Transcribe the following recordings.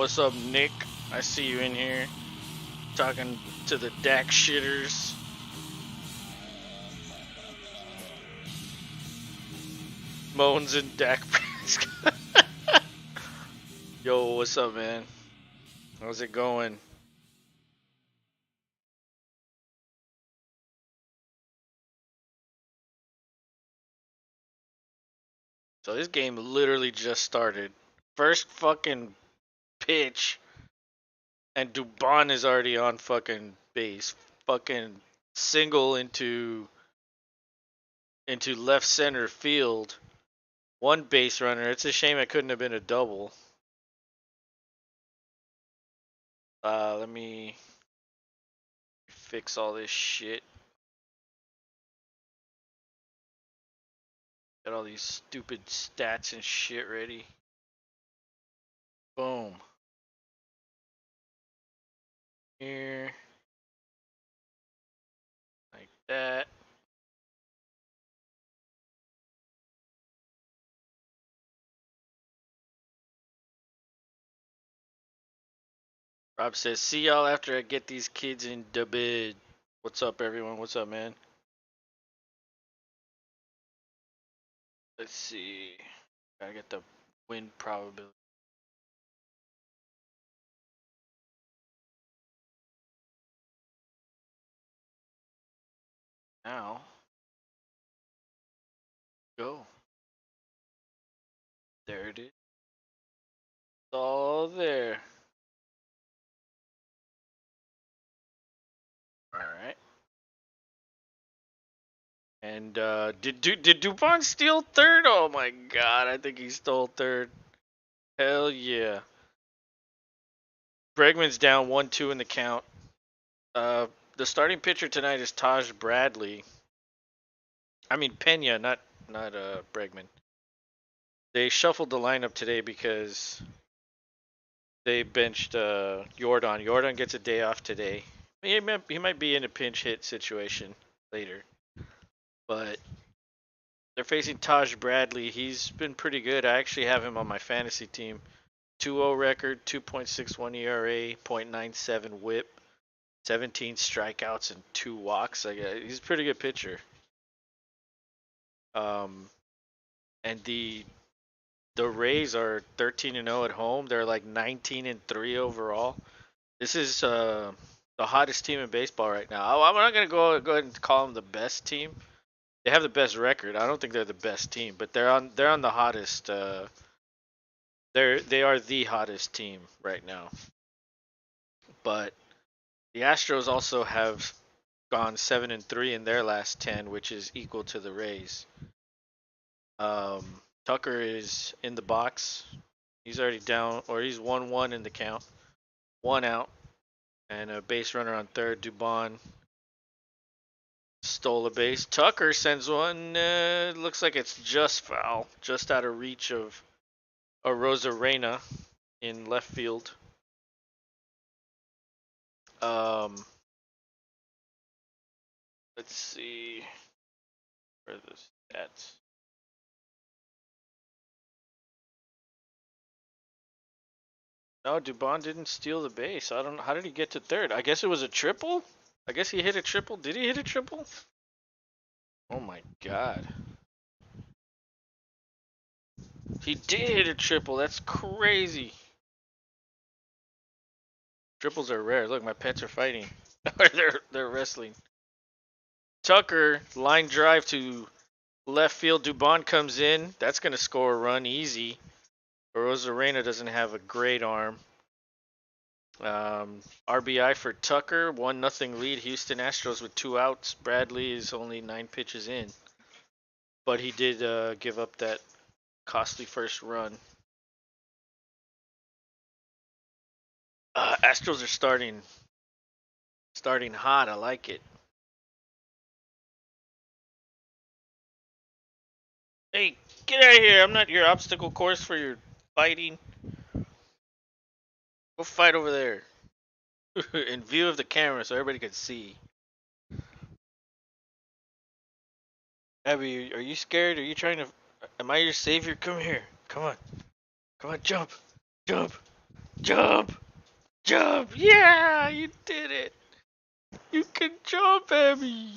what's up, Nick? I see you in here talking to the Dak shitters. Moans and Dak Prescott. Yo, what's up, man? How's it going? So this game literally just started. First fucking pitch, and Dubon is already on fucking base. Fucking single into left center field. One base runner. It's a shame it couldn't have been a double. Let me fix all this shit. Got all these stupid stats and shit ready. Boom. Here. Like that. Rob says, see y'all after I get these kids in the bed. What's up, everyone? What's up, man? Let's see. Gotta get the win probability. Now. Go. There it is. It's all there. Alright. And did Dupont steal third? Oh my god, I think he stole third. Hell yeah. Bregman's down 1-2 in the count. The starting pitcher tonight is Taj Bradley. I mean Pena, not Bregman. They shuffled the lineup today because they benched Jordan. Jordan gets a day off today. He might be in a pinch hit situation later, but they're facing Taj Bradley. He's been pretty good. I actually have him on my fantasy team. 2-0 record, 2.61 ERA, .97 WHIP, 17 strikeouts and 2 walks. He's a pretty good pitcher. And the Rays are 13-0 at home. They're like 19-3 overall. This is the hottest team in baseball right now. I'm not gonna go ahead and call them the best team. They have the best record. I don't think they're the best team, but they're on the hottest. They are the hottest team right now. But the Astros also have gone 7-3 in their last 10, which is equal to the Rays. Tucker is in the box. He's already down, or he's 1-1 in the count. 1 out, and a base runner on third. Dubon stole a base. Tucker sends one. Looks like it's just foul, just out of reach of Rosarena in left field. Let's see. Where are the stats? No, Dubon didn't steal the base. I don't know. How did he get to third? I guess it was a triple? I guess he hit a triple. Did he hit a triple? Oh my god. He did hit a triple. That's crazy. Triples are rare. Look, my pets are fighting. they're wrestling. Tucker, line drive to left field. Dubon comes in. That's going to score a run easy. Rosarena doesn't have a great arm. RBI for Tucker. 1-0 lead. Houston Astros with 2 outs. Bradley is only 9 pitches in. But he did give up that costly first run. Astros are starting hot. I like it. Hey, get out of here. I'm not your obstacle course for your fighting. Go fight over there. In view of the camera so everybody can see. Abby, are you scared? Are you trying to... Am I your savior? Come here. Come on. Come on, jump. Jump. Jump! Jump! Yeah, you did it! You can jump, Abby!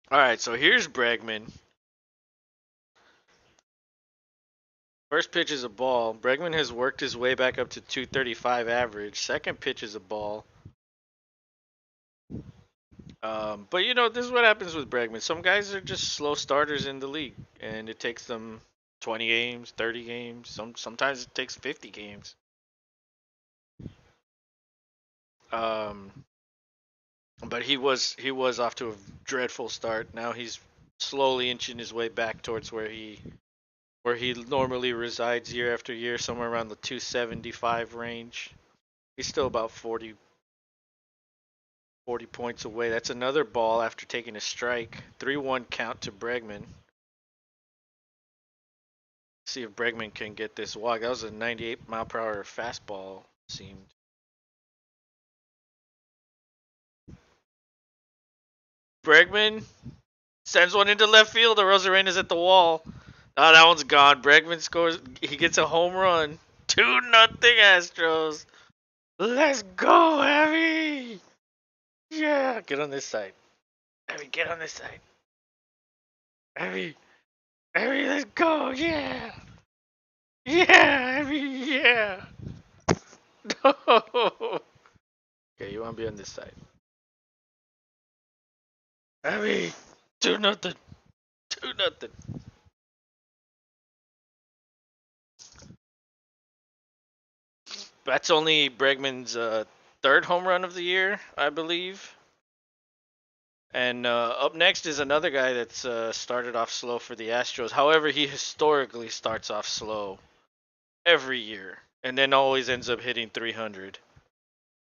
Alright, so here's Bregman. First pitch is a ball. Bregman has worked his way back up to 235 average. Second pitch is a ball. But you know, this is what happens with Bregman. Some guys are just slow starters in the league, and it takes them 20 games, 30 games. Sometimes it takes 50 games. Um, but he was off to a dreadful start. Now he's slowly inching his way back towards where he normally resides year after year, somewhere around the 275 range. He's still about 40 points away. That's another ball after taking a strike. 3-1 count to Bregman. See if Bregman can get this walk. That was a 98 mile per hour fastball, seemed. Bregman sends one into left field. Arozarena's at the wall. Oh, that one's gone. Bregman scores. He gets a home run. 2-0 Astros. Let's go, Abby. Yeah, get on this side. Abby, get on this side. Abby, Abby, let's go. Yeah. Yeah, Abby, yeah. No. Okay, you want to be on this side. Abby, 2-0. 2-0. That's only Bregman's third home run of the year, I believe. And up next is another guy that's started off slow for the Astros. However, he historically starts off slow every year and then always ends up hitting 300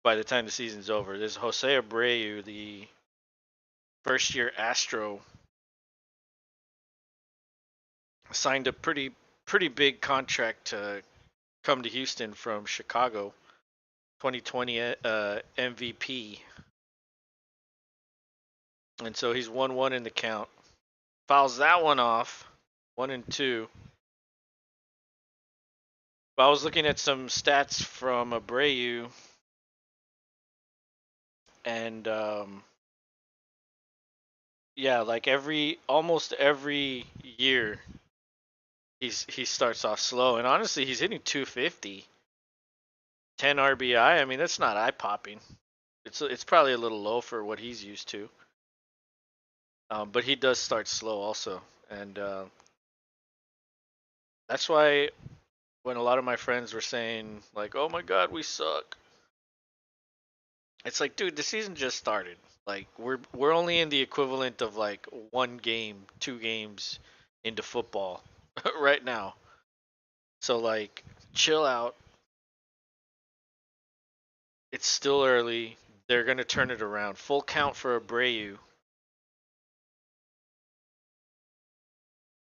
by the time the season's over. There's Jose Abreu, the first year Astro, signed a pretty big contract to come to Houston from Chicago. 2020 MVP. And so he's 1-1 in the count. Fouls that one off. 1-2. But I was looking at some stats from Abreu, and yeah, like almost every year he starts off slow, and honestly, he's hitting 250, 10 RBI. I mean, that's not eye popping. It's probably a little low for what he's used to. But he does start slow also, and that's why when a lot of my friends were saying like, "Oh my God, we suck," it's like, dude, the season just started. Like we're only in the equivalent of like one game, two games into football right now. So like chill out. It's still early. They're gonna turn it around. Full count for Abreu.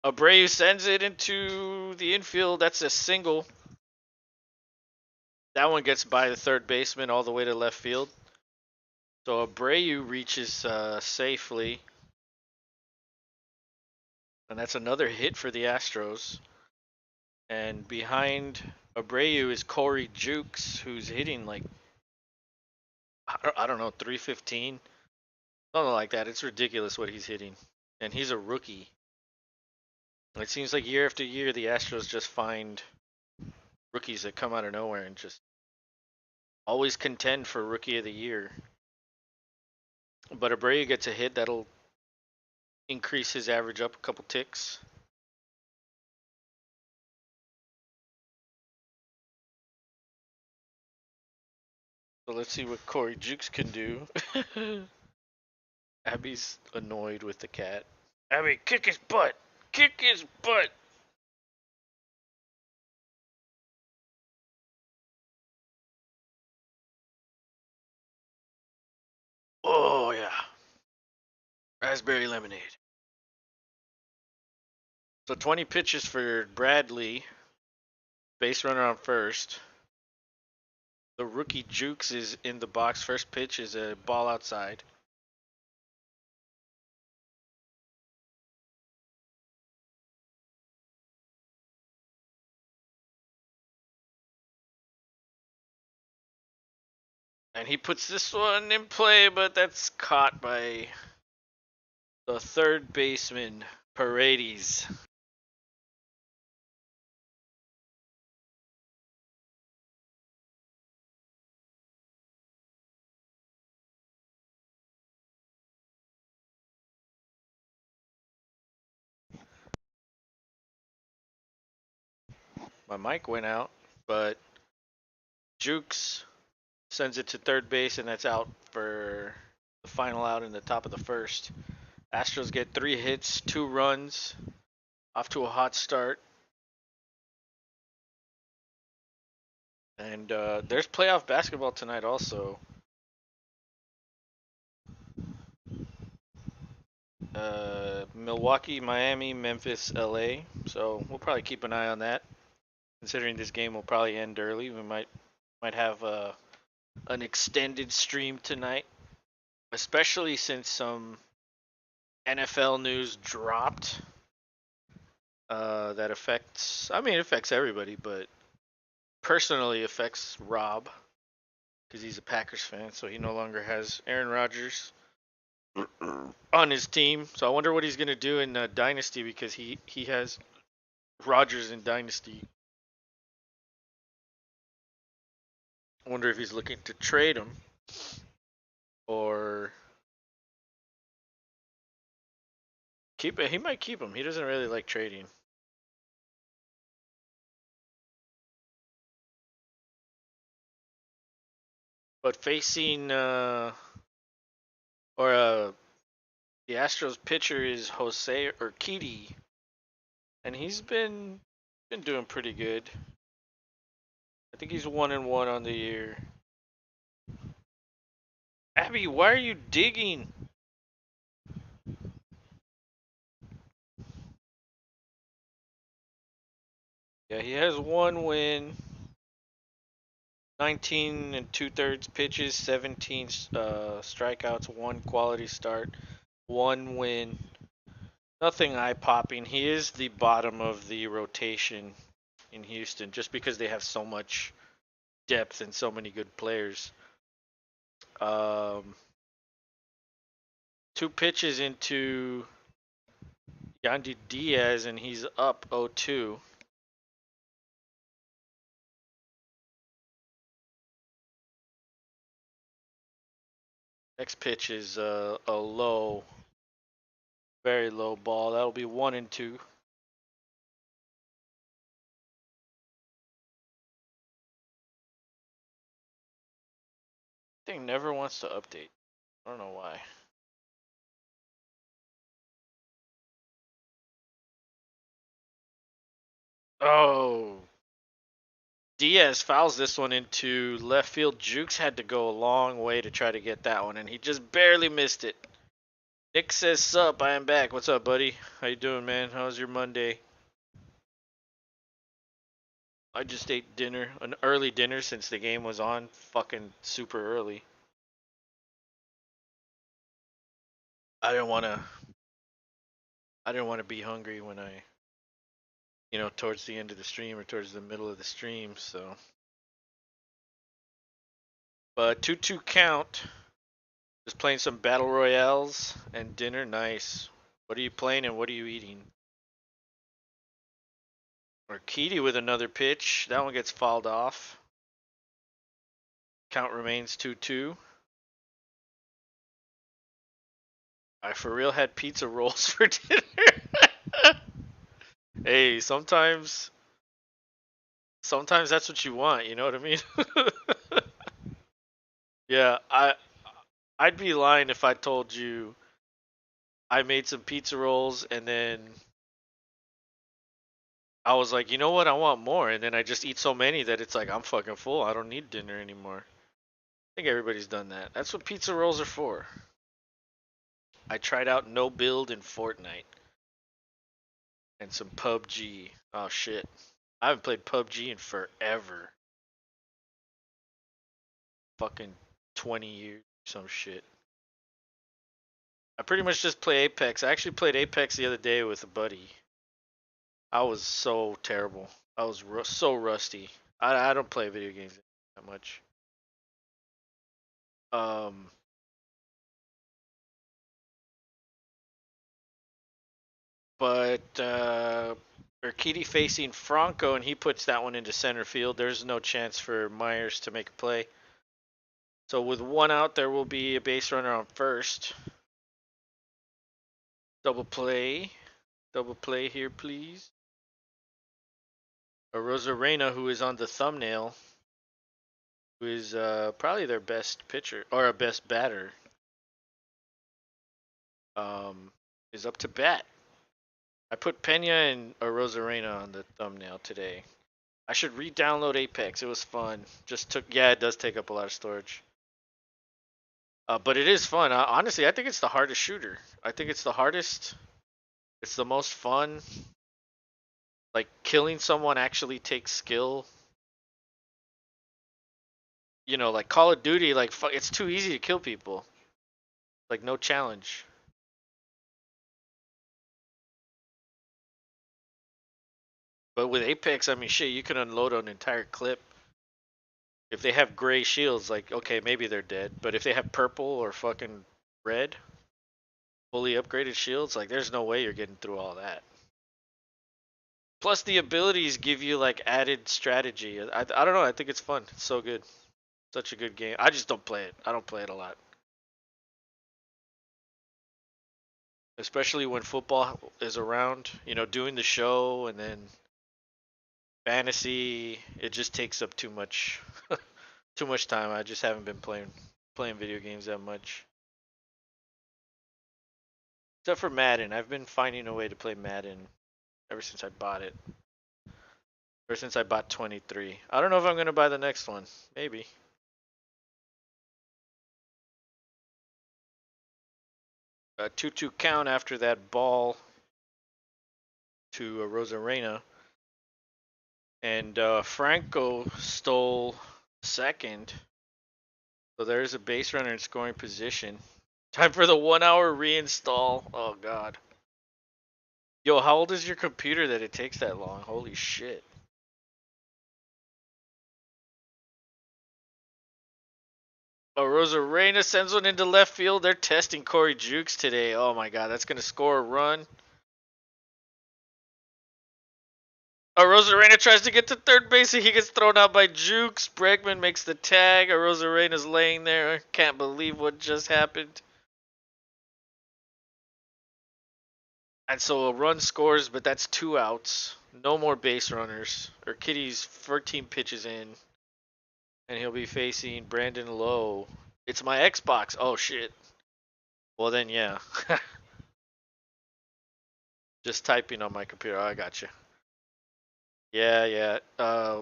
Abreu sends it into the infield. That's a single. That one gets by the third baseman all the way to left field. So Abreu reaches safely. And that's another hit for the Astros. And behind Abreu is Corey Jukes, who's hitting like, I don't know, 315, something like that. It's ridiculous what he's hitting, and he's a rookie. It seems like year after year the Astros just find rookies that come out of nowhere and just always contend for Rookie of the Year. But Abreu gets a hit that'll increase his average up a couple ticks. So let's see what Corey Jukes can do. Abby's annoyed with the cat. Abby, kick his butt! Kick his butt! Oh, yeah. Raspberry lemonade. So 20 pitches for Bradley. Base runner on first. The rookie Jukes is in the box. First pitch is a ball outside. And he puts this one in play, but that's caught by the third baseman, Paredes. My mic went out, but Jukes sends it to third base, and that's out for the final out in the top of the first. Astros get 3 hits, 2 runs, off to a hot start. And there's playoff basketball tonight also. Milwaukee, Miami, Memphis, LA. So we'll probably keep an eye on that. Considering this game will probably end early, we might have an extended stream tonight, especially since some NFL news dropped. That affects, I mean, it affects everybody, but personally affects Rob because he's a Packers fan, so he no longer has Aaron Rodgers on his team. So I wonder what he's gonna do in Dynasty because he has Rodgers in Dynasty. I wonder if he's looking to trade him or keep it. He might keep him. He doesn't really like trading. But facing or the Astros pitcher is Jose Urquidy, and he's been doing pretty good. I think he's 1-1 on the year. Abby, why are you digging? Yeah, he has 1 win, 19 and 2/3 pitches, 17 strikeouts, 1 quality start, 1 win. Nothing eye popping. He is the bottom of the rotation in Houston just because they have so much depth and so many good players. Um, 2 pitches into Yandy Diaz, and he's up 0-2. Next pitch is a low, very low ball. That'll be 1-2. Thing never wants to update. I don't know why. Oh, Diaz fouls this one into left field. Jukes had to go a long way to try to get that one, and he just barely missed it. Nick says, "Sup, I am back. What's up, buddy? How you doing, man? How's your Monday?" I just ate dinner, an early dinner since the game was on fucking super early. I didn't want to I didn't want to be hungry when towards the end of the stream or towards the middle of the stream, so. But 2-2 count. Just playing some battle royales and dinner. Nice. What are you playing and what are you eating? Urquidy with another pitch. That one gets fouled off. Count remains 2-2. I for real had pizza rolls for dinner. Hey, sometimes that's what you want, you know what I mean? Yeah, I'd be lying if I told you I made some pizza rolls and then I was like, you know what, I want more, and then I just eat so many that it's like I'm fucking full. I don't need dinner anymore. I think everybody's done that. That's what pizza rolls are for. I tried out no build in Fortnite and some PUBG. Oh shit. I haven't played PUBG in forever. Fucking 20 years, some shit. I pretty much just play Apex. I actually played Apex the other day with a buddy. I was so terrible. I was so rusty. I don't play video games that much. Um, but Urquidy facing Franco, and he puts that one into center field. There's no chance for Myers to make a play. So with one out, there will be a base runner on first. Double play. Double play here, please. Rosarena, who is on the thumbnail, who is probably their best pitcher or a best batter, um, is up to bat. I put Pena and Rosarena on the thumbnail today. I should re-download Apex. It was fun. Just took yeah, it does take up a lot of storage. But it is fun. Honestly, I think it's the hardest shooter. I think it's the hardest. It's the most fun. Like killing someone actually takes skill. You know, like Call of Duty, like it's too easy to kill people. Like no challenge. But with Apex, I mean, shit, you can unload an entire clip. If they have gray shields, like okay, maybe they're dead. But if they have purple or fucking red, fully upgraded shields, like there's no way you're getting through all that. Plus the abilities give you like added strategy. I don't know. I think it's fun. It's so good. Such a good game. I just don't play it. I don't play it a lot. Especially when football is around, you know, doing the show and then fantasy, it just takes up too much too much time. I just haven't been playing video games that much. Except for Madden. I've been finding a way to play Madden ever since I bought it. Ever since I bought 23. I don't know if I'm going to buy the next one. Maybe. 2-2 count after that ball to Rosarena. And Franco stole second. So there's a base runner in scoring position. Time for the 1 hour reinstall. Oh, God. Yo, how old is your computer that it takes that long? Holy shit. Oh, Rosarena sends one into left field. They're testing Corey Jukes today. Oh, my God. That's going to score a run. Oh, Rosarena tries to get to third base and he gets thrown out by Jukes. Bregman makes the tag. Rosarena's laying there. Can't believe what just happened. And so a run scores, but that's 2 outs. No more base runners. Urquidy's 14 pitches in. And he'll be facing Brandon Lowe. It's my Xbox. Oh, shit. Well, then, yeah. Just typing on my computer. Oh, I got you. Yeah, yeah.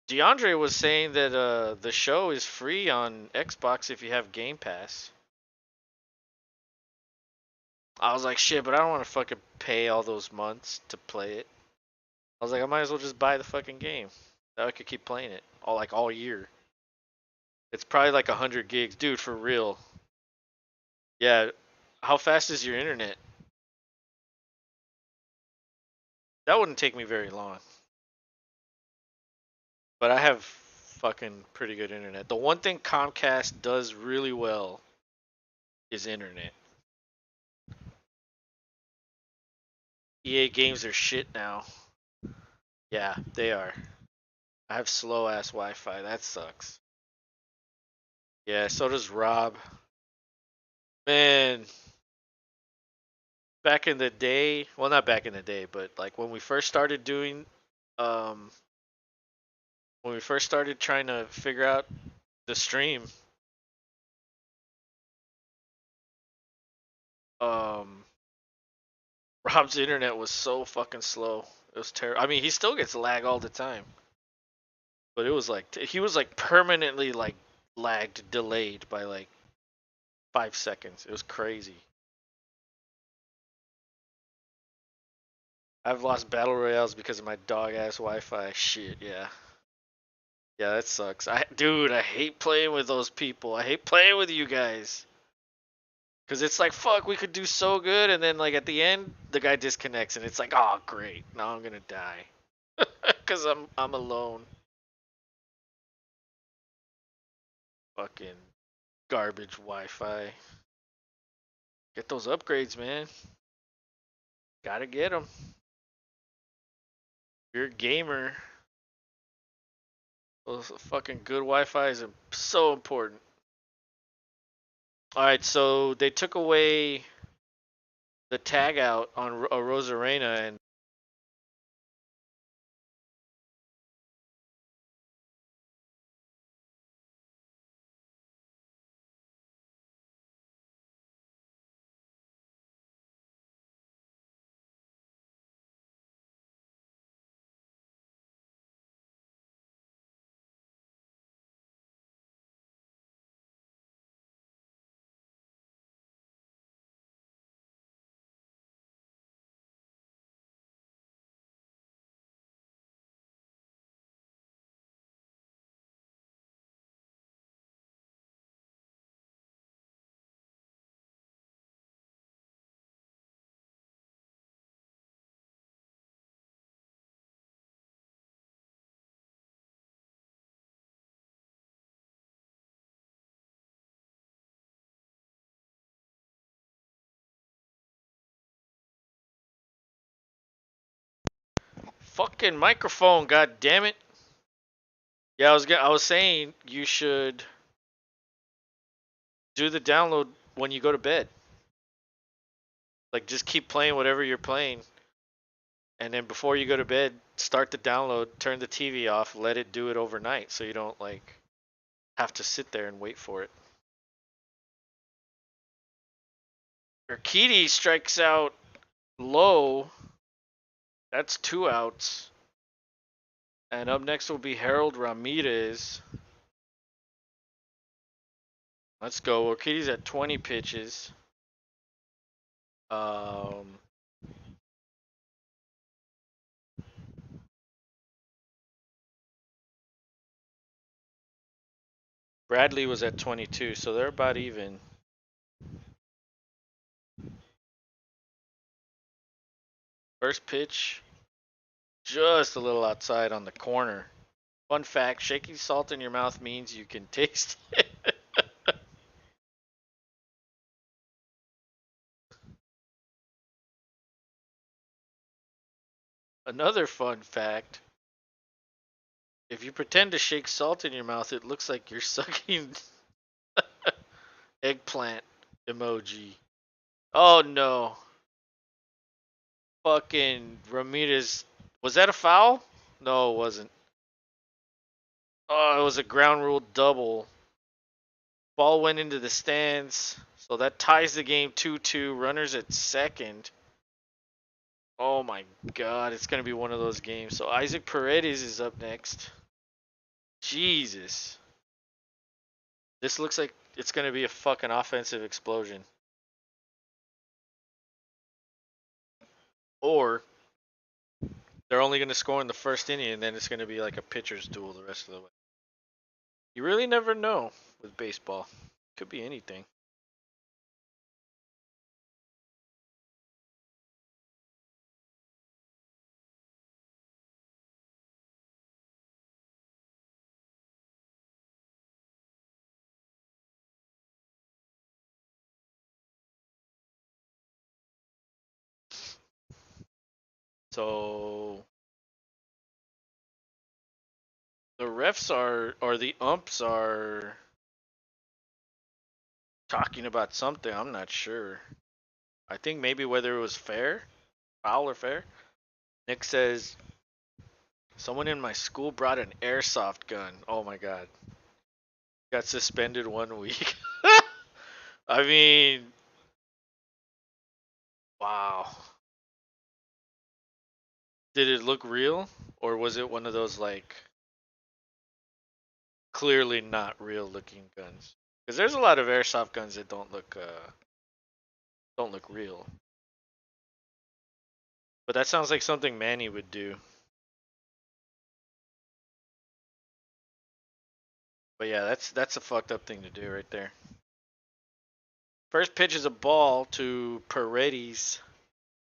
DeAndre was saying that the show is free on Xbox if you have Game Pass. I was like, shit, but I don't want to fucking pay all those months to play it. I was like, I might as well just buy the fucking game. That I could keep playing it all year. It's probably like 100 gigs, dude, for real. Yeah. How fast is your internet? That wouldn't take me very long. But I have fucking pretty good internet. The one thing Comcast does really well is internet. EA games are shit now. Yeah, they are. I have slow ass Wi-Fi. That sucks. Yeah, so does Rob. Man, back in the day, well, not back in the day, but like when we first started doing, um, when we first started trying to figure out the stream, um, Rob's internet was so fucking slow. It was terrible. I mean, he still gets lag all the time, but it was like he was like permanently like lagged, delayed by like 5 seconds. It was crazy. I've lost battle royales because of my dog ass Wi-Fi. Shit, yeah. Yeah, that sucks. Dude, I hate playing with those people. I hate playing with you guys. Cause it's like fuck, we could do so good, and then like at the end, the guy disconnects, and it's like, oh great, now I'm gonna die. Cause I'm alone. Fucking garbage Wi-Fi. Get those upgrades, man. Gotta get them. If you're a gamer, those fucking good Wi-Fi is so important. All right, so they took away the tag out on Rosarena, and fucking microphone, god damn it. Yeah, I was saying you should do the download when you go to bed. Like just keep playing whatever you're playing, and then before you go to bed, start the download, turn the TV off, let it do it overnight, so you don't like have to sit there and wait for it. Urquidy strikes out low. That's 2 outs. And up next will be Harold Ramirez. Let's go. Urquidy's at 20 pitches. Um, Bradley was at 22, so they're about even. First pitch, just a little outside on the corner. Fun fact, shaking salt in your mouth means you can taste it. Another fun fact, if you pretend to shake salt in your mouth, it looks like you're sucking eggplant emoji. Oh no. Fucking Ramirez. Was that a foul? No, it wasn't. Oh, it was a ground rule double. Ball went into the stands. So that ties the game 2-2. Runners at second. Oh my god, it's going to be one of those games. So Isaac Paredes is up next. Jesus. This looks like it's going to be a fucking offensive explosion. Or they're only going to score in the first inning and then it's going to be like a pitcher's duel the rest of the way. You really never know with baseball. Could be anything. So the refs are, or the umps are talking about something. I'm not sure. I think maybe whether it was fair, foul or fair. Nick says, someone in my school brought an airsoft gun. Oh my god. Got suspended 1 week. I mean, wow. Did it look real? Or was it one of those like clearly not real looking guns? Because there's a lot of airsoft guns that don't look real. But that sounds like something Manny would do. But yeah, that's a fucked up thing to do right there. First pitch is a ball to Paredes.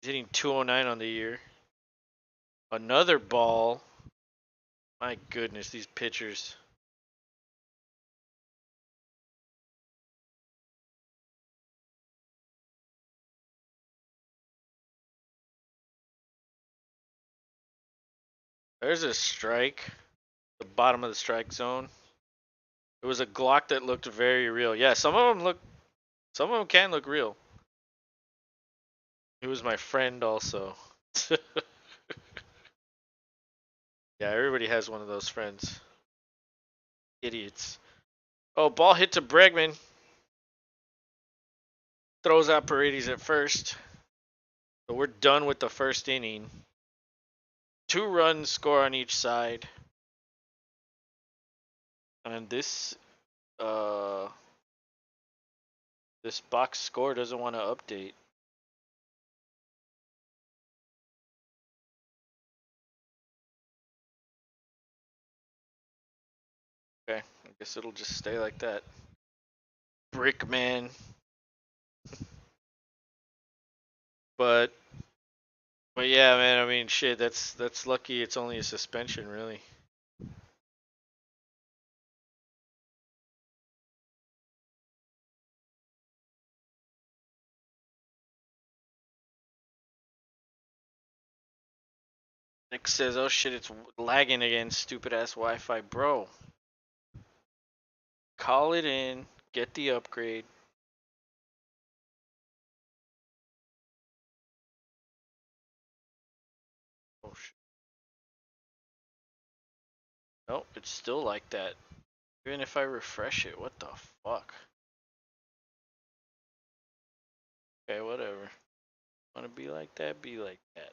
He's hitting 209 on the year. Another ball. My goodness, these pitchers. There's a strike. The bottom of the strike zone. It was a Glock that looked very real. Yeah, some of them look. Some of them can look real. He was my friend also. Yeah, everybody has one of those friends. Idiots. Oh, ball hit to Bregman. Throws out Paredes at first. So we're done with the first inning. 2 runs score on each side. And this this box score doesn't want to update. Okay, I guess it'll just stay like that. Brickman. But yeah, man, I mean shit, that's lucky it's only a suspension really. Nick says, "Oh shit, it's lagging again, stupid ass Wi-Fi, bro. Call it in, get the upgrade." Oh shit. Nope, it's still like that. Even if I refresh it, what the fuck? Okay, whatever. Wanna be like that? Be like that.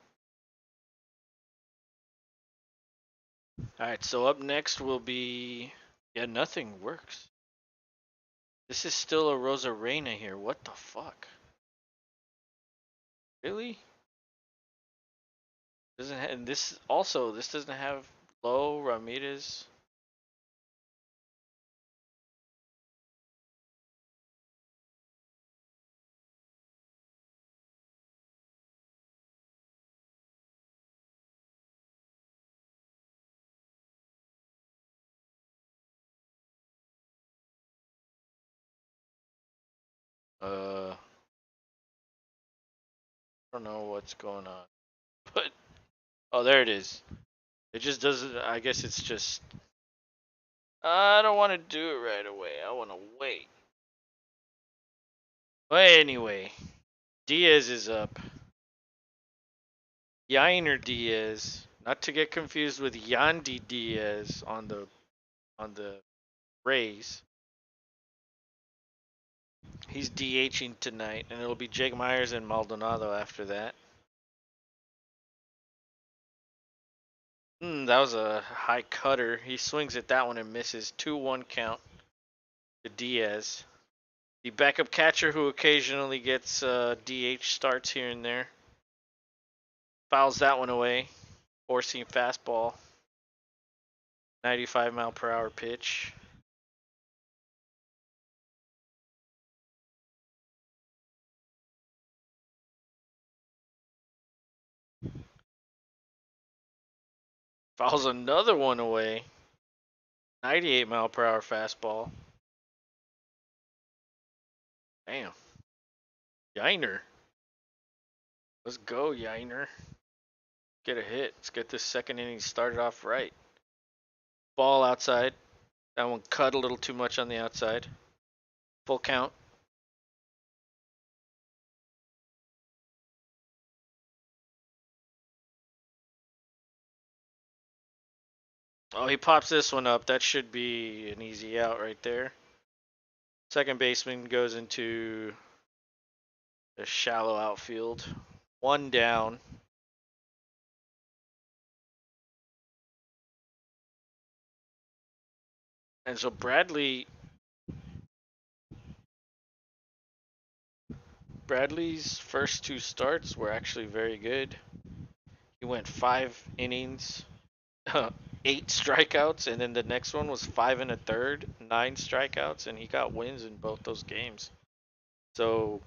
Alright, so up next will be... Yeah, nothing works. This is still a Rosarena here. What the fuck? Really? Doesn't have, and this also, this doesn't have Low, Ramirez. I don't know what's going on. But, oh, there it is. It just doesn't, I guess it's just... I don't want to do it right away. I want to wait. But anyway, Diaz is up. Yainer Diaz, not to get confused with Yandy Diaz on the Rays. He's DHing tonight, and it'll be Jake Myers and Maldonado after that. That was a high cutter. He swings at that one and misses. 2-1 count to Diaz. The backup catcher who occasionally gets DH starts here and there. Fouls that one away. Four-seam fastball. 95-mile-per-hour pitch. Fouls another one away. 98-mile-per-hour fastball. Damn. Yainer. Let's go, Yainer. Get a hit. Let's get this second inning started off right. Ball outside. That one cut a little too much on the outside. Full count. Oh, he pops this one up. That should be an easy out right there. Second baseman goes into the shallow outfield. 1 down. And so Bradley's first 2 starts were actually very good. He went 5 innings, 8 strikeouts, and then the next one was 5 1/3, 9 strikeouts, and he got wins in both those games. So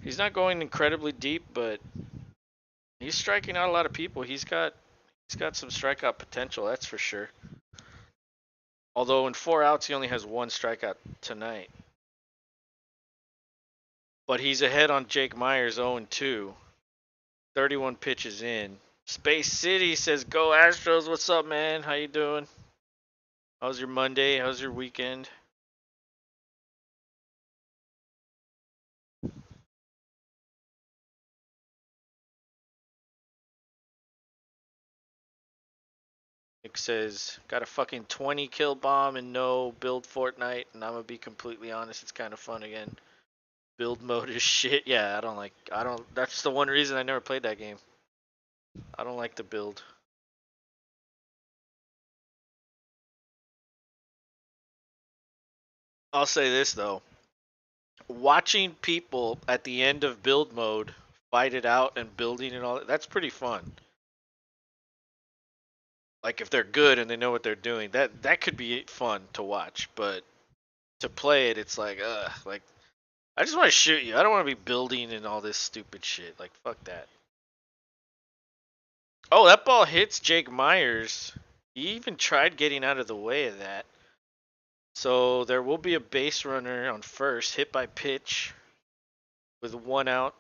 he's not going incredibly deep, but he's striking out a lot of people. He's got some strikeout potential, that's for sure. Although in 4 outs he only has 1 strikeout tonight. But he's ahead on Jake Myers 0-2. 31 pitches in. Space City says, "Go Astros." What's up, man? How you doing? How's your Monday? How's your weekend? Nick says, "Got a fucking 20 kill bomb and no build Fortnite." And I'm gonna be completely honest, it's kind of fun again. Build mode is shit. Yeah, I don't. That's the one reason I never played that game. I don't like the build. I'll say this though. Watching people at the end of build mode fight it out and building and all that, that's pretty fun. Like if they're good and they know what they're doing, that could be fun to watch. But to play it, it's like, like I just want to shoot you. I don't want to be building and all this stupid shit. Like fuck that. Oh, that ball hits Jake Myers. He even tried getting out of the way of that. So there will be a base runner on first, hit by pitch with one out.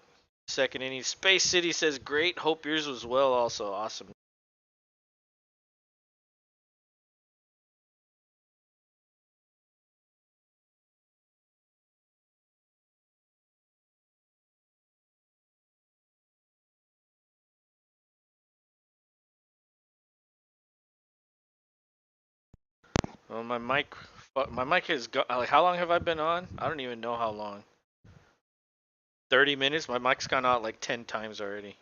Second inning. Space City says great. Hope yours was well. Also awesome. Well, my mic has got. Like, how long have I been on? I don't even know how long. 30 minutes. My mic's gone out like 10 times already.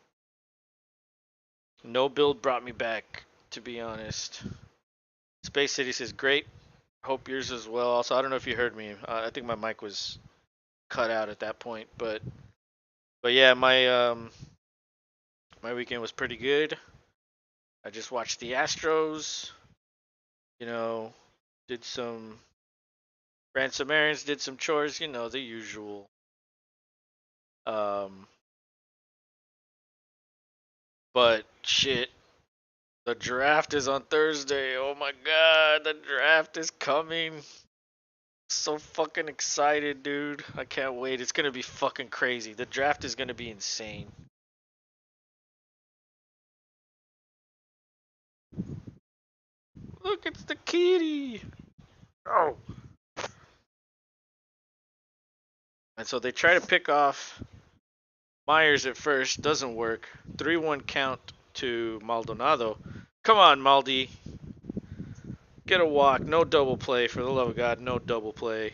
No build brought me back, to be honest. Space City says great. Hope yours as well. Also, I don't know if you heard me. I think my mic was cut out at that point, but yeah, my weekend was pretty good. I just watched the Astros. You know, did some ran some errands, did some chores. You know, the usual. Um, but shit, the draft is on Thursday. Oh my god, the draft is coming. So fucking excited, dude. I can't wait. It's gonna be fucking crazy. The draft is gonna be insane. Look, it's the kitty. Oh. And so they try to pick off Myers at first. Doesn't work. 3-1 count to Maldonado. Come on, Maldi. Get a walk. No double play. For the love of God, no double play.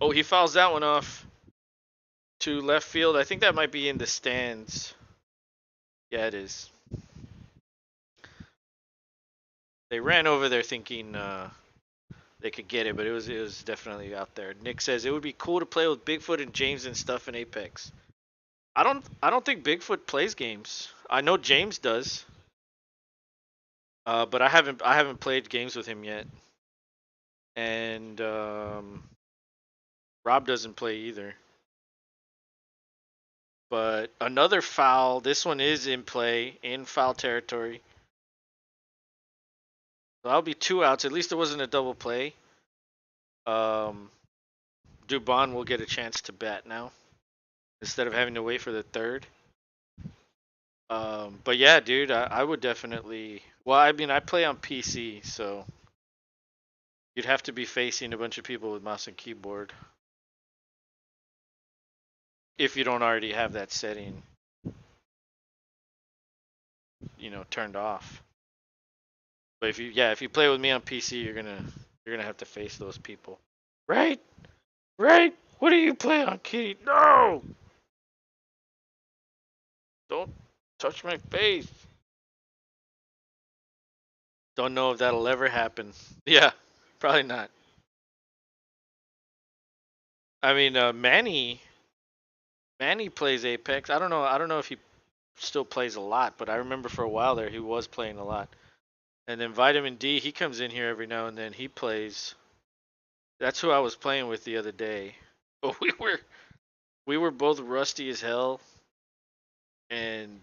Oh, he fouls that one off to left field. I think that might be in the stands. Yeah, it is. They ran over there thinking they could get it, but it was definitely out there. Nick says it would be cool to play with Bigfoot and James and stuff in Apex. I don't think Bigfoot plays games. I know James does, but I haven't played games with him yet. And Rob doesn't play either. But another foul. This one is in play in foul territory. So that'll be 2 outs. At least it wasn't a double play. Um, Dubon will get a chance to bat now instead of having to wait for the third. But yeah, dude, I would definitely. Well, I mean, I play on PC, so you'd have to be facing a bunch of people with mouse and keyboard if you don't already have that setting, turned off. But if you play with me on PC, you're gonna have to face those people. Right? Right? What do you play on, Kitty? No! Don't touch my face. Don't know if that'll ever happen. Yeah, probably not. I mean, Manny plays Apex. I don't know. I don't know if he still plays a lot, but I remember for a while there he was playing a lot. And then Vitamin D, he comes in here every now and then. He plays. That's who I was playing with the other day. But we were both rusty as hell, and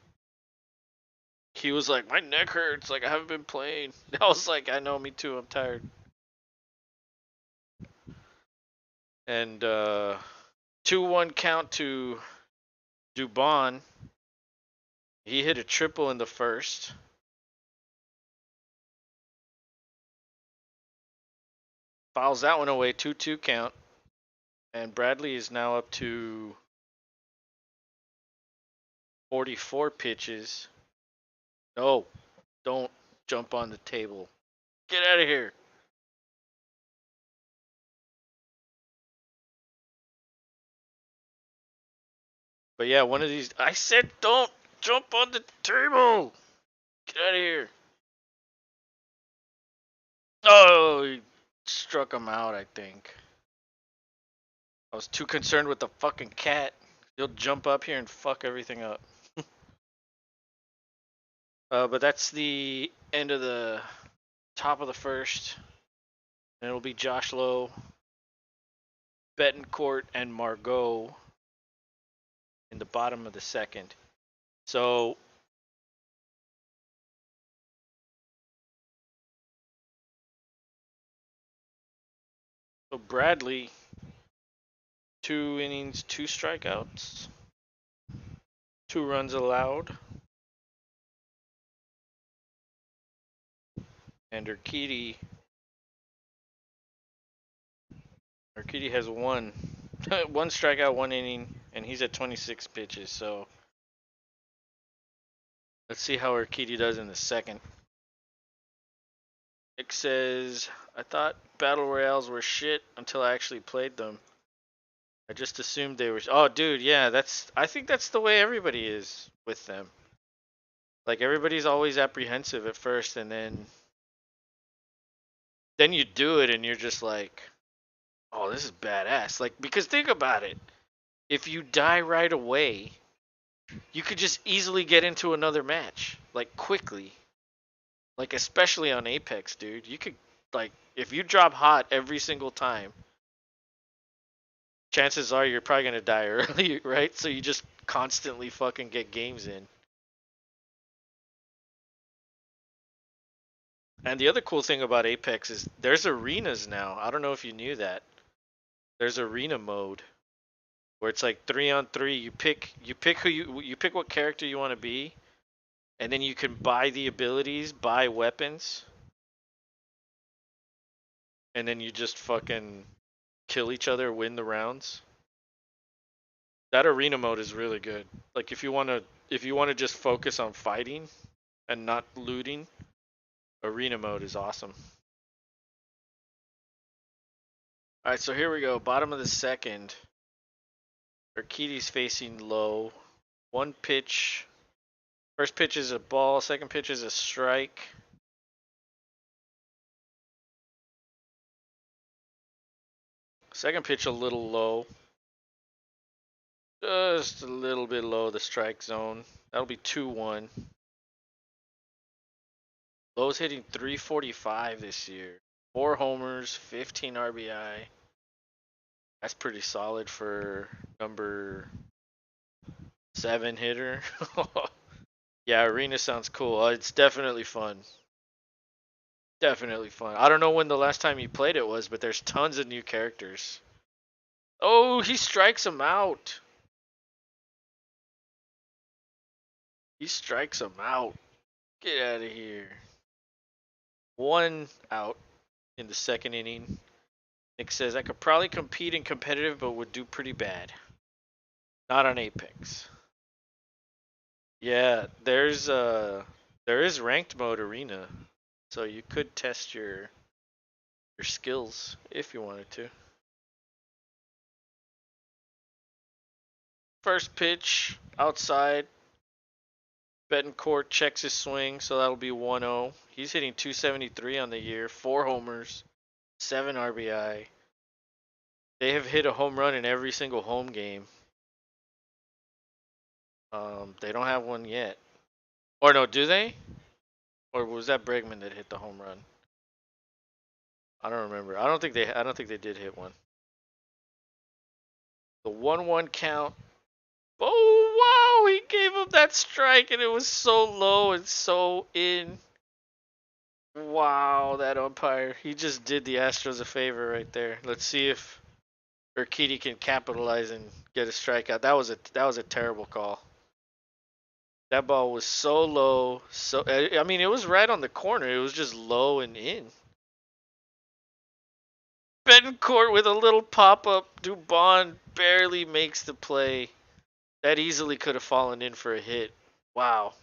he was like, "My neck hurts. Like I haven't been playing." I was like, "I know, me too. I'm tired." And 2-1 count to Dubon, he hit a triple in the first. Fouls that one away, 2-2 count. And Bradley is now up to 44 pitches. No, don't jump on the table. Get out of here. But yeah, one of these. I said don't jump on the table. Get out of here. Oh, he struck him out, I think. I was too concerned with the fucking cat. He'll jump up here and fuck everything up. But that's the end of the top of the first. And it'll be Josh Lowe, Betancourt, and Margot in the bottom of the second. So Bradley, 2 innings, 2 strikeouts, 2 runs allowed. And Urquidy has one strikeout, 1 inning, and he's at 26 pitches. So let's see how Urquidy does in the second. Nick says, I thought battle royales were shit until I actually played them. I just assumed they were. Oh, dude, yeah, I think that's the way everybody is with them. Like everybody's always apprehensive at first, and then you do it, and you're just like, oh, this is badass. Like, because think about it, if you die right away, you could just easily get into another match, like quickly. Like especially on Apex, dude, you could like if you drop hot every single time, chances are you're probably gonna die early, right? So you just constantly fucking get games in. And the other cool thing about Apex is there's arenas now. I don't know if you knew that. There's arena mode where it's like 3-on-3. You pick what character you want to be, and then you can buy the abilities, buy weapons, and then you just fucking kill each other, win the rounds. That arena mode is really good. Like if you wanna just focus on fighting and not looting, arena mode is awesome. Alright, so here we go. Bottom of the second. Urquidy's facing Low. One pitch. First pitch is a ball, second pitch is a strike. Second pitch a little low. Just a little bit low the strike zone. That'll be 2-1. Low's hitting 345 this year. 4 homers, 15 RBI. That's pretty solid for number 7 hitter. Yeah, arena sounds cool. It's definitely fun. Definitely fun. I don't know when the last time you played it was, but there's tons of new characters. Oh, he strikes him out. He strikes him out. Get out of here. 1 out in the second inning. Nick says, I could probably compete in competitive, but would do pretty bad. Not on Apex. Yeah, there is ranked mode arena, so you could test your skills if you wanted to. First pitch outside. Betancourt checks his swing, so that'll be 1-0. He's hitting 273 on the year, 4 homers, 7 RBI. They have hit a home run in every single home game. They don't have one yet. Or no, do they? Or was that Bregman that hit the home run? I don't remember. I don't think they did hit one. The 1-1 count. Oh wow, he gave him that strike and it was so low and so in. Wow, that umpire. He just did the Astros a favor right there. Let's see if Urquidy can capitalize and get a strikeout. That was a terrible call. That ball was so low. So I mean, it was right on the corner. It was just low and in. Bencourt with a little pop up. Dubon barely makes the play. That easily could have fallen in for a hit. Wow.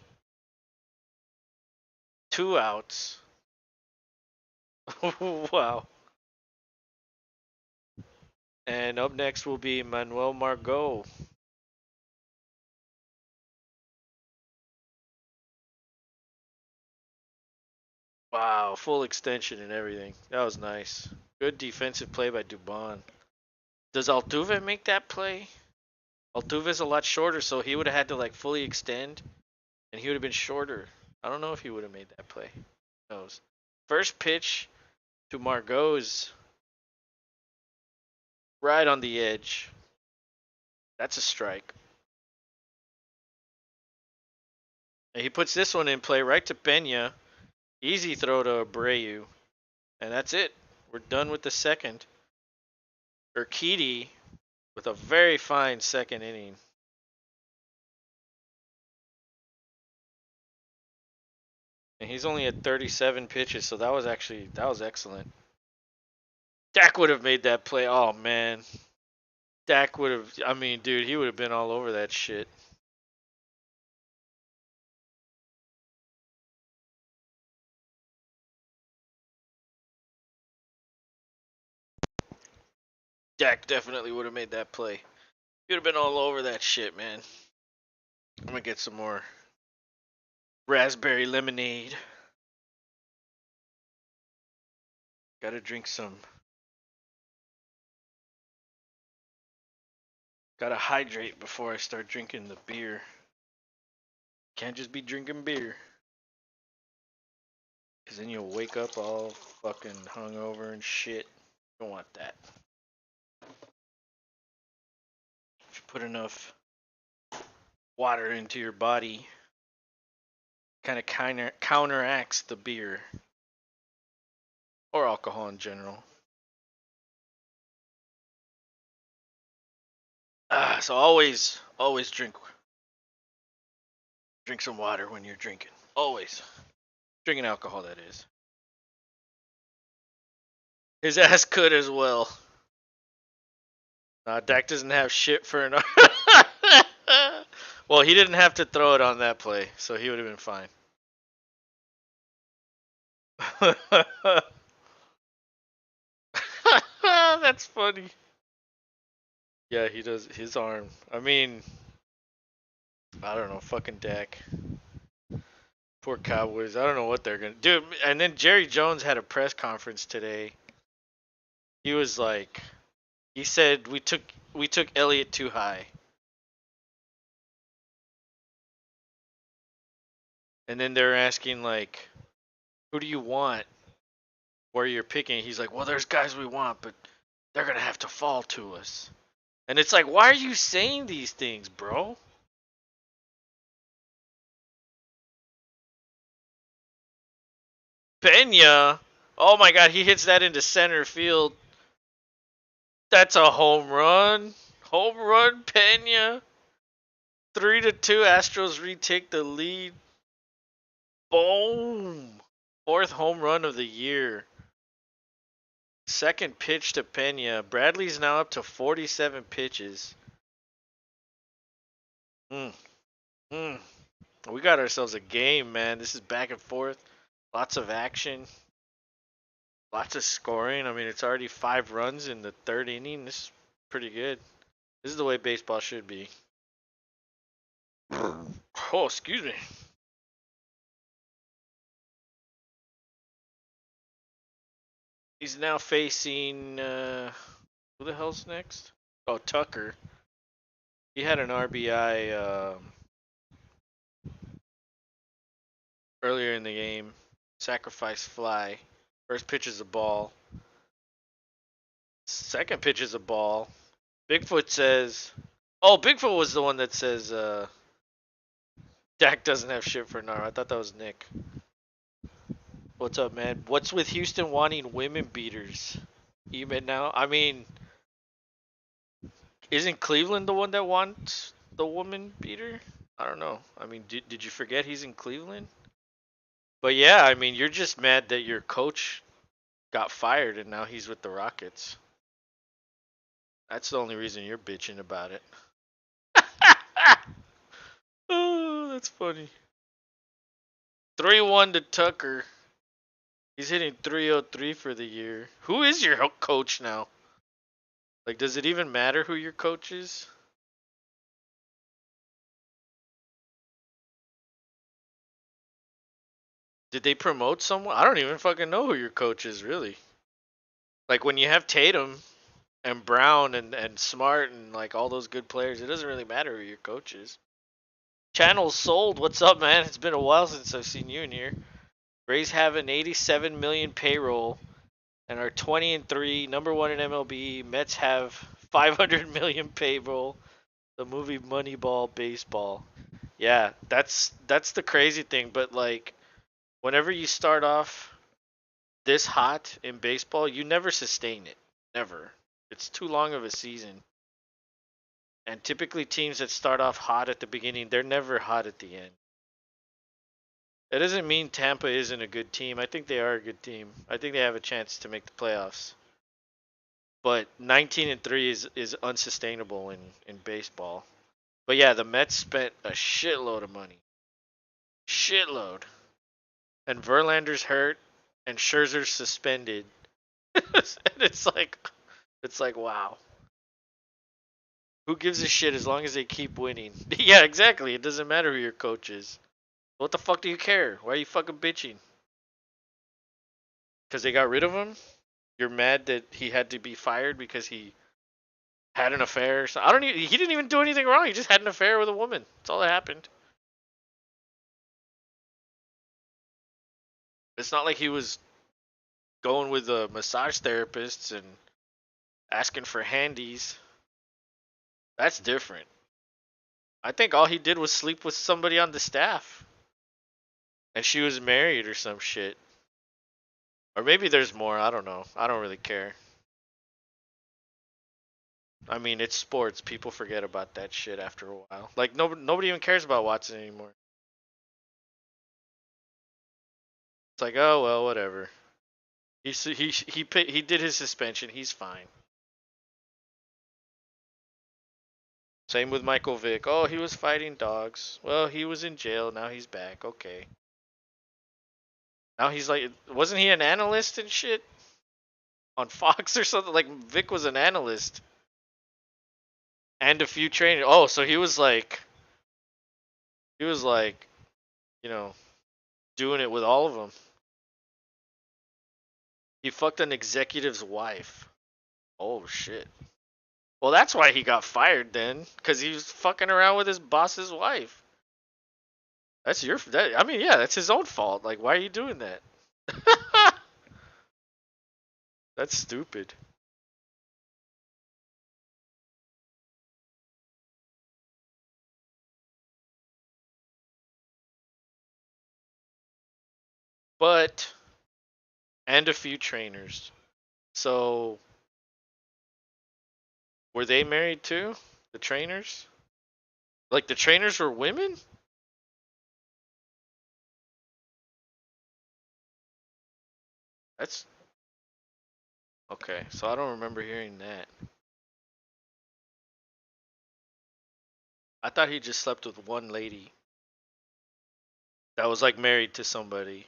2 outs. Wow. And up next will be Manuel Margot. Wow, full extension and everything. That was nice. Good defensive play by Dubon. Does Altuve make that play? Altuve's a lot shorter, so he would have had to like fully extend, and he would have been shorter. I don't know if he would have made that play. Who knows? First pitch to Margot is right on the edge. That's a strike. And he puts this one in play right to Pena. Easy throw to Abreu. And that's it. We're done with the second. Urquidy with a very fine second inning. And he's only at 37 pitches, so that was excellent. Dak would have made that play. Oh man. Dak would have, I mean, dude, he would have been all over that shit. Dak definitely would have made that play. He would have been all over that shit, man. I'm gonna get some more raspberry lemonade. Gotta drink some. Gotta hydrate before I start drinking the beer. Can't just be drinking beer. Cause then you'll wake up all fucking hungover and shit. Don't want that. If you put enough water into your body, kind of counteracts the beer or alcohol in general. So always drink some water when you're drinking. Always drinking alcohol, that is. His ass could as well. Dak doesn't have shit for an. Well, he didn't have to throw it on that play, so he would have been fine. That's funny. Yeah, he does his arm. I mean, I don't know, fucking Dak. Poor Cowboys. I don't know what they're gonna do. And then Jerry Jones had a press conference today. He was like, he said we took Elliott too high. And then they're asking like, who do you want? Where you're picking? He's like, well, there's guys we want, but they're gonna have to fall to us. And it's like, why are you saying these things, bro? Pena. Oh my God, he hits that into center field. That's a home run. Home run, Pena. 3-2. Astros retake the lead. Boom. Fourth home run of the year. Second pitch to Pena. Bradley's now up to 47 pitches. We got ourselves a game, man. This is back and forth. Lots of action. Lots of scoring. I mean, it's already 5 runs in the third inning. This is pretty good. This is the way baseball should be. Oh, excuse me. He's now facing who the hell's next? Oh, Tucker. He had an RBI earlier in the game. Sacrifice fly. First pitch is a ball. Second pitch is a ball. Bigfoot says, oh, Bigfoot was the one that says Dak doesn't have shit for an arm. I thought that was Nick. What's up, man? What's with Houston wanting women beaters? Even now? I mean, Isn't Cleveland the one that wants the woman beater? I don't know. I mean, did you forget he's in Cleveland? But yeah, I mean, you're just mad that your coach got fired and now he's with the Rockets. That's the only reason you're bitching about it. Oh, that's funny. 3-1 to Tucker. He's hitting 303 for the year. Who is your coach now? Like, does it even matter who your coach is? Did they promote someone? I don't even fucking know who your coach is, really. Like, when you have Tatum and Brown and Smart and, like, all those good players, it doesn't really matter who your coach is. Channel's sold. What's up, man? It's been a while since I've seen you in here. Rays have an 87 million payroll and are 20-3, number one in MLB. Mets have 500 million payroll. The movie Moneyball Baseball. Yeah, that's the crazy thing. But like, whenever you start off this hot in baseball, you never sustain it. Never. It's too long of a season. And typically, teams that start off hot at the beginning, they're never hot at the end. That doesn't mean Tampa isn't a good team. I think they are a good team. I think they have a chance to make the playoffs. But 19-3 is unsustainable in baseball. But yeah, the Mets spent a shitload of money. Shitload. And Verlander's hurt and Scherzer's suspended. And it's like wow. Who gives a shit as long as they keep winning? Yeah, exactly. It doesn't matter who your coach is. What the fuck do you care? Why are you fucking bitching? Because they got rid of him? You're mad that he had to be fired because he had an affair? So I don't even, he didn't even do anything wrong. He just had an affair with a woman. That's all that happened. It's not like he was going with a massage therapists and asking for handies. That's different. I think all he did was sleep with somebody on the staff. And she was married or some shit. Or maybe there's more. I don't know. I don't really care. I mean, it's sports. People forget about that shit after a while. Like nobody even cares about Watson anymore. It's like, oh well, whatever. He did his suspension. He's fine. Same with Michael Vick. Oh, he was fighting dogs. Well, he was in jail. Now he's back. Okay. Now he's like, wasn't he an analyst and shit on Fox or something? Like Vic was an analyst and a few trainers. Oh, so he was like, you know, doing it with all of them. He fucked an executive's wife. Oh shit. Well, that's why he got fired then, because he was fucking around with his boss's wife. That's I mean, yeah, that's his own fault. Like, why are you doing that? That's stupid. But and a few trainers. So were they married too? The trainers? Like the trainers were women? That's okay. So I don't remember hearing that. I thought he just slept with one lady that was like married to somebody.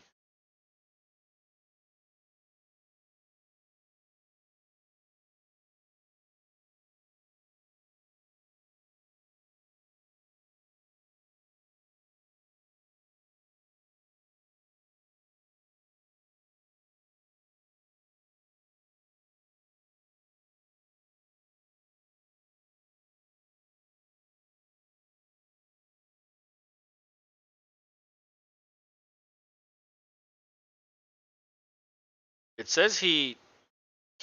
It says he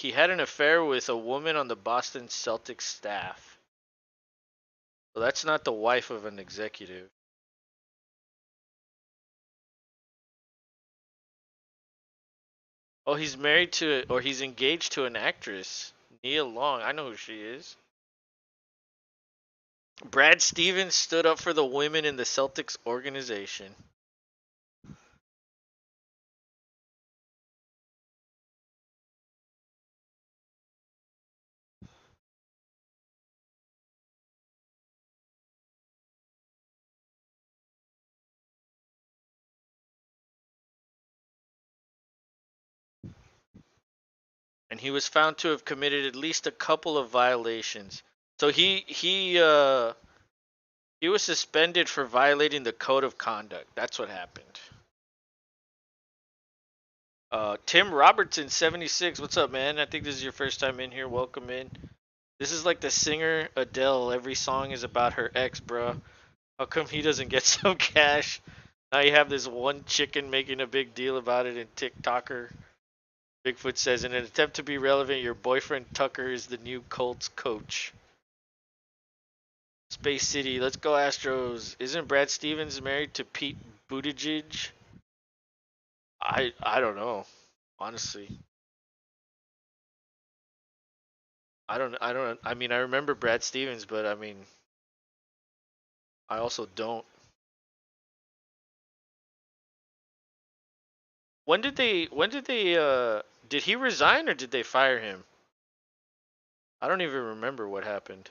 had an affair with a woman on the Boston Celtics staff. So that's not the wife of an executive. Oh, he's married to or he's engaged to an actress, Nia Long. I know who she is. Brad Stevens stood up for the women in the Celtics organization. And he was found to have committed at least a couple of violations. So he was suspended for violating the code of conduct. That's what happened. Tim Robertson, 76. What's up, man? I think this is your first time in here. Welcome in. This is like the singer Adele. Every song is about her ex, bro. How come he doesn't get some cash? Now you have this one chicken making a big deal about it in TikToker. Bigfoot says, in an attempt to be relevant, your boyfriend Tucker is the new Colts coach. Space City, let's go Astros. Isn't Brad Stevens married to Pete Buttigieg? I don't know, honestly. I mean I remember Brad Stevens, but I mean I also don't. When did they did he resign or did they fire him? I don't even remember what happened.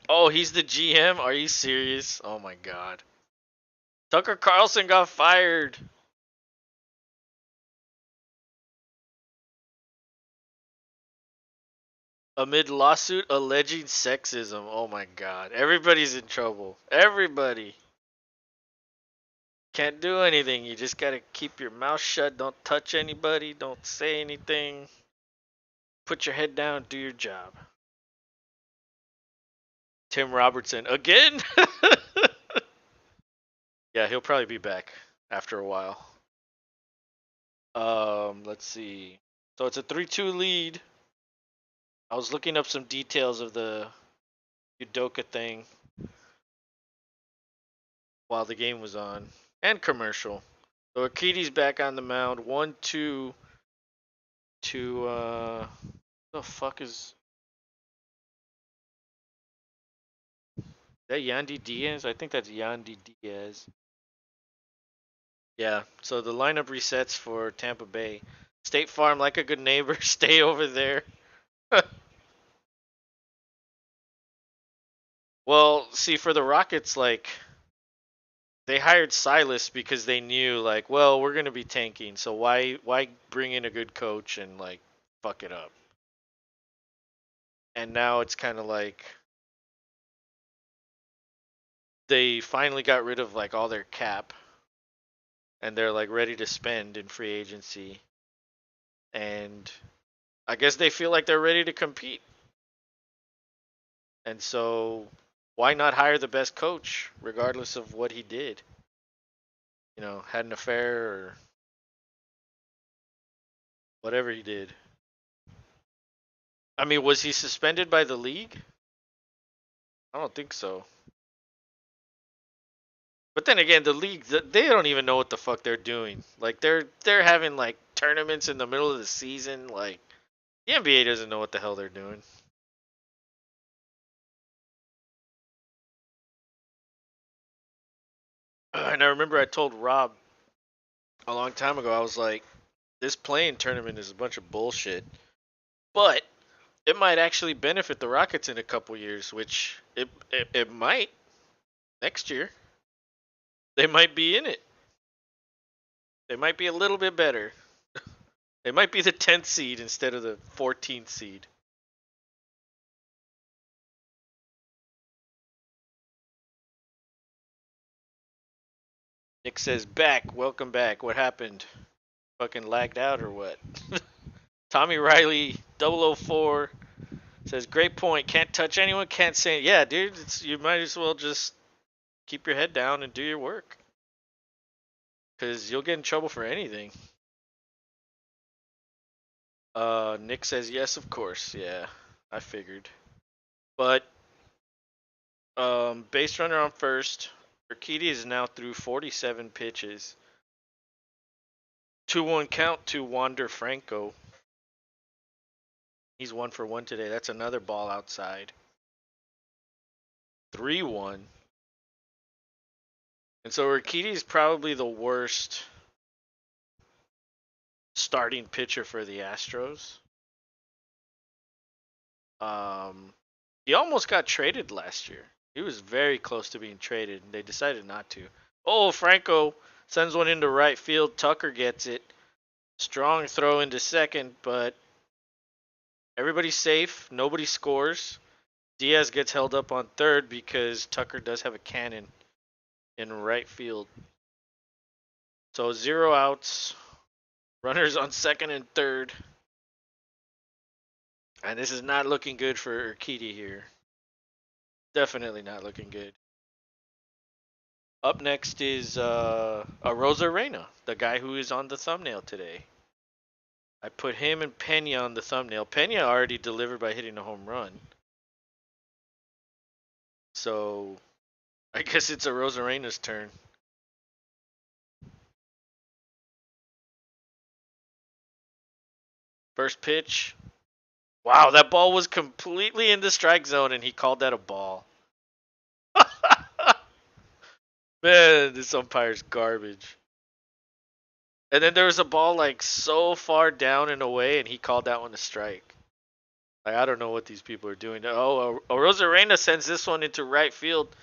Oh, he's the GM? Are you serious? Oh my god. Tucker Carlson got fired amid lawsuit alleging sexism. Oh my god. Everybody's in trouble. Everybody. Can't do anything. You just gotta keep your mouth shut. Don't touch anybody. Don't say anything. Put your head down. Do your job. Tim Robertson again? Yeah, he'll probably be back after a while. Let's see. So it's a 3-2 lead. I was looking up some details of the Udoka thing while the game was on and commercial. So Urquidy's back on the mound. 1-2 to the fuck is that Yandy Diaz? I think that's Yandy Diaz. Yeah. So the lineup resets for Tampa Bay. State Farm, like a good neighbor, stay over there. Well, see, for the Rockets, like they hired Silas because they knew, like, well, we're gonna be tanking, so why bring in a good coach and like fuck it up? And now it's kind of like they finally got rid of like all their cap, and they're like ready to spend in free agency, and I guess they feel like they're ready to compete, and so why not hire the best coach, regardless of what he did? You know, had an affair or whatever he did. I mean, was he suspended by the league? I don't think so. But then again, the league they don't even know what the fuck they're doing. Like they're having like tournaments in the middle of the season. Like the NBA doesn't know what the hell they're doing. And I remember I told Rob a long time ago. I was like, this playing tournament is a bunch of bullshit. But it might actually benefit the Rockets in a couple years, which it might next year. They might be in it. They might be a little bit better. They might be the 10th seed instead of the 14th seed. Nick says, back. Welcome back. What happened? Fucking lagged out or what? Tommy Riley 004 says, great point. Can't touch anyone. Can't say, yeah, dude. You might as well just keep your head down and do your work. Because you'll get in trouble for anything. Nick says, yes, of course. Yeah. I figured. But base runner on first. Urquidy is now through 47 pitches. 2-1 count to Wander Franco. He's 1 for 1 today. That's another ball outside. 3-1. And so Urquidy is probably the worst starting pitcher for the Astros. He almost got traded last year. He was very close to being traded, and they decided not to. Oh, Franco sends one into right field. Tucker gets it. Strong throw into second, but everybody's safe. Nobody scores. Diaz gets held up on third because Tucker does have a cannon in right field. So 0 outs. Runners on second and third. And this is not looking good for Urquidy here. Definitely not looking good. Up next is Reyna, the guy who is on the thumbnail today. I put him and Pena on the thumbnail. Pena already delivered by hitting a home run. So I guess it's Reyna's turn. First pitch. Wow, that ball was completely in the strike zone and he called that a ball. Man, this umpire's garbage. And then there was a ball like so far down and away and he called that one a strike. Like, I don't know what these people are doing. Oh, Reyna sends this one into right field.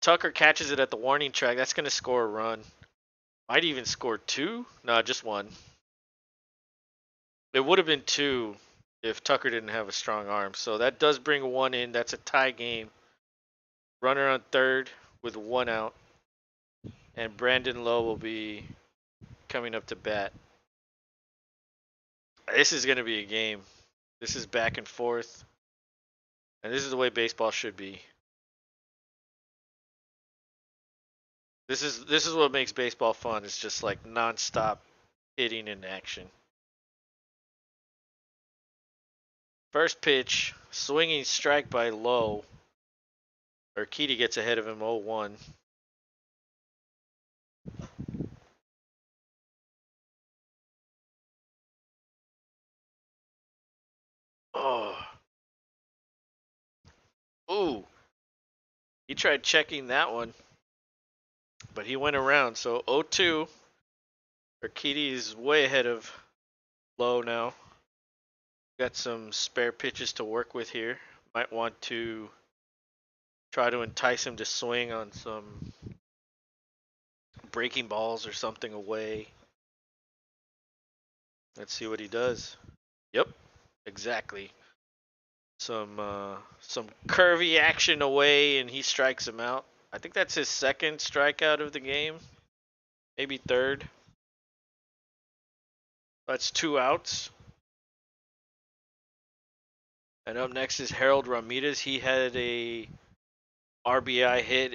Tucker catches it at the warning track. That's going to score a run. Might even score 2. No, just 1. It would have been 2 if Tucker didn't have a strong arm. So that does bring 1 in. That's a tie game. Runner on third with 1 out. And Brandon Lowe will be coming up to bat. This is going to be a game. This is back and forth. And this is the way baseball should be. This is what makes baseball fun. It's just like nonstop hitting in action. First pitch, swinging strike by Lowe. Urquidy gets ahead of him 0-1. Oh. Ooh. He tried checking that one, but he went around. So 0-2. Urquidy is way ahead of Lowe now. Got some spare pitches to work with here. Might want to try to entice him to swing on some breaking balls or something away. Let's see what he does. Yep, exactly. Some curvy action away, and he strikes him out. I think that's his second strikeout of the game, maybe third. That's 2 outs. And up next is Harold Ramirez. He had a RBI hit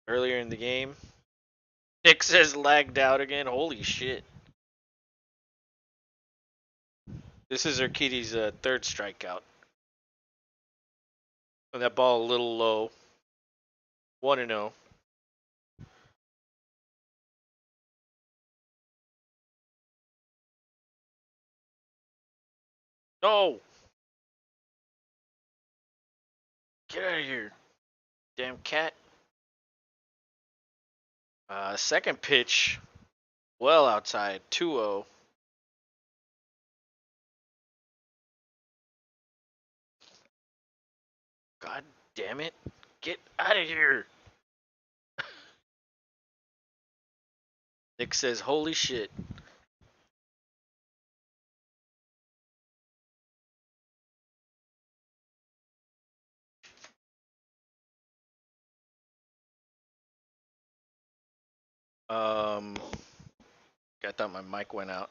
earlier in the game. Nick says lagged out again. Holy shit. This is Urquidy's third strikeout. And that ball a little low. 1-0. No! Get out of here. Damn cat. Second pitch. Well outside. 2-0. God damn it. Get out of here. Nick says, holy shit. I thought my mic went out.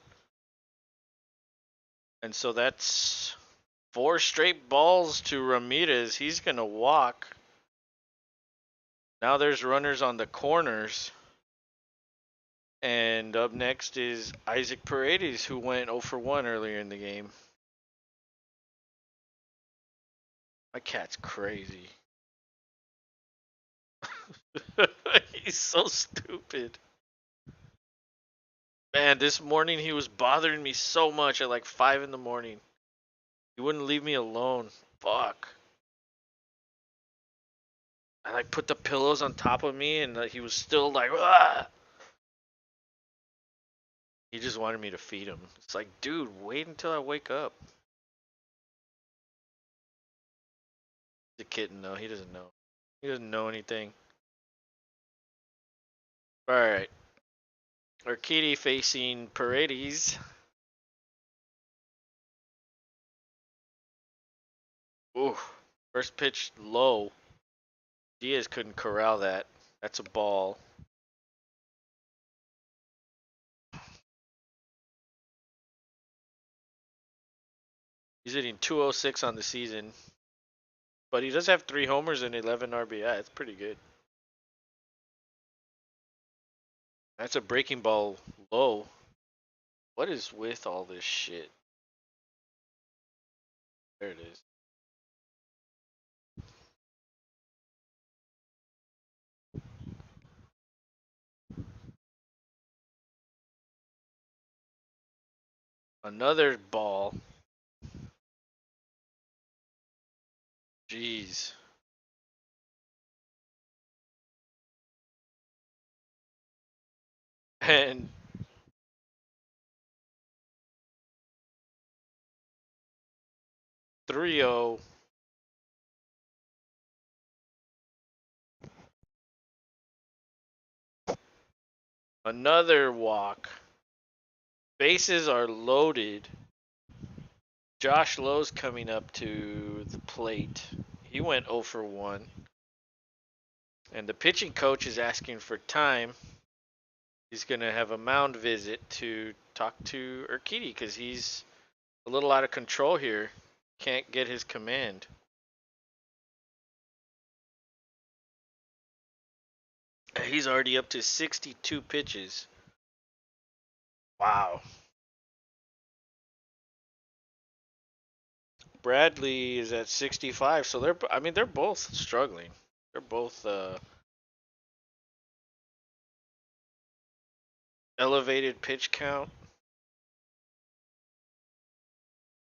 And so that's 4 straight balls to Ramirez. He's going to walk. Now there's runners on the corners. And up next is Isaac Paredes, who went 0 for 1 earlier in the game. My cat's crazy. He's so stupid. Man, this morning he was bothering me so much at like 5 in the morning. He wouldn't leave me alone. Fuck. I like put the pillows on top of me and he was still like, ah! He just wanted me to feed him. It's like, dude, wait until I wake up. The kitten, though, he doesn't know. He doesn't know anything. Alright. Urquidy facing Paredes. Ooh. First pitch low. Diaz couldn't corral that. That's a ball. He's hitting 206 on the season. But he does have 3 homers and 11 RBI. That's pretty good. That's a breaking ball low. What is with all this shit? There it is. Another ball. Jeez. And 3-0. Another walk. Bases are loaded. Josh Lowe's coming up to the plate. He went 0 for 1. And the pitching coach is asking for time. He's going to have a mound visit to talk to Urquidy because he's a little out of control here. Can't get his command. He's already up to 62 pitches. Wow. Bradley is at 65, so they're both struggling. They're both elevated pitch count.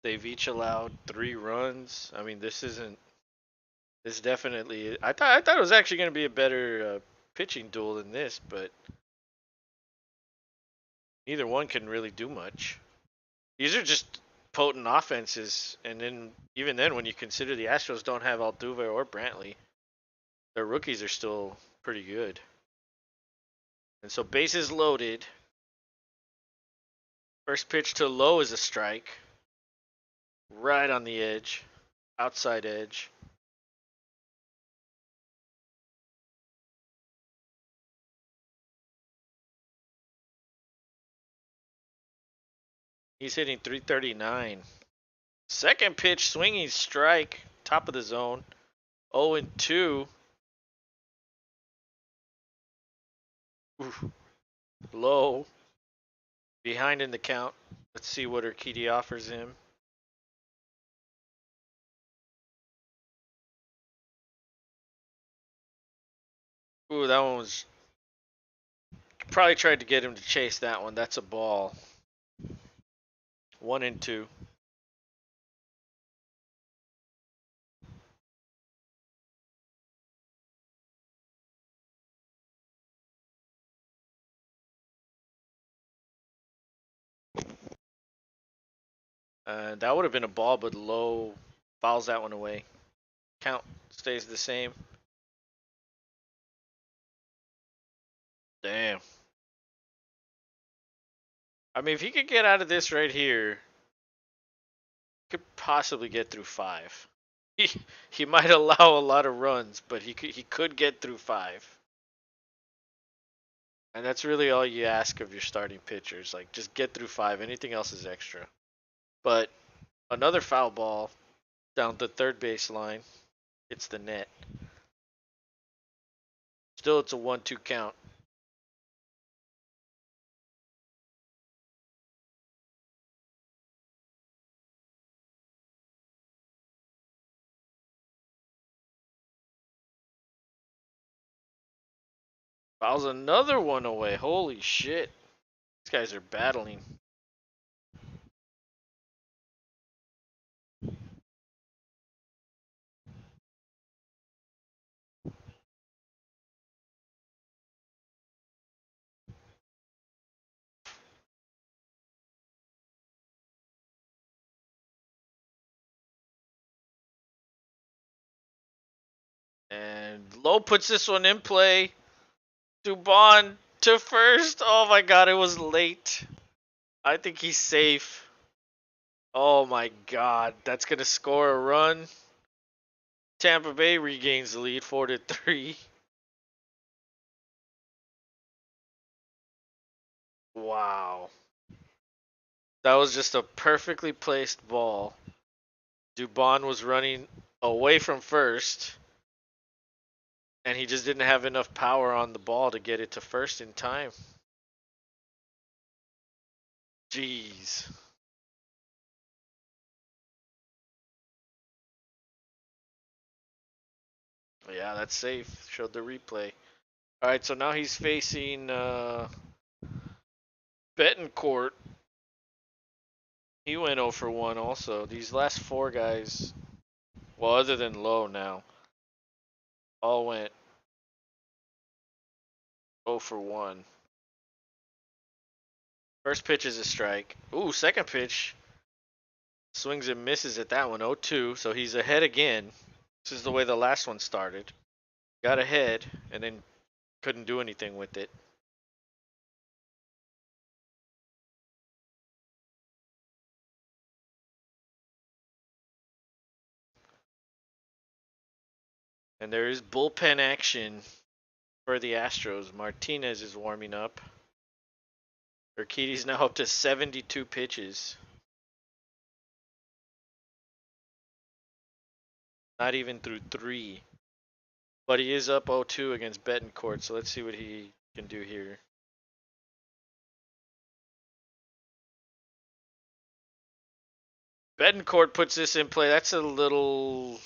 They've each allowed 3 runs. I mean, this isn't. This definitely. I thought it was actually going to be a better pitching duel than this, but neither one can really do much. These are just potent offenses, and then even then, when you consider the Astros don't have Altuve or Brantley, their rookies are still pretty good. And so bases loaded. First pitch to Low is a strike. Right on the edge. Outside edge. He's hitting 339. Second pitch, swinging strike. Top of the zone. 0 and 2. Oof. Low. Behind in the count. Let's see what Urquidy offers him. Ooh, that one was. Probably tried to get him to chase that one. That's a ball. 1 and 2. That would have been a ball, but Low fouls that one away. Count stays the same. Damn. I mean, if he could get out of this right here, could possibly get through 5. He might allow a lot of runs, but he could get through 5. And that's really all you ask of your starting pitchers. Like, just get through 5. Anything else is extra. But another foul ball down the third base line. Hits the net. Still, it's a 1-2 count. Fouls another one away. Holy shit. These guys are battling. And Lowe puts this one in play. Dubon to first. Oh my god, it was late. I think he's safe. Oh my god, that's gonna score a run. Tampa Bay regains the lead 4-3. Wow. That was just a perfectly placed ball. Dubon was running away from first, and he just didn't have enough power on the ball to get it to first in time. Jeez. Yeah, that's safe. Showed the replay. All right, so now he's facing Betancourt. He went 0 for 1 also. These last four guys, well, other than Lowe now, all went 0 for 1. First pitch is a strike. Ooh, second pitch. Swings and misses at that one, 0-2. So he's ahead again. This is the way the last one started. Got ahead and then couldn't do anything with it. And there is bullpen action for the Astros. Martinez is warming up. Urquidy's now up to 72 pitches. Not even through 3. But he is up 0-2 against Betancourt, so let's see what he can do here. Betancourt puts this in play. That's a little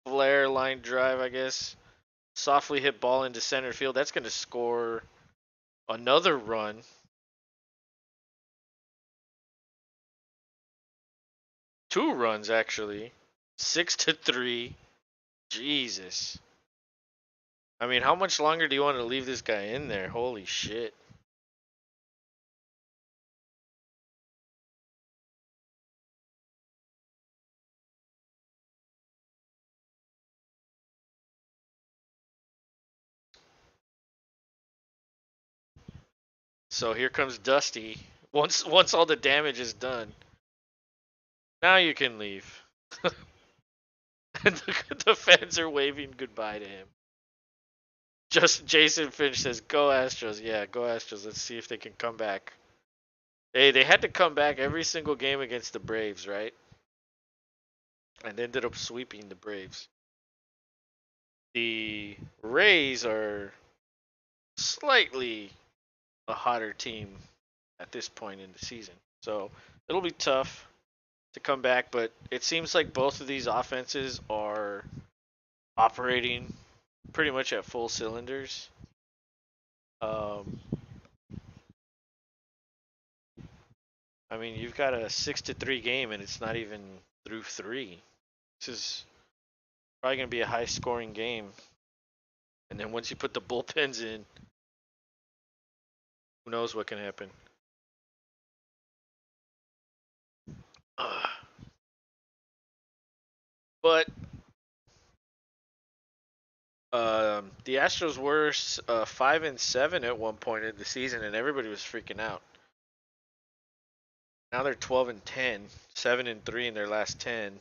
flare line drive, I guess. Softly hit ball into center field. That's going to score another run. 2 runs, actually. 6-3. Jesus. I mean, how much longer do you want to leave this guy in there? Holy shit. So here comes Dusty. Once all the damage is done, now you can leave. And the fans are waving goodbye to him. Just Jason Finch says, "Go Astros." Yeah, go Astros. Let's see if they can come back. Hey, they had to come back every single game against the Braves, right? And ended up sweeping the Braves. The Rays are slightly a hotter team at this point in the season. So it'll be tough to come back, but it seems like both of these offenses are operating pretty much at full cylinders. I mean, you've got a 6-3 game, and it's not even through 3. This is probably going to be a high-scoring game. And then once you put the bullpens in, who knows what can happen. But the Astros were 5-7 at one point in the season, and everybody was freaking out. Now they're 12-10, 7-3 in their last 10,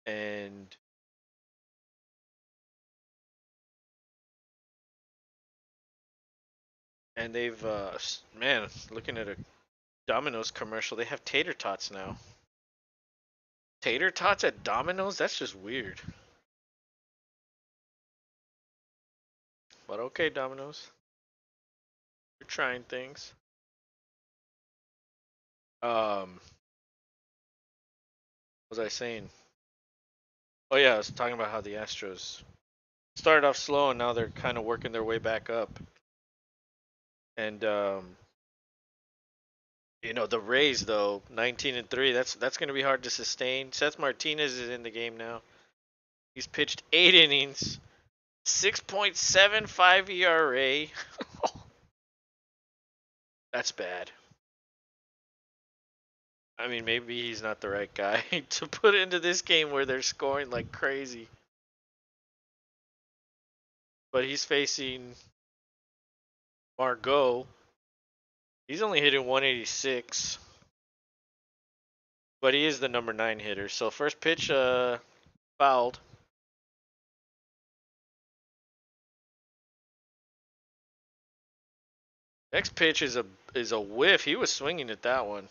and they've man, looking at a Domino's commercial, they have tater tots now. Tater tots at Domino's? That's just weird. But okay, Domino's, you're trying things. What was I saying? Oh yeah, I was talking about how the Astros started off slow and now they're kind of working their way back up. And the Rays though, 19-3. That's going to be hard to sustain. Seth Martinez is in the game now. He's pitched 8 innings, 6.75 ERA. That's bad. I mean, maybe he's not the right guy to put into this game where they're scoring like crazy. But he's facing Margot. He's only hitting 186. But he is the number 9 hitter. So first pitch fouled. Next pitch is a whiff. He was swinging at that one.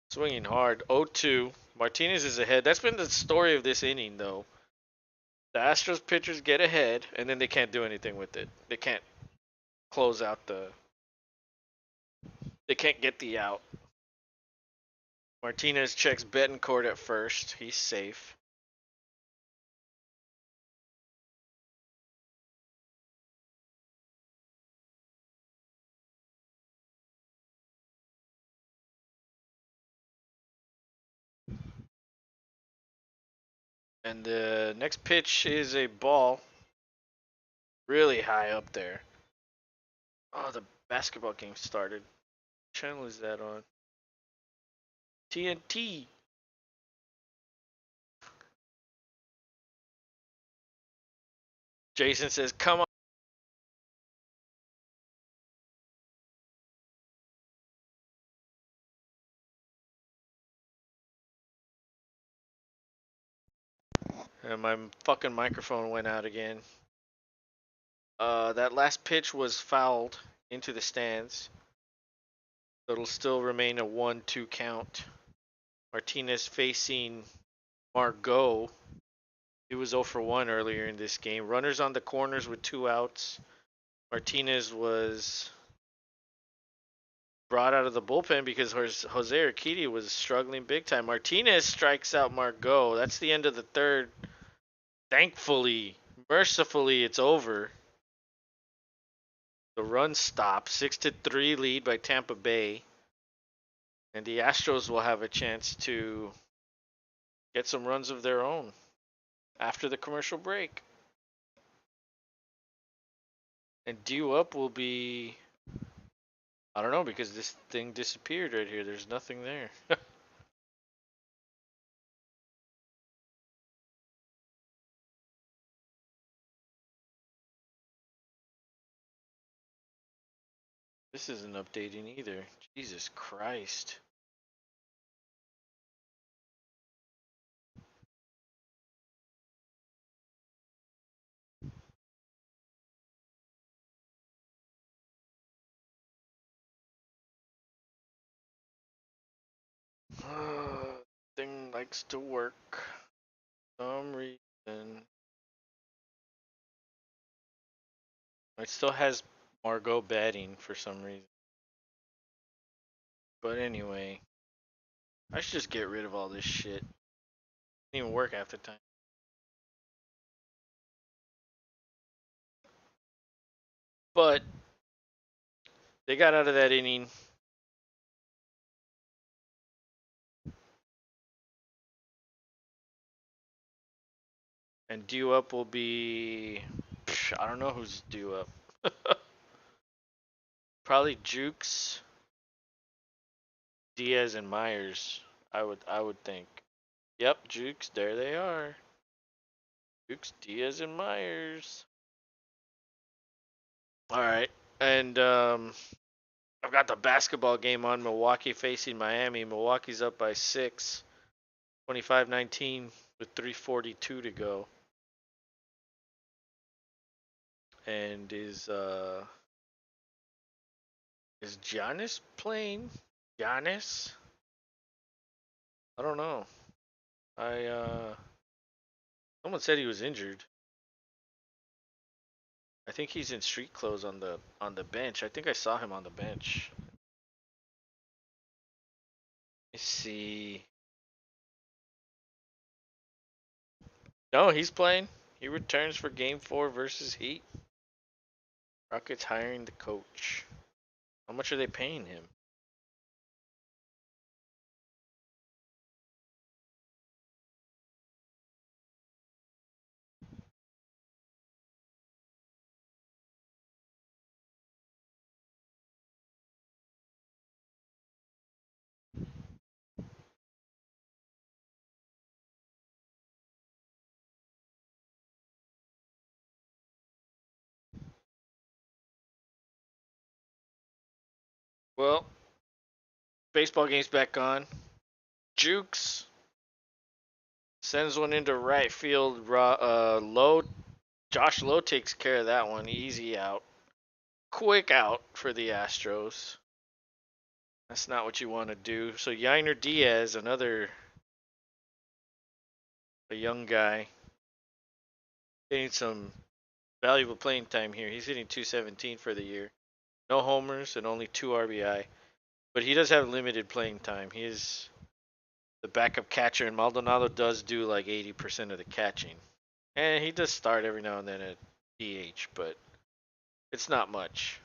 Swinging hard. 0-2. Martinez is ahead. That's been the story of this inning though. The Astros pitchers get ahead and then they can't do anything with it. They can't close out they can't get the out. Martinez checks Betancourt at first. He's safe. And the next pitch is a ball. Really high up there. Oh, the basketball game started. What channel is that on? TNT. Jason says, come on. And my fucking microphone went out again. That last pitch was fouled into the stands. So it'll still remain a 1-2 count. Martinez facing Margot. He was 0 for 1 earlier in this game. Runners on the corners with 2 outs. Martinez was brought out of the bullpen because Jose Urquidy was struggling big time. Martinez strikes out Margot. That's the end of the third. Thankfully, mercifully, it's over. The run stops. 6-3 lead by Tampa Bay. And the Astros will have a chance to get some runs of their own after the commercial break. And due up will be, I don't know, because this thing disappeared right here. There's nothing there. This isn't updating either. Jesus Christ. Thing likes to work. Some reason. It still has Margot batting for some reason. But anyway, I should just get rid of all this shit. Didn't even work half the time. But they got out of that inning. And due up will be, I don't know who's due up. Probably Jukes, Diaz, and Myers. I would think. Yep, Jukes. There they are. Jukes, Diaz, and Myers. All right, and I've got the basketball game on. Milwaukee facing Miami. Milwaukee's up by 6, 25-19 with 3:42 to go. And is Giannis playing? Giannis? I don't know. Someone said he was injured. I think he's in street clothes on the bench. I think I saw him on the bench. Let's see. No, he's playing. He returns for Game 4 versus Heat. Rockets hiring the coach. How much are they paying him? Well, baseball game's back on. Jukes sends one into right field. Low. Josh Lowe takes care of that one. Easy out. Quick out for the Astros. That's not what you want to do. So Yainer Diaz, a young guy, getting some valuable playing time here. He's hitting 217 for the year. No homers and only 2 RBI. But he does have limited playing time. He is the backup catcher, and Maldonado does do like 80% of the catching. And he does start every now and then at DH, but it's not much.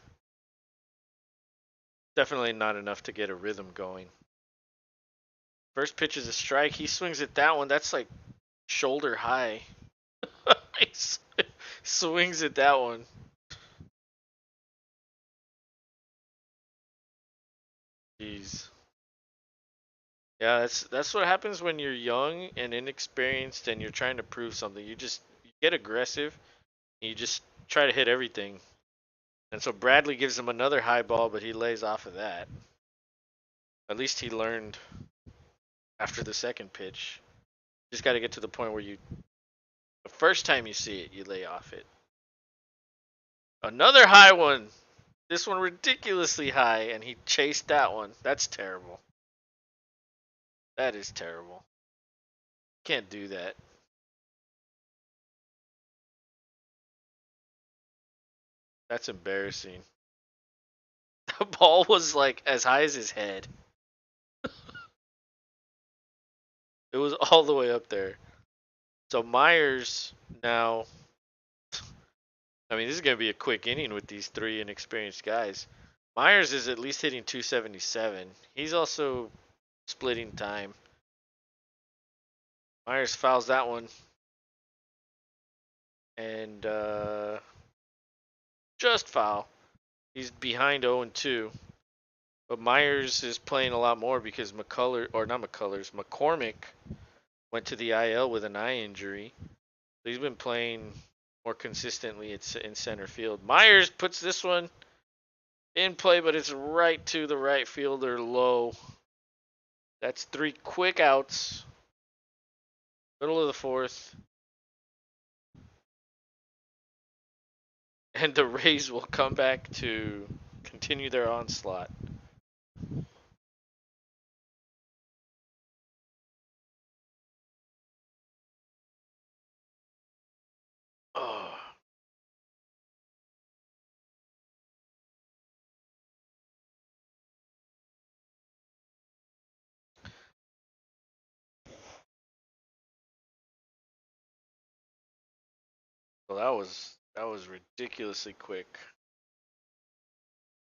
Definitely not enough to get a rhythm going. First pitch is a strike. He swings at that one. That's like shoulder high. He swings at that one. Jeez. Yeah, that's what happens when you're young and inexperienced and you're trying to prove something. You get aggressive and you just try to hit everything. And so Bradley gives him another high ball, but he lays off of that. At least he learned after the second pitch. Just got to get to the point where the first time you see it, you lay off it. Another high one. This one ridiculously high, and he chased that one. That's terrible. That is terrible. Can't do that. That's embarrassing. The ball was like as high as his head. It was all the way up there. So Myers now, I mean, this is going to be a quick inning with these three inexperienced guys. Myers is at least hitting 277. He's also splitting time. Myers fouls that one. And just foul. He's behind 0-2. But Myers is playing a lot more because McCormick went to the IL with an eye injury. So he's been playing more consistently in center field. Myers puts this one in play, but it's right to the right fielder low. That's 3 quick outs. Middle of the 4th. And the Rays will come back to continue their onslaught. Oh. Well, that was ridiculously quick.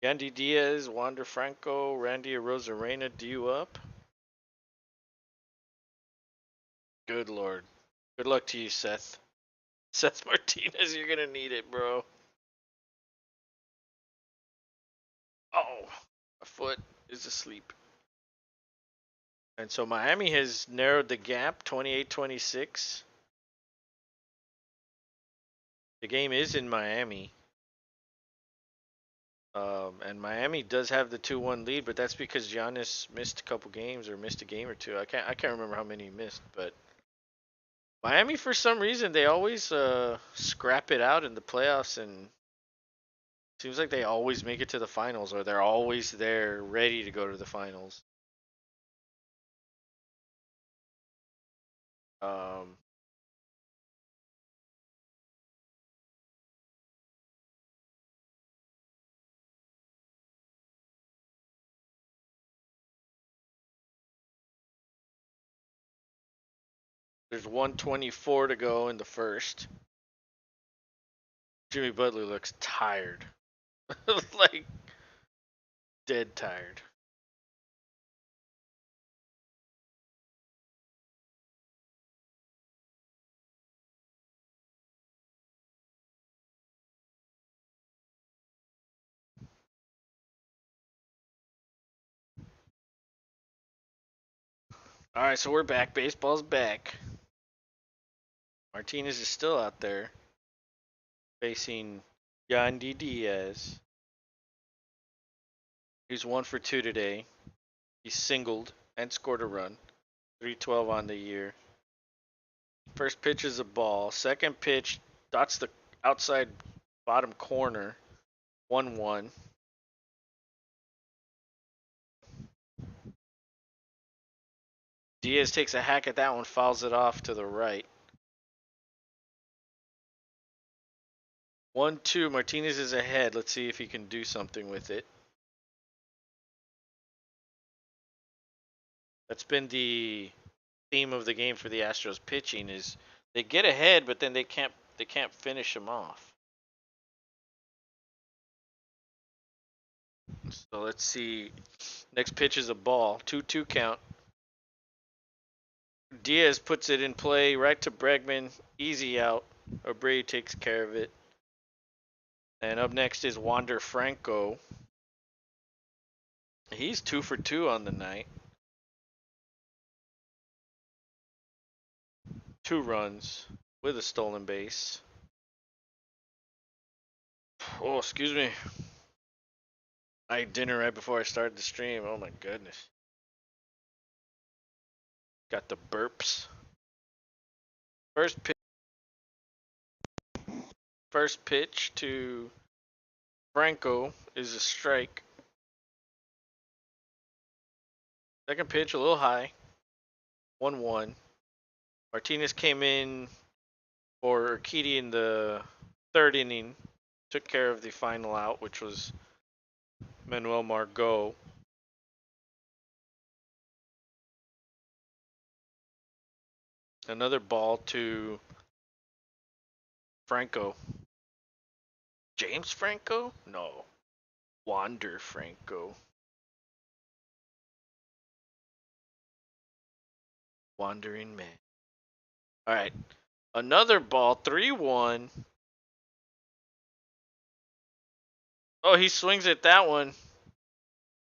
Yandy Diaz, Wander Franco, Randy Arozarena due up. Good lord. Good luck to you, Seth. Seth Martinez, you're gonna need it, bro. Oh, a foot is asleep. And so Miami has narrowed the gap, 28-26. The game is in Miami. And Miami does have the 2-1 lead, but that's because Giannis missed a couple games or missed a game or two. I can't remember how many he missed, but Miami, for some reason, they always scrap it out in the playoffs, and seems like they always make it to the finals, or they're always there ready to go to the finals. Um, there's 124 to go in the first. Jimmy Butler looks tired. Like, dead tired. All right, so we're back. Baseball's back. Martinez is still out there facing Yandy Diaz. He's 1 for 2 today. He singled and scored a run. 312 on the year. First pitch is a ball. Second pitch dots the outside bottom corner. 1-1. Diaz takes a hack at that one, fouls it off to the right. 1-2. Martinez is ahead. Let's see if he can do something with it. That's been the theme of the game for the Astros pitching is they get ahead, but then they can't finish them off. So let's see. Next pitch is a ball. 2-2 count. Diaz puts it in play right to Bregman. Easy out. Urquidy takes care of it. And up next is Wander Franco. He's 2 for 2 on the night. 2 runs with a stolen base. Oh, excuse me. I ate dinner right before I started the stream. Oh my goodness. Got the burps. First pitch to Franco is a strike. Second pitch a little high. 1-1. Martinez came in for Urquidy in the third inning. Took care of the final out, which was Manuel Margot. Another ball to Franco. James Franco? No. Wander Franco. Wandering man. All right. Another ball. 3-1. Oh, he swings at that one.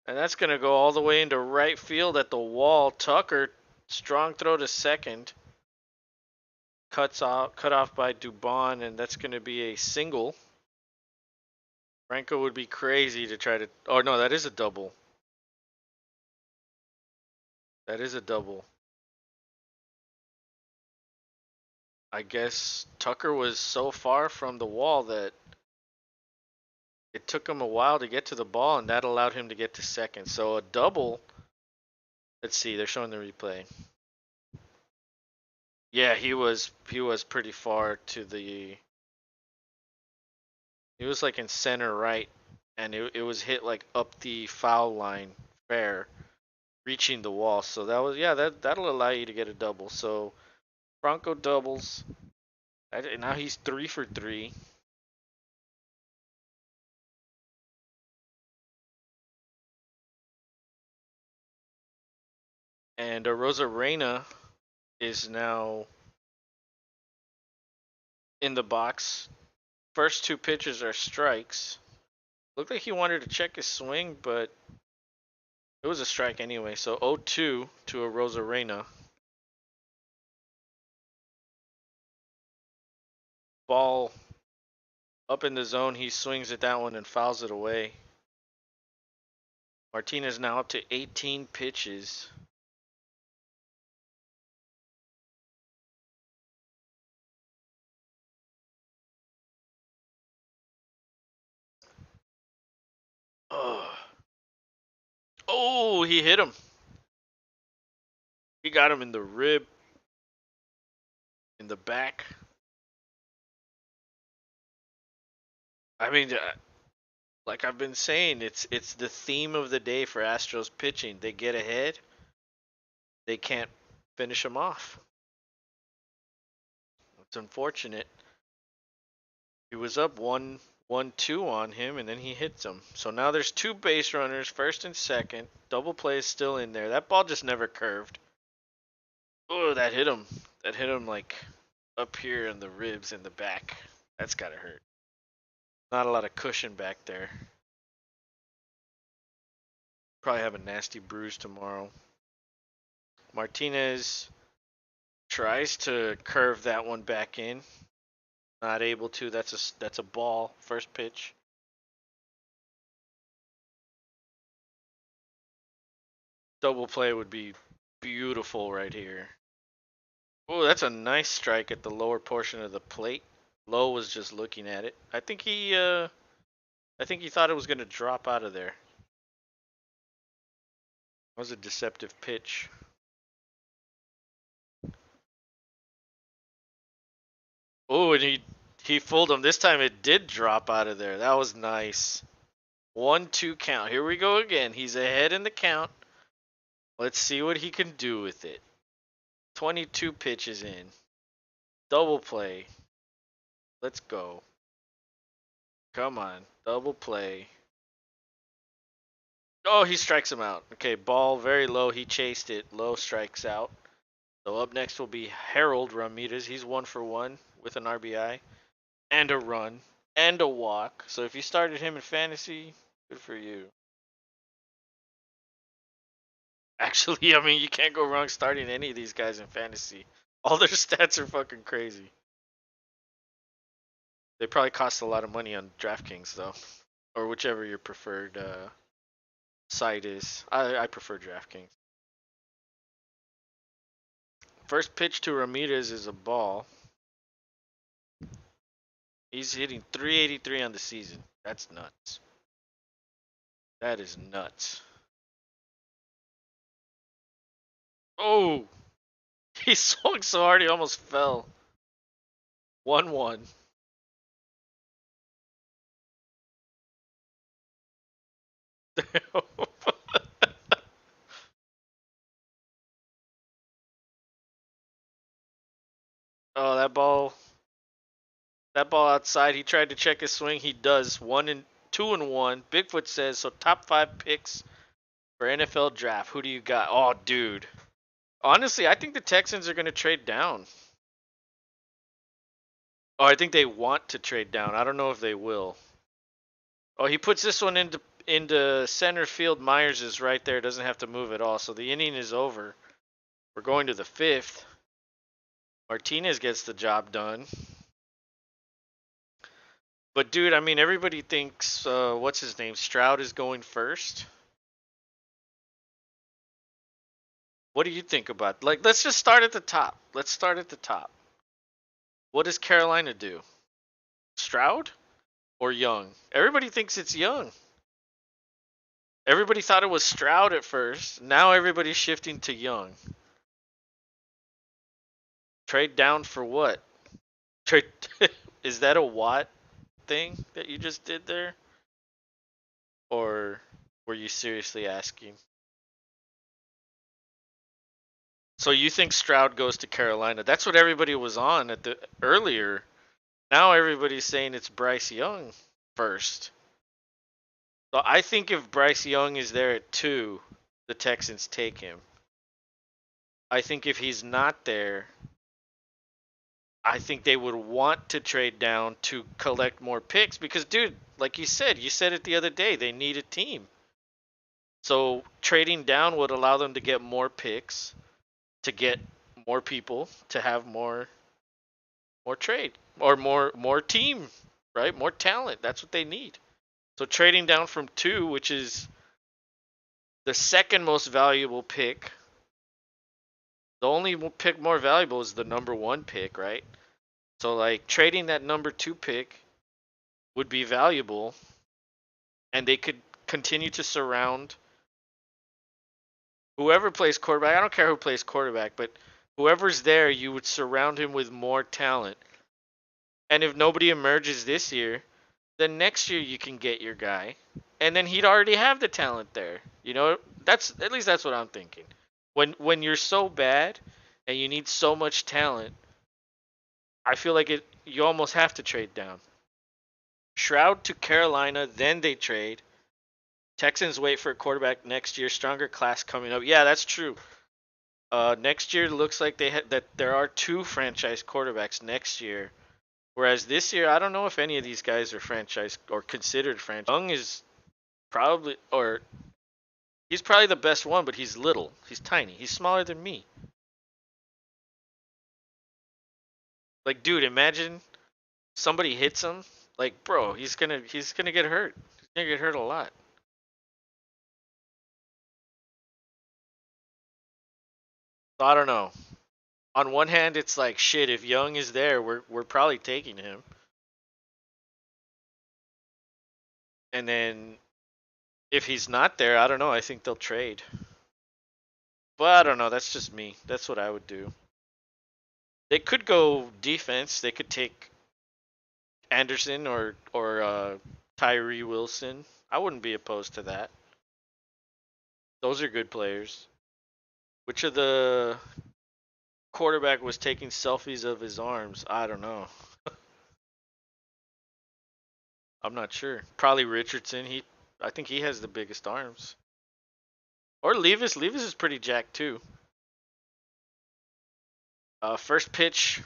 And that's going to go all the way into right field at the wall. Tucker, strong throw to second. Cut off by Dubon, and that's going to be a single. Franco would be crazy to try to. Oh no, that is a double. That is a double. I guess Tucker was so far from the wall that it took him a while to get to the ball, and that allowed him to get to second. So a double. Let's see, they're showing the replay. Yeah, he was pretty far to the. He was like in center right, and it was hit like up the foul line, fair, reaching the wall. So that was that'll allow you to get a double. So Franco doubles. Now he's 3 for 3. And Rosarena is now in the box. First 2 pitches are strikes. Looked like he wanted to check his swing, but it was a strike anyway. So 0-2 to a Rosarena. Ball up in the zone. He swings at that one and fouls it away. Martinez now up to 18 pitches. Oh, he hit him. He got him in the rib, in the back. I mean, like I've been saying, it's the theme of the day for Astros pitching. They get ahead, they can't finish them off. It's unfortunate. was up 1-2 on him, and then he hits him. So now there's two base runners, first and second. Double play is still in there. That ball just never curved. Oh, that hit him. That hit him like up here in the ribs in the back. That's gotta hurt. Not a lot of cushion back there. Probably have a nasty bruise tomorrow. Martinez tries to curve that one back in. Not able to. That's a ball. First pitch. Double play would be beautiful right here. Oh, that's a nice strike at the lower portion of the plate. Lowe was just looking at it. I think he thought it was gonna drop out of there. That was a deceptive pitch. Oh, and he fooled him. This time it did drop out of there. That was nice. 1-2 count. Here we go again. He's ahead in the count. Let's see what he can do with it. 22 pitches in. Double play. Let's go. Come on. Double play. Oh, he strikes him out. Okay, ball very low. He chased it. Low strikes out. So up next will be Harold Ramirez. He's 1-for-1 with an RBI and a run and a walk. So if you started him in fantasy, good for you. Actually, I mean, you can't go wrong starting any of these guys in fantasy. All their stats are fucking crazy. They probably cost a lot of money on DraftKings, though. Or whichever your preferred site is. I prefer DraftKings. First pitch to Ramirez is a ball. He's hitting 383 on the season. That's nuts. That is nuts. Oh! He swung so hard he almost fell. 1-1. Oh, that ball outside. He tried to check his swing. He does. 2-1. Bigfoot says so. Top 5 picks for NFL draft. Who do you got? Oh, dude. Honestly, I think the Texans are gonna trade down. Oh, I think they want to trade down. I don't know if they will. Oh, he puts this one into center field. Myers is right there. Doesn't have to move at all. So the inning is over. We're going to the 5th. Martinez gets the job done. But dude, I mean, everybody thinks what's his name? Stroud is going first. What do you think about? Like, let's just start at the top. Let's start at the top. What does Carolina do? Stroud or Young? Everybody thinks it's Young. Everybody thought it was Stroud at first. Now everybody's shifting to Young. Trade down for what? Trade is that a Watt thing that you just did there? Or were you seriously asking? So you think Stroud goes to Carolina? That's what everybody was on at the earlier. Now everybody's saying it's Bryce Young first. So I think if Bryce Young is there at 2, the Texans take him. I think if he's not there, I think they would want to trade down to collect more picks because, dude, like you said it the other day, they need a team. So trading down would allow them to get more picks, to get more people, to have more trade or more team, right? More talent. That's what they need. So trading down from 2, which is the second most valuable pick. The only pick more valuable is the number 1 pick, right? So like trading that number 2 pick would be valuable, and they could continue to surround whoever plays quarterback. I don't care who plays quarterback, but whoever's there, you would surround him with more talent. And if nobody emerges this year, then next year you can get your guy, and then he'd already have the talent there. You know, that's at least that's what I'm thinking. When you're so bad and you need so much talent, I feel like you almost have to trade down. Shroud to Carolina, then they trade. Texans wait for a quarterback next year. Stronger class coming up. Yeah, that's true. Next year looks like that there are two franchise quarterbacks next year. Whereas this year, I don't know if any of these guys are franchise or considered franchise. Young is probably, or he's probably the best one, but he's little. He's tiny. He's smaller than me. Like, dude, imagine somebody hits him. Like, bro, he's gonna get hurt. He's gonna get hurt a lot. So I don't know. On one hand, it's like shit. If Young is there, we're probably taking him. And then if he's not there, I don't know. I think they'll trade. But I don't know. That's just me. That's what I would do. They could go defense. They could take Anderson or Tyree Wilson. I wouldn't be opposed to that. Those are good players. Which of the quarterback was taking selfies of his arms? I don't know. I'm not sure. Probably Richardson. I think he has the biggest arms. Or Levis. Levis is pretty jacked too. First pitch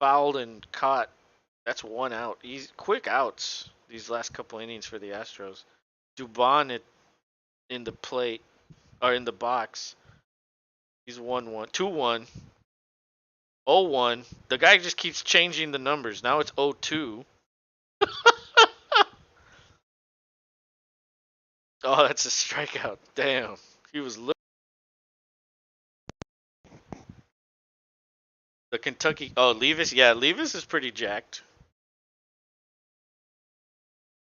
fouled and caught. That's one out. He's quick outs these last couple innings for the Astros. Dubon in the plate or in the box. He's 1-1, 2-1, 0-1. The guy just keeps changing the numbers. Now it's 0-2. Oh, that's a strikeout. Damn. He was the Kentucky. Oh, Levis. Yeah, Levis is pretty jacked.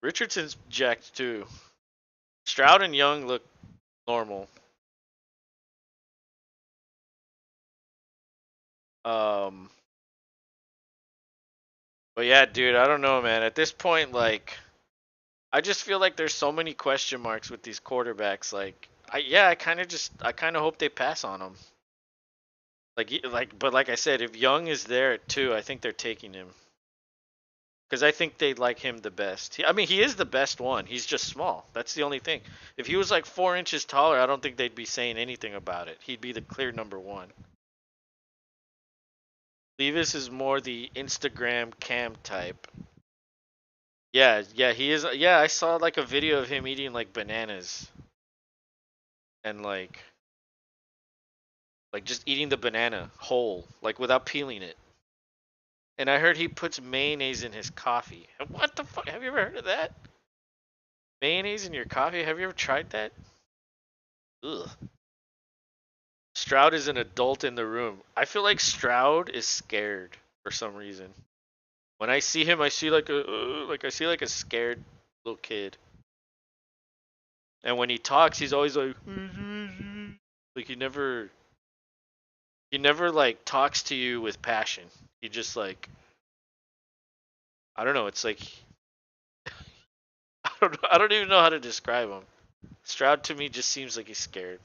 Richardson's jacked too. Stroud and Young look normal. Um, but yeah, dude, I don't know, man. At this point, like, I just feel like there's so many question marks with these quarterbacks. Like, I kind of hope they pass on them. But like I said, if Young is there at 2, I think they're taking him because I think they like him the best. I mean, he is the best one. He's just small. That's the only thing. If he was like 4 inches taller, I don't think they'd be saying anything about it. He'd be the clear number one. Levis is more the Instagram cam type. Yeah, yeah, he is. Yeah, I saw like a video of him eating like bananas and like just eating the banana whole, like without peeling it. And I heard he puts mayonnaise in his coffee. What the fuck? Have you ever heard of that? Mayonnaise in your coffee? Have you ever tried that? Ugh. Stroud is an adult in the room. I feel like Stroud is scared for some reason. When I see him, I see like a scared little kid. And when he talks, he's always like like he never like talks to you with passion. He just like I don't know, it's like I don't even know how to describe him. Stroud to me just seems like he's scared.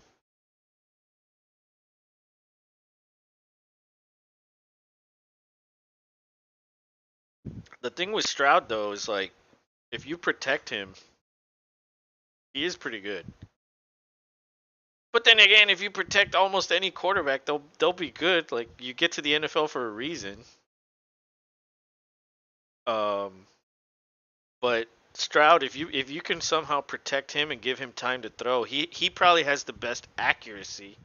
The thing with Stroud though is like if you protect him, he is pretty good. But then again, if you protect almost any quarterback, they'll be good. Like you get to the NFL for a reason. Um, but Stroud, if you can somehow protect him and give him time to throw, he probably has the best accuracy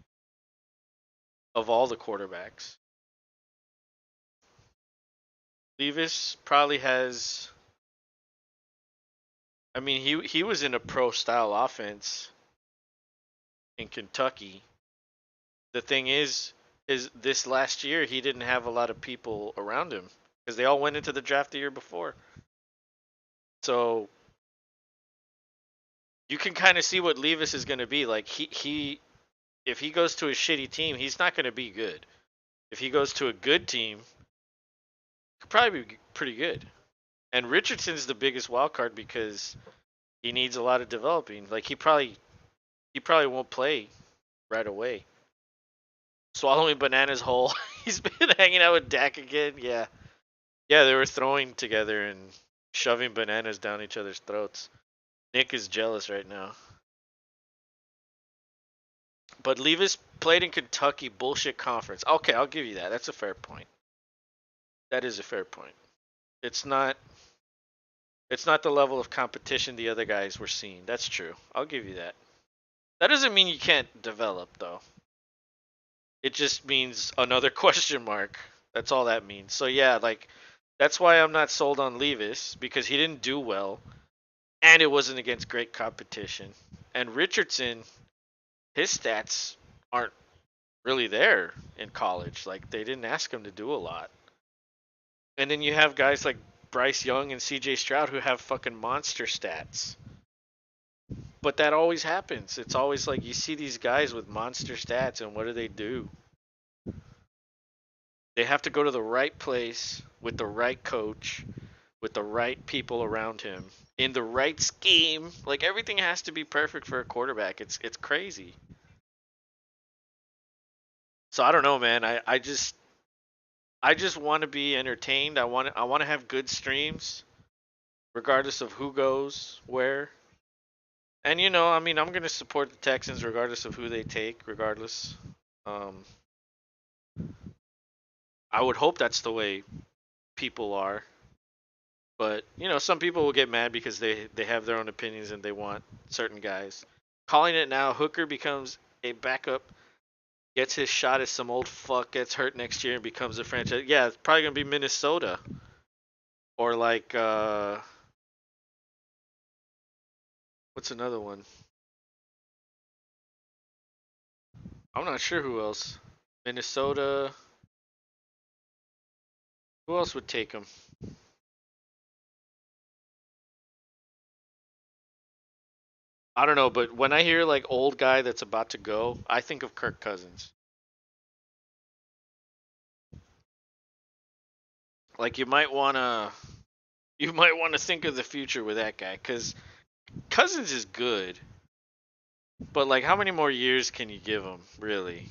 of all the quarterbacks. Levis probably has. I mean, he was in a pro style offense in Kentucky. The thing is this last year he didn't have a lot of people around him because they all went into the draft the year before. So you can kind of see what Levis is going to be like. He if he goes to a shitty team, he's not going to be good. If he goes to a good team, could probably be pretty good. And Richardson's the biggest wild card because he needs a lot of developing. Like he probably won't play right away. Swallowing bananas whole. He's been hanging out with Dak again. Yeah, yeah. They were throwing together, and shoving bananas down each other's throats. Nick is jealous right now. But Levis played in Kentucky bullshit conference. Okay, I'll give you that. That's a fair point. That is a fair point. It's not it's not the level of competition the other guys were seeing. That's true. I'll give you that. That doesn't mean you can't develop though. It just means another question mark. That's all that means. So yeah, like that's why I'm not sold on Levis because he didn't do well and it wasn't against great competition. And Richardson, his stats aren't really there in college. Like they didn't ask him to do a lot. And then you have guys like Bryce Young and CJ Stroud who have fucking monster stats. But that always happens. It's always like you see these guys with monster stats and what do? They have to go to the right place with the right coach, with the right people around him, in the right scheme. Like everything has to be perfect for a quarterback. It's crazy. So I don't know, man. I just want to be entertained. I want to have good streams, regardless of who goes where. And I mean, I'm gonna support the Texans regardless of who they take. Regardless, um, I would hope that's the way people are. But some people will get mad because they have their own opinions and they want certain guys. Calling it now, Hooker becomes a backup, gets his shot as some old fuck gets hurt next year and becomes a franchise. Yeah, it's probably gonna be Minnesota or like what's another one? I'm not sure who else. Minnesota. Who else would take him? I don't know, but when I hear like old guy that's about to go, I think of Kirk Cousins. Like you might wanna think of the future with that guy because Cousins is good, but like how many more years can you give him really?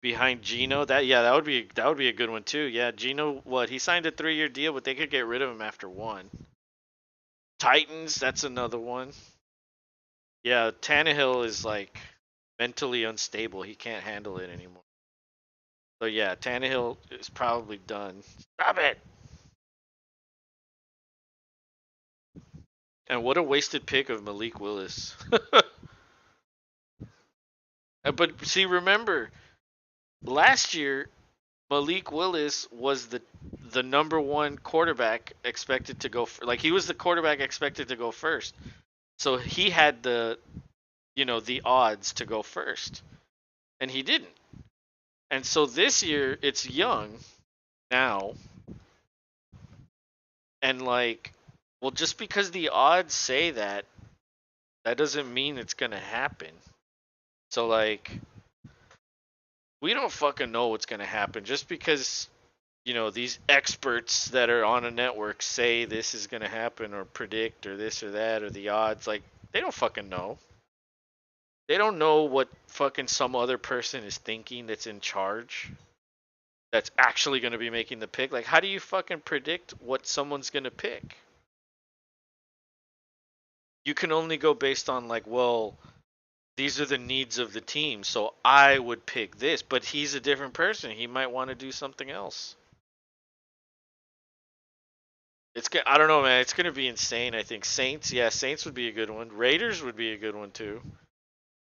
Behind Gino, that would be a good one too. Yeah, Gino, what he signed a 3-year deal, but they could get rid of him after one. Titans, that's another one. Yeah, Tannehill is like mentally unstable. He can't handle it anymore. So yeah, Tannehill is probably done. Stop it. And what a wasted pick of Malik Willis. But see, remember last year Malik Willis was the number one quarterback expected to go like he was the quarterback expected to go first. So he had the odds to go first and he didn't. And so this year it's Young now and like well just because the odds say that doesn't mean it's going to happen. So like we don't fucking know what's going to happen just because these experts that are on a network say this is going to happen or predict or this or that or the odds. Like, they don't fucking know. They don't know what fucking some other person is thinking that's in charge, that's actually going to be making the pick. Like, how do you fucking predict what someone's going to pick? You can only go based on, like, well, these are the needs of the team, so I would pick this. But he's a different person. He might want to do something else. I don't know, man. It's gonna be insane. I think Saints. Yeah, Saints would be a good one. Raiders would be a good one too.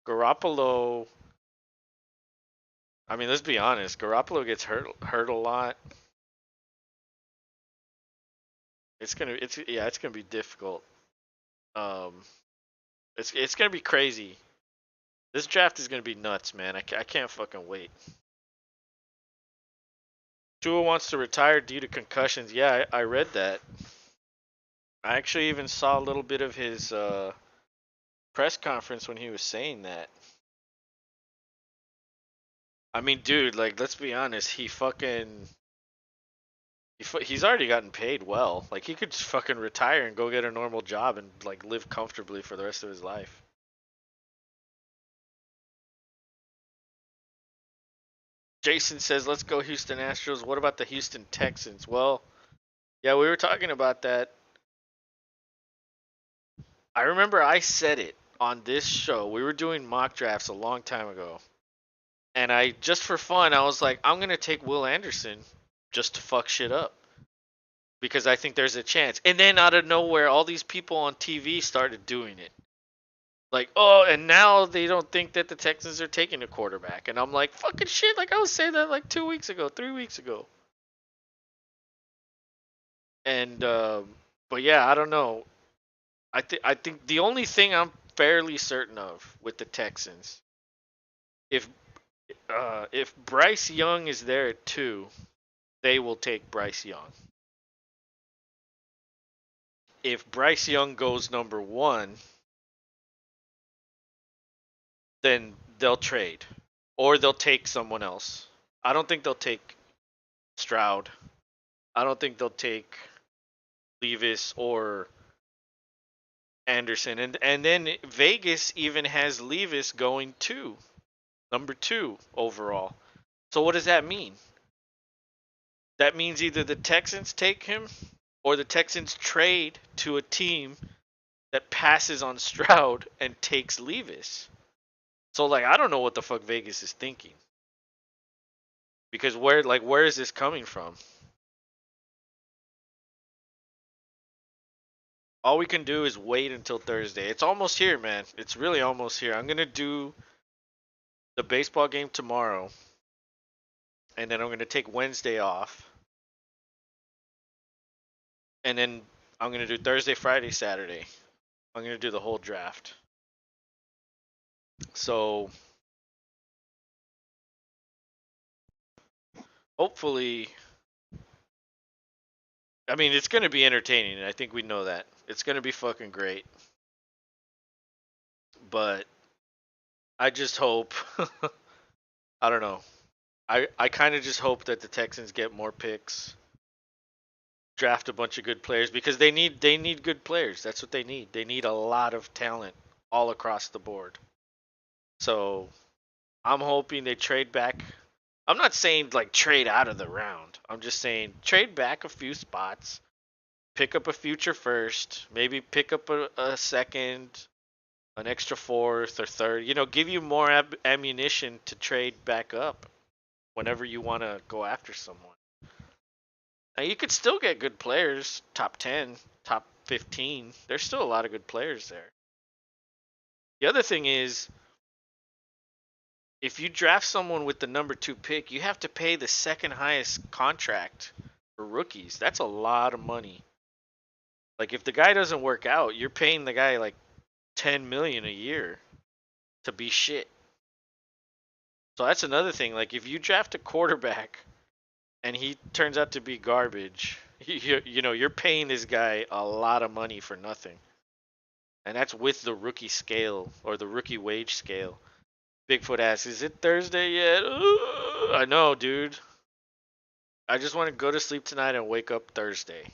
Garoppolo. I mean, let's be honest. Garoppolo gets hurt a lot. It's gonna be difficult. Um, it's gonna be crazy. This draft is gonna be nuts, man. I can't fucking wait. Tua wants to retire due to concussions. Yeah, I read that. I actually even saw a little bit of his press conference when he was saying that. I mean, dude, like, let's be honest. He's already gotten paid well. Like, he could just fucking retire and go get a normal job and like live comfortably for the rest of his life. Jason says, "Let's go Houston Astros. What about the Houston Texans?" Well, Yeah, we were talking about that. I remember I said it on this show. We were doing mock drafts a long time ago. And I, just for fun, I was like, I'm going to take Will Anderson just to fuck shit up. Because I think there's a chance. And then out of nowhere, all these people on TV started doing it. Like, oh, and now they don't think that the Texans are taking a quarterback. And I'm like, fucking shit. Like, I was saying that like 2 weeks ago, 3 weeks ago. And, but yeah, I don't know. I think the only thing I'm fairly certain of with the Texans, if if Bryce Young is there at 2, they will take Bryce Young. If Bryce Young goes number 1, then they'll trade, or they'll take someone else. I don't think they'll take Stroud. I don't think they'll take Levis or Anderson, and then Vegas even has Levis going number 2 overall. So what does that mean? That means either the Texans take him or the Texans trade to a team that passes on Stroud and takes Levis. So like I don't know what the fuck Vegas is thinking. Because where is this coming from? All we can do is wait until Thursday. It's almost here, man. It's really almost here. I'm going to do the baseball game tomorrow, and then I'm going to take Wednesday off. And then I'm going to do Thursday, Friday, Saturday. I'm going to do the whole draft. So hopefully, I mean, it's going to be entertaining. I think we know that. It's going to be fucking great. But I just hope, I don't know. I kind of just hope that the Texans get more picks, draft a bunch of good players because they need good players. That's what they need. They need a lot of talent all across the board. So I'm hoping they trade back. I'm not saying like trade out of the round. I'm just saying trade back a few spots, pick up a future first, maybe pick up a second, an extra fourth or third. Give you more ammunition to trade back up whenever you want to go after someone. Now you could still get good players, top 10, top 15. There's still a lot of good players there. The other thing is, if you draft someone with the number 2 pick, you have to pay the second highest contract for rookies. That's a lot of money. Like if the guy doesn't work out, you're paying the guy like 10 million a year to be shit. So that's another thing. Like if you draft a quarterback and he turns out to be garbage, you're paying this guy a lot of money for nothing. And that's with the rookie scale or the rookie wage scale. Bigfoot asks, "Is it Thursday yet?" I know, dude. I just want to go to sleep tonight and wake up Thursday.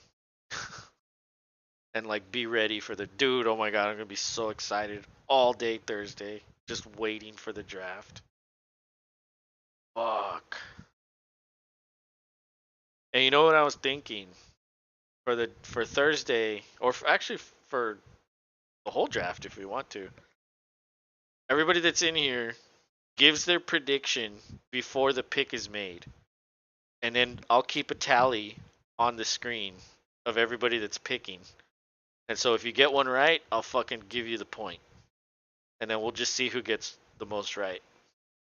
And like be ready for the dude. Oh my god, I'm gonna be so excited all day Thursday, just waiting for the draft. Fuck. And you know what I was thinking for Thursday, or actually for the whole draft if we want to. Everybody that's in here gives their prediction before the pick is made, and then I'll keep a tally on the screen of everybody that's picking. And so if you get one right, I'll fucking give you the point. And then we'll just see who gets the most right.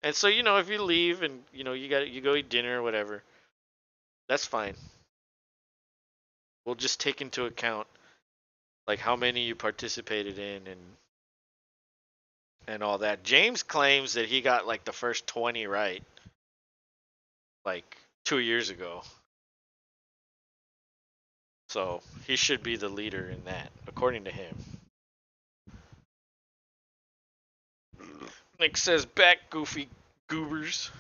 And so, if you leave and, you go eat dinner or whatever, that's fine. We'll just take into account like how many you participated in and all that. James claims that he got like the first 20 right like 2 years ago. So, he should be the leader in that according to him. Nick says, "Back, goofy goobers.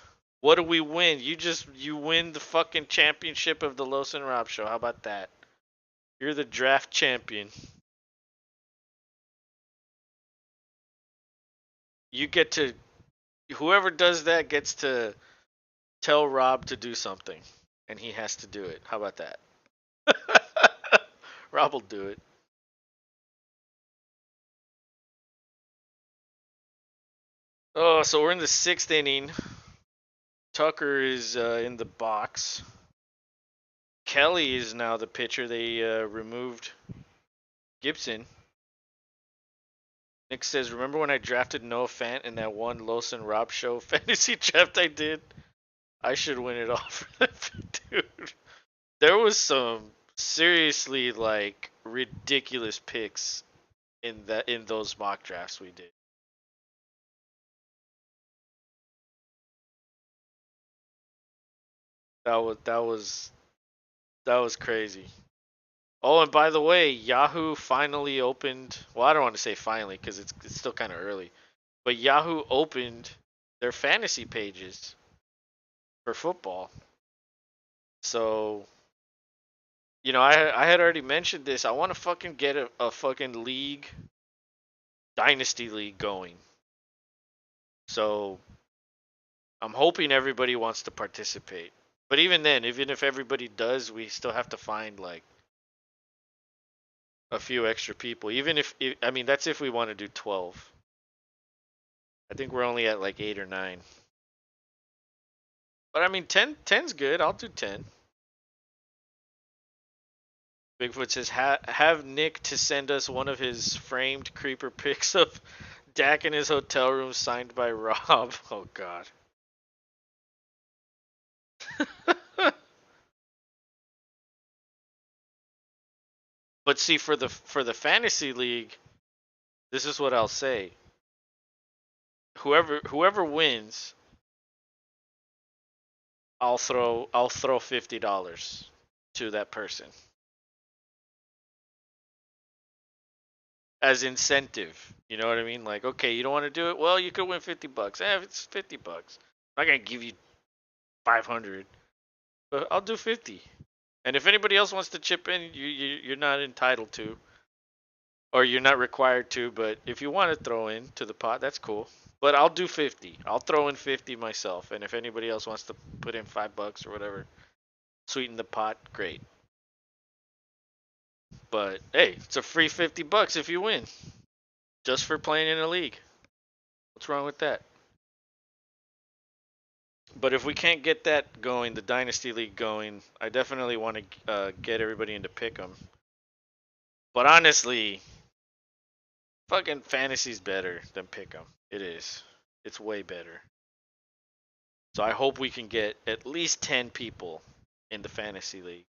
What do we win? You win the fucking championship of the Los and Rob show. How about that? You're the draft champion. You get to Whoever does that gets to tell Rob to do something, and he has to do it. How about that?" Rob will do it. Oh, so we're in the 6th inning. Tucker is in the box. Kelly is now the pitcher. They removed Gibson. Nick says, remember when I drafted Noah Fant in that one Los and Rob show fantasy draft I did? I should win it all for that, dude. There was some seriously like ridiculous picks in those mock drafts we did. That was crazy. Oh, and by the way, Yahoo finally opened. Well, I don't want to say finally because it's still kind of early, but Yahoo opened their fantasy pages for football. So, I had already mentioned this. I want to fucking get a fucking league, dynasty league going. So I'm hoping everybody wants to participate. But even then, even if everybody does, we still have to find like a few extra people. Even if I mean that's if we want to do 12. I think we're only at like 8 or 9. But I mean 10's good. I'll do 10. Bigfoot says have Nick to send us one of his framed creeper pics of Dak in his hotel room signed by Rob. Oh god. But see for the fantasy league, this is what I'll say. Whoever wins, I'll throw $50 to that person as incentive. You know what I mean? Like, okay, you don't want to do it? Well, you could win $50. It's $50. I'm not gonna give you 500, but I'll do 50. And if anybody else wants to chip in, you're not entitled to, or you're not required to. But if you want to throw in to the pot, that's cool. But I'll do 50. I'll throw in 50 myself. And if anybody else wants to put in $5 or whatever, sweeten the pot, great. But hey, it's a free $50 if you win, just for playing in a league. What's wrong with that? But if we can't get that going, the Dynasty League going, I definitely want to get everybody into Pick'em. But honestly, fucking Fantasy's better than Pick'em. It is. It's way better. So I hope we can get at least 10 people in the Fantasy League.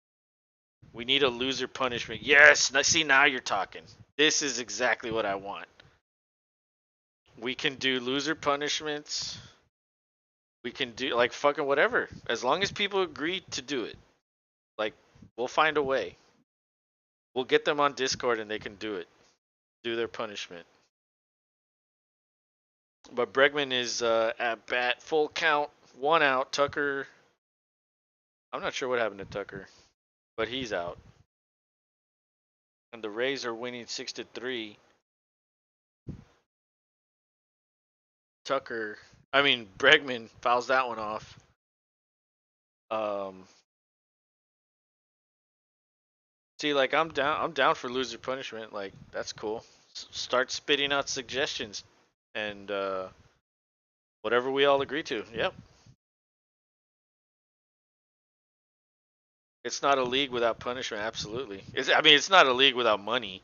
We need a loser punishment. Yes, see now you're talking. This is exactly what I want. We can do loser punishments. We can do like fucking whatever. As long as people agree to do it. Like we'll find a way. We'll get them on Discord and they can do it. Do their punishment. But Bregman is at bat, full count, 1 out. Tucker, I'm not sure what happened to Tucker, but he's out. And the Rays are winning 6-3. Bregman fouls that one off. See, like I'm down for loser punishment. Like that's cool. Start spitting out suggestions, and whatever we all agree to. Yep. It's not a league without punishment. Absolutely. It's not a league without money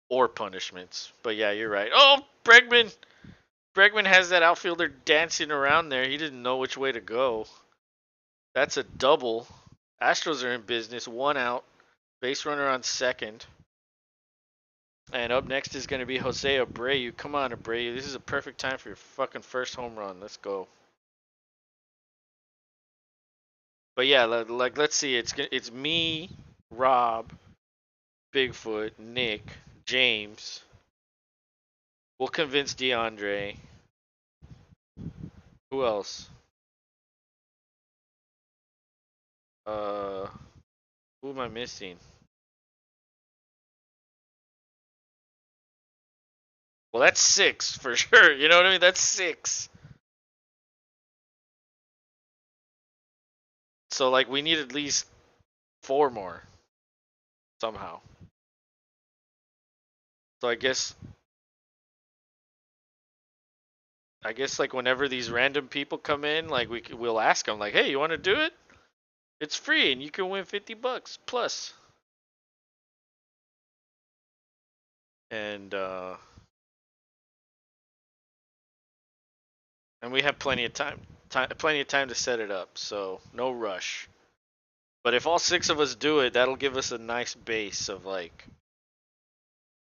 or punishments. But yeah, you're right. Oh, Bregman. Bregman has that outfielder dancing around there. He didn't know which way to go. That's a double. Astros are in business. 1 out. Base runner on second. And up next is going to be Jose Abreu. Come on, Abreu. This is a perfect time for your fucking first home run. Let's go. But yeah, like let's see. It's me, Rob, Bigfoot, Nick, James. We'll convince DeAndre. Who else? Uh, who am I missing? Well, that's 6 for sure. You know what I mean? That's 6. So like we need at least 4 more somehow. So I guess like whenever these random people come in, like we'll ask them like, "Hey, you want to do it? It's free and you can win $50 plus." And we have plenty of plenty of time to set it up, so no rush. But if all 6 of us do it, that'll give us a nice base of like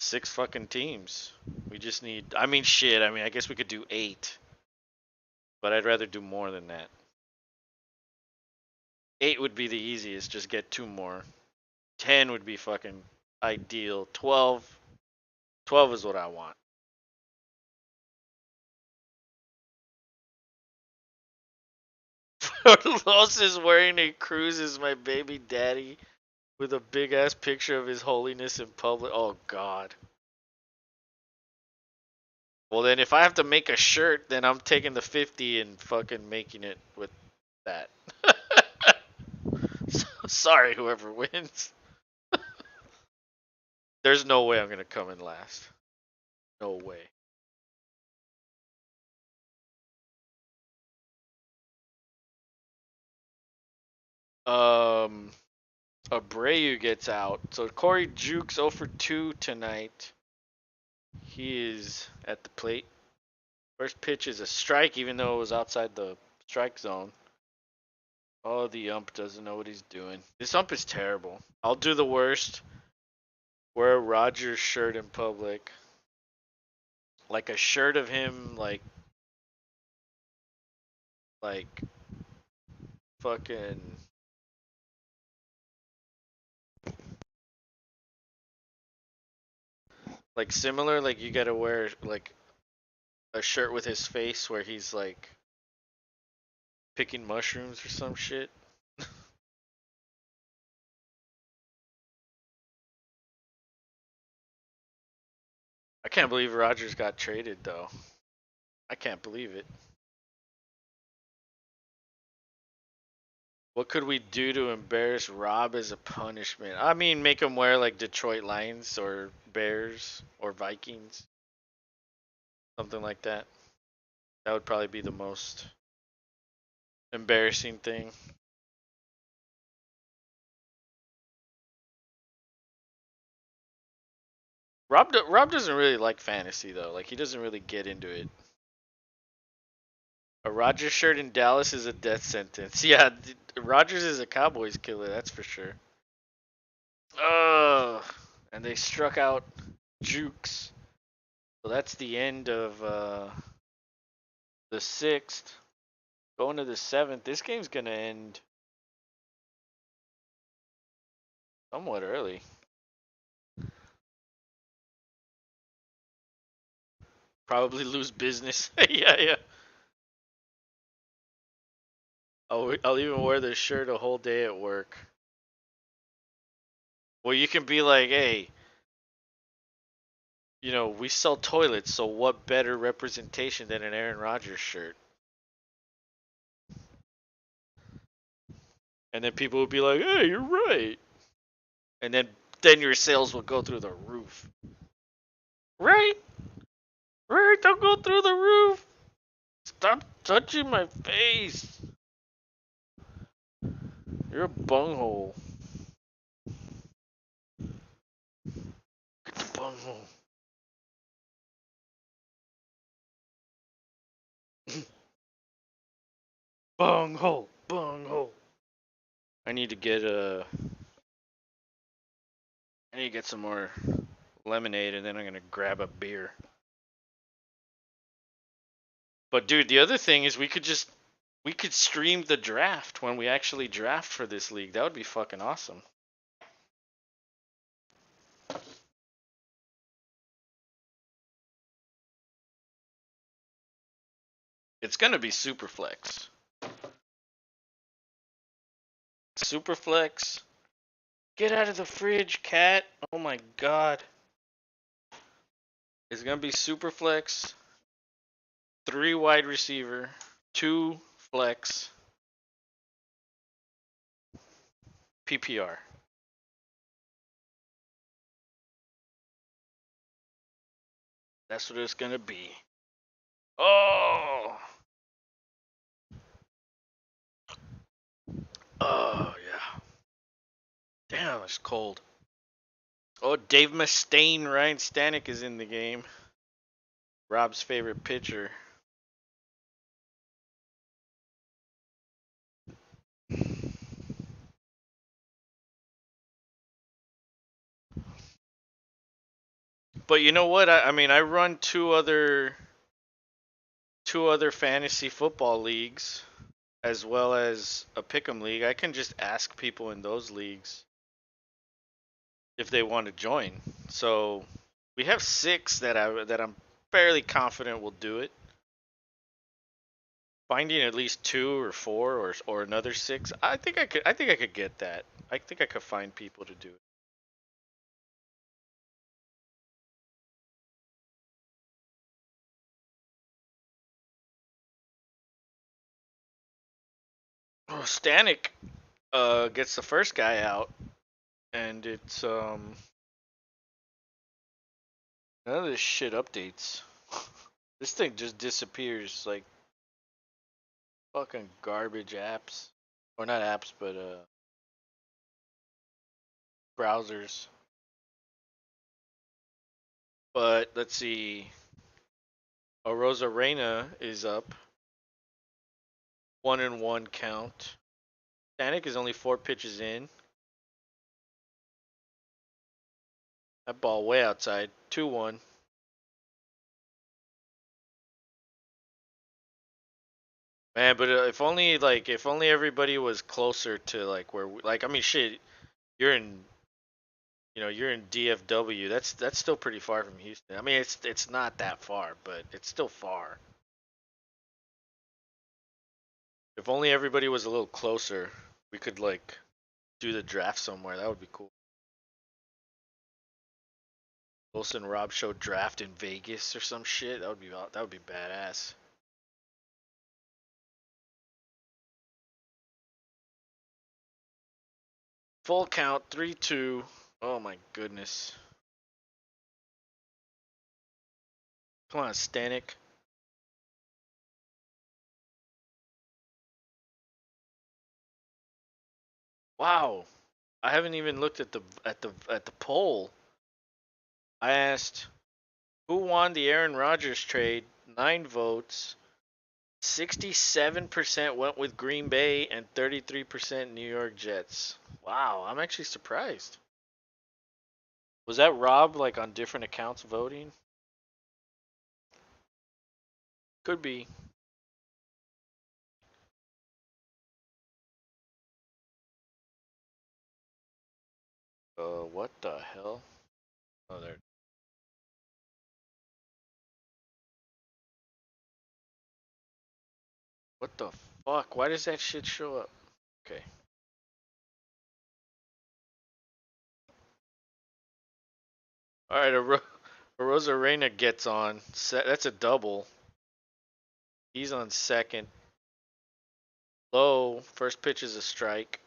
6 fucking teams. We just need, I mean shit, I mean I guess we could do 8, but I'd rather do more than that. 8 would be the easiest, just get 2 more. 10 would be fucking ideal. 12 is what I want. Carlos is wearing a Cruises my baby daddy with a big ass picture of his holiness in public. Oh god. Well then if I have to make a shirt, then I'm taking the 50 and fucking making it with that. Sorry whoever wins. There's no way I'm gonna come in last. No way. Um Abreu gets out. So Corey Jukes 0 for 2 tonight. He is at the plate. First pitch is a strike, even though it was outside the strike zone. Oh, the ump doesn't know what he's doing. This ump is terrible. I'll do the worst. Wear a Rogers shirt in public. Like a shirt of him, like fucking. Like similar, like you gotta wear like a shirt with his face where he's like picking mushrooms or some shit. I can't believe Rogers got traded though. I can't believe it. What could we do to embarrass Rob as a punishment? I mean, make him wear like Detroit Lions or Bears or Vikings, something like that. That would probably be the most embarrassing thing. Rob doesn't really like fantasy though. Like he doesn't really get into it. A Rogers shirt in Dallas is a death sentence. Yeah, Rogers is a Cowboys killer, that's for sure. Ugh. And they struck out Jukes. So that's the end of the 6th. Going to the 7th. This game's going to end somewhat early. Probably lose business. Yeah, yeah. I'll even wear this shirt a whole day at work. Well, you can be like, hey, you know, we sell toilets, so what better representation than an Aaron Rodgers shirt? And then people will be like, hey, you're right. And then your sales will go through the roof. Right? Right? They'll go through the roof. Stop touching my face. You're a bunghole. Get the bunghole. Bunghole. Bunghole. I need to get I need to get some more lemonade and then I'm gonna grab a beer. But dude, the other thing is we could stream the draft when we actually draft for this league. That would be fucking awesome. It's gonna be Superflex. Superflex. Get out of the fridge, cat. Oh my god. It's gonna be Superflex, 3 wide receiver, 2 flex, PPR. That's what it's gonna be. Oh, oh yeah. Damn, it's cold. Oh, Dave Mustaine, Ryan Stanek is in the game. Rob's favorite pitcher. But you know what? I mean, I run two other fantasy football leagues as well as a pick'em league. I can just ask people in those leagues if they want to join. So we have 6 that I'm fairly confident will do it. Finding at least 2 or 4 or another 6, I think I could get that. I think I could find people to do it. Oh, Stanek gets the first guy out, and it's none of this shit updates. This thing just disappears like fucking garbage apps, or not apps, but browsers. But let's see. Rosa Reina is up, 1-1 count. Stanek is only 4 pitches in. That ball way outside. 2-1. Man, but if only everybody was closer to like where like I mean shit, you're in you're in DFW. That's still pretty far from Houston. I mean it's not that far, but it's still far. If only everybody was a little closer, we could like do the draft somewhere. That would be cool. Wilson Rob show draft in Vegas or some shit. That would be badass. Full count 3-2. Oh my goodness. Come on, Stanek. Wow. I haven't even looked at the poll. I asked who won the Aaron Rodgers trade. 9 votes. 67% went with Green Bay and 33% New York Jets. Wow, I'm actually surprised. Was that Rob like on different accounts voting? Could be. What the hell? Oh, there. What the fuck? Why does that shit show up? Okay. All right, Rosa Reina gets on. That's a double. He's on second. Low. First pitch is a strike.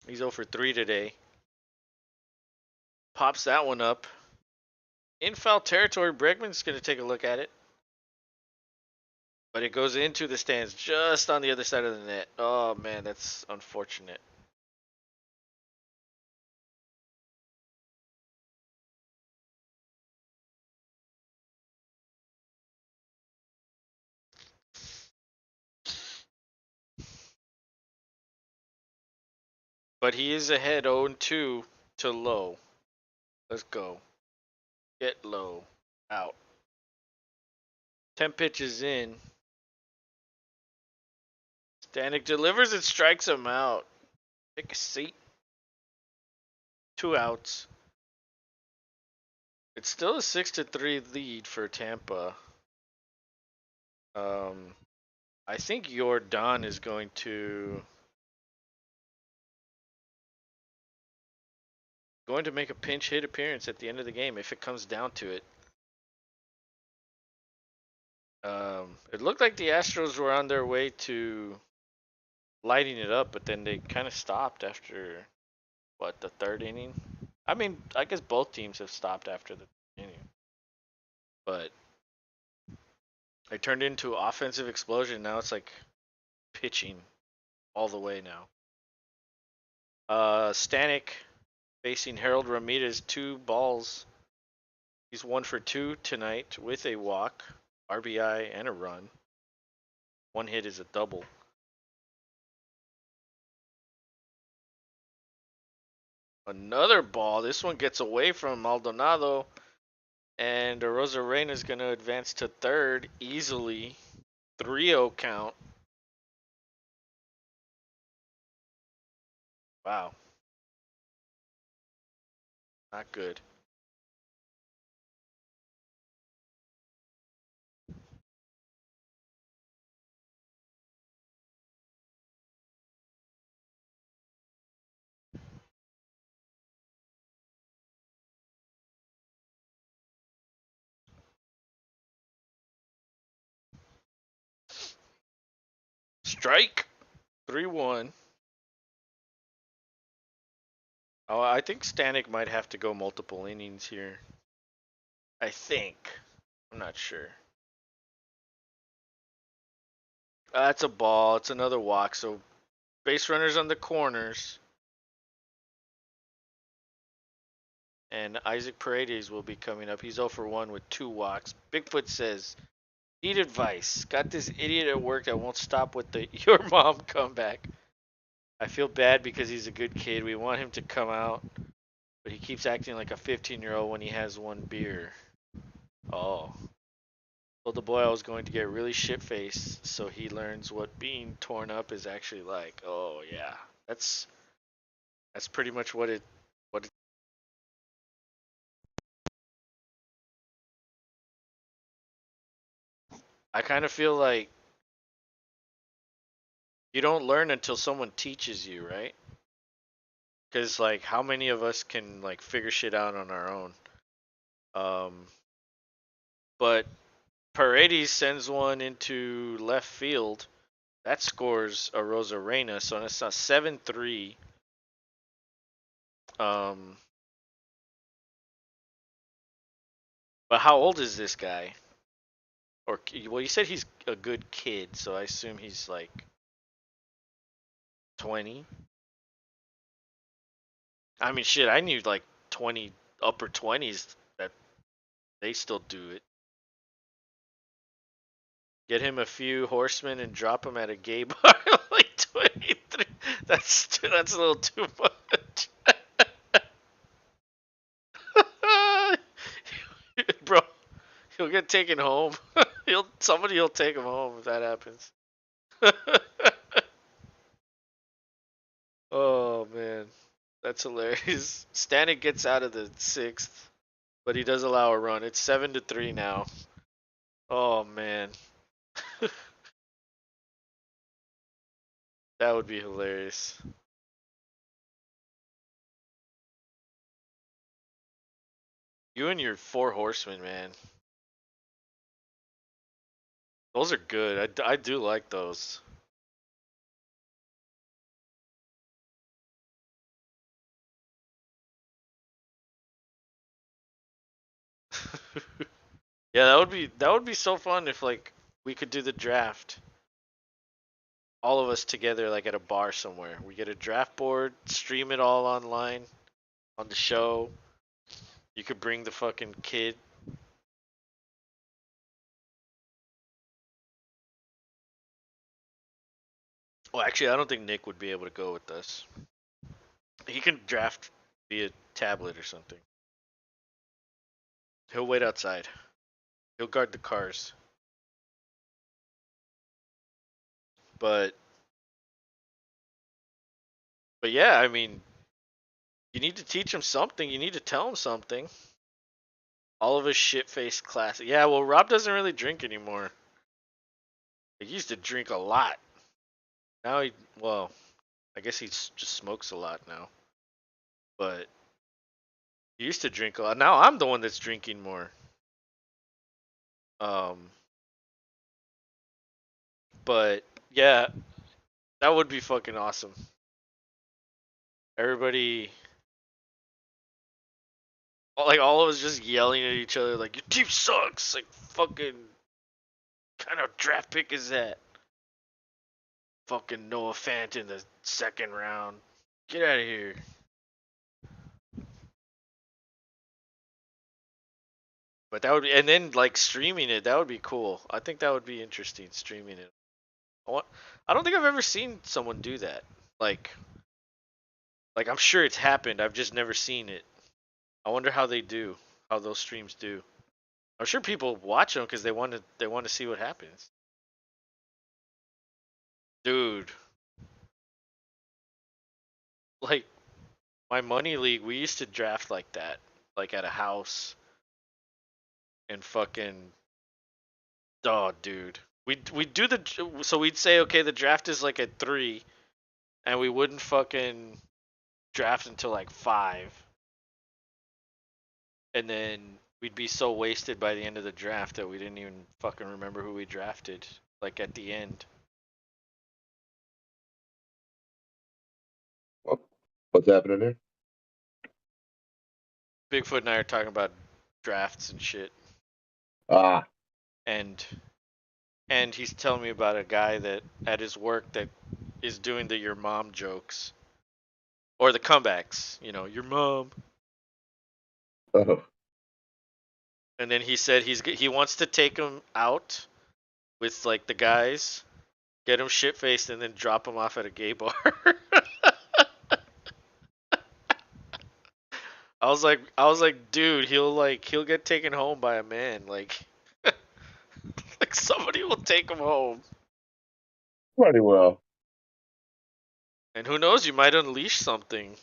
He's 0 for 3 today. Pops that one up. In foul territory, Bregman's going to take a look at it. But it goes into the stands just on the other side of the net. Oh, man, that's unfortunate. But he is ahead 0-2 to Low. Let's go. Get Low. Out. 10 pitches in. Stanek delivers and strikes him out. Take a seat. 2 outs. It's still a 6-3 lead for Tampa. I think Jordan is going to make a pinch hit appearance at the end of the game if it comes down to it. It looked like the Astros were on their way to lighting it up, but then they kind of stopped after the third inning. I mean, I guess both teams have stopped after the inning. but I turned into offensive explosion. Now it's like pitching all the way now. Stanek facing Harold Ramirez, 2 balls. He's 1 for 2 tonight with a walk, RBI, and a run. 1 hit is a double. Another ball. This one gets away from Maldonado, and Rosarena is going to advance to third easily. 3-0 count. Wow. Not good. Strike. 3-1. Oh, I think Stanek might have to go multiple innings here. I think. I'm not sure. That's a ball. It's another walk. So base runners on the corners. And Isaac Paredes will be coming up. He's 0 for 1 with 2 walks. Bigfoot says, need advice. Got this idiot at work that won't stop with the your mom comeback. I feel bad because he's a good kid. We want him to come out, but he keeps acting like a 15-year-old when he has 1 beer. Oh. Told the boy I was going to get really shit-faced so he learns what being torn up is actually like. Oh, yeah. That's pretty much what it. I kind of feel like you don't learn until someone teaches you, right? Because like, how many of us can like figure shit out on our own? But Paredes sends one into left field. That scores a Rosarena, so it's a 7-3. Um, but how old is this guy? Or well, you said he's a good kid, so I assume he's like 20. I mean, shit, I knew like 20, upper 20s that they still do it. Get him a few horsemen and drop him at a gay bar like 23. That's a little too much. Bro, he'll get taken home. Somebody will take him home if that happens. Oh man, that's hilarious. Stanek gets out of the 6th, but he does allow a run. It's 7-3 now. Oh man, that would be hilarious. You and your 4 horsemen, man. Those are good. I do like those. Yeah, that would be so fun if like we could do the draft. All of us together like at a bar somewhere. We get a draft board, stream it all online on the show. You could bring the fucking kid. Well, actually, I don't think Nick would be able to go with us. He can draft via tablet or something. He'll wait outside. He'll guard the cars. But yeah, I mean, you need to teach him something. You need to tell him something. All of his shit-faced classic. Yeah, well, Rob doesn't really drink anymore. He used to drink a lot. Now well, I guess he just smokes a lot now. But he used to drink a lot. Now I'm the one that's drinking more. Um, but yeah, that would be fucking awesome. Everybody Like all of us just yelling at each other, like your team sucks. Like fucking kind of draft pick is that? Fucking Noah Fant in the second round. Get out of here. But that would be, and then like streaming it, that would be cool. I think that would be interesting streaming it. I want, I don't think I've ever seen someone do that. Like, like I'm sure it's happened. I've just never seen it. I wonder how they do, how those streams do. I'm sure people watch them because they want to see what happens. Dude, like my money league, we used to draft like that, like at a house and fucking. Oh, dude, we do the so we'd say okay, the draft is like at 3, and we wouldn't fucking draft until like 5, and then we'd be so wasted by the end of the draft that we didn't even fucking remember who we drafted. Like at the end, Well, what's happening there? Bigfoot and I are talking about drafts and shit, Ah, and he's telling me about a guy that at his work that is doing the your mom jokes or the comebacks. You know, your mom. oh, And then he said he wants to take him out with like the guys, get him shit faced, and then drop him off at a gay bar. I was like, dude, he'll get taken home by a man, like somebody will take him home, pretty well. and who knows, you might unleash something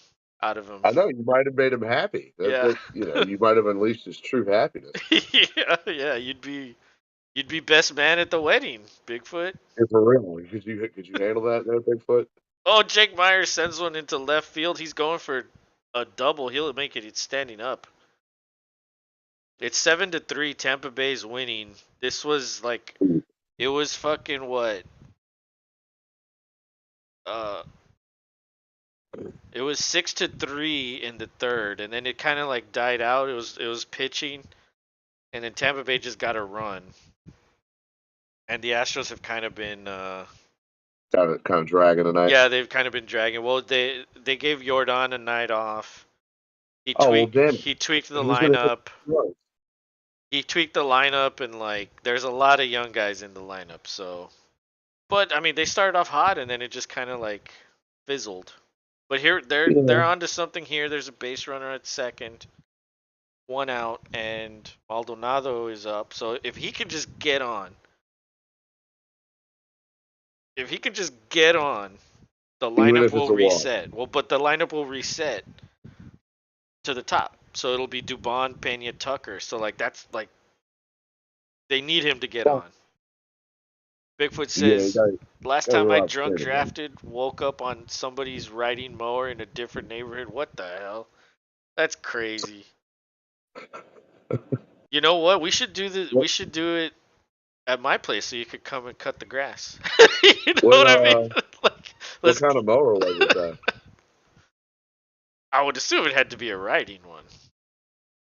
out of him. I know you might have made him happy. Yeah, You might have unleashed his true happiness. yeah, yeah. You'd be best man at the wedding, Bigfoot. If for real, could you handle that, there, Bigfoot? Oh, Jake Myers sends one into left field. He's going for a double. He'll make it. It's standing up. It's 7-3. Tampa Bay's winning. This was like it was fucking what? Uh, it was 6-3 in the third, and then it kind of like died out. It was pitching, and then Tampa Bay just got a run, and the Astros have kind of been Kind of dragging tonight. yeah, they've kind of been dragging. Well, they gave Jordan a night off. He Oh well, tweaked damn it! he tweaked the Who's gonna hit lineup. the road? He tweaked the lineup, and like there's a lot of young guys in the lineup. So, but I mean, they started off hot, and then it just kind of like fizzled. But here they're Yeah, onto something here. There's a base runner at second, one out, and Maldonado is up. So if he could just get on, the even lineup if it's will a walk. reset. Well, but the lineup will reset to the top. So it'll be Dubon, Pena, Tucker. So like that's like they need him to get Well, on. Bigfoot yeah, you says, last gotta time I rely on drunk Stan again. drafted, woke up on somebody's riding mower in a different neighborhood. What the hell? That's crazy. You know what? We What should do it at my place so you could come and cut the grass. You know what what I mean? Like what let's kind of mower was it though? I would assume it had to be a riding one.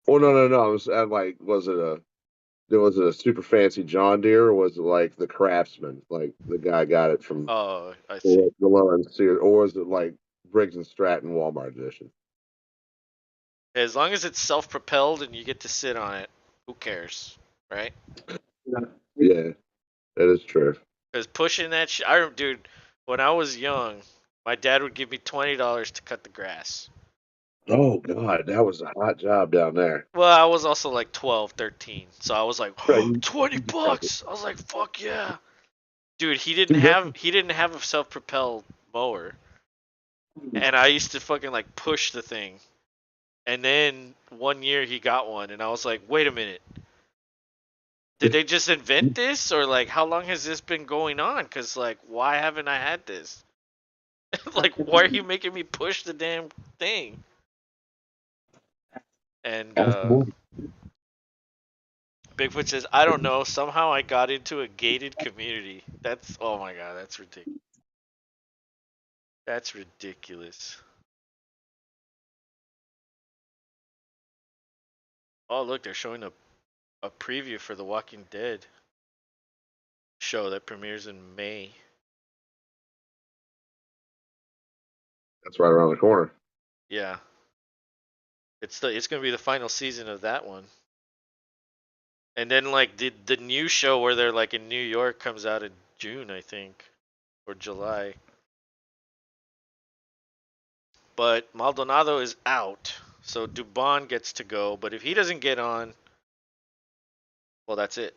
Oh no! I'm like, was it a super fancy John Deere, or was it like the Craftsman? Like the guy got it from Oh, I see. the low end Sears, or was it like Briggs and Stratton Walmart edition? As long as it's self-propelled and you get to sit on it, who cares, right? Yeah, that is true. Because pushing that dude, when I was young, my dad would give me $20 to cut the grass. Oh God, that was a hot job down there. Well, I was also like 12, 13. So I was like, Right, oh, 20 you just had to bucks. I was like, fuck yeah. Dude, he didn't do have that. he didn't have a self-propelled mower. And I used to fucking like push the thing. And then one year he got one and I was like, "Wait a minute. Did they just invent this or like how long has this been going on cuz like why haven't I had this?" Like why are you making me push the damn thing? And Bigfoot says, I don't know. Somehow I got into a gated community. Oh my god, that's ridiculous. That's ridiculous. Oh, look, they're showing a preview for the Walking Dead show that premieres in May. That's right around the corner. Yeah, it's gonna be the final season of that one. And then like the new show where they're like in New York comes out in June, I think, or July. But Maldonado is out, so Dubon gets to go. But if he doesn't get on, well, that's it.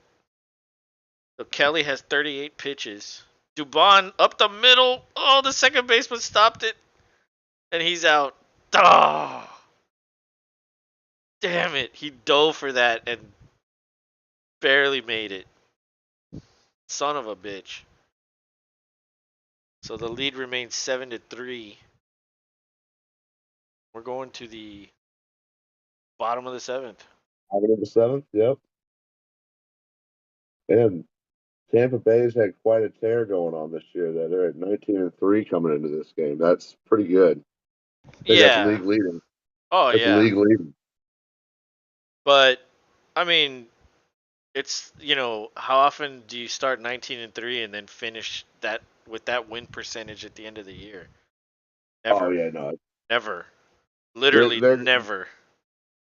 So Kelly has 38 pitches. Dubon up the middle. Oh, the second baseman stopped it, and he's out. Oh, damn it! He dove for that and barely made it. Son of a bitch. So the lead remains 7-3. We're going to the bottom of the seventh. Bottom of the seventh. Yep. And Tampa Bay's had quite a tear going on this year. That they're at 19-3 coming into this game. That's pretty good. I think that's Yeah. league leading. Oh That's yeah. league leading. But I mean, it's how often do you start 19-3 and then finish that with that win percentage at the end of the year? Oh Never. yeah, no. Never. They're Literally they're never.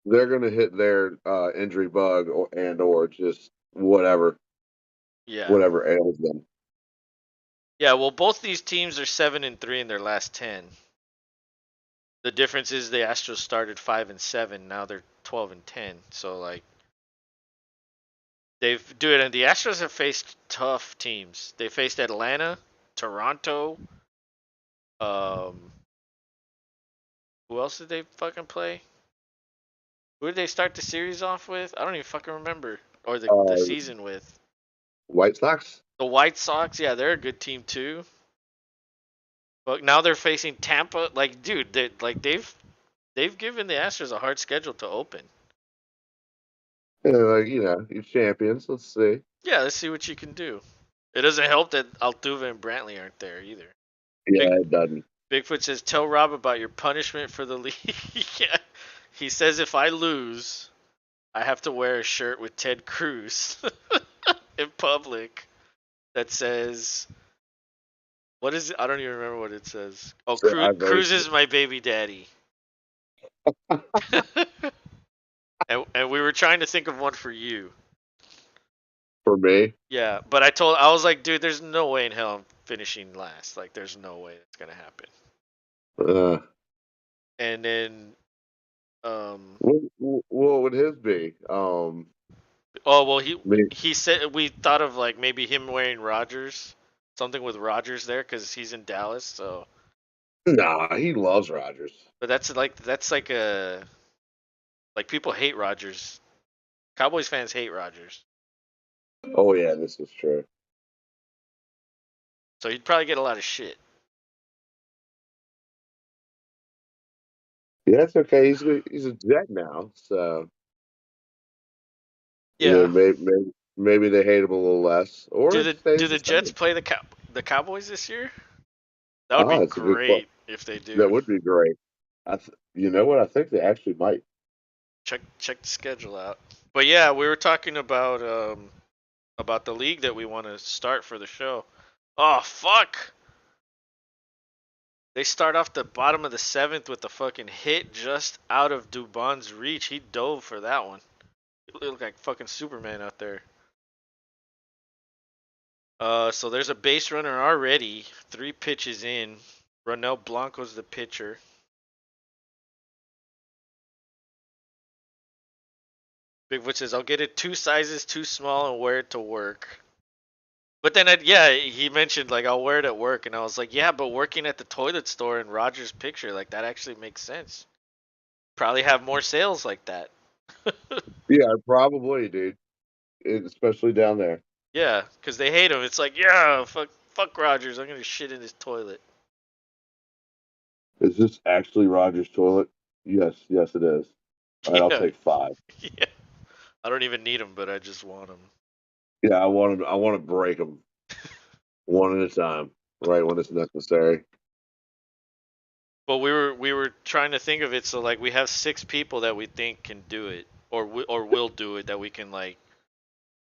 they're gonna hit their injury bug or just Yeah. whatever ails them. Yeah, well both these teams are 7-3 in their last 10. The difference is the Astros started 5-7, now they're 12-10. So like and the Astros have faced tough teams. They faced Atlanta, Toronto, um who else did they fucking play? Who did they start the series off with? I don't even fucking remember. Or the Uh, season with. White Sox. The White Sox, yeah, they're a good team too. But now they're facing Tampa. Like, dude, they've given the Astros a hard schedule to open. Yeah, like you're champions. Let's see. Yeah, let's see what you can do. It doesn't help that Altuve and Brantley aren't there either. Big Yeah, it doesn't. Bigfoot says, "Tell Rob about your punishment for the league." Yeah. He says if I lose, I have to wear a shirt with Ted Cruz in public that says, what is it? I don't even remember what it says. Oh, So I voted Cruz is my baby daddy. And we were trying to think of one for you. for me. Yeah, but I was like, dude, there's no way in hell I'm finishing last. Like, there's no way that's gonna happen. Uh, And then, um, what would his be? oh well, Me. he said we thought of like maybe him wearing Rogers, something with Rogers there because he's in Dallas. So, Nah, he loves Rogers. but that's like a like people hate Rogers. Cowboys fans hate Rogers. Oh yeah, this is true. So he'd probably get a lot of shit. Yeah, it's okay. He's a Jet now, so Yeah. maybe they hate him a little less, or Do it the stays do the the Jets same. play the Cowboys this year? That would be It's a good question. great if they That do. would be great. You know what? I think they actually might. Check the schedule out. But yeah, we were talking about the league that we want to start for the show. Oh fuck! They start off the bottom of the seventh with the fucking hit just out of Dubon's reach. He dove for that one. He looked like fucking Superman out there. So there's a base runner already. 3 pitches in. Ronel Blanco's the pitcher. Bigfoot says, "I'll get it 2 sizes too small and wear it to work." But then, yeah, he mentioned like I'll wear it at work, and I was like, yeah, but working at the toilet store in Roger's picture, like that actually makes sense. Probably have more sales like that. Yeah, probably, dude. Especially down there. Yeah, because they hate him. It's like, yeah, fuck Rogers. I'm gonna shit in his toilet. Is this actually Rogers' toilet? Yes, it is. All right, I'll Yeah, take 5. yeah. I don't even need him, but I just want him. Yeah, I want to break them one at a time, right when it's necessary. But we were trying to think of it, so like we have 6 people that we think can do it. or will do it that we can like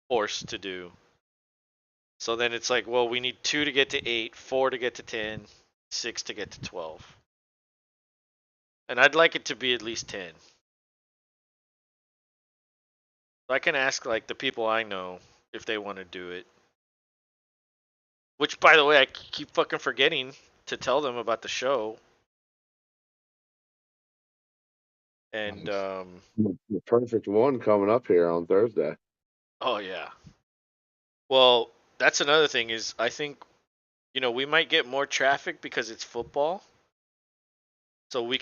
force to do. So then it's like, well, we need 2 to get to 8, 4 to get to 10, 6 to get to 12. And I'd like it to be at least 10. So I can ask like the people I know if they want to do it. Which, by the way, I keep fucking forgetting to tell them about the show. And The perfect one coming up here on Thursday. oh yeah. Well, that's another thing is I think we might get more traffic because it's football. So we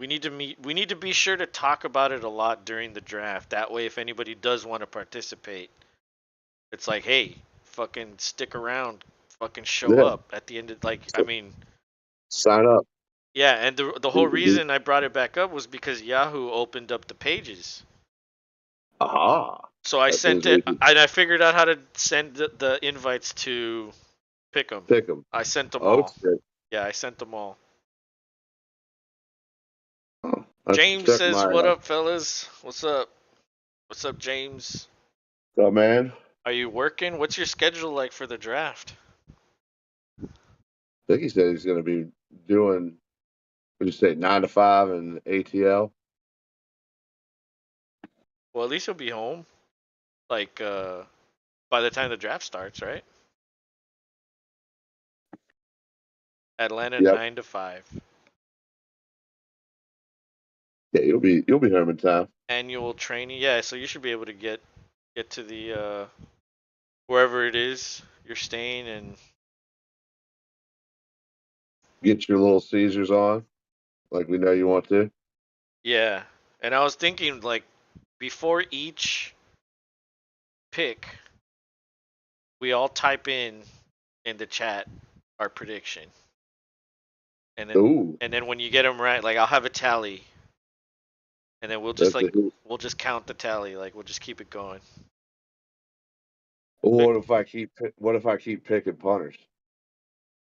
need to be sure to talk about it a lot during the draft. That way if anybody does want to participate, it's like, "Hey, fucking stick around, fucking show Yeah, up at the end of like I mean, sign up. yeah, and the whole reason I brought it back up was because Yahoo opened up the pages. Aha, So I that sent means it, we can and I figured out how to send the invites to pick them. pick them. I sent them Oh, all. shit. Yeah, I sent them all. Oh, I should James check says, my. "What up, fellas? What's up? What's up, James? Oh man, Are you working? What's your schedule like for the draft?" I think he said he's going to be doing. What did you say, 9 to 5 in ATL? Well, at least he'll be home, like by the time the draft starts, right? Atlanta Yep. 9 to 5. Yeah, you'll be home in time. Annual training. Yeah, so you should be able to get to the wherever it is you're staying and Get your little Caesars on, like we know you want to. yeah. And I was thinking like before each pick, we all type in the chat our prediction. And then Ooh, when you get them right, like I'll have a tally and then that's a hoot. we'll just count the tally, like we'll just keep it going. Big, What if I keep picking punters?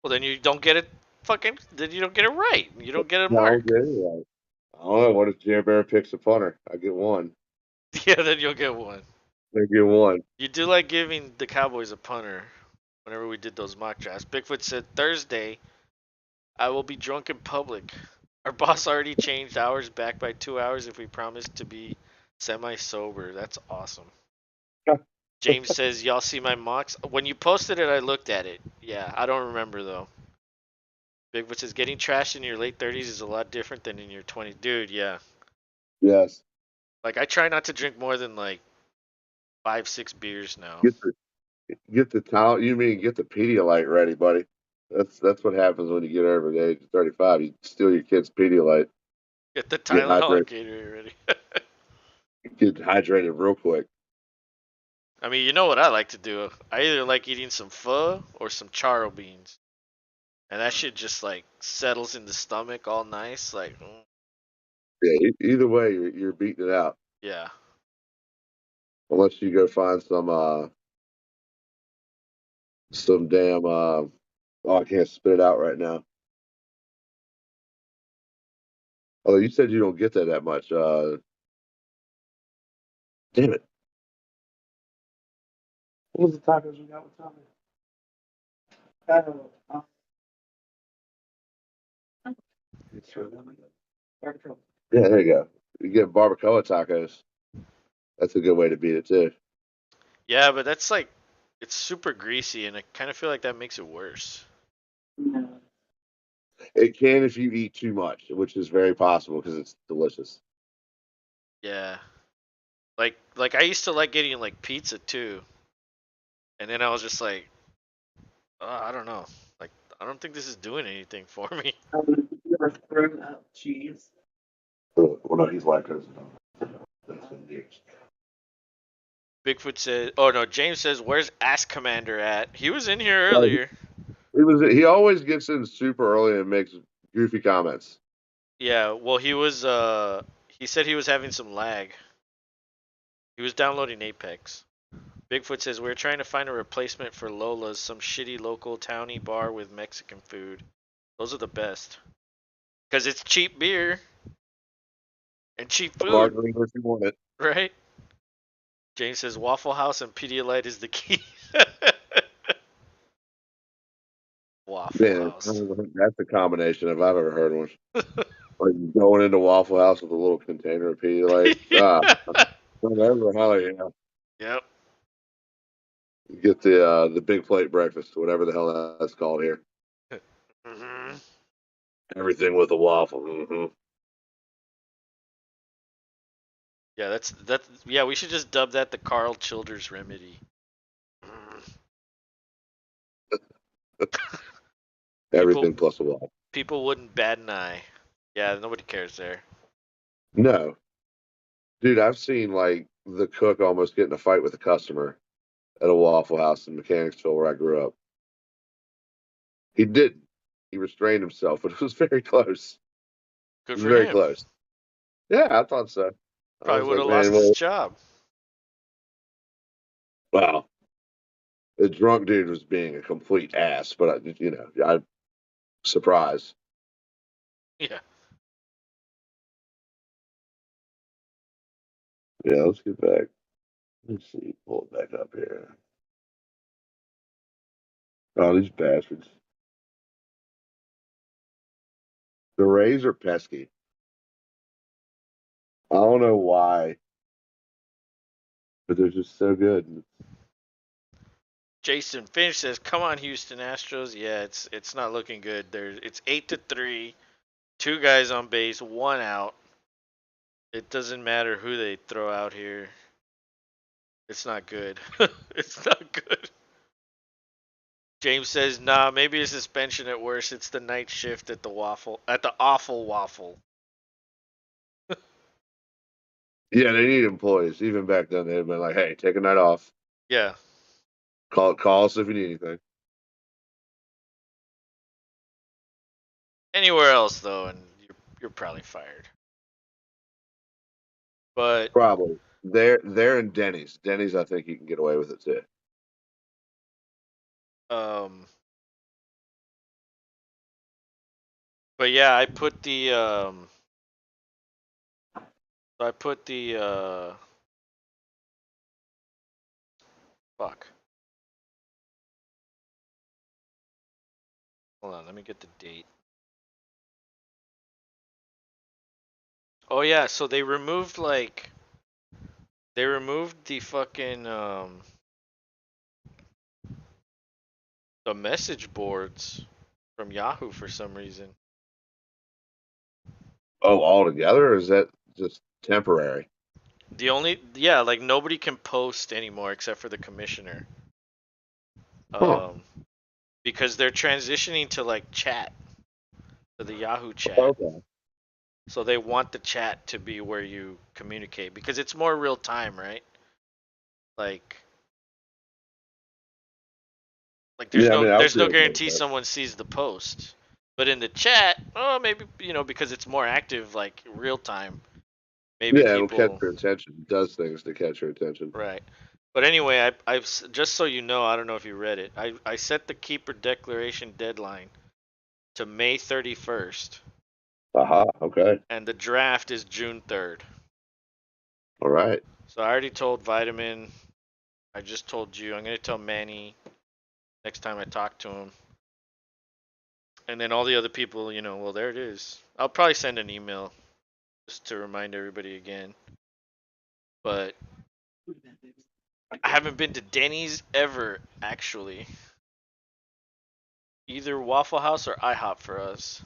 well then you don't get it then you don't get it right. You don't get a No, I'll mark. get it right. I don't know. What if Jerry Bear picks a punter? I get one. Yeah, then you'll get one. I get one. You do like giving the Cowboys a punter whenever we did those mock drafts. Bigfoot said Thursday I will be drunk in public. Our boss already changed hours back by 2 hours if we promise to be semi sober. That's awesome. James says, "Y'all see my mocks? When you posted it, I looked at it. Yeah, I don't remember though." Bigfoot says, "Getting trashed in your late 30s is a lot different than in your 20s." Dude, yeah. Yes. Like, I try not to drink more than like 5, 6 beers now. Get the get the towel. You mean get the Pedialyte ready, buddy? That's what happens when you get over the age of 35. You steal your kid's Pedialyte. Get the Get Tylenol and hydrated. Gatorade ready. Get hydrated real quick. I mean, you know what I like to do? I either like eating some pho or some charo beans. And that shit just like settles in the stomach all nice. Like, Yeah. Either way, you're beating it out. yeah. Unless you go find some damn oh, I can't spit it out right now. Although you said you don't get that much. Damn it. What was the tacos we got with Tommy? Yeah, there you go. You get barbacoa tacos. That's a good way to beat it too. Yeah, but that's like, it's super greasy and I kind of feel like that makes it worse. It can if you eat too much, which is very possible because it's delicious. Yeah. Like I used to like getting like pizza too. And then I was just like, oh, I don't know. Like, I don't think this is doing anything for me. You ever thrown out cheese? Well, no, he's lactose intolerant. That's been years. Bigfoot says, oh no, James says, "Where's Ass Commander at?" He was in here earlier. He always gets in super early and makes goofy comments. Yeah, well, he said he was having some lag. He was downloading Apex. Bigfoot says, "We're trying to find a replacement for Lola's, some shitty local towny bar with Mexican food. Those are the best. Because it's cheap beer. and cheap food, Margarita if you want it. right? James says Waffle House and Pedialyte is the key. Waffle Man, House. that's a combination if I've ever heard one. Like going into Waffle House with a little container of Pedialyte. Whatever, hell yeah. Yep. You get the big plate breakfast, whatever the hell that's called here. Hmm. Everything with a waffle. Mm-hmm. Yeah, that's yeah. We should just dub that the Carl Childers remedy. Mm. People Everything plus a waffle. people wouldn't bat an eye. Yeah, nobody cares there. No, dude, I've seen like the cook almost get in a fight with a customer at a Waffle House in Mechanicsville where I grew up. He didn't. He restrained himself, but it was very close. Good It was for very him. close. Yeah, I thought so. I Probably was would like, have man, lost his well, job. wow. The drunk dude was being a complete ass, but I'm surprised. Yeah. Yeah, let's get back. Let's see, pull it back up here. Oh, these bastards. The Rays are pesky. I don't know why, but they're just so good. Jason Finch says, "Come on, Houston Astros. Yeah, it's not looking good. It's 8-3, two guys on base, one out. It doesn't matter who they throw out here. It's not good. It's not good." James says, "Nah, maybe a suspension at worst. It's the night shift at the awful waffle." Yeah, they need employees. Even back then, they'd been like, "Hey, take a night off. Yeah. Call us if you need anything." Anywhere else though, and you're probably fired. But Probably. They're in Denny's. Denny's, I think you can get away with it too. um, but yeah, I put the fuck. Hold on, let me get the date. Oh yeah, so they removed the fucking the message boards from Yahoo for some reason. Oh, all together, or is that just temporary? Like nobody can post anymore except for the commissioner. Huh. Um, because they're transitioning to like chat, to the Yahoo chat. Okay. So they want the chat to be where you communicate because it's more real time, right? Like there's Yeah, I no mean, I would there's be no okay with guarantee that. someone sees the post. But in the chat, oh maybe because it's more active like real time, maybe Yeah, it'll catch people. your attention. It does things to catch your attention. Right. But anyway, just so you know, I don't know if you read it. I set the keeper declaration deadline to May 31st, Aha. Okay. and the draft is June 3rd. All right. So I already told Vitamin. I just told you. I'm gonna tell Manny next time I talk to him, and then all the other people. Well, there it is. I'll probably send an email just to remind everybody again. But I haven't been to Denny's ever actually. Either Waffle House or IHOP for us.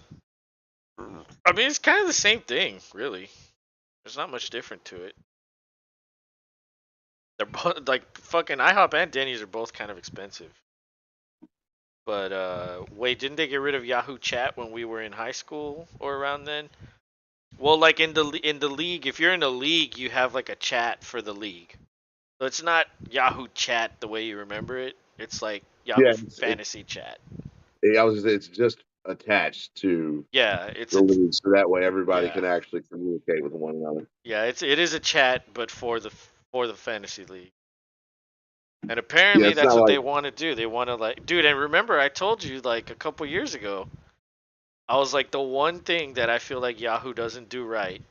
I mean, it's kind of the same thing, really. There's not much different to it. They're both like fucking IHOP and Denny's are both kind of expensive. But wait, didn't they get rid of Yahoo Chat when we were in high school or around then? Well, like in the league, if you're in a league, you have like a chat for the league. So it's not Yahoo Chat the way you remember it. It's like Yahoo Yeah, Fantasy Chat. it's just attached to Yeah, the lead, so that way everybody yeah, can actually communicate with one another. yeah. It is a chat, but for the fantasy league. And Yeah, apparently it's that's not what like they want to do. They want to like, dude. And remember, I told you like a couple years ago. I was like, the one thing that I feel like Yahoo doesn't do right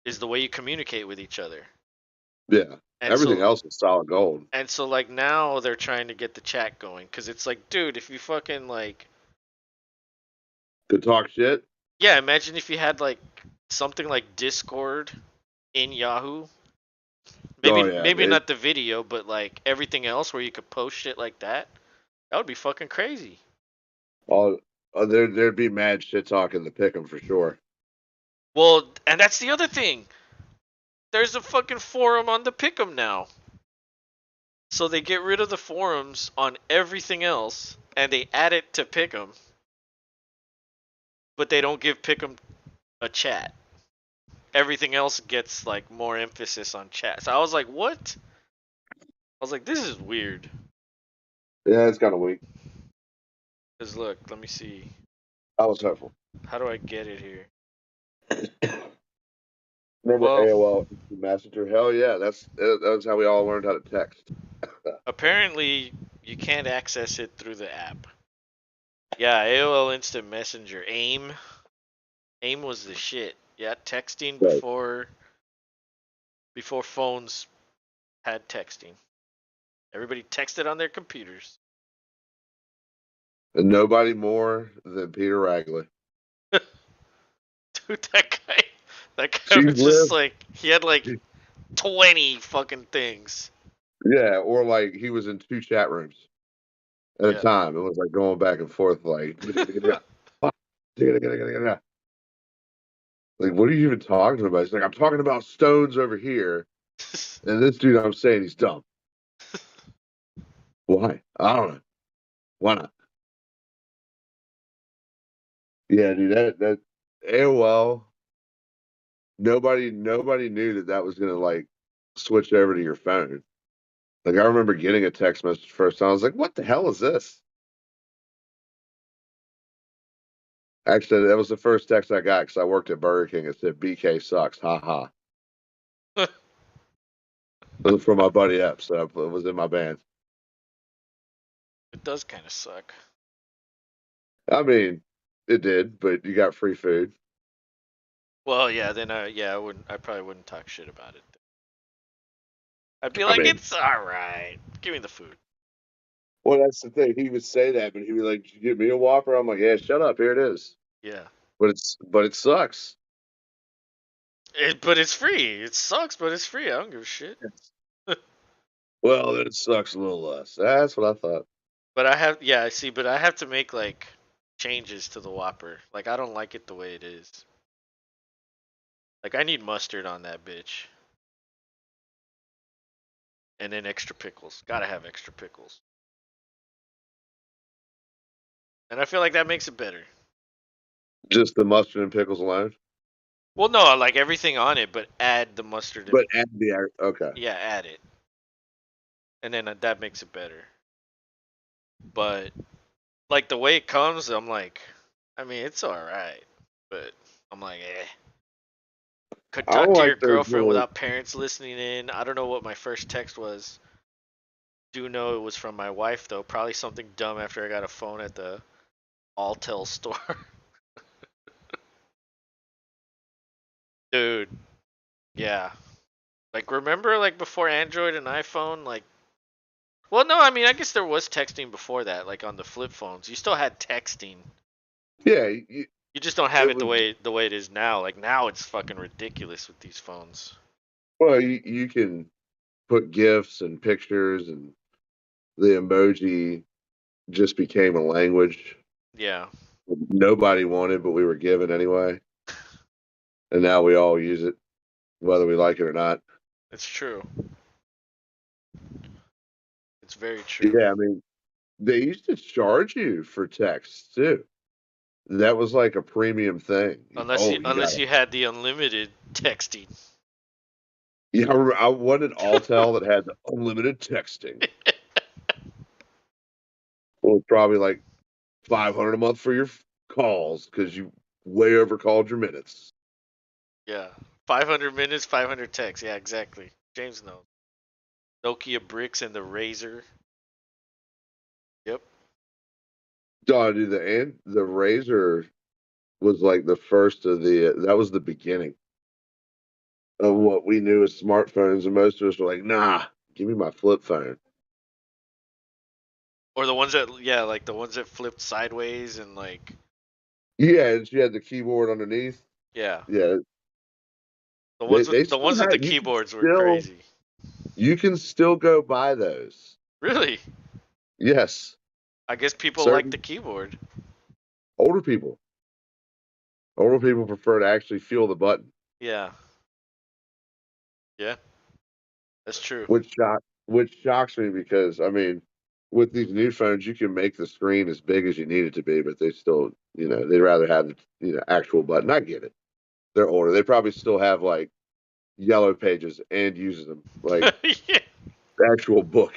is the way you communicate with each other. Yeah. And Everything so else is solid gold. and so like now they're trying to get the chat going cuz it's like, dude, if you fucking like Could talk shit. yeah, imagine if you had like something like Discord in Yahoo. Oh Maybe yeah. maybe not the video, but like everything else where you could post shit like that. That would be fucking crazy. All there'd be mad shit talking to pick 'em for sure. Well, and that's the other thing. There's a fucking forum on the Pick'em now. So they get rid of the forums on everything else and they add it to Pick'em, but they don't give Pick'em a chat. Everything else gets like more emphasis on chat. So I was like, what? I was like, this is weird. Yeah, it's kind of weak. Cause look, let me see. I was hopeful. How do I get it here? Remember Well, AOL Instant Messenger? Hell yeah, that's how we all learned how to text. apparently you can't access it through the app. Yeah, AOL Instant Messenger. AIM. AIM was the shit. Yeah, texting Right. before phones had texting. Everybody texted on their computers. And nobody more than Peter Ragley. Dude, that guy She's was just lived. like he had like 20 fucking things. Yeah, or like he was in 2 chat rooms at a Yeah. time. It was like going back and forth, like, like, what are you even talking about? He's like, I'm talking about stones over here, and this dude, I'm saying he's dumb. Why? I don't know. Why not? Yeah, dude, that AOL. Nobody knew that was gonna like switch over to your phone. Like I remember getting a text message first time. I was like, "What the hell is this?" Actually, that was the first text I got because I worked at Burger King. It said "BK sucks." Ha ha. It was from my buddy Epps. So it was in my band. It does kind of suck. I mean, it did, but you got free food. Well, yeah, then I probably wouldn't talk shit about it. I'd be I like, mean, it's all right. Give me the food. well, that's the thing. He would say that, but he'd be like, "Did you get me a Whopper?" I'm like, "Yeah, shut up. Here it is." Yeah. But it sucks. But it's free. It sucks, but it's free. I don't give a shit. Well, then it sucks a little less. That's what I thought. But I have, yeah, I see. But I have to make like changes to the Whopper. Like I don't like it the way it is. Like I need mustard on that bitch, and then extra pickles. Gotta have extra pickles. And I feel like that makes it better. Just the mustard and pickles alone. Well, no, like everything on it, but add the mustard and But add the okay. yeah, add it, and then that makes it better. But like the way it comes, I'm like, I mean, it's all right, but I'm like, eh. Could I talk don't to your like those girlfriend little. without parents listening in. I don't know what my first text was. Do know it was from my wife though. Probably something dumb after I got a phone at the Alltel store. Dude, yeah. Like remember like before Android and iPhone, like well no, I mean I guess there was texting before that, like on the flip phones. You still had texting. Yeah, You just don't have it it was. the way it is now. Like now it's fucking ridiculous with these phones. Well, you can put gifs and pictures, and the emoji just became a language Yeah, nobody wanted, but we were given anyway, and now we all use it, whether we like it or not. it's true. It's very true. Yeah, I mean, they used to charge you for texts too. That was like a premium thing. Oh, you got Unless it. you had the unlimited texting. Yeah, I wanted Alltel that had the unlimited texting. It was probably like 500 a month for your calls because you way overcalled your minutes. Yeah. 500 minutes, 500 texts. Yeah, exactly. James knows. Nokia bricks and the Razor. Yep. Dude, the Razor was like the first of the that was the beginning. of what we knew as smartphones, and most of us were like, "Nah, give me my flip phone." Or the ones that, yeah, like the ones that flipped sideways and like, Yeah, and she had the keyboard underneath. yeah, Yeah, the they ones with they the still ones with the have. keyboards were crazy. You can still go buy those. Really? Yes, I guess people like the certain keyboard. older people. Older people prefer to actually feel the button, Yeah, yeah, that's true. which shocks me because I mean, with these new phones, you can make the screen as big as you need it to be, but they still, they'd rather have the actual button. I get it. They're older. They probably still have like yellow pages and uses them like Yeah. actual book.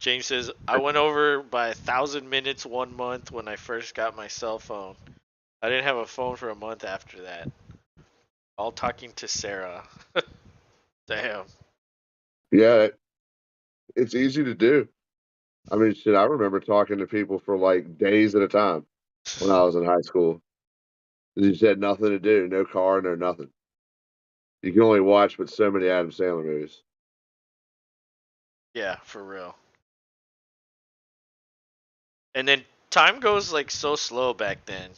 James says I went over by 1,000 minutes 1 month when I first got my cell phone. I didn't have a phone for a month after that. All talking to Sarah. Damn. Yeah, it's easy to do. I mean, shit, I remember talking to people for like days at a time when I was in high school. You just had nothing to do, no car, no nothing. You can only watch but so many Adam Sandler movies. Yeah, for real. And then time goes like so slow back then.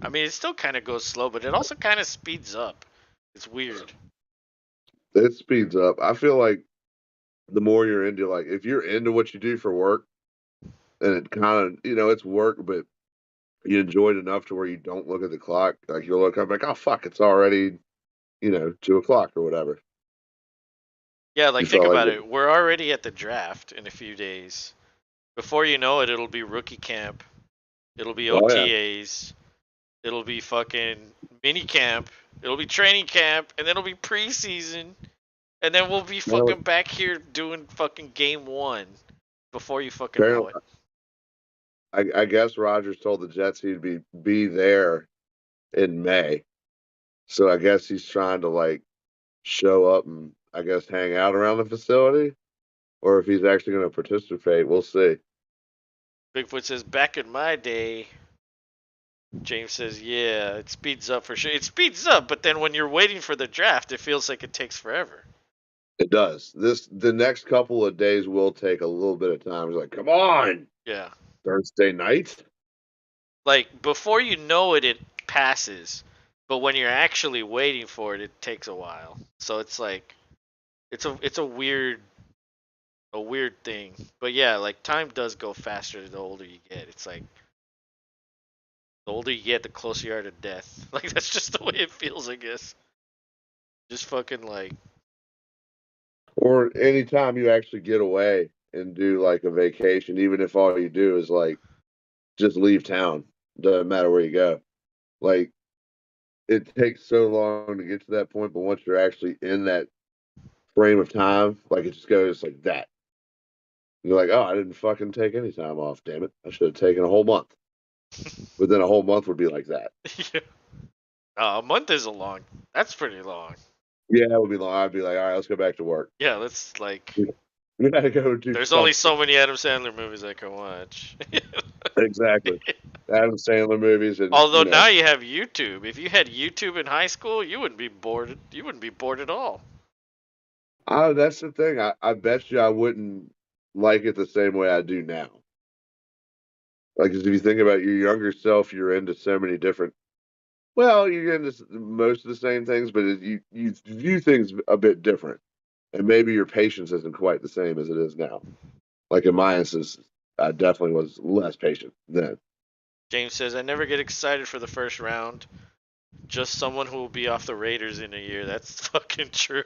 I mean, it still kind of goes slow, but it also kind of speeds up. It's weird. It speeds up. I feel like the more you're into, like, if you're into what you do for work, and it kind of, it's work, but you enjoy it enough to where you don't look at the clock. Like, you'll look up, like, oh, fuck, it's already, 2 o'clock or whatever. Yeah, You like think felt like, about it. We're already at the draft in a few days. Before you know it, it'll be rookie camp. It'll be oh, yeah. OTAs. It'll be fucking mini camp. It'll be training camp, and then it'll be preseason, and then we'll be Well, fucking back here doing fucking game one before you fucking know apparently, it. I guess Rogers told the Jets he'd be there in May. So I guess he's trying to, like, show up and, I guess, hang out around the facility. Or if he's actually going to participate, we'll see. Bigfoot says, back in my day, James says, yeah, it speeds up for sure. It speeds up, but then when you're waiting for the draft, it feels like it takes forever. It does. The next couple of days will take a little bit of time. It's like, come on, Yeah. Thursday night. Like, before you know it, it passes. But when you're actually waiting for it, it takes a while. So it's like, it's a weird thing. But yeah, like time does go faster the older you get. It's like the older you get, the closer you are to death. Like that's just the way it feels, I guess. Just fucking like, Or anytime you actually get away and do like a vacation, even if all you do is like just leave town, doesn't matter where you go. Like it takes so long to get to that point, but once you're actually in that frame of time, like it just goes like that. You're like, oh, I didn't fucking take any time off. Damn it, I should have taken a whole month. But then a whole month would be like that. yeah. A month is a long. That's pretty long. Yeah, it would be long. I'd be like, all right, let's go back to work. Yeah, let's like. We gotta go do There's only something. so many Adam Sandler movies I can watch. Exactly. Adam Sandler movies, and Although now you have YouTube. If you had YouTube in high school, you wouldn't be bored. You wouldn't be bored at all. that's the thing. I bet you I wouldn't like it the same way I do now. Like, 'cause if you think about your younger self, you're into so many different. Well, you're into most of the same things, but you view things a bit different, and maybe your patience isn't quite the same as it is now. Like in my instance, I definitely was less patient then. James says, I never get excited for the first round. Just someone who will be off the Raiders in a year. That's fucking true.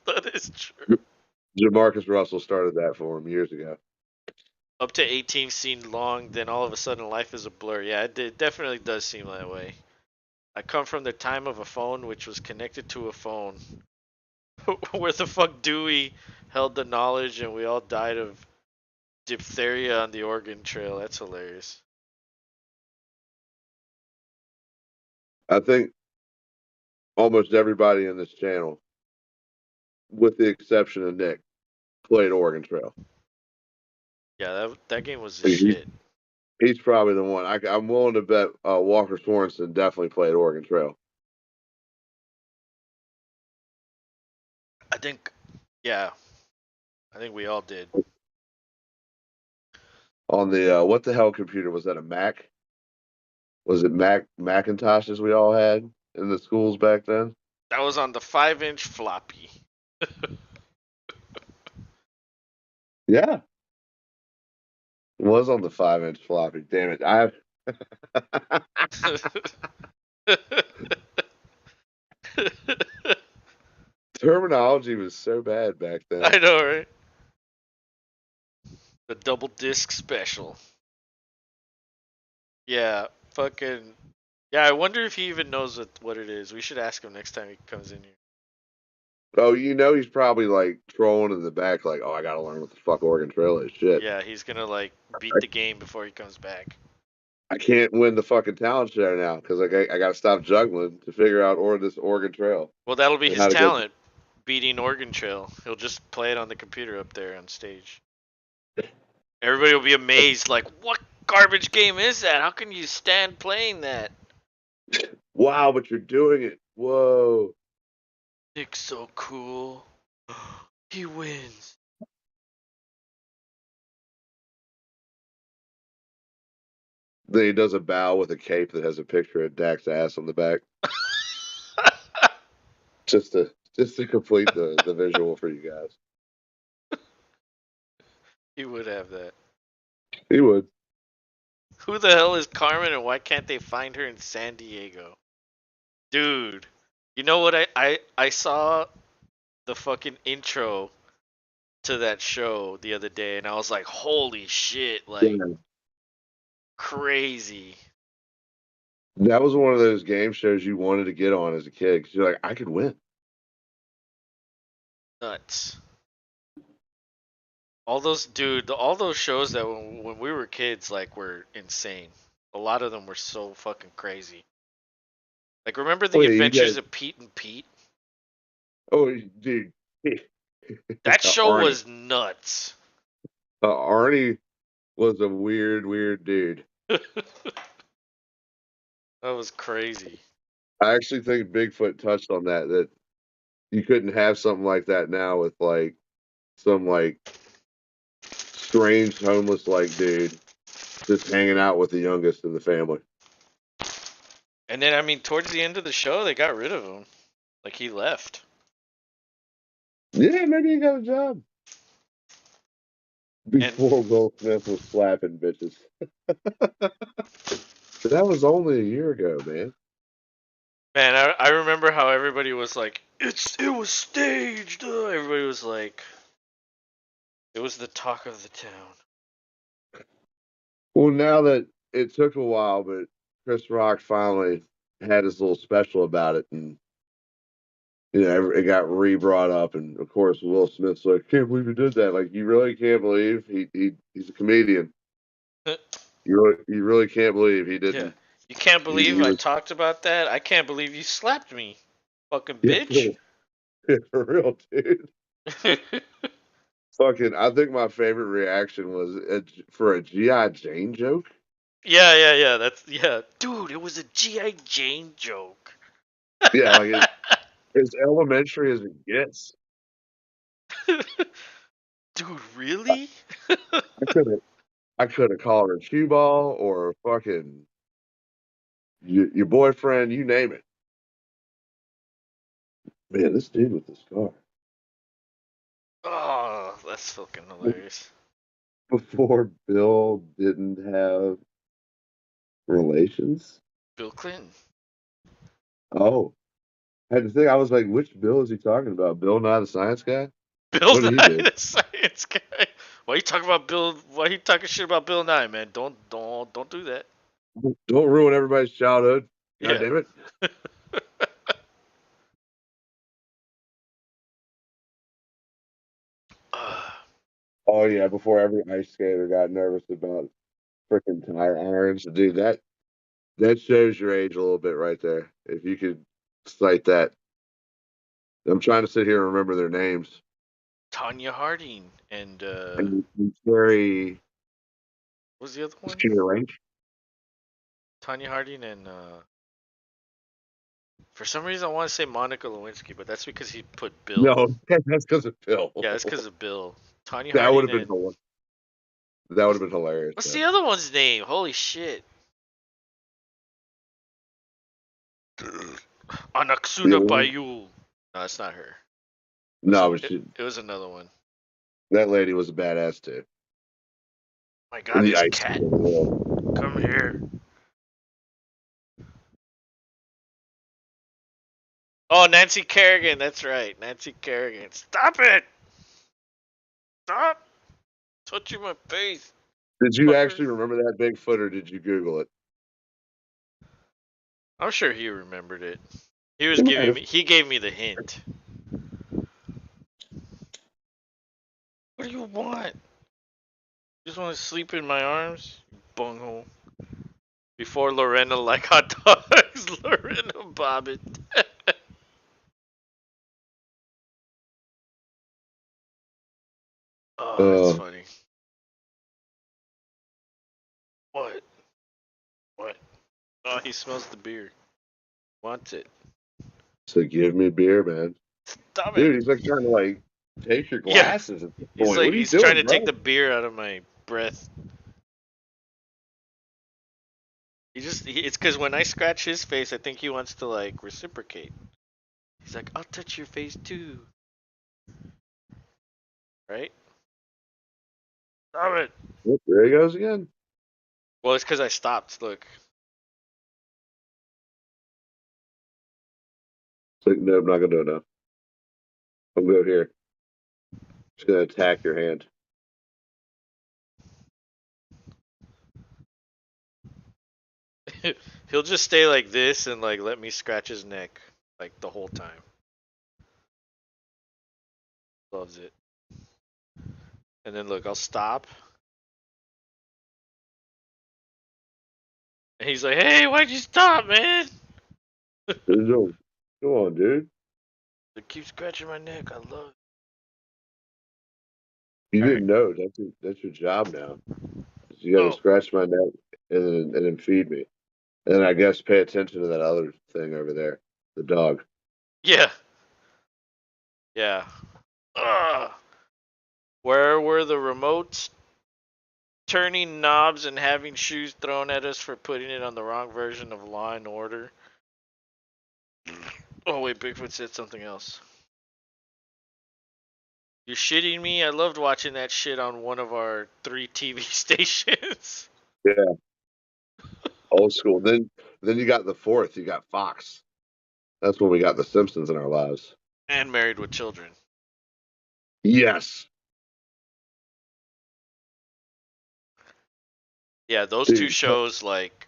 That is true. Jamarcus Russell started that for him years ago. Up to 18 seemed long, then all of a sudden life is a blur. Yeah, it definitely does seem that way. I come from the time of a phone which was connected to a phone. Where the fuck Dewey held the knowledge and we all died of diphtheria on the Oregon Trail. That's hilarious. I think almost everybody in this channel, with the exception of Nick, played Oregon Trail. Yeah, that game was the Like, shit. He's probably the one. I'm willing to bet Walker Sorensen definitely played Oregon Trail. I think, yeah, I think we all did. On the what the hell computer was that? A Mac? Was it Macintoshes we all had in the schools back then? That was on the 5-inch floppy. Yeah, it was on the 5-inch floppy. Damn it! I terminology was so bad back then. I know, right? The double disc special. Yeah, fucking. Yeah, I wonder if he even knows what it is. We should ask him next time he comes in here. Oh, he's probably like trolling in the back, like, "Oh, I gotta learn what the fuck Oregon Trail is." Shit, Yeah, he's gonna like beat the game before he comes back. I can't win the fucking talent show now because I got to stop juggling to figure out this Oregon Trail Well, that'll be and his how to go. talent, beating Oregon Trail. He'll just play it on the computer up there on stage. Everybody will be amazed, like, what garbage game is that? How can you stand playing that? Wow, but you're doing it. Whoa. Nick's so cool. He wins. Then he does a bow with a cape that has a picture of Dak's ass on the back, just to complete the visual for you guys. He would have that. He would. Who the hell is Carmen and why can't they find her in San Diego? Dude, you know what? I saw the fucking intro to that show the other day and I was like, holy shit, like Yeah. crazy. That was one of those game shows you wanted to get on as a kid because you're like, I could win. Nuts. All those dude, all those shows that when we were kids like were insane. A lot of them were so fucking crazy. Like remember Oh the yeah, you Adventures got. of Pete and Pete? Oh, dude, That show Arnie. was nuts. Arnie was a weird, weird dude. That was crazy. I actually think Bigfoot touched on that you couldn't have something like that now with like some like strange homeless like dude just hanging out with the youngest in the family. And then I mean towards the end of the show they got rid of him. Like he left. Yeah, maybe he got a job And before Will Smith was slapping bitches. That was only a year ago, man. man, I remember how everybody was like, it was staged. Everybody was like, it was the talk of the town. Well, now that it took a while, but Chris Rock finally had his little special about it, and it got re-brought up, and of course Will Smith's like, "Can't believe he did that." Like, you really can't believe he's a comedian. You really can't believe he Yeah. didn't. You can't He believe I was talked about that? I can't believe you slapped me. Fucking yeah, bitch. for real, dude. Fucking, I think my favorite reaction was for a GI Jane joke. yeah. Yeah. Dude, it was a G.I. Jane joke. Yeah, like as elementary as it gets. Dude, really? I could have I could have called her a cue ball or fucking your boyfriend, you name it. Man, this dude with this car. Oh, that's fucking hilarious. Before Bill didn't have relations. Bill Clinton. Oh, I had to think. I was like, which Bill is he talking about? Bill Nye the Science Guy? Bill What did he Nye, do? the science guy. Why you talking about Bill? Why you talking shit about Bill Nye, man? Don't do that. Don't ruin everybody's childhood. God Yeah. damn it. Oh yeah, before every ice skater got nervous about freaking tire irons. Dude, that shows your age a little bit right there. If you could cite that. I'm trying to sit here and remember their names. Tanya Harding and And Terry What was the other one? Skinny Link. Tanya Harding and for some reason I want to say Monica Lewinsky, but that's because he put Bill. No, that's because of Phil. Yeah, that's because of Bill. Tanya That would Harding have been and hil- that would have been hilarious. what's the Though. other one's name? Holy shit. The Anaxuna other one? Bayul. No, that's not her. No, It was another one. that lady was a badass too. My In God, the this ice cat. world. Come here. Oh, Nancy Kerrigan. That's right. Nancy Kerrigan. Stop it. Stop touching my face. Did you Fucker. actually remember that Bigfoot, or did you Google it? I'm sure he remembered it. He might have. He gave me the hint. What do you want? You just want to sleep in my arms? Bunghole. Before Lorena like hot dogs, Lorena Bobbitt. Oh, that's Uh, funny. What? What? Oh, he smells the beer. Wants it. so give me beer, man. Stop it. Dude, he's like trying to like take your Yeah. glasses at this point. What are you He's trying doing, to take bro? the beer out of my breath. It's because when I scratch his face, I think he wants to like reciprocate. He's like, I'll touch your face too. Right? Stop it. Yep, there he goes again. Well, it's because I stopped. Look. It's like, no, I'm not gonna do it now. I'm gonna go here. Just gonna attack your hand. He'll just stay like this and like let me scratch his neck like the whole time. Loves it. And then look, I'll stop. And he's like, "Hey, why'd you stop, man?" Go on, dude. They keep scratching my neck. I love You it. All right. didn't know. That's your job now. You got to Oh, scratch my neck and then feed me. And then I guess pay attention to that other thing over there, the dog. yeah. Yeah. Ugh. Where were the remotes? Turning knobs and having shoes thrown at us for putting it on the wrong version of Law and Order. Oh wait, Bigfoot said something else. You're shitting me? I loved watching that shit on one of our 3 TV stations. Yeah, old school. Then you got the fourth. You got Fox. That's when we got the Simpsons in our lives. And Married with Children. Yes, Yeah, those two dude. shows like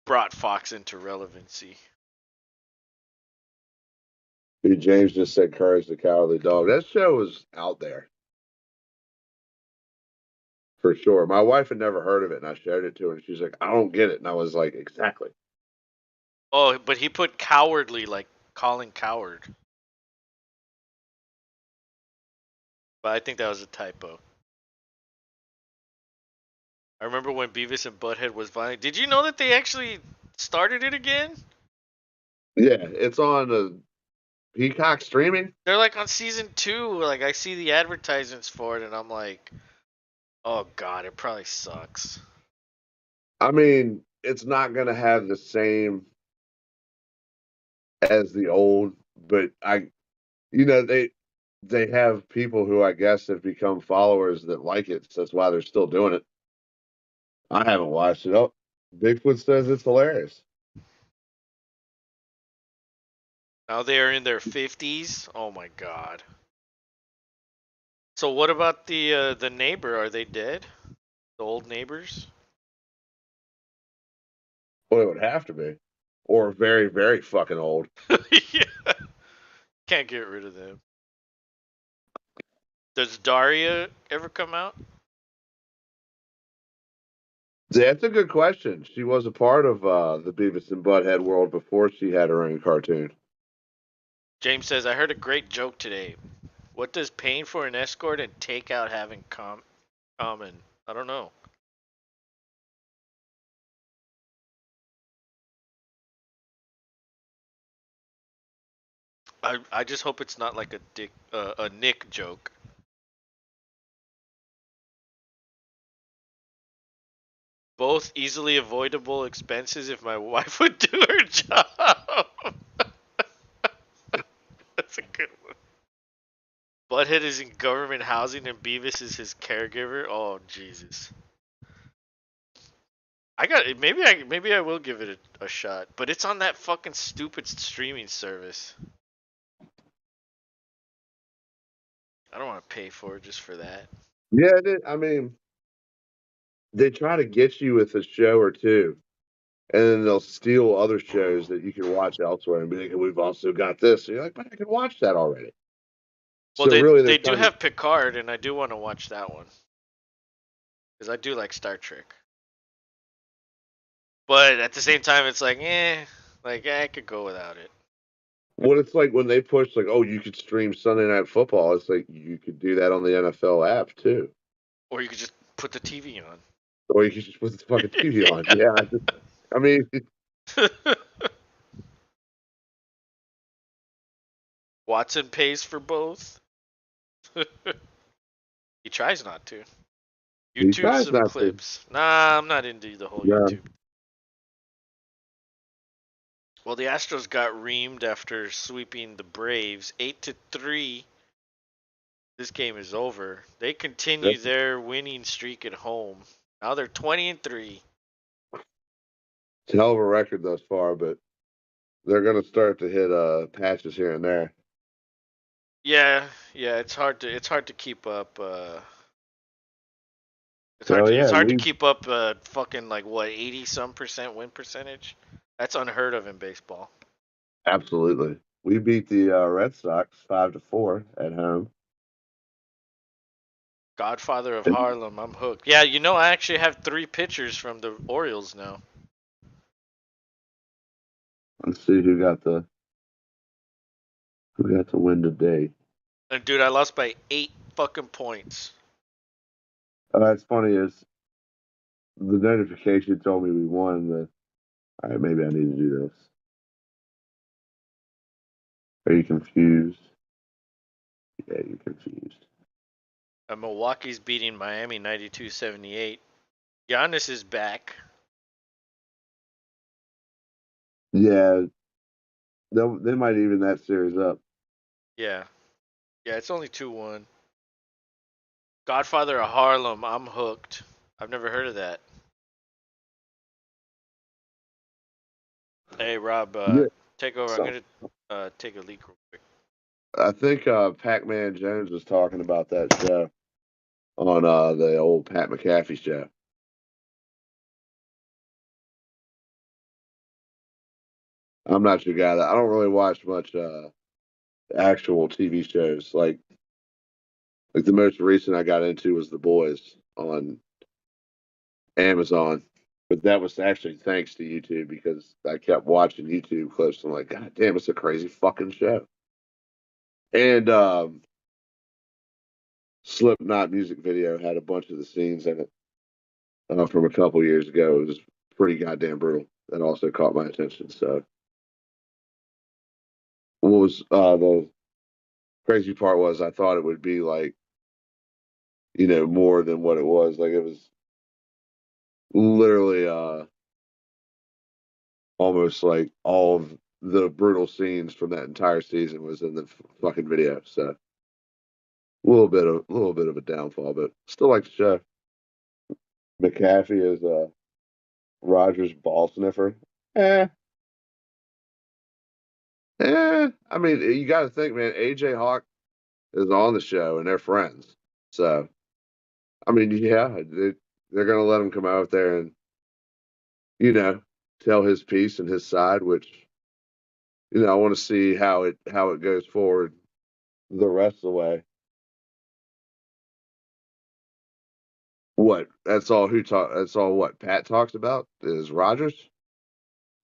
brought Fox into relevancy. Dude, James just said Courage the Cowardly Dog. That show was out there for sure. My wife had never heard of it, and I showed it to her, and she's like, "I don't get it." And I was like, "Exactly." Oh, but he put cowardly like Colin Coward. But I think that was a typo. I remember when Beavis and Butthead was violent. Did you know that they actually started it again? Yeah, it's on Peacock streaming. They're like on season 2. Like I see the advertisements for it and I'm like, "Oh god, it probably sucks." I mean, it's not gonna have the same as the old, but they have people who I guess have become followers that like it, so that's why they're still doing it. I haven't watched it. Oh, Bigfoot says it's hilarious. Now they are in their 50s. Oh my god. So what about the neighbor? Are they dead? The old neighbors? Well, it would have to be, or very, very fucking old. Yeah. Can't get rid of them. Does Daria ever come out? That's a good question. She was a part of the Beavis and Butthead world before she had her own cartoon. James says, I heard a great joke today. What does paying for an escort and takeout have in common? I don't know. I just hope it's not like a Nick joke. Both easily avoidable expenses if my wife would do her job. That's a good one. Butthead is in government housing and Beavis is his caregiver. Oh Jesus. I got it. Maybe I will give it a shot, but it's on that fucking stupid streaming service. I don't want to pay for it just for that. Yeah, I mean, they try to get you with a show or two, and then they'll steal other shows that you can watch elsewhere and be like, "We've also got this." And you're like, "But I can watch that already." Well, So really, they're they do trying to. have Picard, and I do want to watch that one because I do like Star Trek. But at the same time, it's like I could go without it. What it's like when they push, like, "Oh, you could stream Sunday Night Football." It's like you could do that on the NFL app too, Or you could just put the TV on. or you could just put the fucking TV on. Yeah, I mean, Watson pays for both. He tries not to. he YouTube tries some not to. clips. Nah, I'm not into the whole Yeah, YouTube. Well, the Astros got reamed after sweeping the Braves 8-3. This game is over. They continue that's their winning streak at home. Now they're 20-3. it's a hell of a record thus far, but they're going to start to hit patches here and there. Yeah, yeah, it's hard to keep up. So It's yeah, hard to we keep up. Fucking like what 80% win percentage. That's unheard of in baseball. absolutely we beat the Red Sox 5-4 at home. Godfather of Harlem, I'm hooked. Yeah, I actually have 3 pitchers from the Orioles now. Let's see who got the win today. And dude, I lost by 8 fucking points. That's funny is the notification told me we won. All right, maybe I need to do this. Are you confused? Yeah, you're confused. Milwaukee's beating Miami 92-78. Giannis is back. Yeah, they might even that series up. Yeah, yeah, it's only 2-1. Godfather of Harlem, I'm hooked. I've never heard of that. Hey Rob, Yeah, take over. I'm so gonna take a leak real quick. I think Pac-Man Jones was talking about that show on the old Pat McAfee show. I'm not your guy. I don't really watch much actual TV shows. Like the most recent I got into was The Boys on Amazon, but that was actually thanks to YouTube because I kept watching YouTube clips. And I'm like, God damn, it's a crazy fucking show. And Slipknot music video had a bunch of the scenes in it from a couple years ago. It was pretty goddamn brutal. That also caught my attention. So, what was the crazy part was I thought it would be like more than what it was. Like it was literally almost like all of the brutal scenes from that entire season was in the fucking video. So a little bit of a downfall, but still like the show. McAfee is Rogers ball sniffer. Eh, I mean, you got to think, man. AJ Hawk is on the show, and they're friends. So, I mean, yeah, they're gonna let him come out there and you know tell his piece and his side, which I want to see how it goes forward the rest of the way. What? That's all who talk. That's all what Pat talks about is Rogers.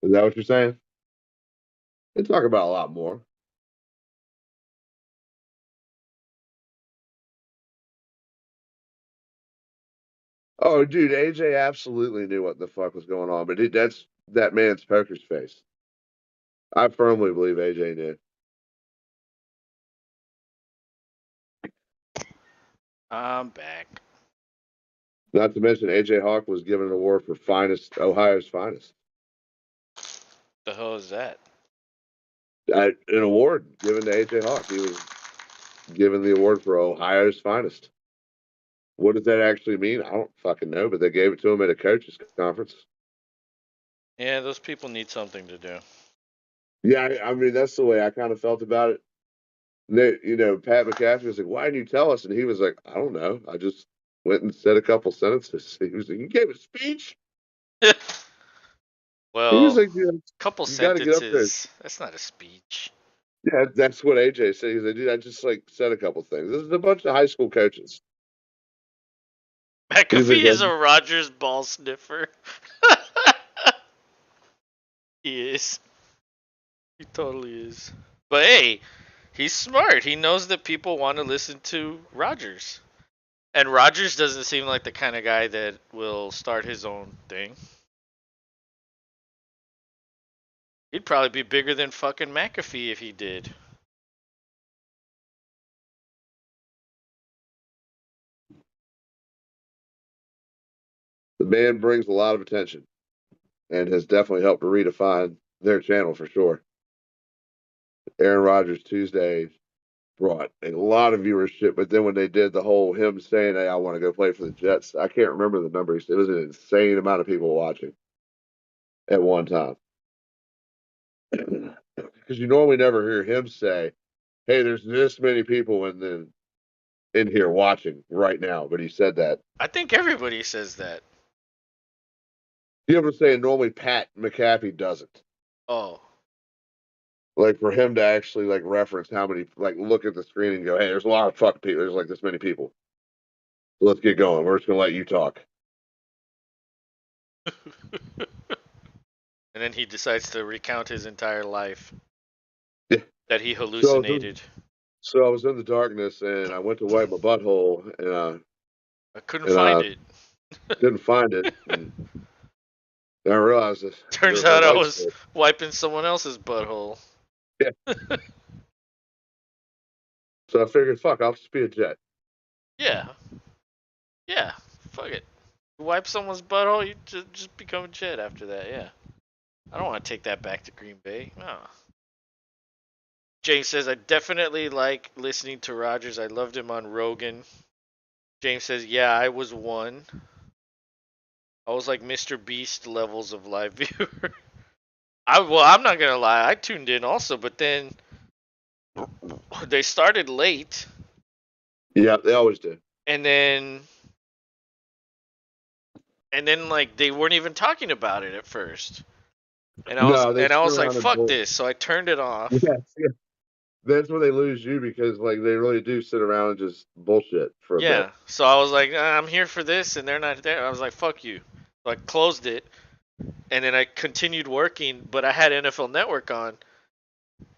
Is that what you're saying? They talk about a lot more. Oh, dude, AJ absolutely knew what the fuck was going on, but that's that man's poker's face. I firmly believe AJ knew. I'm back. Not to mention, AJ Hawk was given an award for Ohio's finest. The hell is that? An award given to AJ Hawk. He was given the award for Ohio's finest. What does that actually mean? I don't fucking know, but they gave it to him at a coaches conference. Yeah, those people need something to do. Yeah, I mean that's the way I kind of felt about it. Pat McAfee was like, "Why didn't you tell us?" And he was like, "I don't know. I just went and said a couple sentences." He was like, "You gave a speech." He was Well, like, "Yeah, couple you got to get up there." sentences. That's not a speech. Yeah, that's what AJ said. He's like, "Dude, I just like said a couple things. This is a bunch of high school coaches." He's like, McAfee is a Rogers ball sniffer. He is. He totally is. But hey, he's smart. He knows that people want to listen to Rogers. And Rogers doesn't seem like the kind of guy that will start his own thing. He'd probably be bigger than fucking McAfee if he did. the man brings a lot of attention and has definitely helped to redefine their channel for sure. Aaron Rodgers Tuesday brought a lot of viewership, but then when they did the whole him saying, "Hey, I want to go play for the Jets," I can't remember the numbers. It was an insane amount of people watching at one time. Because you normally never hear him say, "Hey, there's this many people in here watching right now," but he said that. I think everybody says that. You ever say normally Pat McAfee doesn't. Oh. Like for him to actually like reference how many like look at the screen and go, "Hey, there's a lot of fuck people. There's like this many people. So let's get going. We're just gonna let you talk." And then he decides to recount his entire life Yeah. that he So hallucinated. so I was in the darkness and I went to wipe my butthole I couldn't and find it. couldn't find it and then I realized that there Turns was no out I lights was there. wiping someone else's butthole. Yeah. So I figured, fuck, I'll just be a jet. Yeah. Yeah. Fuck it. You wipe someone's butthole, you just become a Jet after that, yeah. I don't want to take that back to Green Bay. No. James says, I definitely like listening to Rogers. I loved him on Rogan. James says, yeah, I was one. I was like Mr. Beast levels of live viewer. I'm not gonna lie, I tuned in also, but then they started late, Yeah, they always do. and then like they weren't even talking about it at first, and I was No, they and I sit was like, around and fuck bull. this, so I turned it off. Yes, yeah. That's where they lose you because like they really do sit around and just bullshit for a bit. Yeah, so I was like, I'm here for this, and they're not there. I was like, fuck you. So I closed it, and then I continued working, but I had NFL Network on.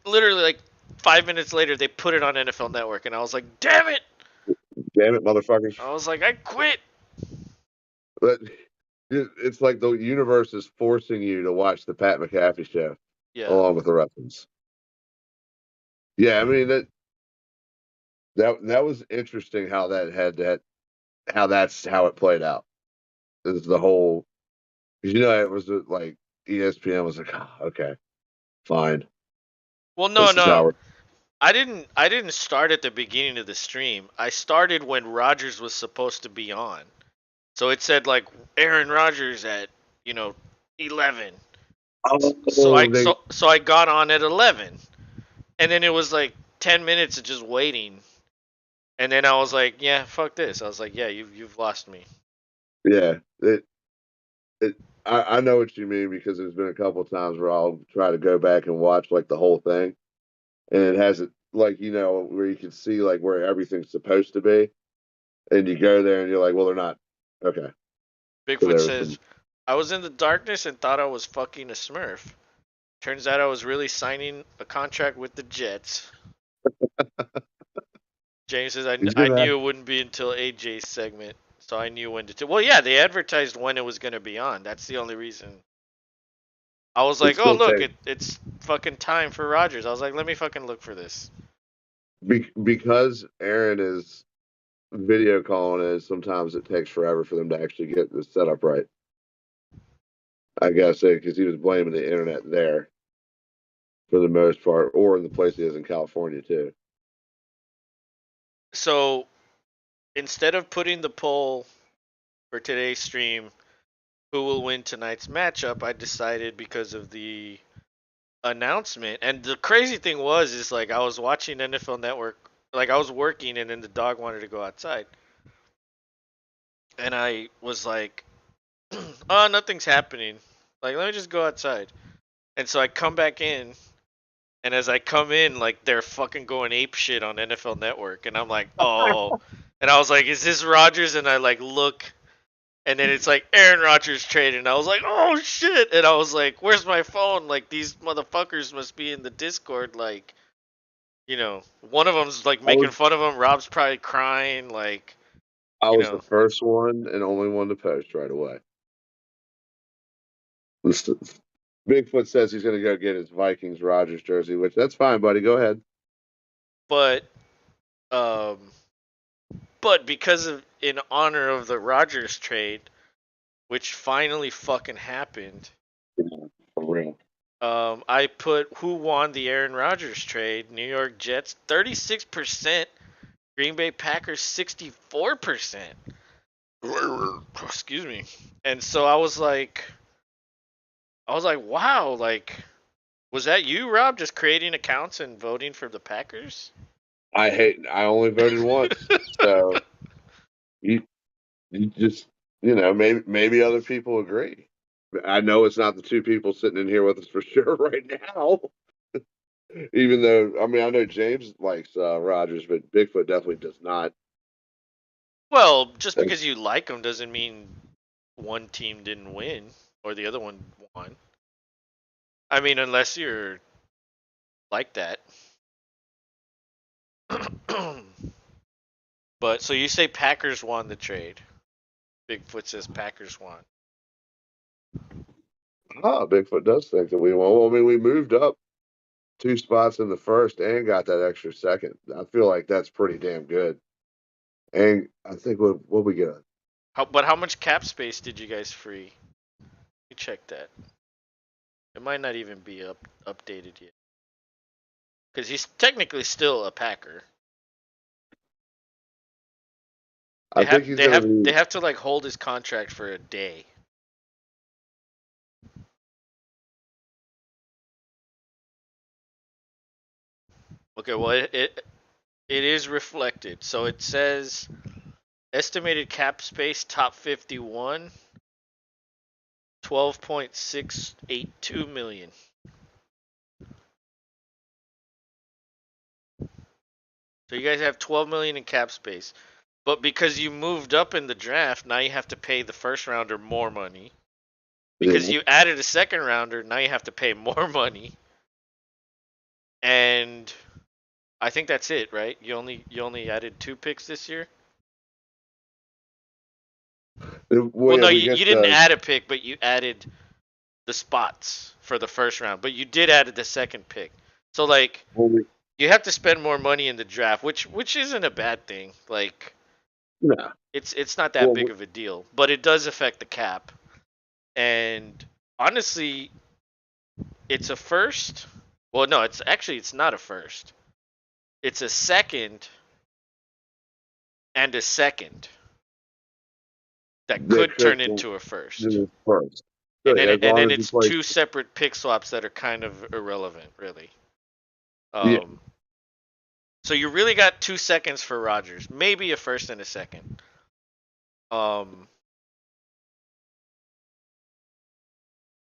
Literally, like 5 minutes later, they put it on NFL Network, and I was like, damn it! Damn it, motherfuckers! I was like, I quit. But it's like the universe is forcing you to watch the Pat McAfee show Yeah. along with the reference. Yeah, I mean that was interesting how that had that how that's how it played out. This is the whole because it was like ESPN was like, okay, fine, Well, no, this is no. how we're. I didn't start at the beginning of the stream. I started when Rogers was supposed to be on. So it said like Aaron Rodgers at, 11. So Oh, I so so I got on at 11. And then it was like 10 minutes of just waiting. And then I was like, yeah, fuck this. I was like, yeah, you've lost me. yeah, it I know what you mean because there's been a couple of times where I'll try to go back and watch like the whole thing, and it has it like where you can see like where everything's supposed to be, and you go there and you're like, well, they're not. Okay, so Bigfoot there was some. says, I was in the darkness and thought I was fucking a Smurf. Turns out I was really signing a contract with the Jets. James says, He's I gonna. knew it wouldn't be until AJ's segment, so I knew when to. Well, yeah, they advertised when it was going to be on. That's the only reason. I was It like, oh, still look, takes it's fucking time for Rogers. I was like, let me fucking look for this. because Aaron is video calling is, sometimes it takes forever for them to actually get the setup right. I gotta say, because he was blaming the internet there for the most part, or in the place he is in California too. So instead of putting the poll for today's stream, who will win tonight's matchup, I decided because of the announcement. And the crazy thing is like I was watching NFL Network, like I was working, and then the dog wanted to go outside, and I was like, "Oh, nothing's happening. Like, let me just go outside." And so I come back in, and as I come in, like they're fucking going ape shit on NFL Network, and I'm like, "Oh," and I was like, "Is this Rodgers?" And I like look, and then it's like Aaron Rodgers traded, and I was like, "Oh shit!" And I was like, "Where's my phone? Like these motherfuckers must be in the Discord, like." One of them's like I making was fun of him. Rob's probably crying, like, I you was the know. first one and only one to post right away. Bigfoot says he's going to go get his Vikings Rogers jersey, which that's fine, buddy. Go ahead. But, um, but because of in honor of the Rogers trade, which finally fucking happened, For real. I put who won the Aaron Rodgers trade: New York Jets 36%, Green Bay Packers 64%. Excuse me. And so I was like, wow, like, was that you, Rob, just creating accounts and voting for the Packers? I only voted once, so you you just maybe other people agree. I know it's not the two people sitting in here with us for sure right now. Even though I know James likes Rogers, but Bigfoot definitely does not. Well, just because you like them doesn't mean one team didn't win or the other one won. I mean, unless you're like that. But so you say Packers won the trade. Bigfoot says Packers won. Bigfoot does think that we won. Well, I mean, we moved up 2 spots in the first and got that extra second. I feel like that's pretty damn good. And I think what we get. But how much cap space did you guys free? You check that. It might not even be updated yet. Because he's technically still a Packer. They I think have he's they going to have be. they have to like hold his contract for a day. Okay, well it is reflected. So it says estimated cap space top 51 12.682 million. So you guys have 12 million in cap space. But because you moved up in the draft, now you have to pay the first rounder more money. Because Yeah. you added a second rounder, now you have to pay more money. And I think that's it, right? You only added 2 picks this year? Well, Well, yeah, no, we you get didn't add a pick, but you added the spots for the first round. But you did add the second pick. So like well, you have to spend more money in the draft, which isn't a bad thing. Like no. it's not that Well, big of a deal, but it does affect the cap. And honestly, it's a first. Well, no, it's not a first. It's a second and a second that they could could turn into a first. do it first. And Really, then as and long then as you it's play. two separate pick swaps that are kind of irrelevant, really. Yeah, Um, so you really got 2 seconds for Rodgers, maybe a first and a second. Um,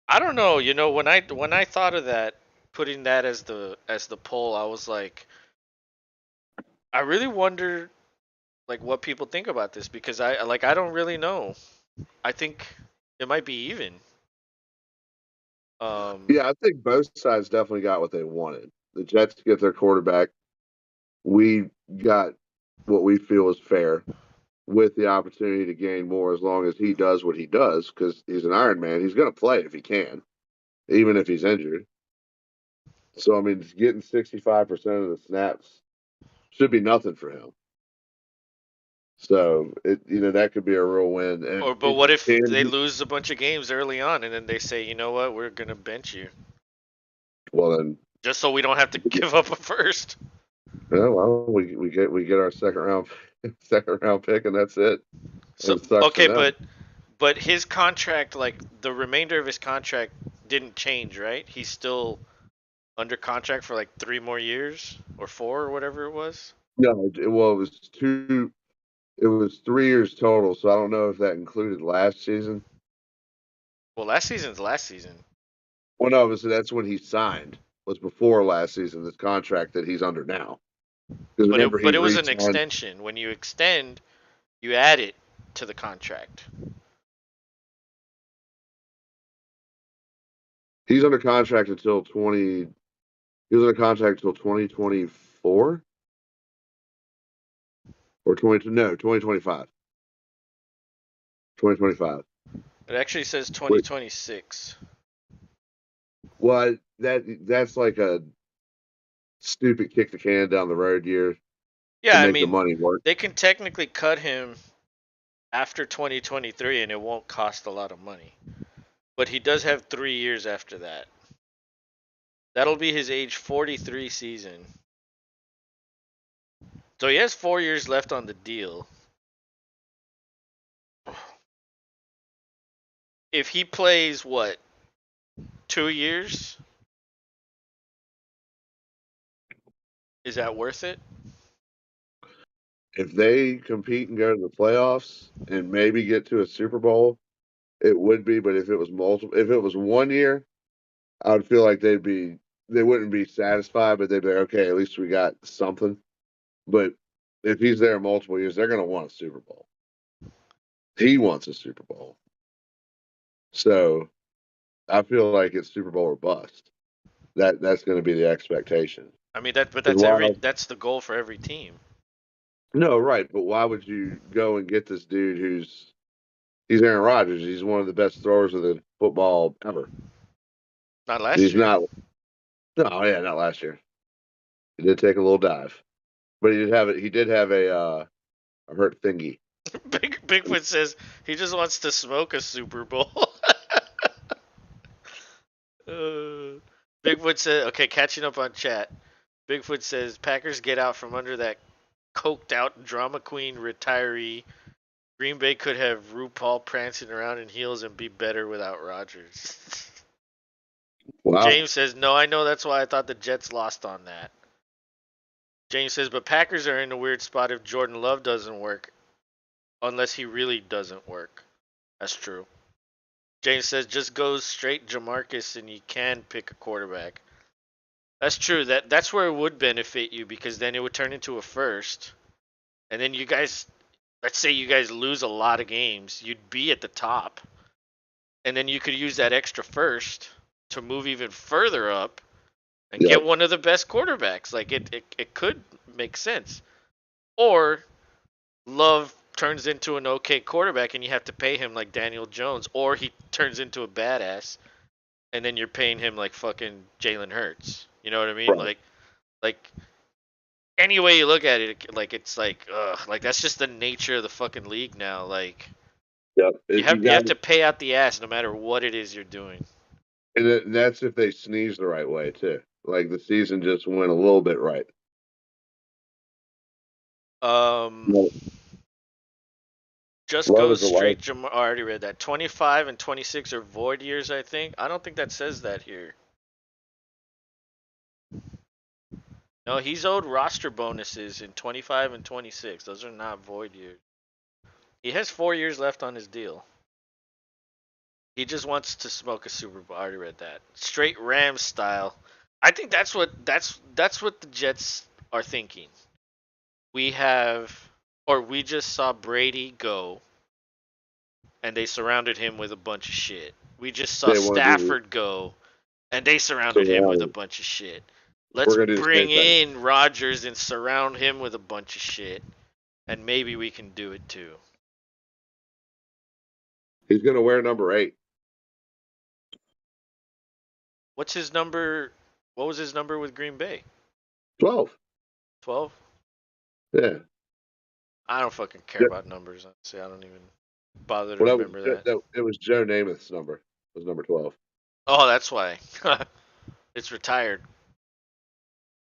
I don't know. When I thought of that, putting that as the poll, I was like, I really wonder like what people think about this because I don't really know. I think it might be even. Um, yeah. I think both sides definitely got what they wanted. The Jets get their quarterback. We got what we feel is fair, with the opportunity to gain more as long as he does what he does, because he's an Iron Man. He's going to play if he can, even if he's injured. So, I mean, getting 65% of the snaps should be nothing for him. So that could be a real win. And But if what you if they can, lose a bunch of games early on and then they say, you know what, we're gonna bench you well then, just so we don't have to give up a first. well, we get our second round pick, and that's it. So It sucks for okay, them. but his contract, like the remainder of his contract, didn't change, right? He's still under contract for like 3 more years or 4 or whatever it was. No, well, it was two. It was 3 years total. So I don't know if that included last season. Well, last season's last season. Well, no, that's when he signed. Was before last season. This contract that he's under now. Because But remember it he but it was an re-signed. extension. When you extend, you add it to the contract. He's under contract until 20. He was under contract until 2024 or 2025. 2025. It actually says Wait, 2026. well, that's like a stupid kick the can down the road year to Yeah, I make the mean, money work. they can technically cut him after 2023 and it won't cost a lot of money. But he does have 3 years after that. That'll be his age 43 season. So he has 4 years left on the deal. If he plays what, 2 years, is that worth it? If they compete and go to the playoffs and maybe get to a Super Bowl, it would be. But if it was 1 year, I would feel like they wouldn't be satisfied, but they'd be like, okay, at least we got something. But if he's there multiple years, they're going to want a Super Bowl. He wants a Super Bowl. So I feel like it's Super Bowl or bust. That's going to be the expectation. I mean that, but 'Cause why? that's the goal for every team. No, right. But why would you go and get this dude he's Aaron Rodgers? He's one of the best throwers of the football ever. Not last He's year. not. No, yeah, not last year. He did take a little dive, but he did have a hurt thingy. Bigfoot says he just wants to smoke a Super Bowl. Bigfoot says, okay, catching up on chat. Bigfoot says Packers get out from under that coked out drama queen retiree. Green Bay could have RuPaul prancing around in heels and be better without Rodgers. Wow. James says, no, I know that's why I thought the Jets lost on that. James says, but Packers are in a weird spot if Jordan Love doesn't work, unless he really doesn't work. That's true. James says, just goes straight Jamarcus and you can pick a quarterback. That's true. That's where it would benefit you because then it would turn into a first. And then you guys, let's say you guys lose a lot of games, you'd be at the top. And then you could use that extra first to move even further up and Yep. get one of the best quarterbacks. Like it could make sense. Or Love turns into an okay quarterback and you have to pay him like Daniel Jones, or he turns into a badass and then you're paying him like fucking Jalen Hurts. You know what I mean? Right. Like any way you look at it, like it's like ugh, like that's just the nature of the fucking league now. Like Yep. You you got have to pay out the ass no matter what it is you're doing. and that's if they sneeze the right way too. Like the season just went a little bit right. Um, No, just Love goes is a life. straight. I already read that. 25 and 26 are void years. I think. I don't think that says that here. No, he's owed roster bonuses in 25 and 26. Those are not void years. He has 4 years left on his deal. He just wants to smoke a Super Bowl. I already read that. Straight Rams style. I think that's what the Jets are thinking. We have, or we just saw Brady go, and they surrounded him with a bunch of shit. We just saw They want to do Stafford go, and they so. surrounded him with a bunch of shit. Let's We're gonna do the bring same thing. in Rodgers and surround him with a bunch of shit, and maybe we can do it too. He's gonna wear number 8. What's his number? What was his number with Green Bay? 12. 12? Yeah. I don't fucking care Yeah, about numbers. Honestly, I don't even bother to well, remember that. it was Joe Namath's number. It was number 12. Oh, that's why. It's retired.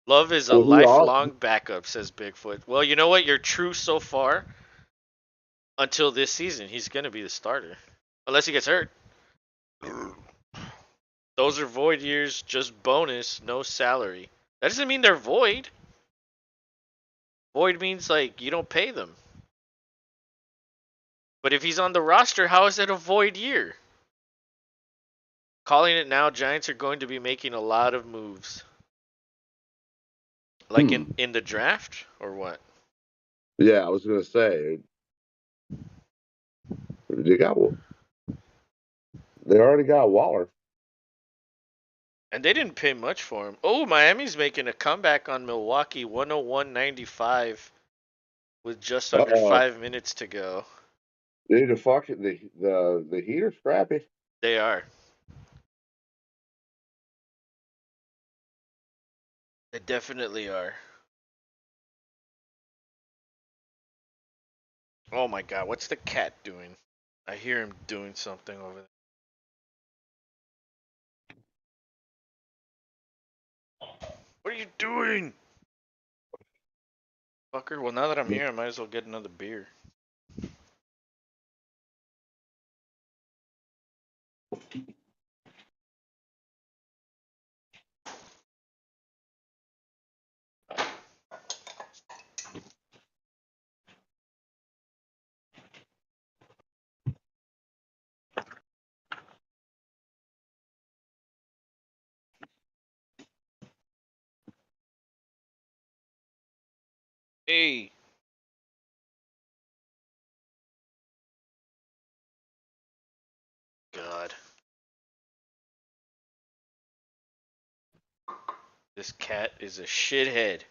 Love is a Well, lifelong backup, says Bigfoot. Well, you know what? You're true so far until this season. He's going to be the starter. Unless he gets hurt. Those are void years, just bonus, no salary. That doesn't mean they're void. Void means like you don't pay them. But if he's on the roster, how is it a void year? Calling it now, Giants are going to be making a lot of moves. Like in the draft or what? Yeah, I was gonna say they got they already got Waller. And they didn't pay much for him. Oh, Miami's making a comeback on Milwaukee, 101-95 with just under Uh-oh. 5 minutes to go. Dude, the Heat's crappy. They are. They definitely are. Oh my god, what's the cat doing? I hear him doing something over there. What are you doing? Fucker, well now that I'm here, I might as well get another beer. Hey. God. This cat is a shithead.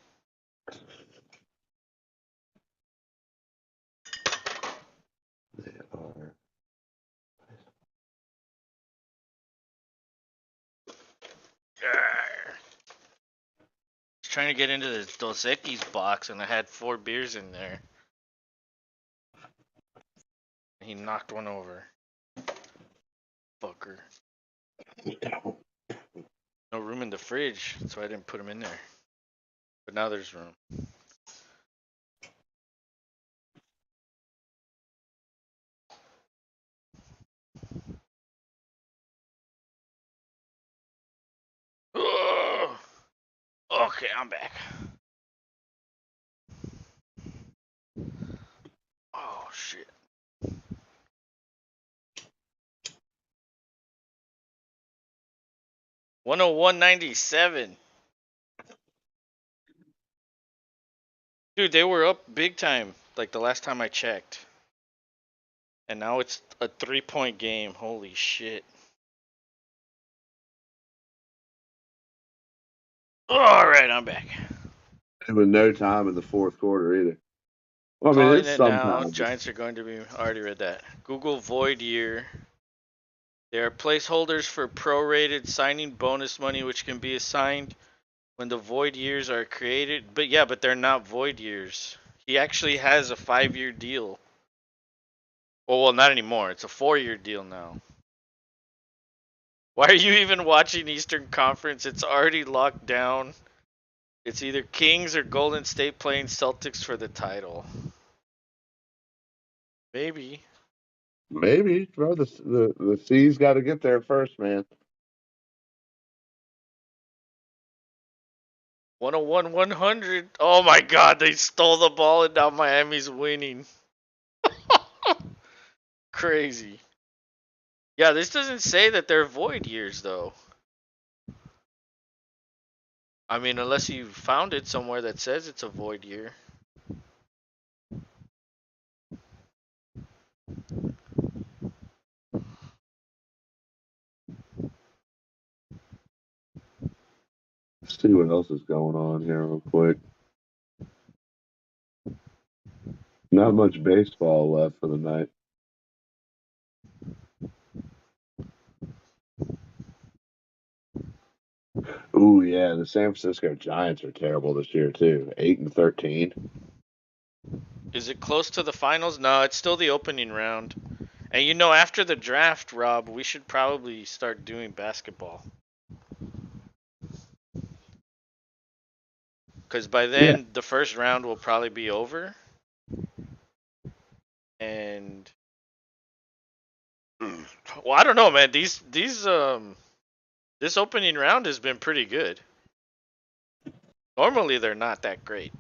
They are. Arrgh. I was trying to get into the Dos Equis box and I had 4 beers in there. And he knocked one over. Fucker. No room in the fridge, so I didn't put them in there. But now there's room. Ugh. Okay, I'm back. Oh shit. 101.97. Dude, they were up big time like the last time I checked. And now it's a 3-point game. Holy shit. Alright, I'm back. It was no time in the fourth quarter either. Well, I mean, Calling it's it now. sometimes. Giants are going to be. Already read that. Google void year. There are placeholders for prorated signing bonus money, which can be assigned when the void years are created. But yeah, but they're not void years. He actually has a 5-year deal. Well, not anymore. It's a 4-year deal now. Why are you even watching Eastern Conference? It's already locked down. It's either Kings or Golden State playing Celtics for the title. Maybe. Maybe, bro. The C's got to get there first, man. 101-100. Oh my god, they stole the ball and now Miami's winning. Crazy. Yeah, this doesn't say that they're void years though. I mean, unless you found it somewhere that says it's a void year. Let's see what else is going on here, real quick. Not much baseball left for the night. Ooh, yeah, the San Francisco Giants are terrible this year too. 8-13. Is it close to the finals? No, it's still the opening round. And you know, after the draft, Rob, we should probably start doing basketball. Because by Yeah. then, the first round will probably be over. And well, I don't know, man. This opening round has been pretty good. Normally, they're not that great.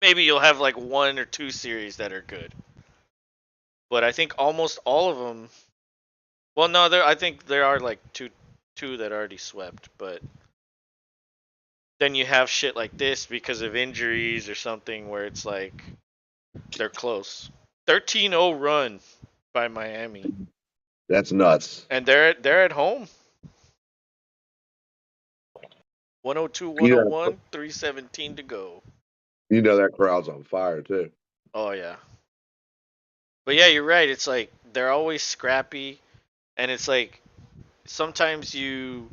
Maybe you'll have like one or two series that are good. But I think almost all of them. Well, no, I think there are like two that already swept. But then you have shit like this because of injuries or something where it's like they're close. 13-0 run by Miami, That's nuts. and they're at home. 102, You know, 101, 317 to go. you know that crowd's on fire too. Oh yeah. But yeah, you're right. It's like they're always scrappy, and it's like sometimes you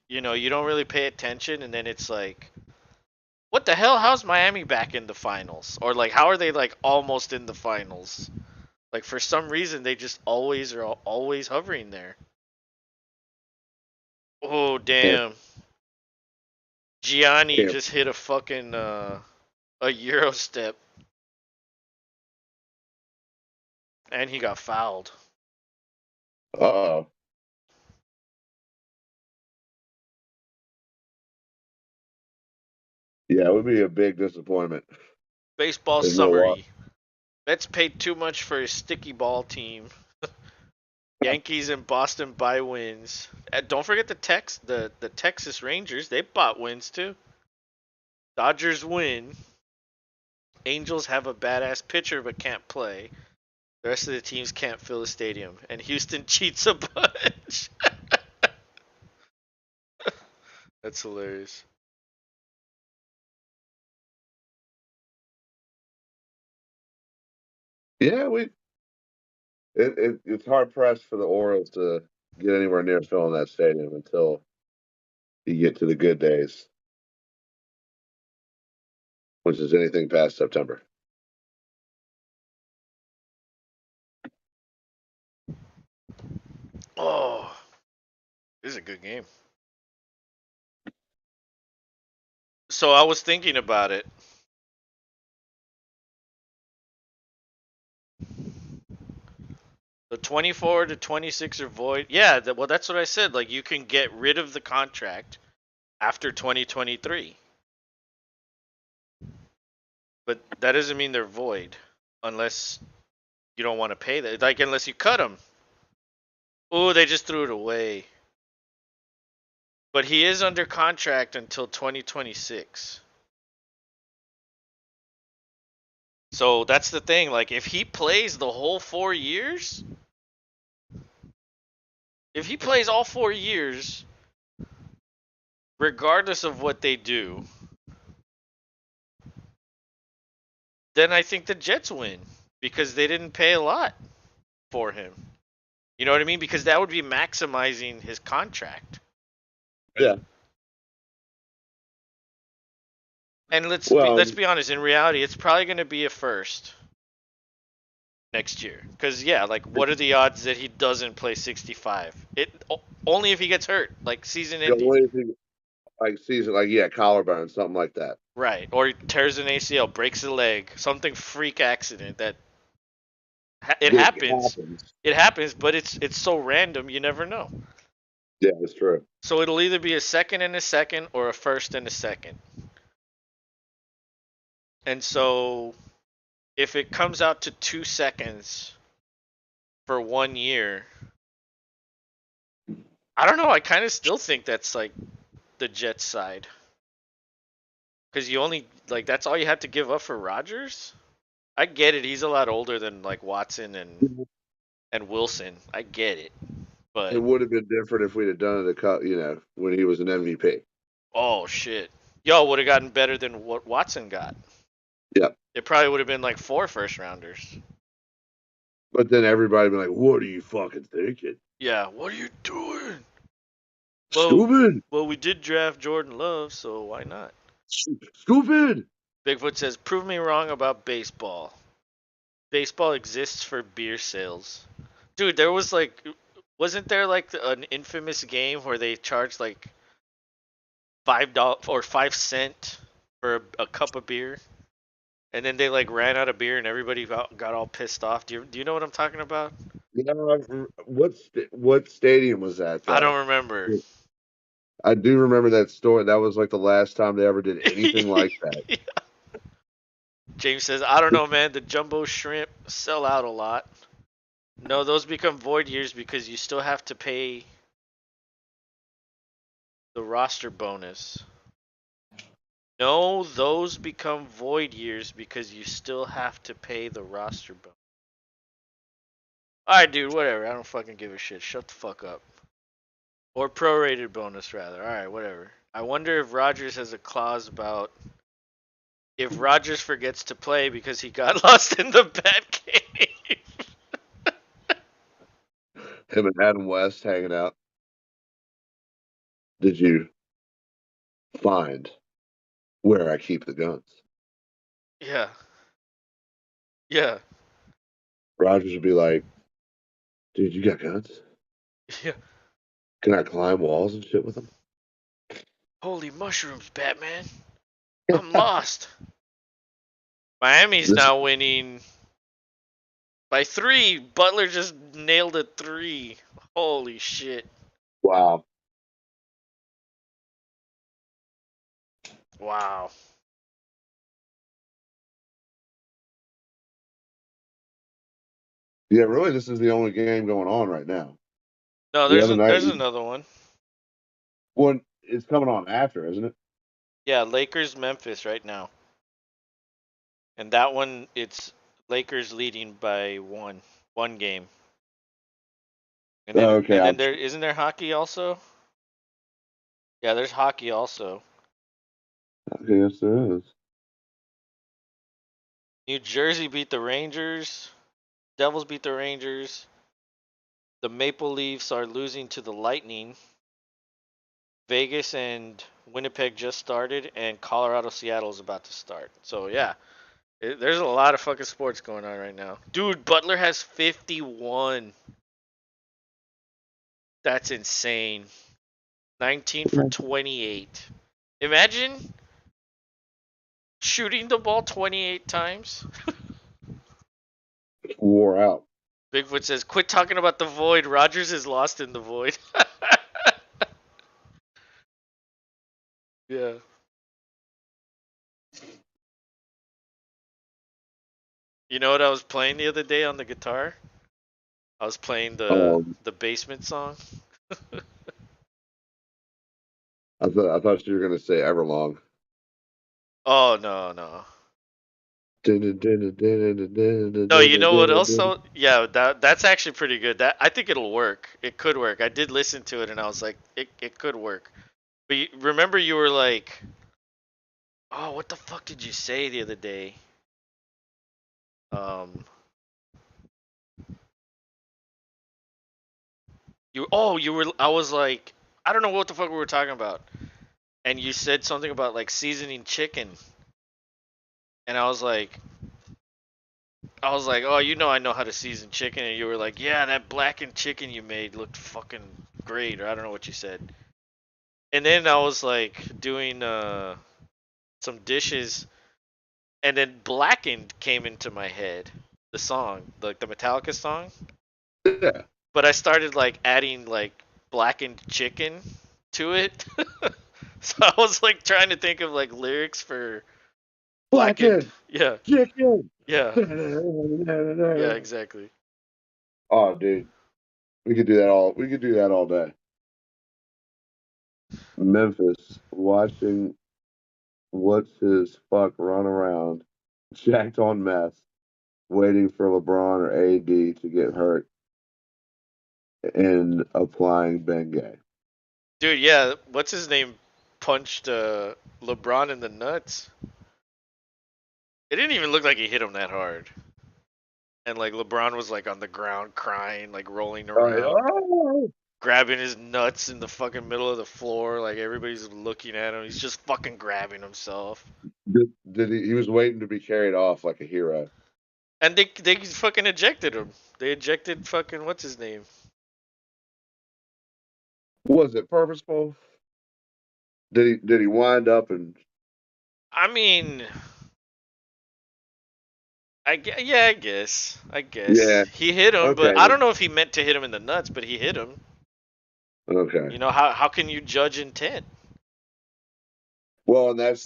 know you don't really pay attention, and then it's like, what the hell? How's Miami back in the finals? Or like, how are they like almost in the finals? Like for some reason they just always are always hovering there. Oh Can't damn! Gianni can't. just hit a fucking a Euro step, and he got fouled. Uh-oh. Yeah, it would be a big disappointment Baseball if Milwaukee. summary. Betts paid too much for his sticky ball team. Yankees and Boston buy wins. Don't forget the Texas Rangers. They bought wins too. Dodgers win. Angels have a badass pitcher but can't play. The rest of the teams can't fill the stadium. And Houston cheats a bunch. That's hilarious. Yeah, it's hard pressed for the Orioles to get anywhere near filling that stadium until you get to the good days, which is anything past September. Oh, this is a good game. So I was thinking about it. The 24 to 26 are void. Yeah, well, that's what I said. Like, you can get rid of the contract after 2023. But that doesn't mean they're void unless you don't want to pay that. Like, unless you cut them. Oh, they just threw it away. But he is under contract until 2026. So that's the thing. Like, if he plays the whole 4 years, if he plays all 4 years, regardless of what they do, then I think the Jets win because they didn't pay a lot for him. You know what I mean? Because that would be maximizing his contract. Yeah. And Well, let's be honest. In reality, it's probably going to be a first next year. Because yeah, like what are the odds that he doesn't play 65? Only if he gets hurt, like season the ending. only thing like season, like yeah, collarbone, something like that. Right. Or he tears an ACL, breaks a leg, something freak accident that it Which happens. happens. It happens, but it's so random, you never know. Yeah, that's true. So it'll either be a second and a second or a first and a second. And so if it comes out to 2 seconds for 1 year, I don't know. I kind of still think that's like the Jets side. Because you only, like, that's all you have to give up for Rodgers? I get it. He's a lot older than, like, Watson and Wilson. I get it. It But, would have been different if we'd have done it when he was an MVP. oh, shit. Yo, would have gotten better than what Watson got. Yeah. It probably would have been like 4 first rounders. But then everybody would be like, what are you fucking thinking? Yeah, what are you doing? Well, Stupid. we did draft Jordan Love, so why not? Stupid. Bigfoot says, "Prove me wrong about baseball. Baseball exists for beer sales." Dude, there was like, wasn't there like an infamous game where they charged like $5 or 5 cent for a cup of beer, and then they like ran out of beer and everybody got all pissed off. Do you know what I'm talking about? Yeah, what stadium was that I though? don't remember. I do remember that story. That was like the last time they ever did anything like that. James says, "I don't know, man. The jumbo shrimp sell out a lot. No, those become void years because you still have to pay the roster bonus. No, those become void years because you still have to pay the roster bonus." Alright, dude, whatever. I don't fucking give a shit. Shut the fuck up. Or prorated bonus, rather. Alright, whatever. I wonder if Rogers has a clause about if Rogers forgets to play because he got lost in the bat cave. Him and Adam West hanging out. Did you find where I keep the guns? Yeah. Yeah. Rogers would be like, dude, you got guns? Yeah. Can I climb walls and shit with them? Holy mushrooms, Batman. I'm lost. Miami's This now winning by 3. Butler just nailed a 3. Holy shit. wow. Wow. Yeah, really, this is the only game going on right now. No, The other night, there's another one. one it's coming on after, isn't it? Yeah, Lakers Memphis right now. And that one it's Lakers leading by 1 game. And then Oh, okay, there isn't there hockey also? Yeah, there's hockey also. okay, yes, there is. New Jersey beat the Rangers. Devils beat the Rangers. The Maple Leafs are losing to the Lightning. Vegas and Winnipeg just started, and Colorado Seattle is about to start. So yeah, there's a lot of fucking sports going on right now. Dude, Butler has 51. That's insane. 19 for 28. Imagine shooting the ball 28 times. Wore out. Bigfoot says, "Quit talking about the void. Rogers is lost in the void." Yeah. You know what I was playing the other day on the guitar? I was playing Um, the basement song. I thought you were gonna say Everlong. Oh no, no. No, you know what else Dun-dun-dun-dun-dun-dun-dun-dun-dun. though? Yeah, that's actually pretty good. That I think it'll work. It could work. I did listen to it and I was like, it could work. But remember you were like, "Oh, what the fuck did you say the other day?" Um you were I was like, I don't know what the fuck we were talking about. And you said something about like seasoning chicken. And "Oh, you know I know how to season chicken." And you were like, "Yeah, that blackened chicken you made looked fucking great," or I don't know what you said. And then I was like doing some dishes, and then Blackened came into my head, the song, like the Metallica song. Yeah, But I started like adding like blackened chicken to it. So I was like trying to think of like lyrics for blackened. blackened Yeah, chicken. yeah, yeah, exactly. Oh, dude, we could do that all. We could do that all day. Memphis watching what's his fuck run around, jacked on meth, waiting for LeBron or AD to get hurt and applying Bengay. Dude, yeah, what's his name punched LeBron in the nuts. It didn't even look like he hit him that hard. And like LeBron was like on the ground crying, like rolling around. Oh, grabbing his nuts in the fucking middle of the floor, like everybody's looking at him. He's just fucking grabbing himself. Did he? He was waiting to be carried off like a hero. And they fucking ejected him. They ejected fucking what's his name? Was it purposeful? Did he wind up and? I mean, yeah, I guess. Yeah. He hit him, but Okay. I don't know if he meant to hit him in the nuts, but he hit him. Okay. You know how can you judge intent? Well, and that's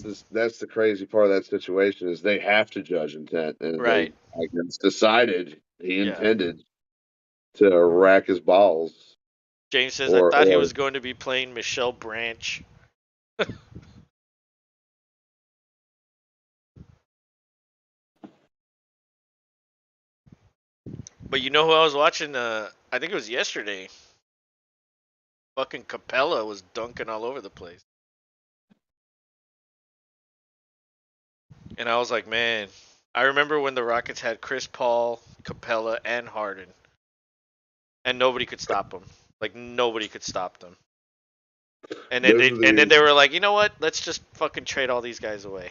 the crazy part of that situation is they have to judge intent, and they, Right. I guess, decided he Yeah. intended to rack his balls, James says I or thought he or was going to be playing Michelle Branch. But you know who I was watching? I think it was yesterday. Fucking Capella was dunking all over the place, and I was like, man, I remember when the Rockets had Chris Paul, Capella, and Harden, and nobody could stop them. Like nobody could stop them. those are And then the they were like, you know what? Let's just fucking trade all these guys away.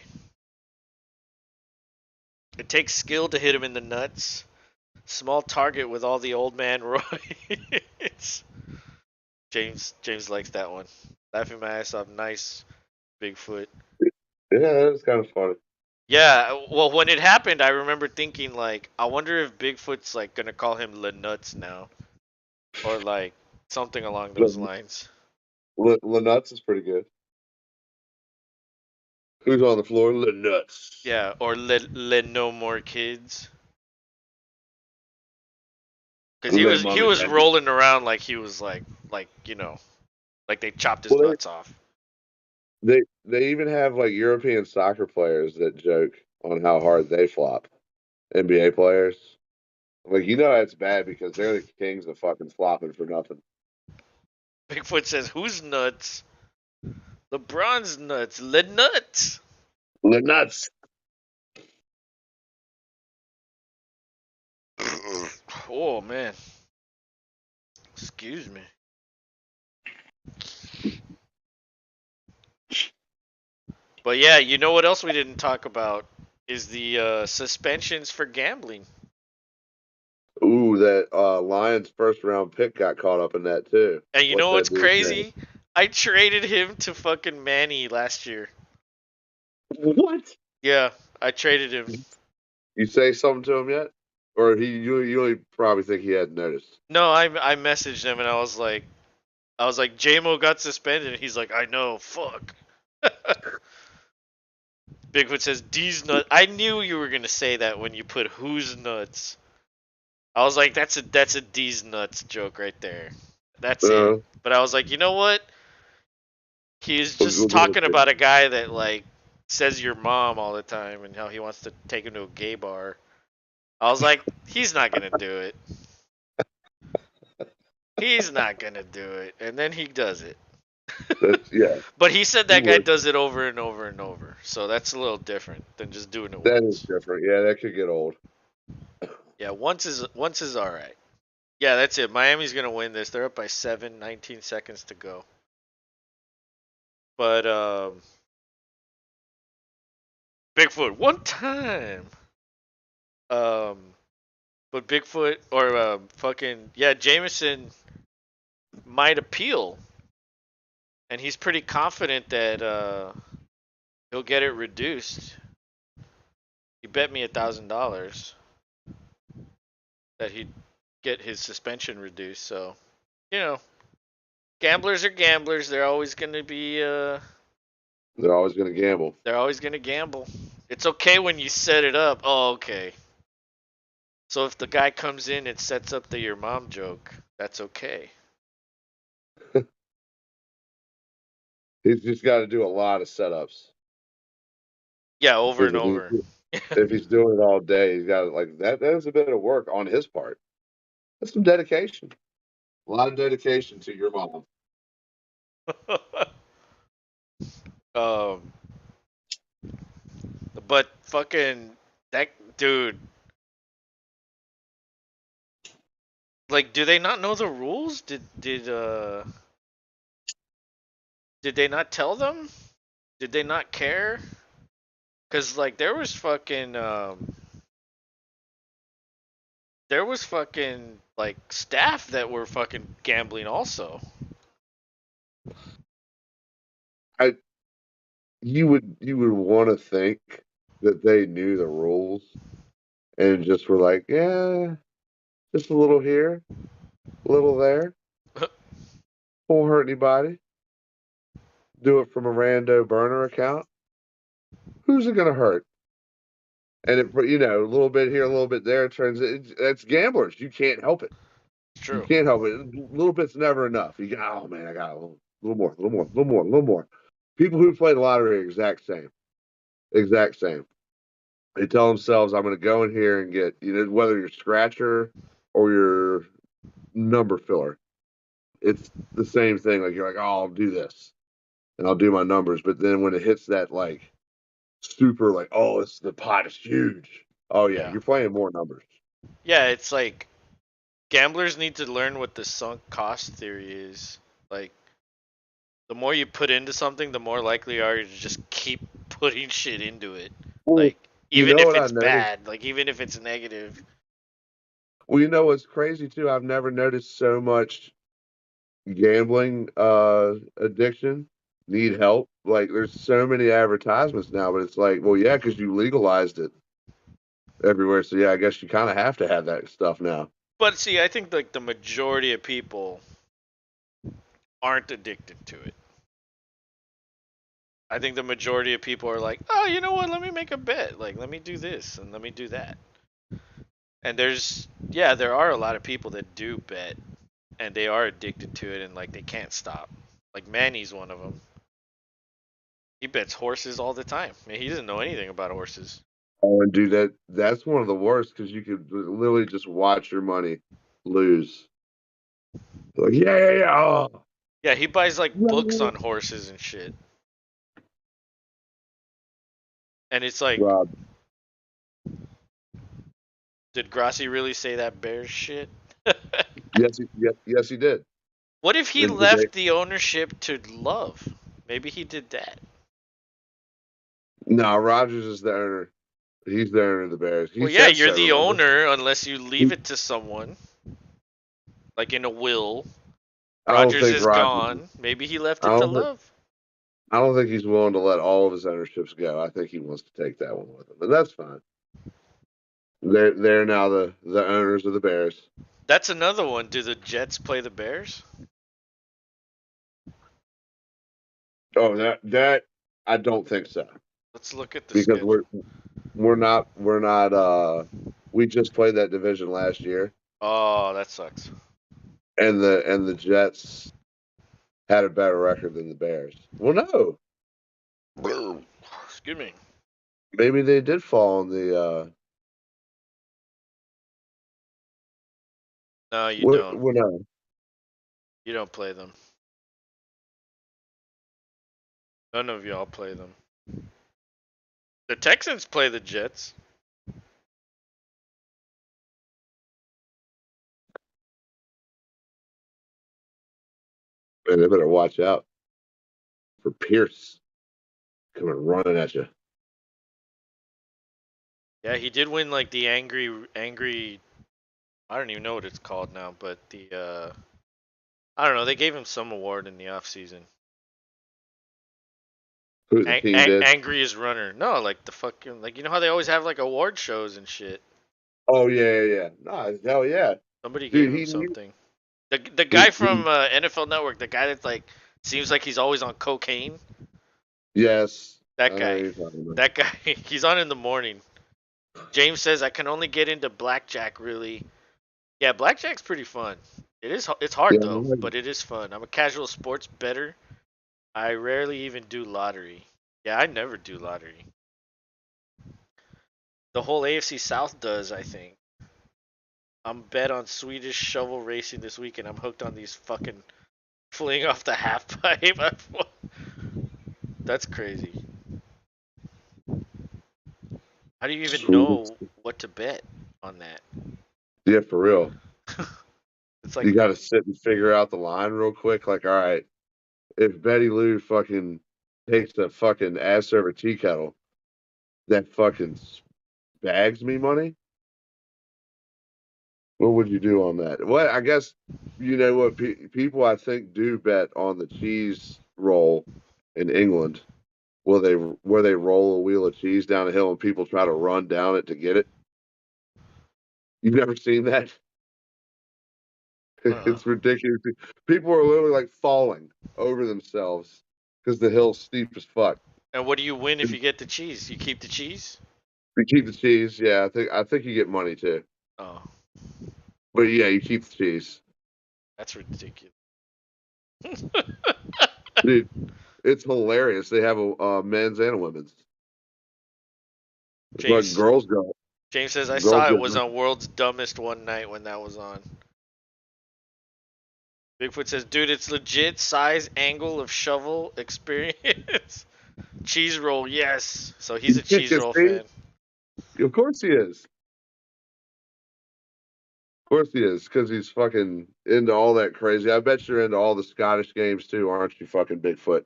It takes skill to hit him in the nuts. Small target with all the old man Roy. James likes that one. Laughing my ass off. Nice, Bigfoot. yeah, that's kind of funny. Yeah, well, when it happened, I remember thinking like, I wonder if Bigfoot's like gonna call him Lenuts now, or like something along those lines. Lenuts is pretty good. Who's on the floor? Lenuts. Yeah, or let no more kids. Cause Let he mom and was dad. rolling around like he was like like they chopped his Well, nuts off. they even have like European soccer players that joke on how hard they flop. NBA players, like that's bad because they're the kings of fucking flopping for nothing. Bigfoot says, "Who's nuts? LeBron's nuts. Le nuts." Lenuts. Oh man, excuse me. But yeah, you know what else we didn't talk about is the suspensions for gambling. Ooh, that Lions first round pick got caught up in that too. And you What's know that what's dude's name? crazy? I traded him to fucking Manny last year. What? Yeah, I traded him. You say something to him yet? Or you only probably think he hadn't noticed. No, I messaged him and I was like, JMO got suspended. And he's like, I know, fuck. Bigfoot says D's nuts. I knew you were gonna say that when you put who's nuts. I was like, that's a D's nuts joke right there. That's it. Uh, But I was like, you know what? He's we'll just give it talking a about a guy that like says your mom all the time and how he wants to take him to a gay bar. I was like, he's not gonna do it. He's not gonna do it. And then he does it. yeah, But he said he that guy would. does it over and over and over. So that's a little different than just doing it That is once. different. Yeah, that could get old. Yeah, once is all right. Yeah, that's it. Miami's gonna win this. They're up by 7, 19 seconds to go. But Bigfoot one time. Um, but Bigfoot or fucking yeah, Jameson might appeal, and he's pretty confident that he'll get it reduced. He bet me $1,000 that he'd get his suspension reduced. So you know, gamblers are gamblers. They're always gonna be They're always going to gamble. they're always gonna gamble. It's okay when you set it up. Oh, okay. So if the guy comes in and sets up the your mom joke, that's okay. He's just got to do a lot of setups. Yeah, over and Because over. if he's doing it all day, he's got to, like that. That is a bit of work on his part. That's some dedication. A lot of dedication to your mom. um, but fucking that dude, Like, do they not know the rules? Did they not tell them? Did they not care? Cause like there was fucking like staff that were fucking gambling also. I you would want to think that they knew the rules and just were like, yeah, just a little here, a little there, won't hurt anybody. Do it from a rando burner account. Who's it gonna hurt? And it, a little bit here, a little bit there turns. That's gamblers. You can't help it. It's You true. can't help it. A little bit's never enough. You got, oh man, I got little more, a little more, a little more, a little more. People who play the lottery are exact same, exact same. They tell themselves, I'm going to go in here and get, whether you're scratcher or your number filler. It's the same thing. Like you're like, oh, I'll do this and I'll do my numbers. But then when it hits that like super, like, oh, it's the pot is huge. Oh yeah, Yeah. you're playing more numbers. Yeah, it's like gamblers need to learn what the sunk cost theory is. Like, the more you put into something, the more likely are you to just keep putting shit into it. Well, Like, you even know if what I it's noticed? bad, like even if it's negative. Well, you know what's crazy too? I've never noticed so much gambling addiction need help. Like there's so many advertisements now, but it's like, well, yeah, because you legalized it everywhere. So yeah, I guess you kind of have to have that stuff now. But see, I think like the majority of people aren't addicted to it. I think the majority of people are like, oh, you know what? Let me make a bet. Like, let me do this and let me do that. And there are a lot of people that do bet and they are addicted to it and like they can't stop. Like Manny's one of them. He bets horses all the time. I mean, he doesn't know anything about horses. Oh, and dude, that's one of the worst because you could literally just watch your money lose. Like, yeah, yeah, yeah. Oh, Yeah, he buys like books yeah. on horses and shit. And it's like, Rob, did Grassi really say that bear shit? yes, he did. What if he And today, left the ownership to Love? Maybe he did that. no, Rogers is the owner. He's the owner of the Bears. He Well, yeah, said you're so. the Remember? owner unless you leave it to someone, like in a will. I don't Rogers think is Rogers. gone. Maybe he left I it to don't think. Love. I don't think he's willing to let all of his ownerships go. I think he wants to take that one with him, but that's fine. They're now the owners of the Bears. That's another one. Do the Jets play the Bears? Oh, that I don't think so Let's look at the because schedule. we're not we just played that division last year Oh, that sucks. and the Jets had a better record than the Bears. Well, no, Excuse me. maybe they did fall on the No, you what don't. no. You don't play them. None of y'all play them. The Texans play the Jets. Man, they better watch out for Pierce coming running at you. Yeah, he did win like the angry. I don't even know what it's called now, but I don't know. They gave him some award in the off season. Who the team did? Angriest runner. No, like the fucking like you know how they always have like award shows and shit. Oh yeah, yeah, yeah. No, hell yeah, Somebody gave dude. him He knew. something. The guy He from NFL Network, the guy that's like seems like he's always on cocaine. yes, I That know who guy. you're talking about. That guy. He's on in the morning. James says I can only get into blackjack really. Yeah, blackjack's pretty fun. It's hard Yeah, though, but it is fun. I'm a casual sports bettor. I rarely even do lottery. Yeah, I never do lottery. The whole AFC South does, I think. I'm bet on Swedish shovel racing this weekend. I'm hooked on these fucking fling off the half pipe. That's crazy. How do you even Swedish. know what to bet on that? Yeah, for real. It's like You got to sit and figure out the line real quick. Like, all right, if Betty Lou fucking takes a fucking ass over tea kettle that fucking bags me money, what would you do on that? Well, I guess you know what people I think do bet on the cheese roll in England, where they roll a wheel of cheese down a hill and people try to run down it to get it. You've never seen that? uh, It's ridiculous. People are literally like falling over themselves because the hill's steep as fuck. and what do you win if you get the cheese? You keep the cheese? You keep the cheese, yeah. I think you get money too, Oh, but yeah, you keep the cheese, that's ridiculous. dude. It's hilarious. They have a men's and a women's. But James girls go, James says I girls saw it get was on nothing. World's Dumbest one night when that was on. Bigfoot says, dude, it's legit size angle of shovel experience. Cheese roll, yes. So he's a cheese roll See, fan. of course he is. Of course he is, because he's fucking into all that crazy. I bet you're into all the Scottish games too, aren't you, fucking Bigfoot?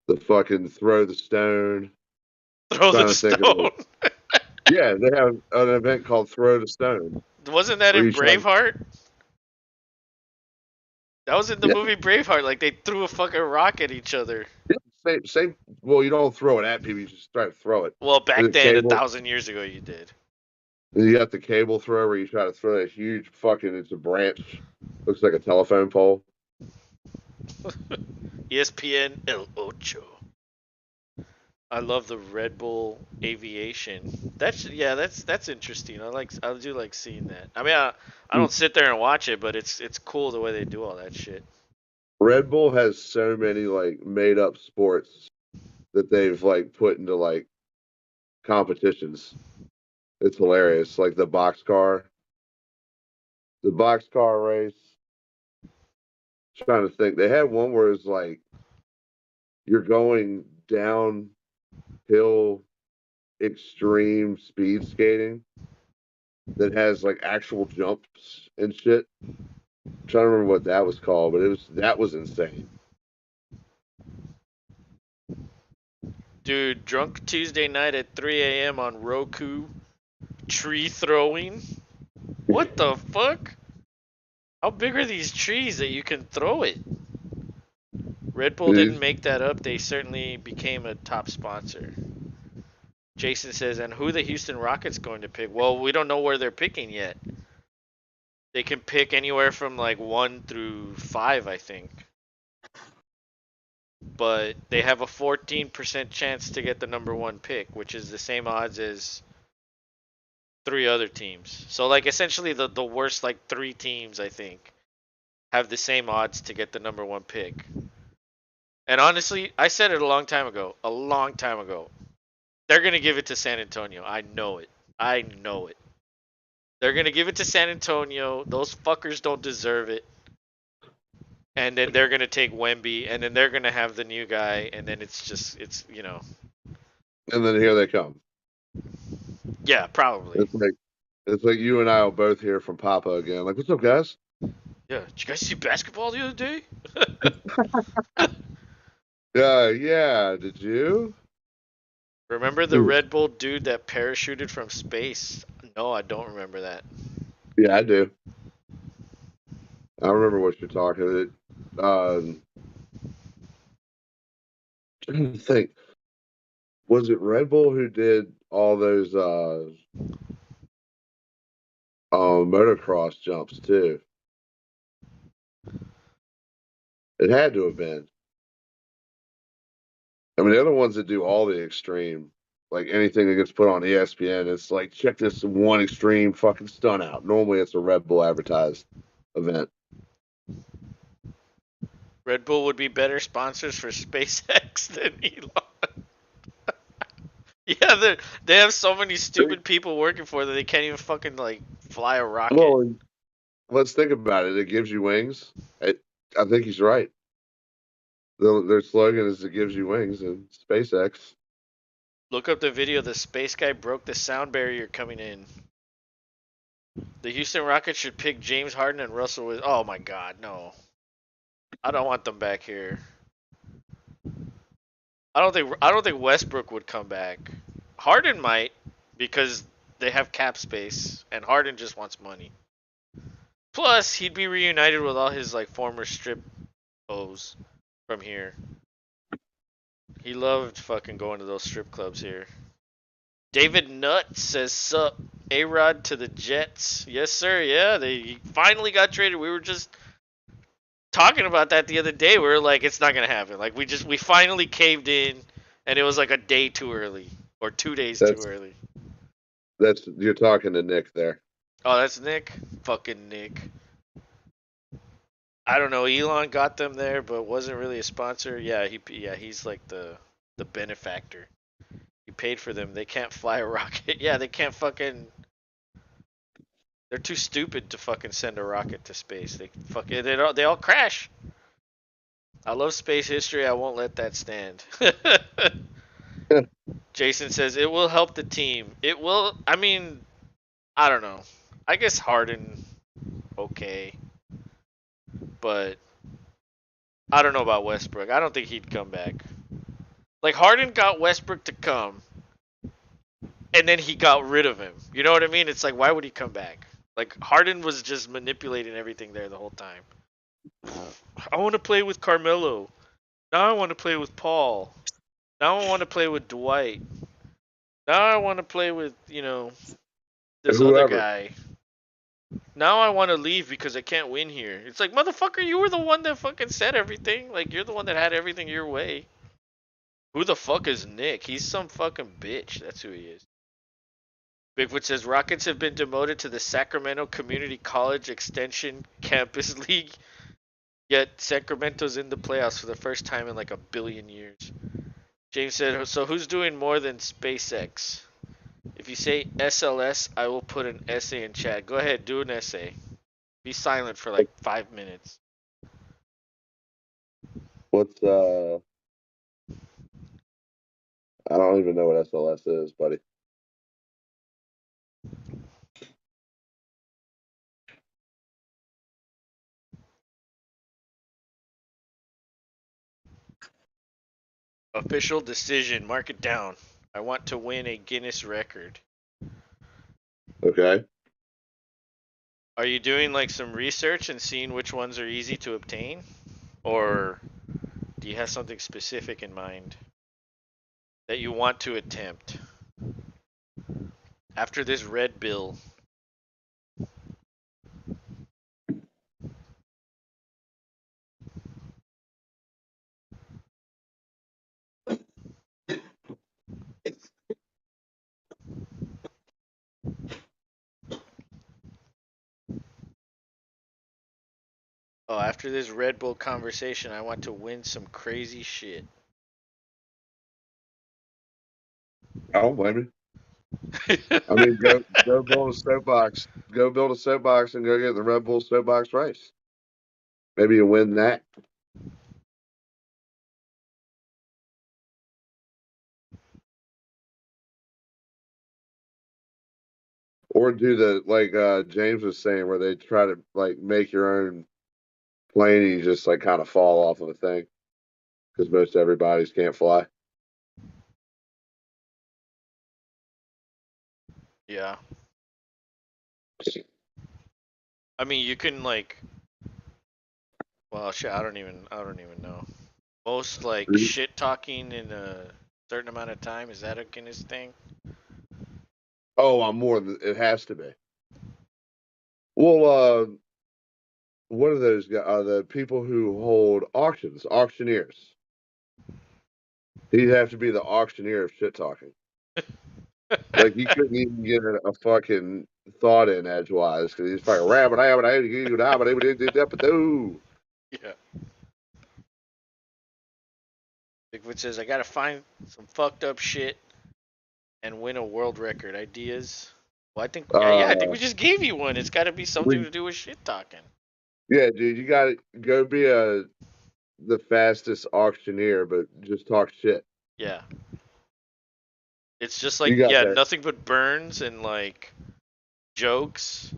The fucking throw the stone. Throw the Trying to think of stone. it. Yeah, they have an event called Throw the Stone, Wasn't that where in you try. Braveheart? That was in the Yeah, movie Braveheart. Like they threw a fucking rock at each other. yeah, same. Well, you don't throw it at people; you just try to throw it. Well, And back the then, a cable, thousand years ago, you did. and you got the cable throw where you try to throw that huge fucking. It's a branch, looks like a telephone pole. ESPN El Ocho. I love the Red Bull Aviation. That's interesting. I do like seeing that. I mean, I don't sit there and watch it, but it's cool the way they do all that shit. Red Bull has so many like made up sports that they've like put into like competitions. It's hilarious. Like the boxcar race. Trying to think, they had one where it's like you're going downhill extreme speed skating that has like actual jumps and shit. I'm trying to remember what that was called, but that was insane. Dude, drunk Tuesday night at 3 a.m. on Roku, tree throwing. What the fuck? How big are these trees that you can throw it? Red Bull didn't Dude, make that up. They certainly became a top sponsor. Jason says, and who the Houston Rockets going to pick? Well, we don't know where they're picking yet. They can pick anywhere from like 1 through 5, I think. But they have a 14% chance to get the number 1 pick, which is the same odds as 3 other teams. So like essentially the worst like 3 teams, I think, have the same odds to get the number 1 pick. And honestly, I said it a long time ago. A long time ago. They're going to give it to San Antonio. I know it. I know it. They're going to give it to San Antonio. Those fuckers don't deserve it. And then they're going to take Wemby, and then they're going to have the new guy, and then it's. and then here they come. Yeah, probably. It's like you and I will both hear from Papa again. Like, what's up, guys? Yeah. Did you guys see basketball the other day? Yeah. Did you? Remember the Red Bull dude that parachuted from space? No, I don't remember that. Yeah, I do. I remember what you're talking. Trying to think, was it Red Bull who did all those motocross jumps too? It had to have been. I mean, the other ones that do all the extreme, like anything that gets put on ESPN, it's like check this one extreme fucking stunt out. Normally, it's a Red Bull advertised event. Red Bull would be better sponsors for SpaceX than Elon. Yeah, they have so many stupid people working for them they can't even fucking like fly a rocket. Well, let's think about it. It gives you wings. I think he's right. Their slogan is "It gives you wings," and SpaceX. Look up the video. The space guy broke the sound barrier coming in. The Houston Rockets should pick James Harden and Russell with. Oh my God, no! I don't want them back here. I don't think Westbrook would come back. Harden might because they have cap space, and Harden just wants money. Plus, he'd be reunited with all his like former strip O's from here. He loved fucking going to those strip clubs here. David Nutt says, "Sup, A-Rod to the Jets." Yes, sir. Yeah, they finally got traded. We were just talking about that the other day. We were like, it's not gonna happen. Like we finally caved in, and it was like a day too early or 2 days too That's early. you're talking to Nick there. Oh, that's Nick. Fucking Nick. I don't know. Elon got them there, but wasn't really a sponsor. He's like the benefactor. He paid for them. They can't fly a rocket. Yeah, they can't fucking. They're too stupid to fucking send a rocket to space. They all crash. I love space history. I won't let that stand. Jason says it will help the team. It will. I mean, I don't know. I guess Harden, okay, but I don't know about Westbrook. I don't think he'd come back. Like Harden got Westbrook to come, and then he got rid of him. You know what I mean? It's like why would he come back? Like Harden was just manipulating everything there the whole time. I want to play with Carmelo. Now I want to play with Paul. Now I want to play with Dwight. Now I want to play with, this other Whoever. guy. Now I want to leave because I can't win here. It's like, motherfucker, you were the one that fucking said everything. Like, you're the one that had everything your way. Who the fuck is Nick? He's some fucking bitch. That's who he is. Bigfoot says Rockets have been demoted to the Sacramento Community College Extension Campus League. Yet Sacramento's in the playoffs for the first time in like a billion years. James said, so who's doing more than SpaceX? If you say SLS, I will put an essay in chat. Go ahead, do an essay. Be silent for like 5 minutes. What's I don't even know what SLS is, buddy. Official decision. Mark it down. I want to win a Guinness record. Okay. Are you doing like some research and seeing which ones are easy to obtain? Or do you have something specific in mind that you want to attempt? After this red bill. Oh, after this Red Bull conversation, I want to win some crazy shit. I don't blame you. I mean, go build a soapbox. Go build a soapbox and go get the Red Bull soapbox race. Maybe you win that. Or do the like James was saying, where they try to like make your own plane and you just like kind of fall off of a thing because most everybody's can't fly. Yeah. I mean, you can like, well, shit. I don't even know. Most like shit talking in a certain amount of time. Is that a Guinness thing? Oh, I'm more than it has to be. Well, what are those guys? The people who hold auctions, auctioneers. He'd have to be the auctioneer of shit talking. Like he couldn't even get a fucking thought in edgewise because he's fucking rabbit, Yeah. Bigfoot says I gotta find some fucked up shit and win a world record. Ideas? Well, I think I think uh, we just gave you one. It's got to be something we, to do with shit talking. yeah, dude, you got to go be the fastest auctioneer, but just talk shit. Yeah. It's just You like got that. nothing but burns and like jokes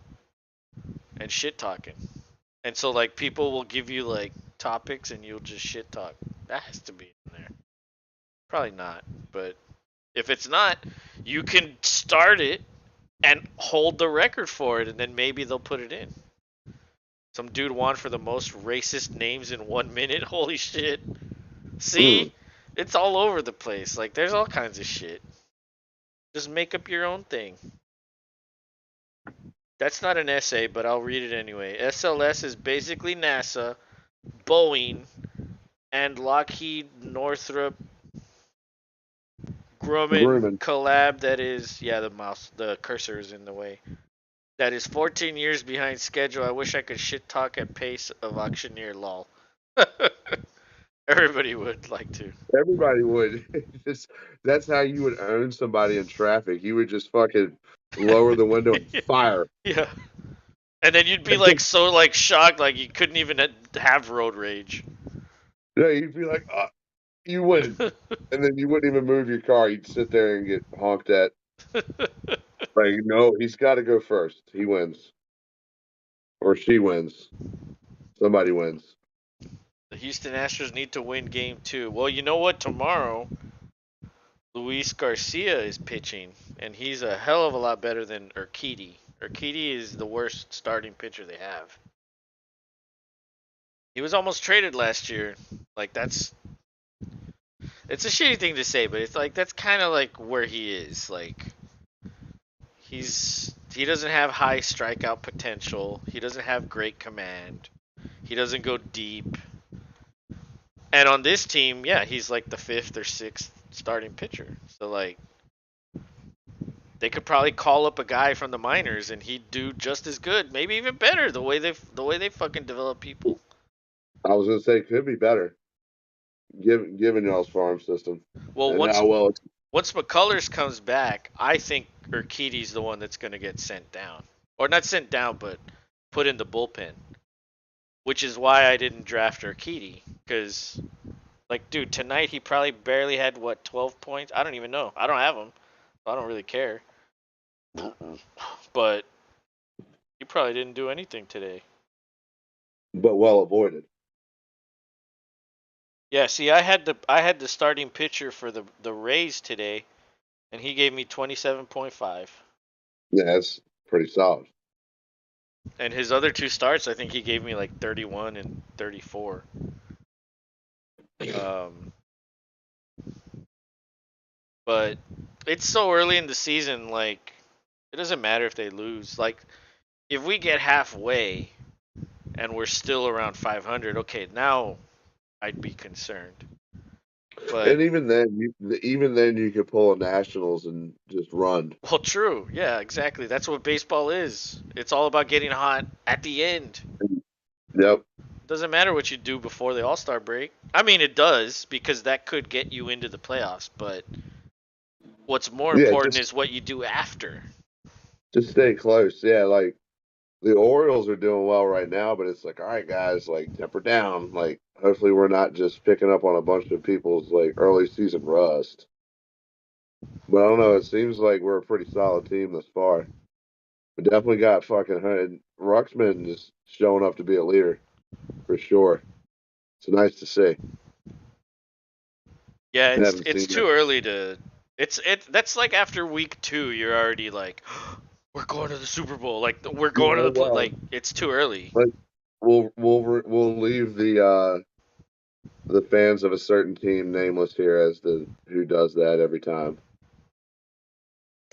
and shit talking. And so like people will give you like topics and you'll just shit talk. That has to be in there. Probably not, but if it's not, you can start it and hold the record for it, and then maybe they'll put it in. Some dude won for the most racist names in 1 minute. Holy shit! See, Mm. it's all over the place. Like there's all kinds of shit. Just make up your own thing. That's not an essay, but I'll read it anyway. SLS is basically NASA, Boeing, and Lockheed Northrop Grumman Grooming. collab that is, yeah, the cursor is in the way. That is 14 years behind schedule. I wish I could shit talk at pace of auctioneer lol. Everybody would like to. Everybody would. That's how you would own somebody in traffic. You would just fucking lower the window and fire. Yeah. And then you'd be like so like shocked, like you couldn't even have road rage. Yeah, you'd be like, you win. And then you wouldn't even move your car. You'd sit there and get honked at. Like, no, he's got to go first. He wins. Or she wins. Somebody wins. The Houston Astros need to win game 2. Well, you know what? Tomorrow, Luis Garcia is pitching, and he's a hell of a lot better than Urquidy. Urquidy is the worst starting pitcher they have. He was almost traded last year. Like it's a shitty thing to say, but it's like that's kind of like where he is. Like he doesn't have high strikeout potential. He doesn't have great command. He doesn't go deep. And on this team, yeah, he's like the 5th or 6th starting pitcher. So like they could probably call up a guy from the minors and he'd do just as good, maybe even better the way they fucking develop people. I was gonna say it could be better, given y'all's farm system Well, and how well it's. once McCullers comes back, I think Urquidy's the one that's going to get sent down. Or not sent down, but put in the bullpen. Which is why I didn't draft Urquidy. Because, like, dude, tonight he probably barely had, 12 points? I don't even know. I don't have him. So I don't really care. But he probably didn't do anything today. But well avoided. Yeah, see, I had the starting pitcher for the Rays today, and he gave me 27.5. Yeah, that's pretty solid. And his other 2 starts, I think he gave me like 31 and 34. But it's so early in the season, like it doesn't matter if they lose. Like if we get halfway and we're still around 500, okay, now I'd be concerned. But And even then, you could pull a Nationals and just run. well, true, yeah, exactly. That's what baseball is. It's all about getting hot at the end. Yep. Doesn't matter what you do before the All-Star break. I mean, it does because that could get you into the playoffs. But what's more Yeah, important is what you do after. just stay close. Yeah, like the Orioles are doing well right now, but it's like, all right, guys, like temper down. Like, hopefully, we're not just picking up on a bunch of people's like early season rust. But I don't know. It seems like we're a pretty solid team thus far. We definitely got fucking hunted. Ruxman is showing up to be a leader for sure. It's nice to see. Yeah, I haven't it's seen too that. early to. That's like after week 2, you're already like, we're going to the Super Bowl. Like we're going to Yeah, well, like it's too early. but we'll leave the fans of a certain team nameless here as to who does that every time,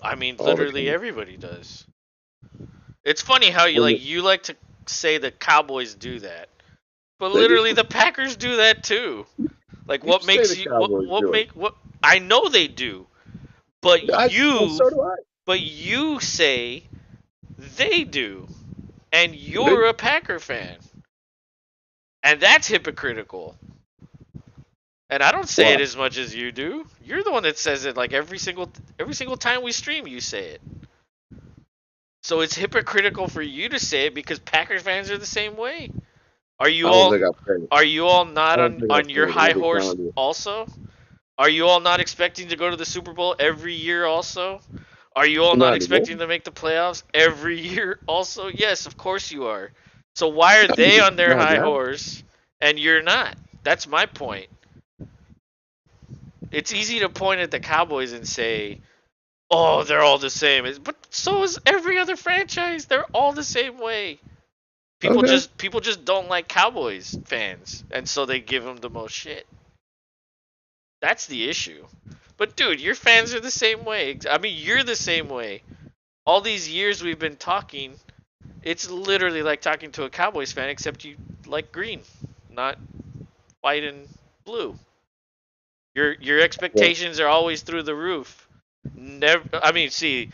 I mean, all the literally time. everybody does. It's funny how When you like to say the Cowboys do that, but they literally do, the Packers do that too. Like you what say makes the you Cowboys what do it. make what I know they do, but Well, you so do I. but you say they do, and They, you're a Packer fan, and that's hypocritical. And I don't say it why? as much as you do. You're the one that says it like every single time we stream you say it. So it's hypocritical for you to say it because Packers fans are the same way. Are I you don't all think I've said it. are you all I not don't on think I've on your said it. high I'm just horse telling you. also? Are you all not expecting to go to the Super Bowl every year also? Are you all not Not anymore. expecting to make the playoffs every year? Also, yes, of course you are. So why are they on their Not high now. horse and you're not? That's my point. It's easy to point at the Cowboys and say, "Oh, they're all the same." But so is every other franchise. They're all the same way. Okay. People just don't like Cowboys fans, and so they give them the most shit. That's the issue. But dude, your fans are the same way. I mean, you're the same way. All these years we've been talking, it's literally like talking to a Cowboys fan, except you like green, not white and blue. Your Well, expectations are always through the roof. Never. I mean, see,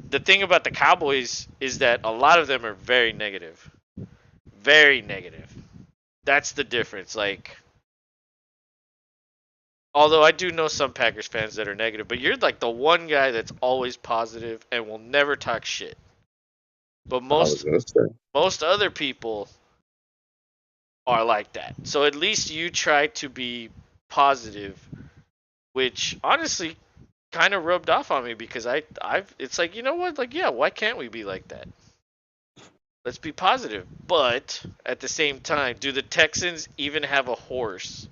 the thing about the Cowboys is that a lot of them are very negative. Very negative. That's the difference. Like, although I do know some Packers fans that are negative, but you're like the one guy that's always positive and will never talk shit. But I was gonna say. most other people are like that. So at least you try to be positive, which honestly kind of rubbed off on me because I've it's like, you know what? Like, yeah, why can't we be like that? Let's be positive. But at the same time, do the Texans even have a horse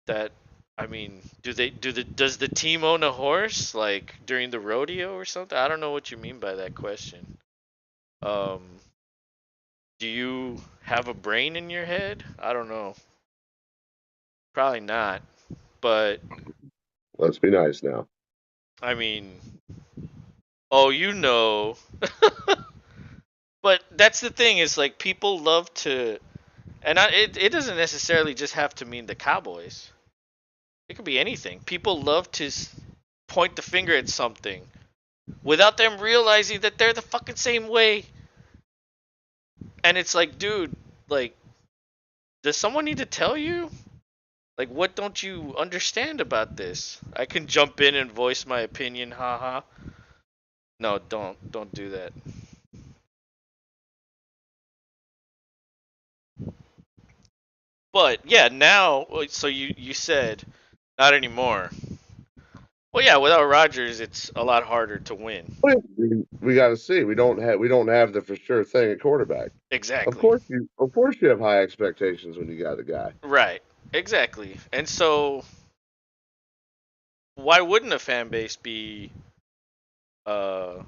that I mean, does the team own a horse like during the rodeo or something? I don't know what you mean by that question. Um, do you have a brain in your head? I don't know. Probably not. But Let's be nice now. I mean, oh, you know. But that's the thing is like people love to, and it doesn't necessarily just have to mean the Cowboys. It could be anything. People love to point the finger at something without them realizing that they're the fucking same way. And it's like, dude, like, does someone need to tell you? Like, what don't you understand about this? I can jump in and voice my opinion, haha. No, don't do that. But yeah, now, so you said not anymore. Well, yeah, without Rodgers, it's a lot harder to win. We got to see. We don't have the for sure thing at quarterback. Exactly. Of course you have high expectations when you got a guy. Right. Exactly. And so, why wouldn't a fan base be, uh,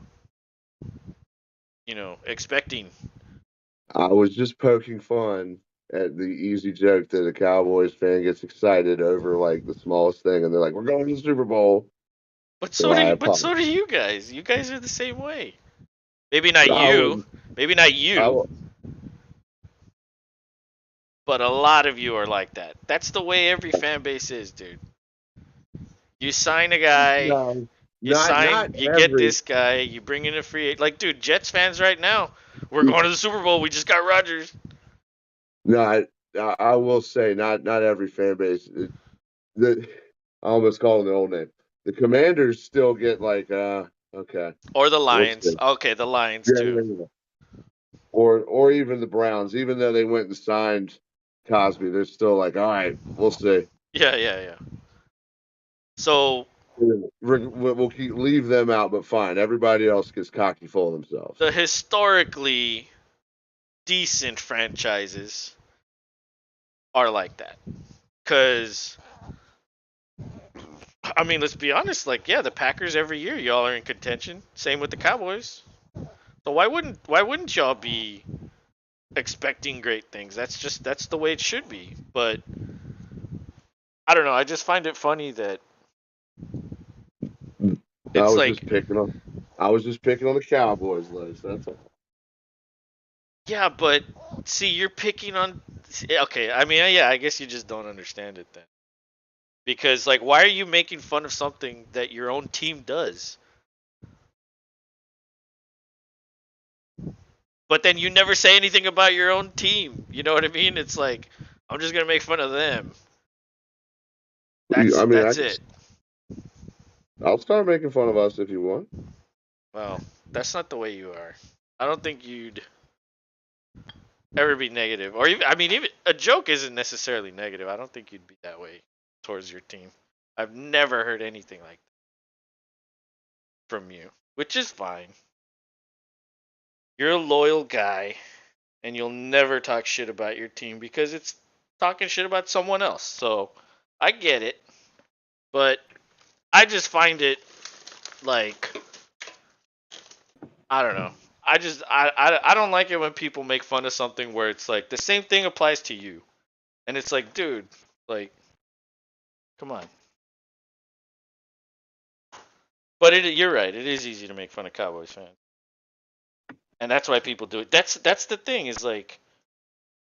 expecting? I was just poking fun at the easy joke that a Cowboys fan gets excited over like the smallest thing, and they're like, "We're going to the Super Bowl." So I But apologize. so do you guys. You guys are the same way. Maybe not I you. was, Maybe not I you. was, But a lot of you are like that. That's the way every fan base is, dude. You sign a guy, no, not you get every. this guy, you bring in a free agent. Like, dude, Jets fans right now, we're going to the Super Bowl. We just got Rodgers. No, I will say not every fan base. The I almost called him the old name. The Commanders still get like, okay, Or the we'll Lions. see. Okay, the Lions Yeah, too. yeah, yeah. Or even the Browns, even though they went and signed Cosby, they're still like, all right, we'll see. Yeah, yeah, yeah. So We'll keep leave them out, but fine. Everybody else gets cocky full of themselves. the historically decent franchises are like that. Cause I mean, let's be honest. Like, yeah, the Packers every year, y'all are in contention. Same with the Cowboys. So why wouldn't y'all be expecting great things? That's the way it should be. But I don't know. I just find it funny that I it's was just like, picking on, I was just picking on the Cowboys list. That's all. yeah, but see, you're picking on. Okay, I mean, yeah, I guess you just don't understand it then. Because like, why are you making fun of something that your own team does? But then you never say anything about your own team. You know what I mean? It's like I'm just gonna make fun of them. I mean, That's it. I'll start making fun of us if you want. Well, that's not the way you are. I don't think you'd ever be negative, or even I mean, even a joke isn't necessarily negative. I don't think you'd be that way towards your team. I've never heard anything like that. from you, which is fine. You're a loyal guy, and you'll never talk shit about your team because it's talking shit about someone else. So I get it, but I just find it like I don't know. I don't like it when people make fun of something where it's like the same thing applies to you, and it's like, dude, like, come on. But you're right. It is easy to make fun of Cowboys fans, and that's why people do it. That's the thing is like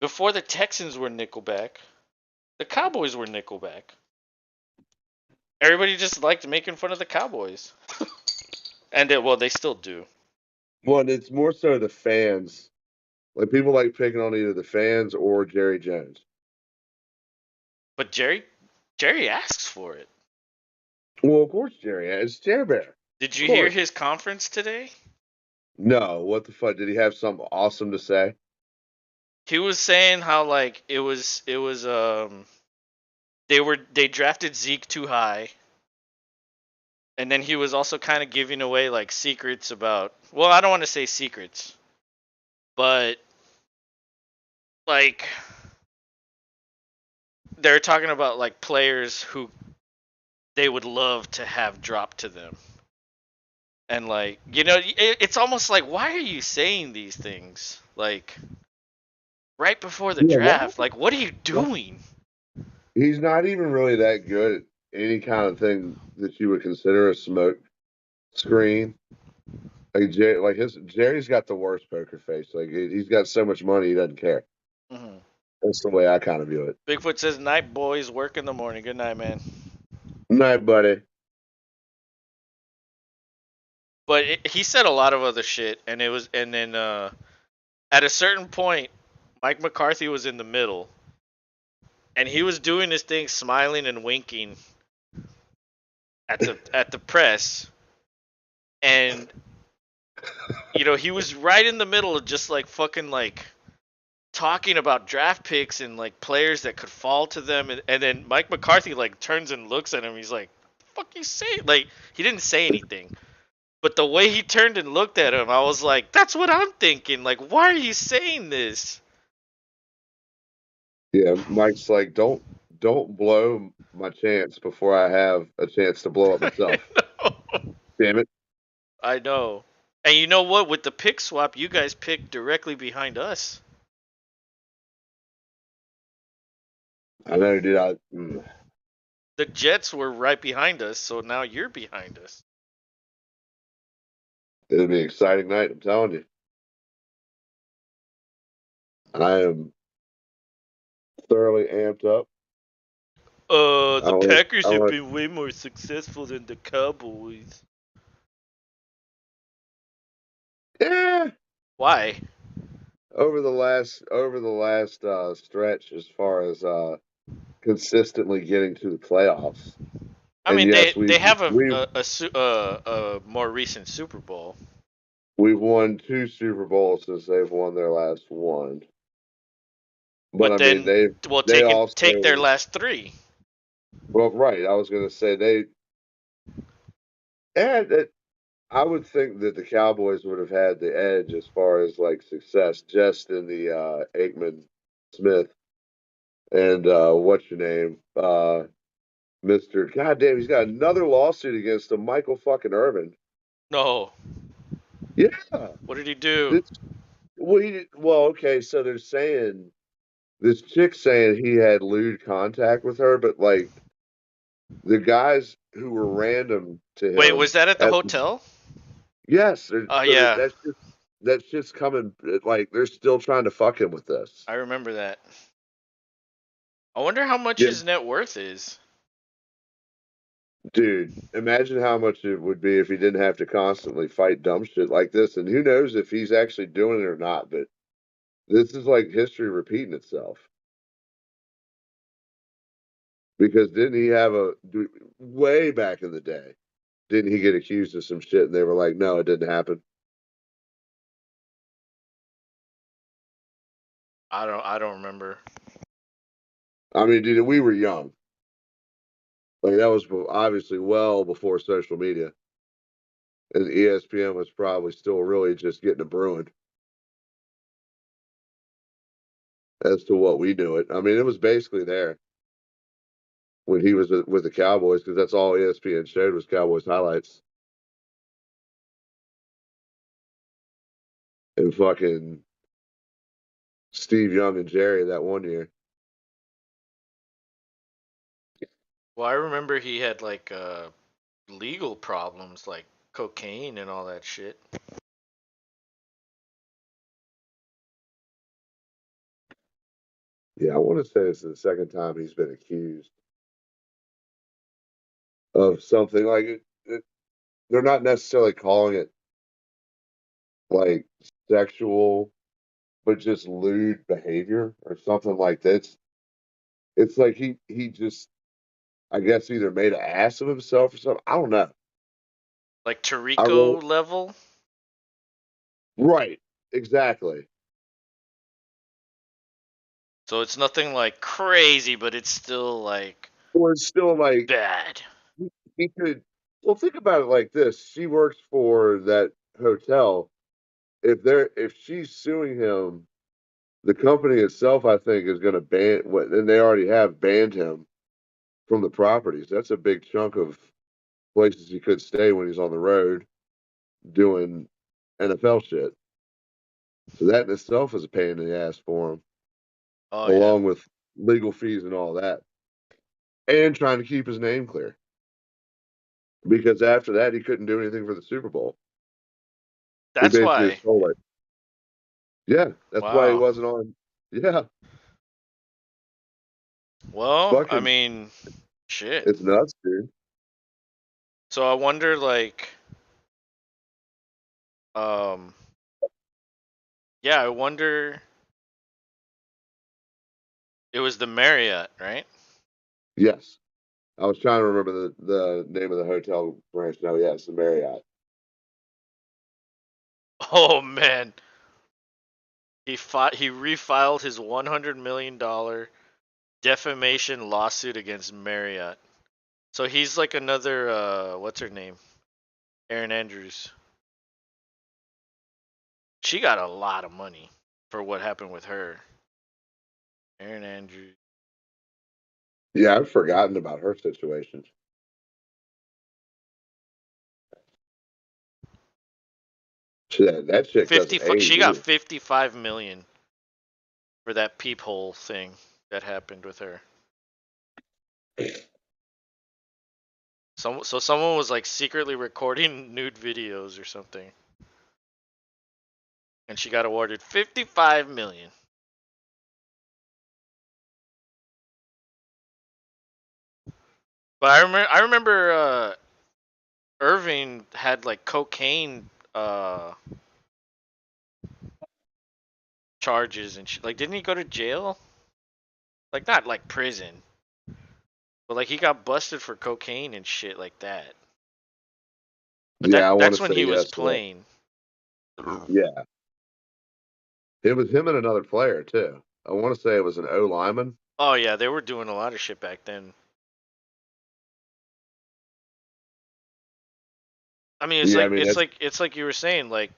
before the Texans were Nickelback, the Cowboys were Nickelback. Everybody just liked making fun of the Cowboys, and they still do. Well, it's more so the fans. Like people like picking on either the fans or Jerry Jones. But Jerry asks for it. Well, of course, Jerry. It's Jerry Bear. Did Of you hear course. his conference today? No, what the fuck? Did he have something awesome to say? He was saying how like it was they drafted Zeke too high, and then he was also kind of giving away like secrets about. Well, I don't want to say secrets, but like they're talking about like players who they would love to have dropped to them. And like, it's almost like why are you saying these things? Like right before the Yeah, why? draft. Like what are you Why? doing? He's not even really that good at any kind of thing that you would consider a smoke screen. Like Jerry's got the worst poker face. Like he's got so much money he doesn't care. Mm-hmm. That's the way I kind of view it. Bigfoot says night boys, work in the morning. Good night, man. Night, buddy. But he said a lot of other shit, and then at a certain point, Mike McCarthy was in the middle, and he was doing this thing, smiling and winking at the press, and he was right in the middle of just like fucking like talking about draft picks and like players that could fall to them, and then Mike McCarthy like turns and looks at him. He's like, "Fuck you say?" Like he didn't say anything. But the way he turned and looked at him, I was like, that's what I'm thinking. Like, why are you saying this? Yeah, Mike's like, don't blow my chance before I have a chance to blow up I myself. know. Damn it. I know. And you know what? With the pick swap, you guys picked directly behind us. I know, dude. The Jets were right behind us, so now you're behind us. It'll be an exciting night, I'm telling you. I am thoroughly amped up. I The don't want, Packers I don't have want, been way more successful than the Cowboys. yeah. Why? Over the last stretch, as far as consistently getting to the playoffs, I and mean, yes, they have a more recent Super Bowl, we've won 2 Super Bowls since they've won their last one. But but I mean, then they take their also, last three. well, right. I was going to say and I would think that the Cowboys would have had the edge as far as like success, just in the Aikman Smith and what's your name, Mister. Goddamn, he's got another lawsuit against him, Michael fucking Irvin. No, Yeah, what did he do? it's well, okay. So they're saying this chick saying he had lewd contact with her, but like the guys who were random to Wait, was him that at the at hotel? yes, Oh so yeah, that's just coming. Like they're still trying to fuck him with this. I remember that. I wonder how much Yeah, his net worth is. dude, imagine how much it would be if he didn't have to constantly fight dumb shit like this. And who knows if he's actually doing it or not, but this is like history repeating itself. Because didn't he have way back in the day? Didn't he get accused of some shit and they were like, no, it didn't happen? I don't remember. I mean, dude, we were young. Like that was obviously well before social media. and ESPN was probably still really just getting a Bruin as to what we knew it. I mean, it was basically there when he was with the Cowboys because that's all ESPN showed was Cowboys highlights and fucking Steve Young and Jerry that one year. Well, I remember he had like legal problems, like cocaine and all that shit. Yeah, I want to say it's the second time he's been accused of something like they're not necessarily calling it like sexual, but just lewd behavior or something like this. It's like he just I guess either made an ass of himself or something. I don't know. Like I really Tarico level. right, exactly. So it's nothing like crazy, but it's still like Or it's still like bad. he could. Well, think about it like this: she works for that hotel. If she's suing him, the company itself, I think, is going to ban. And they already have banned him from the properties. That's a big chunk of places he could stay when he's on the road doing NFL shit. So that in itself is a pain in the ass for him, Oh yeah. along with legal fees and all that, and trying to keep his name clear. Because after that, he couldn't do anything for the Super Bowl. He That's basically why. stole it. Yeah, that's why he Wow. wasn't on. Yeah, it's Well, I fucking, mean, shit. it's nuts, dude. So I wonder, like, um, yeah, I wonder. It was the Marriott, right? Yes, I was trying to remember the name of the hotel branch. No, yeah, it's the Marriott. Oh man, he refiled his $100 million defamation lawsuit against Marriott. So he's like another what's her name? Erin Andrews. She got a lot of money for what happened with her. Erin Andrews. Yeah, I've forgotten about her situation. That chick doesn't age She got either. 55 million for that peephole thing that happened with her. So someone was like secretly recording nude videos or something, and she got awarded 55 million. But I remember Irving had like cocaine charges and shit. Like, didn't he go to jail? Like, not like prison, but like he got busted for cocaine and shit like that. But Yeah, I want to that's when say he was yes to that. playing. Yeah, it was him and another player too. I want to say it was an O lineman. Oh yeah, they were doing a lot of shit back then. I mean, Yeah, I mean it's like you were saying, like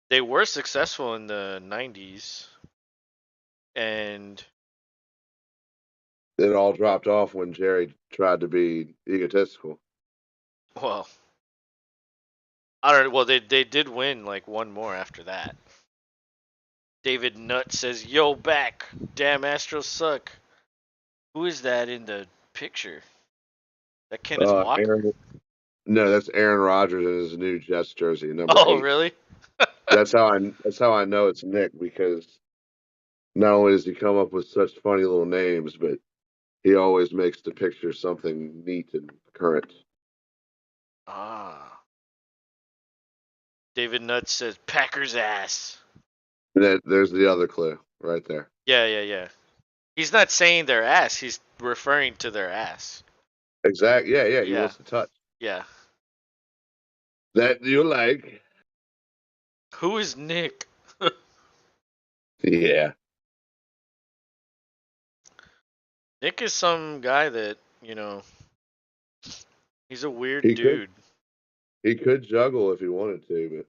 they were successful in the 90s, and it all dropped off when Jerry tried to be egotistical. well, I don't. Well, they did win like one more after that. David Nutt says, "Yo, back. Damn, Astros suck." Who is that in the picture? That Kenneth Walker? Aaron, no, that's Aaron Rodgers in his new Jets jersey, number Oh, 8. really? That's how I know it's Nick because not only does he come up with such funny little names, but he always makes the picture something neat and current. Ah. David Nutt says, "Packers ass." And there's the other clue right there. Yeah, yeah, yeah. He's not saying their ass. He's referring to their ass. Exactly. Yeah, yeah. He Yeah, wants to touch yeah. that. You like? Who is Nick? Yeah. Nick is some guy that, he's a weird He could. dude. He could juggle if he wanted to,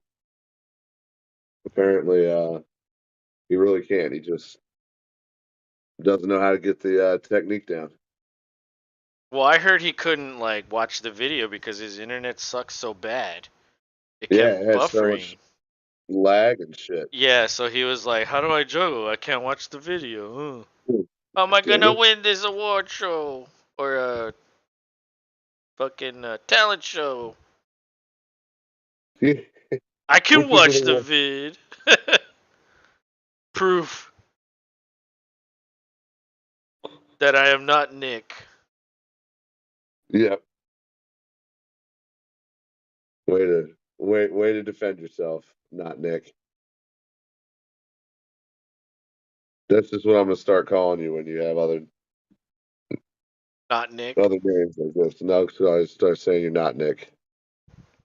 but apparently, he really can't. He just doesn't know how to get the technique down. Well, I heard he couldn't like watch the video because his internet sucks so bad. It Yeah, kept it had so buffering. much lag and shit. Yeah, so he was like, "How do I juggle? I can't watch the video. Hmm. How am I Damn gonna it. win this award show or a fucking talent show? I can Which is watch the the vid. Proof that I am not Nick." yeah. Way to defend yourself, not Nick. That's just what I'm gonna start calling you when you have Not Nick. other names like this. No, so I start saying you're not Nick.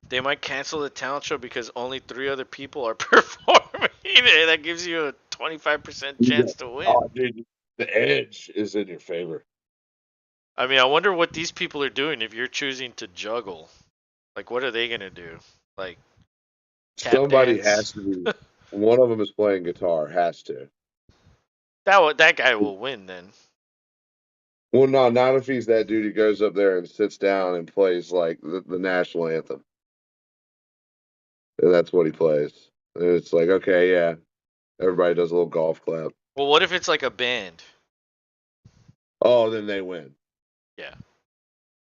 They might cancel the talent show because only 3 other people are performing. That gives you a 25% Yeah. chance to win. Oh, dude, the edge is in your favor. I mean, I wonder what these people are doing if you're choosing to juggle. Like, what are they gonna do? Like, tap Somebody dance? has to be. One of them is playing guitar. Has to. That guy will win then. Well, no, not if he's that dude who goes up there and sits down and plays like the national anthem. And that's what he plays. And it's like, okay, yeah, everybody does a little golf clap. Well, what if it's like a band? Oh, then they win. Yeah.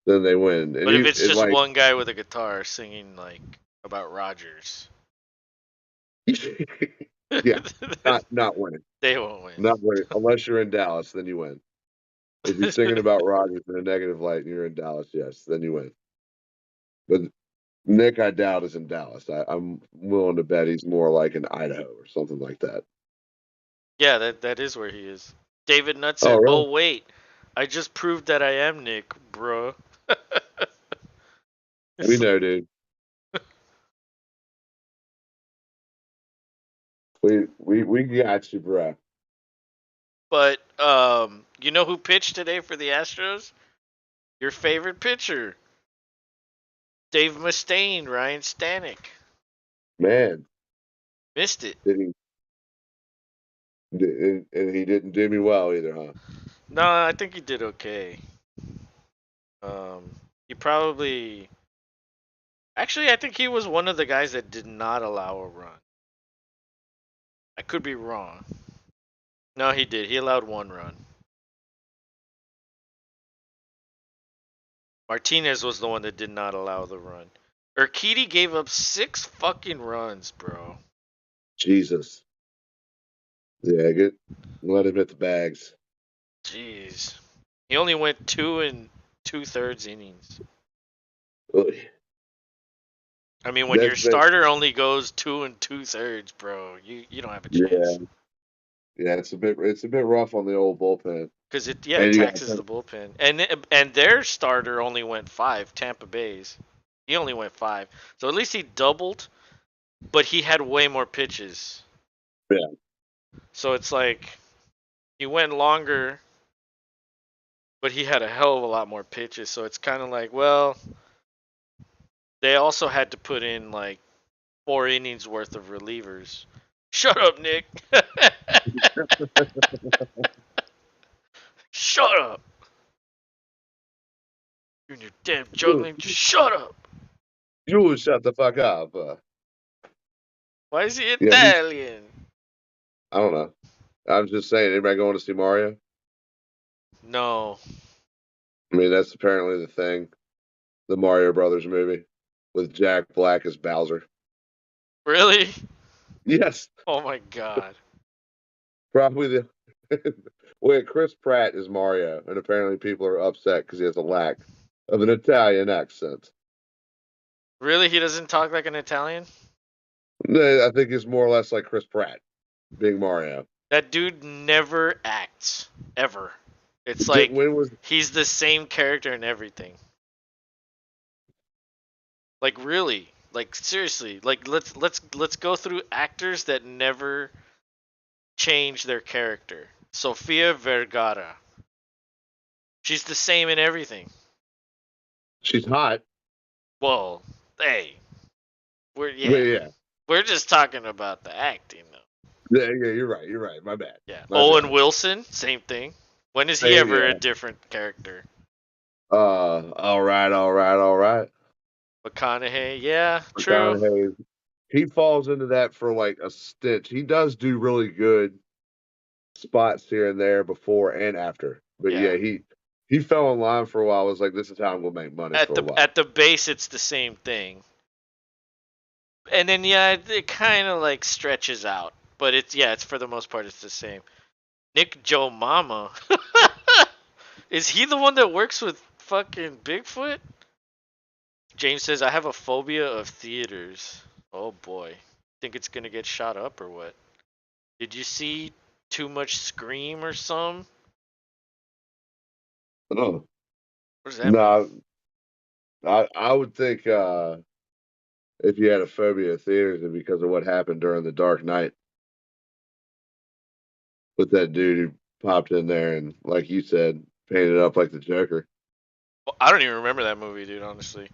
Then they win. And But if you, it's it just like, one guy with a guitar singing like about Rogers, yeah, not winning. they won't win. Not winning. Unless you're in Dallas, then you win. If you're singing about Rogers in a negative light and you're in Dallas, yes, then you win. But Nick, I doubt, is in Dallas. I'm willing to bet he's more like in Idaho or something like that. Yeah, that is where he is. David Nutt Oh, said, really? "Oh wait, I just proved that I am Nick, bro." We know, dude. We got you, bro. But you know who pitched today for the Astros? Your favorite pitcher, Dave Mustaine, Ryan Stanek. Man, Missed it. did he? And he didn't do me well either, huh? No, I think he did okay. He probably actually I think he was one of the guys that did not allow a run. I could be wrong. No, he did. He allowed 1 run. Martinez was the one that did not allow the run. Urquidy gave up 6 fucking runs, bro. Jesus. Yeah, let him hit the bags. Jeez. He only went 2 and 2/3 innings. Ugh. I mean, when your That's starter only goes 2 and 2/3, bro, you don't have a yeah, chance. yeah. It's a bit rough on the old bullpen. Because it And you got taxes the bullpen, and their starter only went 5. Tampa Bay's, he only went 5. So at least he doubled, but he had way more pitches. yeah. So it's like he went longer, but he had a hell of a lot more pitches. So it's kind of like, well, they also had to put in like 4 innings worth of relievers. Shut up, Nick. Shut up. You and your damn juggling. Just shut up. You shut the fuck up. Why is he Yeah, Italian? I don't know. I was just saying, anybody going to see Mario? No. I mean, that's apparently the thing. The Mario Brothers movie with Jack Black as Bowser. Really? Yes, Oh my god. probably the. Wait, Chris Pratt is Mario, and apparently people are upset because he has a lack of an Italian accent. Really? He doesn't talk like an Italian? I think he's more or less like Chris Pratt being Mario. That dude never acts. Ever. It's like When was he's the same character in everything. Like really. Like seriously. Like let's go through actors that never change their character. Sofia Vergara. She's the same in everything. she's hot? Well, hey. We're But yeah, yeah, we're just talking about the acting though. yeah, you're right. You're right. My bad. Yeah, My Owen bad. Wilson, same thing. When is he Same, ever a yeah. different character? All right, all right, all right. McConaughey, yeah, true. McConaughey, he falls into that for like a stitch. He does do really good spots here and there before and after. But Yeah, yeah, he fell in line for a while. I was like, this is how I'm gonna make money at for a the while. at the base, it's the same thing, and then yeah, it kind of like stretches out, but it's for the most part it's the same. Nick Joe Mama, is he the one that works with fucking Bigfoot? James says I have a phobia of theaters. Oh boy, think it's gonna get shot up or what? Did you see too much Scream or some? Oh. What does that mean? No, I would think if you had a phobia of theaters and because of what happened during the Dark Knight with that dude who popped in there and like you said, painted up like the Joker. Well, I don't even remember that movie, dude. Honestly,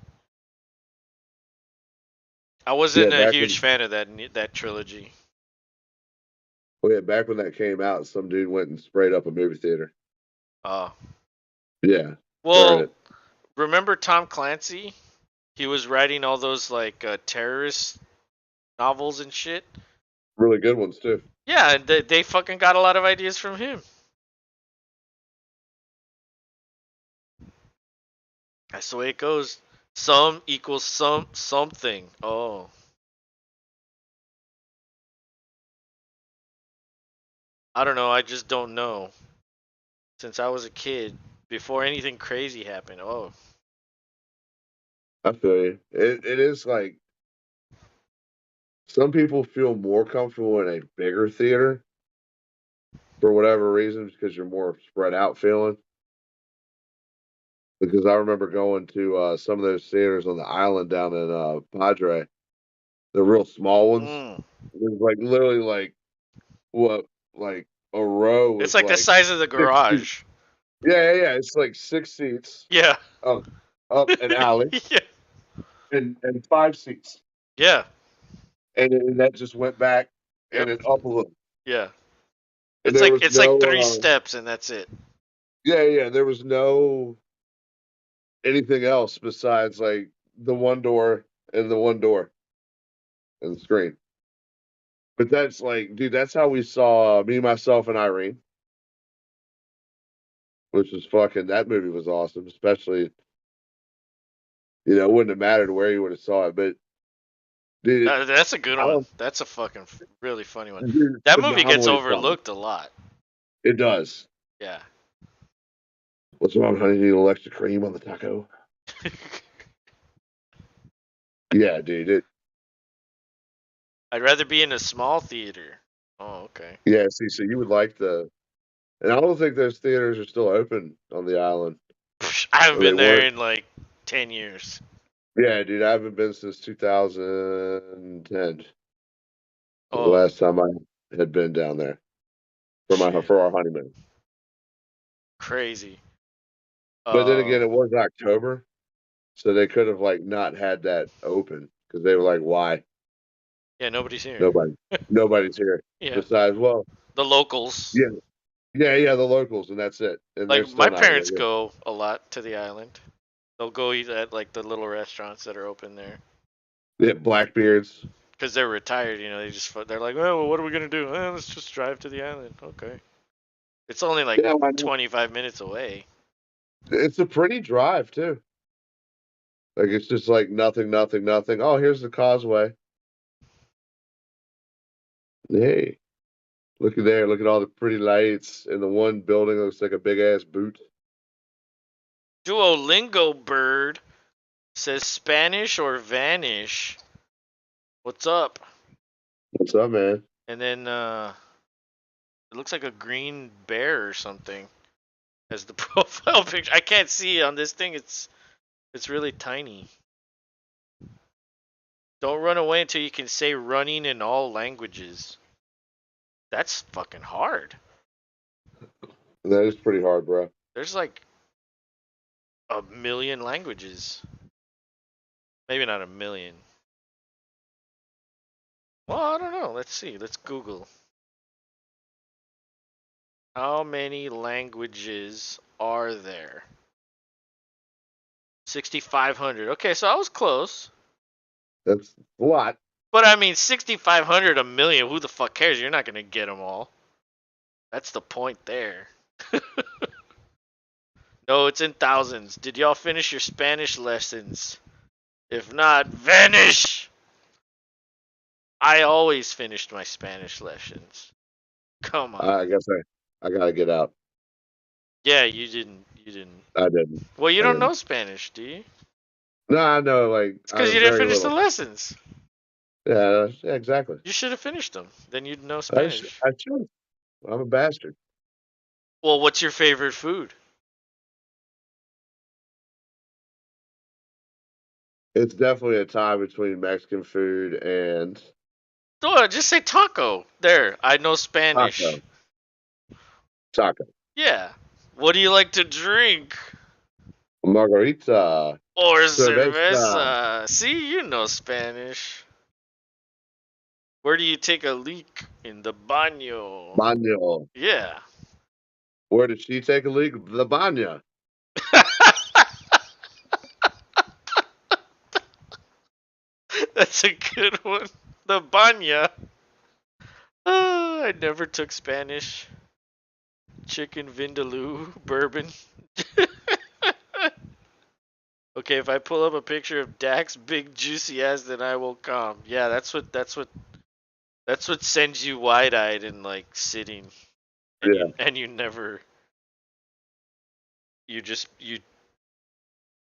I Yeah, wasn't a huge fan of that trilogy. back when that came out, some dude went and sprayed up a movie theater. Uh, Yeah, during well, it. remember Tom Clancy? He was writing all those like terrorist novels and shit. Really good ones too. Yeah, and they fucking got a lot of ideas from him. That's the way it goes. Some equals something. Oh, I don't know. I just don't know. Since I was a kid, before anything crazy happened. Oh, I feel you. It is like some people feel more comfortable in a bigger theater for whatever reason because you're more spread out feeling. Because I remember going to some of those theaters on the island down in Padre, the real small ones. mm. It was like literally like what like a row It's was like the like size of the 6 seats. garage. Yeah. It's like 6 seats Yeah. up up an alley Yeah. and 5 seats, Yeah. and that just went back and Yep. it up a little. Yeah. And It's there like was it's like no three steps and that's it. there was no anything else besides like the one door and the one door and the screen. But that's like, dude, that's how we saw me, myself, and Irene, which was fucking. That movie was awesome. Especially, it wouldn't have mattered where you would have saw it, but dude, That's a good I one. don't. That's a fucking really funny one. Dude, That movie gets phenomenally funny. overlooked a lot. It does. Yeah. What's wrong, honey? Need a little extra cream on the taco? Yeah, dude. I'd rather be in a small theater. Oh, okay. Yeah. See, so you would like and I don't think those theaters are still open on the island. Psh, I haven't Or they been there weren't. in like 10 years. Yeah, dude. I haven't been since 2010. The Oh, last time I had been down there shit. for our honeymoon. Crazy. But then again, Uh, it was October, so they could have like not had that open because they were like, "Why? yeah, nobody's here. Nobody, nobody's here." Yeah. Besides, well, The locals. yeah, yeah, the locals, and that's it. And they're Like still my not here parents yet. go a lot to the island. They'll go eat at like the little restaurants that are open there. Yeah, Blackbeards. Because they're retired, they're like, oh, well, what are we gonna do? Let's just drive to the island. Okay, it's only like Yeah, why not? 25 minutes away. It's a pretty drive too. Like it's just like nothing, nothing, nothing. Oh, here's the causeway. Hey, look at there. Look at all the pretty lights. And the one building looks like a big ass boot. Duolingo bird says Spanish or vanish. What's up? What's up, man? And then it looks like a green bear or something as the profile picture. I can't see on this thing. It's really tiny. Don't run away until you can say running in all languages. That's fucking hard. That is pretty hard, bro. There's like a million languages. Maybe not a million. Well, I don't know. Let's see. Let's Google. How many languages are there? 6,500. Okay, so I was close. That's a lot. But I mean, 6,500 a million. Who the fuck cares? You're not gonna get them all. That's the point there. No, it's in thousands. Did y'all finish your Spanish lessons? If not, vanish! I always finished my Spanish lessons. Come on. I guess I gotta get out. Yeah, you didn't. You didn't. I didn't. Well, you I don't know didn't. Spanish, do you? No, I know. Like It's I because you didn't very finish the little. lessons. Yeah, exactly. You should have finished them. Then you'd know Spanish. I should. I'm a bastard. Well, what's your favorite food? It's definitely a tie between Mexican food and Oh, just say taco. There, I know Spanish. taco. Taco. Yeah. What do you like to drink? Margarita. Or Cerveza. cerveza. See, you know Spanish. Where do you take a leak? In the baño. Baño. Yeah. Where did she take a leak? The baña. That's a good one. The baña. I never took Spanish. Chicken vindaloo bourbon. Okay, if I pull up a picture of Dak's big juicy ass, then I will come. Yeah, that's what sends you wide-eyed and like sitting, and Yeah. you never, you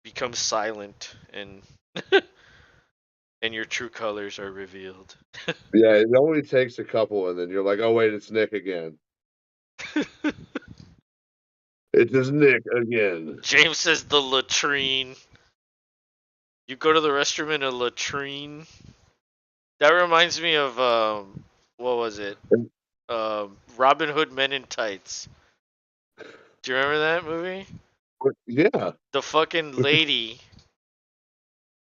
become silent, and and your true colors are revealed. Yeah, it only takes a couple and then you're like, oh wait, it's Nick again. It is Nick again. James says the latrine. You go to the restroom in a latrine. That reminds me of what was it? Robin Hood Men in Tights. Do you remember that movie? Yeah. The fucking lady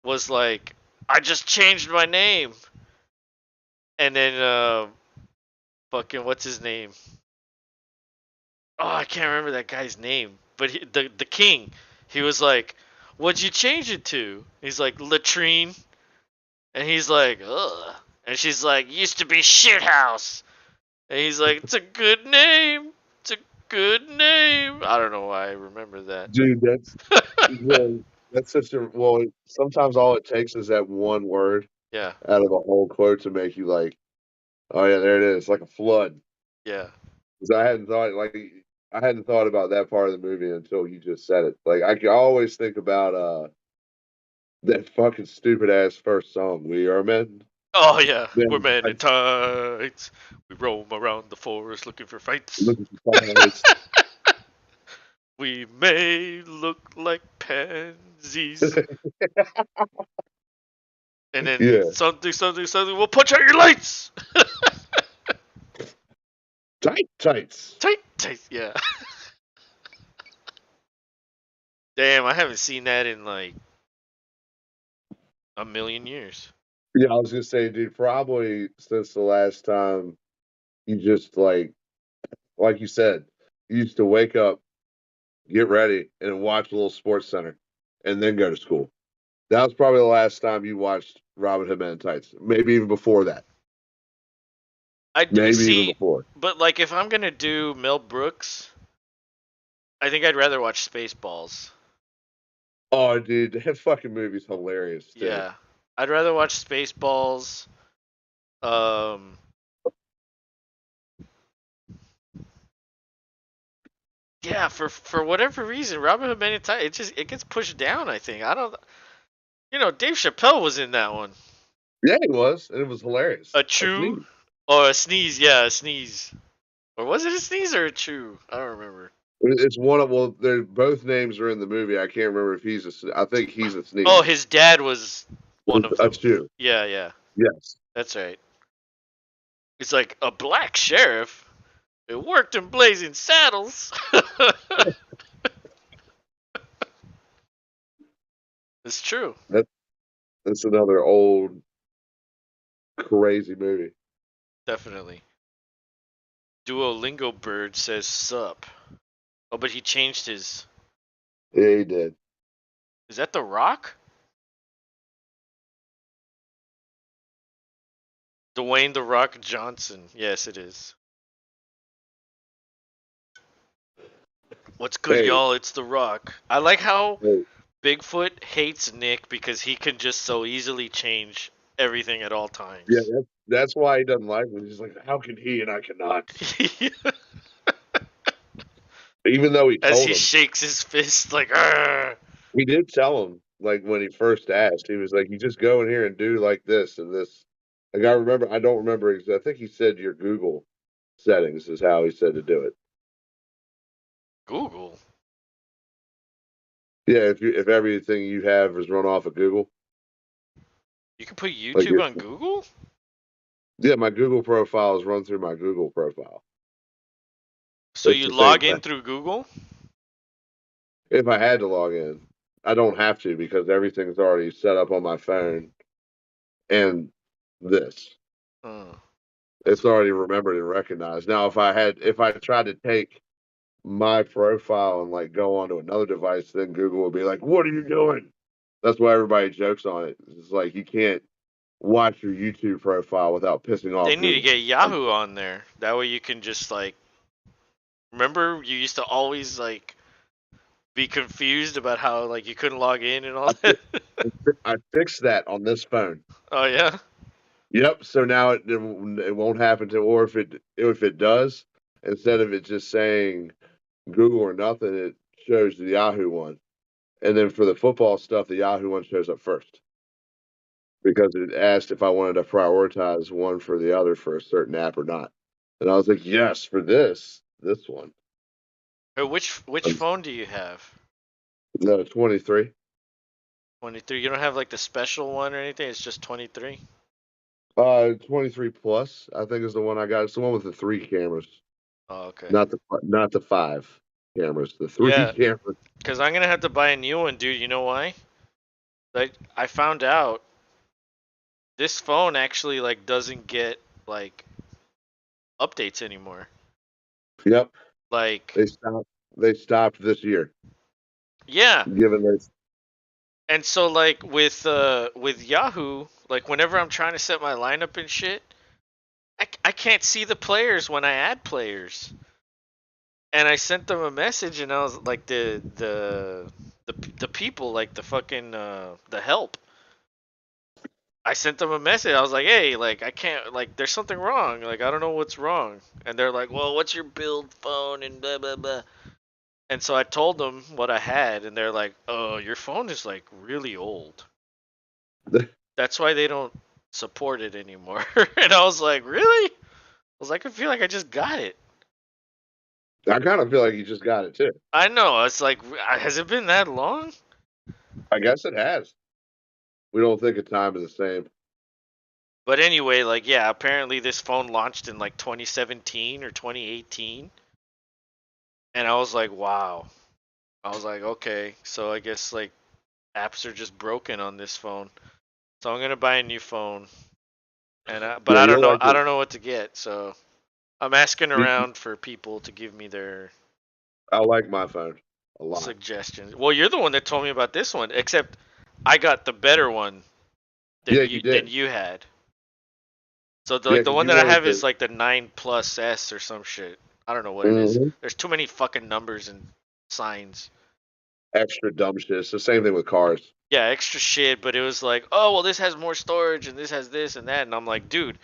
was like, "I just changed my name," and then fucking what's his name? Oh, I can't remember that guy's name. But the king, he was like, "What'd you change it to?" He's like, "Latrine," and he's like, "Ugh," and she's like, "Used to be shithouse," and he's like, "It's a good name. It's a good name." I don't know why I remember that. Dude, well, that's such a well, sometimes all it takes is that one word Yeah, out of a whole quote to make you like, oh yeah, there it is, like a flood. yeah. 'Cause I hadn't thought about that part of the movie until you just said it. Like I can always think about that fucking stupid ass first song, "We Are Men." Oh yeah, we're Then men I in tights. We roam around the forest looking for fights. look at the fights. We may look like pansies, and then Yeah, something. We'll punch out your lights. tight tights. Tight, tight. Yeah. Damn, I haven't seen that in like a million years. Yeah, I was gonna say, dude, probably since the last time you just like you said, you used to wake up, get ready, and watch a little Sports Center, and then go to school. That was probably the last time you watched Robin Hood Men in Tights. Maybe even before that. I do Maybe even see, before. but like if I'm gonna do Mel Brooks, I think I'd rather watch Spaceballs. Oh, dude, that fucking movie's hilarious too. Yeah, I'd rather watch Spaceballs. Um, yeah, for whatever reason, Robin Hood Men in Tights, it gets pushed down. I think I don't. Dave Chappelle was in that one. Yeah, it was, and it was hilarious. A A chew sneeze. or a sneeze? Yeah, a sneeze. Or was it a sneeze or a chew? I don't remember. It's one of well, they're both names are in the movie. I can't remember if I think he's a Oh, sneeze. his dad was one of A them. chew. Yeah, yeah, Yes. that's right. It's like a black sheriff. It worked in Blazing Saddles. It's true. That that's another old Crazy movie. Definitely. Duolingo Bird says sup. Oh, but he changed his. Yeah, he did. Is that The Rock? Dwayne The Rock Johnson. Yes, it is. What's good, Hey, y'all? It's The Rock. I like how hey, Bigfoot hates Nick because he can just so easily change everything at all yeah, times. that's why he doesn't like me. He's like, how can he and I cannot? Even though he As told he him, shakes his fist like, "Arr!" he did tell him. Like when he first asked, he was like, "You just go in here and do like this and this." Like I remember, I don't remember. I think he said your Google settings is how he said to do it. Google. Yeah, if everything you have is run off of Google, You can put like YouTube on Google? yeah, my Google profile is run through my Google profile. So It's you the same log thing. in through Google? If I had to log in, I don't have to because everything's already set up on my phone and this. Oh, that's It's already remembered and recognized. Now, if I tried to take my profile and like go onto another device, then Google would be like, "What are you doing?" That's why everybody jokes on it. It's like you can't watch your YouTube profile without pissing they off need to Google. get Yahoo on there. That way you can just like remember you used to always like be confused about how like you couldn't log in and all I, that. I fixed that on this phone. Oh yeah. Yep. So now it won't happen to, or if it does, instead of it just saying Google or nothing, it shows the Yahoo one. And then for the football stuff, the Yahoo one shows up first because it asked if I wanted to prioritize one for the other for a certain app or not. And I was like, yes, for this one. Which phone do you have? No, 23. 23. You don't have like the special one or anything. It's just 23. 23 plus, I think is the one I got. It's the one with the three cameras, Oh, okay. not the five cameras, the three Yeah, cameras. because I'm gonna have to buy a new one, dude. You know why? Like I found out this phone actually like doesn't get like updates anymore. Yep, Like they stopped. They stopped this year, yeah, given this. and so like with Yahoo, like whenever I'm trying to set my lineup and shit, I can't see the players when I add players. And I sent them a message, and I was like the people like the fucking the help. I sent them a message. I was like, hey, like I can't like there's something wrong. Like I don't know what's wrong. And they're like, well, what's your build phone and blah blah blah. And so I told them what I had, and they're like, oh, your phone is like really old. That's why they don't support it anymore. And I was like, really? I was like, I feel like I just got it. I kind of feel like you just got it too. I know. It's like, has it been that long? I guess it has. We don't think of time as the same. But anyway, like, yeah, apparently this phone launched in like 2017 or 2018. And I was like, wow. I was like, okay, so I guess like apps are just broken on this phone. So I'm gonna buy a new phone. But Yeah, I don't you'll know. like I it. don't know what to get. So I'm asking You, around for people to give me their I like my phone a lot. suggestions. Well, you're the one that told me about this one. Except I got the better one Yeah, than you than did. you had. So Yeah, like the because one you that I wanted have is to. like the 9 Plus S or some shit. I don't know what it is. Mhm. There's too many fucking numbers and signs. Extra dumb shit. It's the same thing with cars. Yeah, extra shit, but it was like, oh well, this has more storage and this has this and that, and I'm like, dude,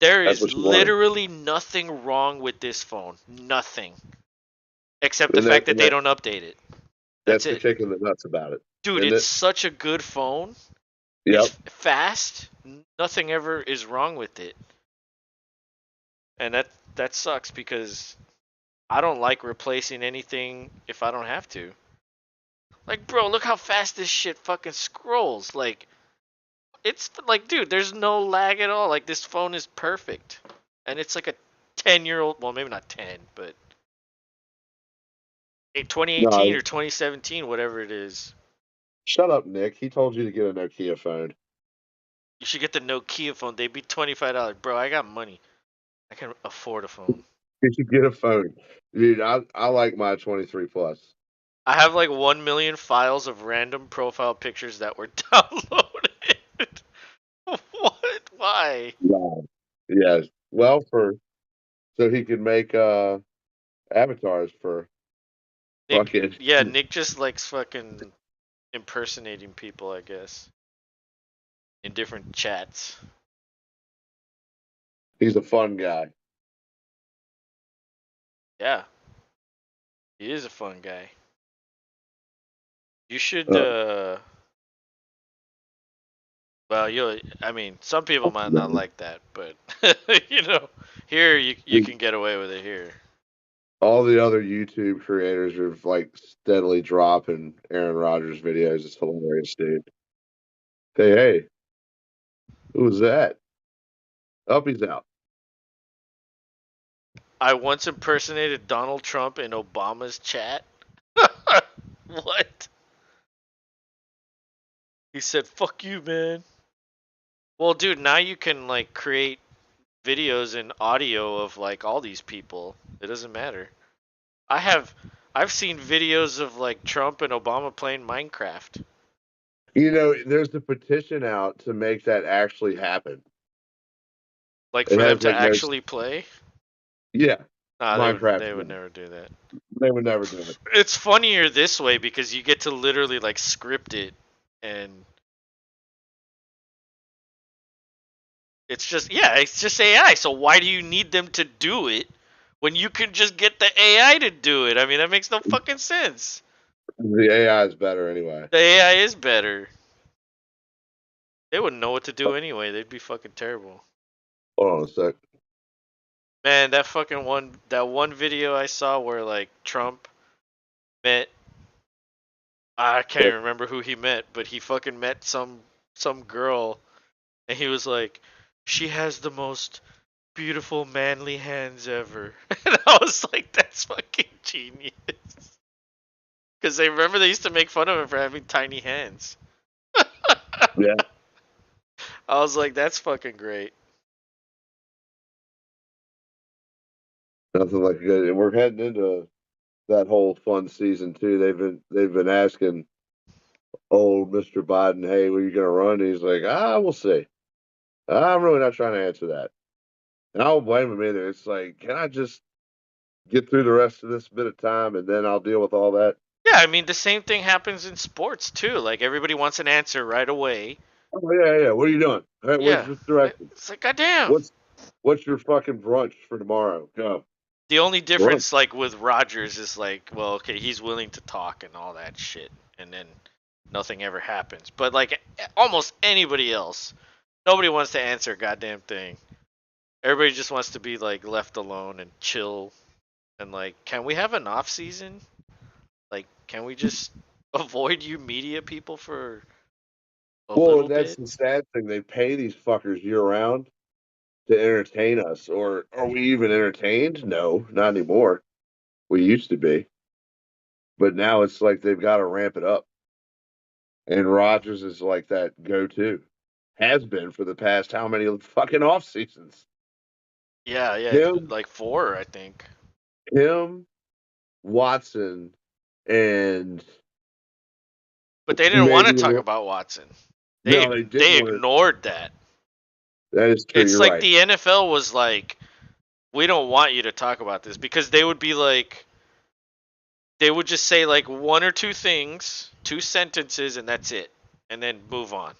there That's is what you wanted. literally nothing wrong with this phone, nothing, except the And fact that they don't update it. That's that's the it, kick in the nuts about it. dude. Isn't It's it? such a good phone. It's Yep. fast. Nothing ever is wrong with it, and that sucks because I don't like replacing anything if I don't have to. Like, bro, look how fast this shit fucking scrolls. Like, it's like, dude, there's no lag at all. Like, this phone is perfect. And it's like a 10-year-old, well, maybe not 10, but No, 2018 or 2017, whatever it is. shut up, Nick. He told you to get a Nokia phone. You should get the Nokia phone. They'd be $25, bro. I got money. I can afford a phone. You should get a phone, dude. I like my 23 plus. I have like 1 million files of random profile pictures that were downloaded. What? Why? Wow. Yes. Well, for so he could make avatars for Nick, fucking. yeah, Nick just likes fucking impersonating people, I guess, in different chats. He's a fun guy. Yeah, he is a fun guy. You should, Uh, well, I mean, some people might not like that, but, you know, here you can get away with it here. all the other YouTube creators are like steadily dropping Aaron Rodgers videos. It's hilarious, dude. Hey, who was that? Up, he's out. I once impersonated Donald Trump in Obama's chat. What? He said, "Fuck you, man." Well, dude, now you can like create videos and audio of like all these people. It doesn't matter. I have I've seen videos of like Trump and Obama playing Minecraft. You know, there's a petition out to make that actually happen. Like It for them has to like no, actually play? yeah, Nah, Minecraft. they would never do that. They would never do it. It's funnier this way because you get to literally like script it and it's just AI. So why do you need them to do it when you can just get the AI to do it? I mean, that makes no fucking sense. The AI is better anyway. The AI is better. They wouldn't know what to do anyway. They'd be fucking terrible. Hold on a sec. Man, that one video I saw where like Trump met I can't even remember who he met, but he fucking met some girl and he was like, "She has the most beautiful manly hands ever." And I was like, "That's fucking genius." Cuz they remember they used to make fun of him for having tiny hands. Yeah, I was like, "That's fucking great." nothing like good. And we're heading into that whole fun season too. They've been asking old Mr. Biden, "Hey, were you going to run?" And he's like, we'll see. I'm really not trying to answer that, and I don't blame him either. It's like, can I just get through the rest of this bit of time and then I'll deal with all that? Yeah, I mean the same thing happens in sports too. Like everybody wants an answer right away. Oh yeah, yeah. What are you doing? Hey, what's Yeah. this direction? It's like goddamn. What's your fucking brunch for tomorrow? Go The only run. difference, like with Rogers, is like, well, okay, he's willing to talk and all that shit, and then nothing ever happens. But like almost anybody else, nobody wants to answer a goddamn thing. Everybody just wants to be like left alone and chill. And like, can we have an off season? Like, can we just avoid you media people for a Well, little and that's bit? the sad thing. They pay these fuckers year round to entertain us. Or are we even entertained? No, not anymore. We used to be, but now it's like they've got to ramp it up. And Rogers is like that go-to, has been for the past how many fucking off seasons? Yeah, yeah, Him, like four, I think. him, Watson, and But they didn't want to maybe talk about Watson. no, they didn't They want to. ignored that. That is true. It's You're like right. the NFL was like, we don't want you to talk about this because they would be like, they would just say like one or two things, two sentences, and that's it, and then move on.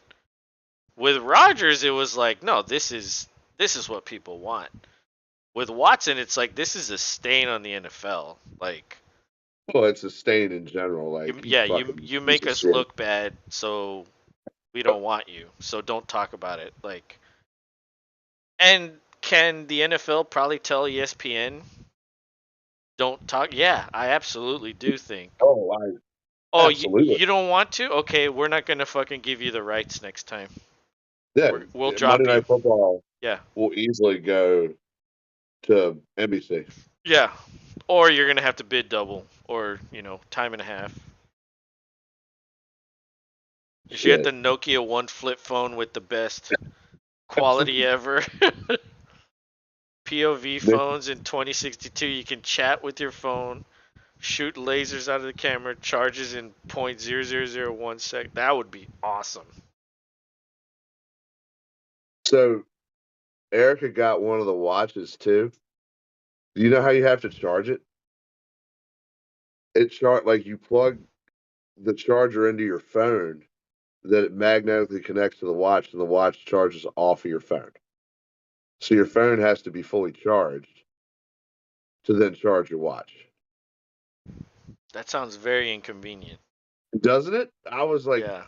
With Rodgers, it was like, no, this is what people want. With Watson, it's like this is a stain on the NFL. Like, Well, it's a stain in general. Like you yeah, fucking you piece make of us shit. look bad, so we don't want you. So don't talk about it. Like, and can the NFL probably tell ESPN don't talk? Yeah, I absolutely do think. Oh, I Oh, absolutely. you don't want to? Okay, we're not gonna fucking give you the rights next time. Yeah, We'll Monday drop you. Night Football Yeah, will easily go to NBC. yeah. Or you're gonna have to bid double, or time and a half. You should get Shit. the Nokia 1 flip phone with the best quality ever. POV They- phones in 2062. You can chat with your phone, shoot lasers out of the camera, charges in 0.0001 sec. That would be awesome. So Erica got one of the watches too. Do you know how you have to charge it? Like you plug the charger into your phone, that it magnetically connects to the watch, and the watch charges off of your phone. So your phone has to be fully charged to then charge your watch. That sounds very inconvenient. Doesn't it? I was like, Yeah.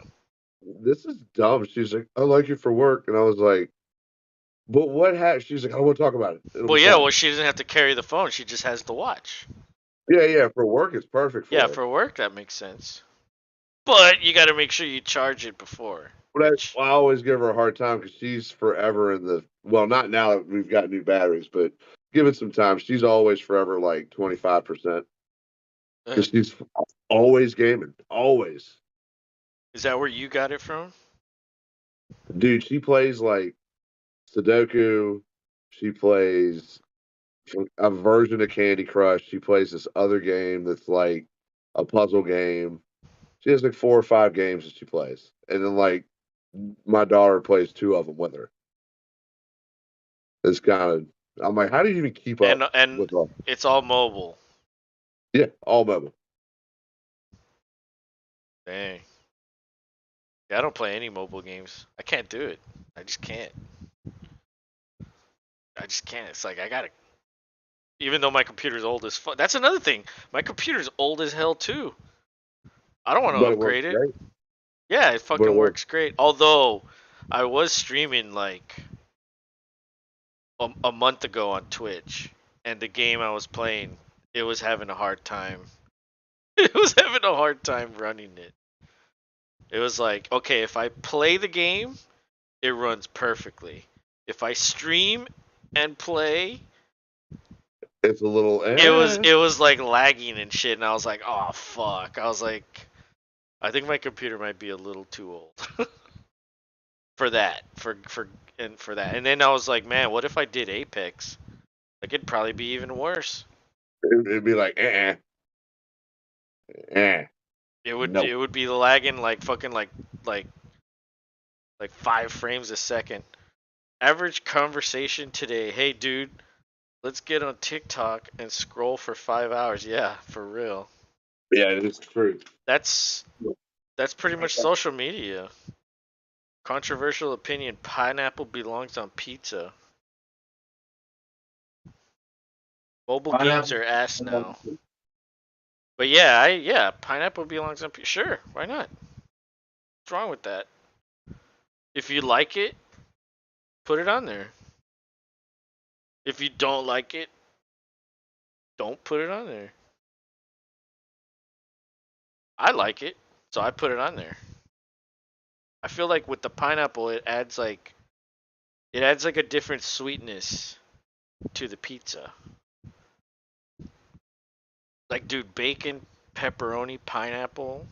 this is dumb. She's like, I like it for work. And I was like, but what has she's like, I don't want to talk about it. It'll Well, be yeah, fine. well, she doesn't have to carry the phone. She just has the watch. Yeah, yeah, for work it's perfect Yeah, for her. for work, that makes sense. But you got to make sure you charge it before. But Which, I always give her a hard time because she's forever in the, well, not now that we've got new batteries, but give it some time. She's always forever like 25% uh, because she's always gaming. Always. is that where you got it from? Dude, she plays like Sudoku. She plays a version of Candy Crush. She plays this other game that's like a puzzle game. She has like 4 or 5 games that she plays. And then like my daughter plays 2 of them with her. It's kind of, I'm like, how do you even keep up And with all? it's all mobile. Yeah, all mobile. Dang. Yeah, I don't play any mobile games. I can't do it. I just can't. I just can't. It's like I gotta. Even though my computer's old as fuck. That's another thing. My computer's old as hell too. I don't want to But it works upgrade it. great. Yeah, it But it fucking works. works great. Although I was streaming like a month ago on Twitch, and the game I was playing, it was having a hard time. It was having a hard time running it. It was like, okay, if I play the game, it runs perfectly. If I stream and play, It's a little it was like lagging and shit, and I was like, oh fuck. I was like, I think my computer might be a little too old for that. For that. And then I was like, man, what if I did Apex? Like it'd probably be even worse. it'd be like eh. It would No. it would be lagging like fucking like like 5 frames a second. Average conversation today. Hey dude, let's get on TikTok and scroll for 5 hours. Yeah, for real. Yeah, it's true. That's that's pretty much social media. Controversial opinion: pineapple belongs on pizza. Mobile games Pineapple. are ass now. But yeah, pineapple belongs on pizza. Sure, why not? What's wrong with that? If you like it, put it on there. If you don't like it, don't put it on there. I like it, so I put it on there. I feel like with the pineapple, it adds like a different sweetness to the pizza. Like, dude, bacon, pepperoni, pineapple,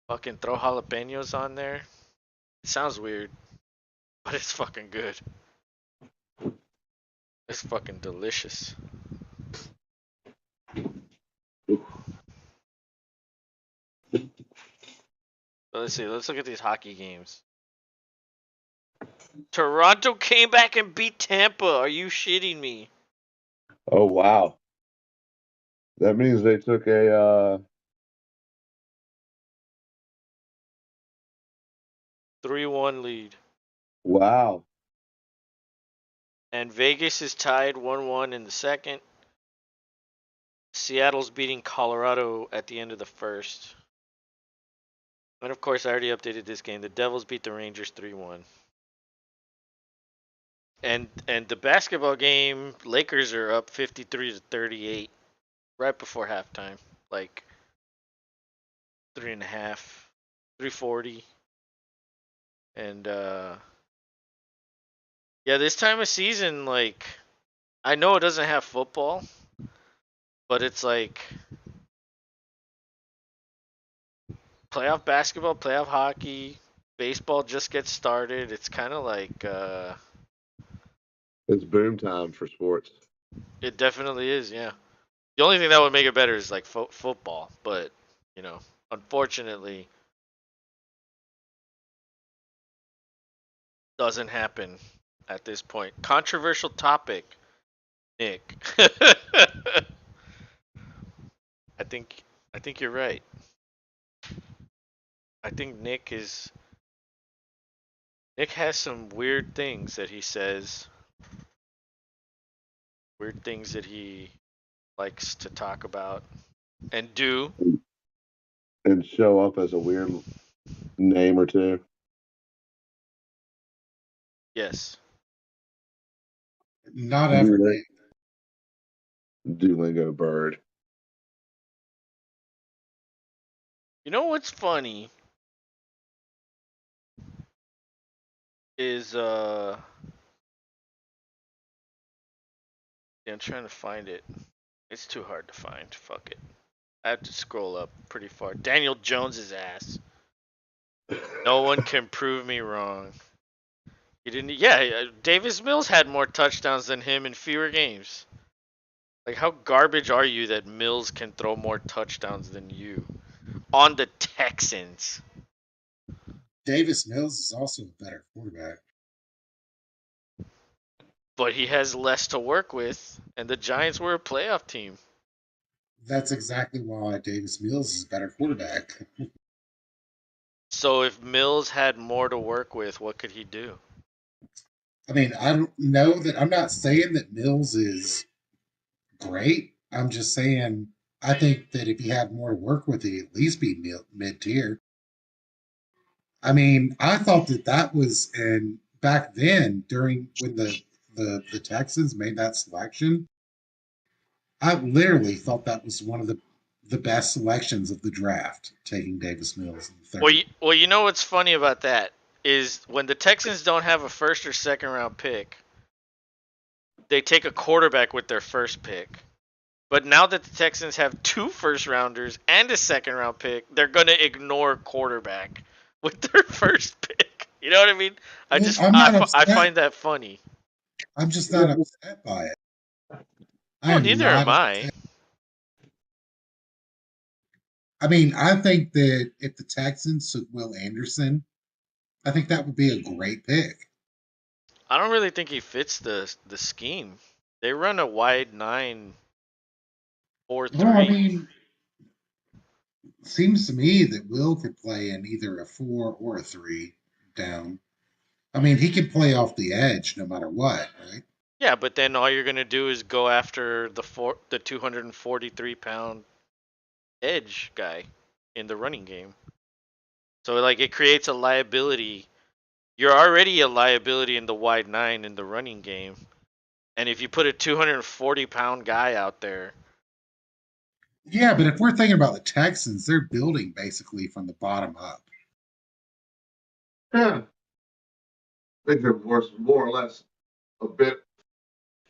fucking throw jalapenos on there. It sounds weird, but it's fucking good. It's fucking delicious. So let's see. Let's look at these hockey games. Toronto came back and beat Tampa. Are you shitting me? Oh wow. That means they took a 3-1 lead. wow. And Vegas is tied 1-1 in the second. Seattle's beating Colorado at the end of the first. And of course, I already updated this game. The Devils beat the Rangers 3-1. And the basketball game, Lakers are up 53-38 right before halftime. Like 3.5, 340. And yeah, this time of season, like I know it doesn't have football, but it's like playoff basketball, playoff hockey, baseball just gets started. It's kind of like It's boom time for sports. it definitely is. Yeah. The only thing that would make it better is like football, but you know, unfortunately, doesn't happen at this point. Controversial topic, Nick. I think I think you're right. I think Nick has some weird things that he says, weird things that he likes to talk about and do. And show up as a weird name or two. Yes. Not every day. Duolingo bird. You know what's funny is yeah, I'm trying to find it. It's too hard to find. Fuck it. I have to scroll up pretty far. Daniel Jones's ass. No one can prove me wrong. He didn't. Yeah, Davis Mills had more touchdowns than him in fewer games. Like, how garbage are you that Mills can throw more touchdowns than you on the Texans? Davis Mills is also a better quarterback. But he has less to work with, and the Giants were a playoff team. That's exactly why Davis Mills is a better quarterback. So if Mills had more to work with, what could he do? I mean, I don't know that I'm not saying that Mills is great. I'm just saying I think that if he had more to work with, he'd at least be mid tier. I mean, I thought that was, and back then during when the Texans made that selection, I literally thought that was one of the best selections of the draft, taking Davis Mills in the third. Well, you know what's funny about that is when the Texans don't have a first or second round pick, they take a quarterback with their first pick. But now that the Texans have 2 first rounders and a second round pick, they're gonna ignore quarterback with their first pick. You know what I mean? I'm not I upset. find that funny. I'm just not upset by it. Well, neither am I. I mean, I think that if the Texans took Will Anderson, I think that would be a great pick. I don't really think he fits the scheme. They run a wide 9-4-3. Well, I mean, seems to me that Will could play in either a 4 or a 3 down. I mean, he can play off the edge no matter what, right? Yeah, but then all you're gonna do is go after the 243-pound edge guy in the running game. So like it creates a liability. You're already a liability in the wide 9 in the running game, and if you put a 240-pound guy out there, Yeah, but if we're thinking about the Texans, they're building basically from the bottom up. Yeah. I think they're more or less a bit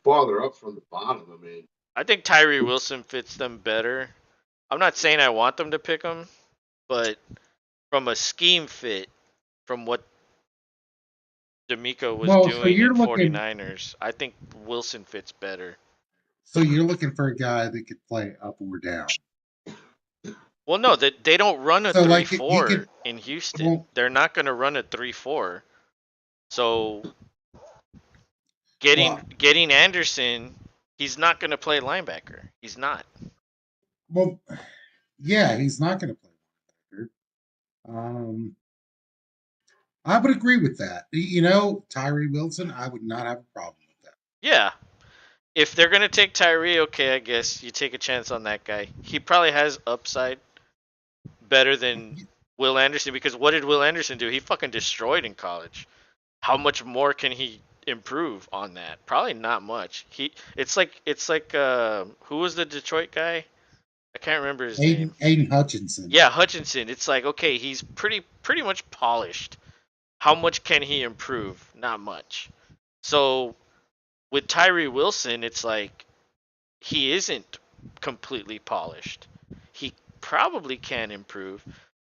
farther up from the bottom. I mean, I think Tyree Wilson fits them better. I'm not saying I want them to pick him, but from a scheme fit, from what D'Amico was doing in 49ers, I think Wilson fits better. So you're looking for a guy that could play up or down. Well, no, they don't run a So, 3-4 like, in Houston. well, They're not going to run a 3-4. So getting Anderson, he's not going to play linebacker. He's not. well, yeah, he's not going to play linebacker. I would agree with that. You know, Tyree Wilson, I would not have a problem with that. Yeah. If they're going to take Tyree, okay, I guess you take a chance on that guy. He probably has upside better than Will Anderson, because what did Will Anderson do? He fucking destroyed in college. How much more can he improve on that? Probably not much. It's like who was the Detroit guy? I can't remember his name. Aiden Hutchinson. Yeah, Hutchinson. It's like, okay, he's pretty much polished. How much can he improve? Not much. So with Tyree Wilson, it's like he isn't completely polished. He probably can improve,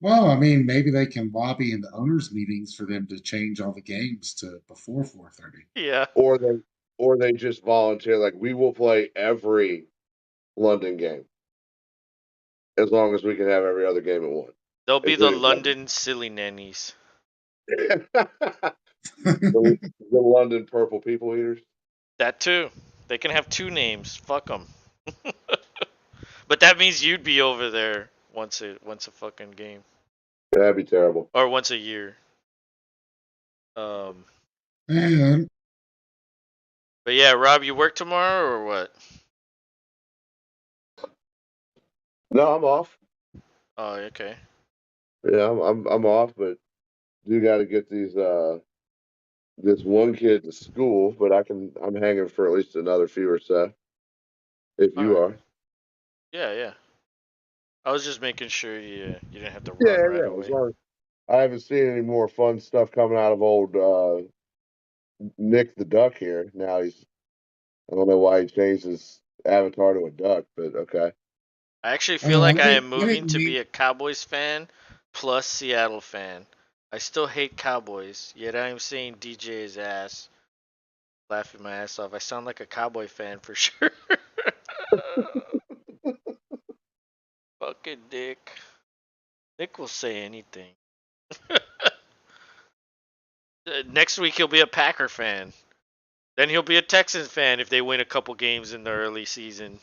Well, I mean, maybe they can lobby in the owners' meetings for them to change all the games to before 4:30. Yeah, Or they just volunteer like we will play every London game as long as we can have every other game at one, they'll be the including London. London silly nannies. the, the London Purple People Eaters. That too. They can have two names. Fuck them. But that means you'd be over there once a fucking game That'd be terrible. or once a year. Um, And but yeah, Rob, you work tomorrow or what? No, I'm off. Oh, okay. Yeah, I'm off, but do got to get this one kid to school. But I'm hanging for at least another few or so. If All you right. are. Yeah, yeah. I was just making sure you didn't have to Yeah, run right yeah. As away. long as I haven't seen any more fun stuff coming out of old Nick the Duck here. Now I don't know why he changed his avatar to a duck, but okay. I actually feel like I am I moving didn't to be mean. a Cowboys fan plus Seattle fan. I still hate Cowboys, yet I am saying DJ's ass, laughing my ass off. I sound like a Cowboy fan for sure. Fucking Dick. Nick will say anything. Next week he'll be a Packer fan. Then he'll be a Texans fan if they win a couple games in the early season.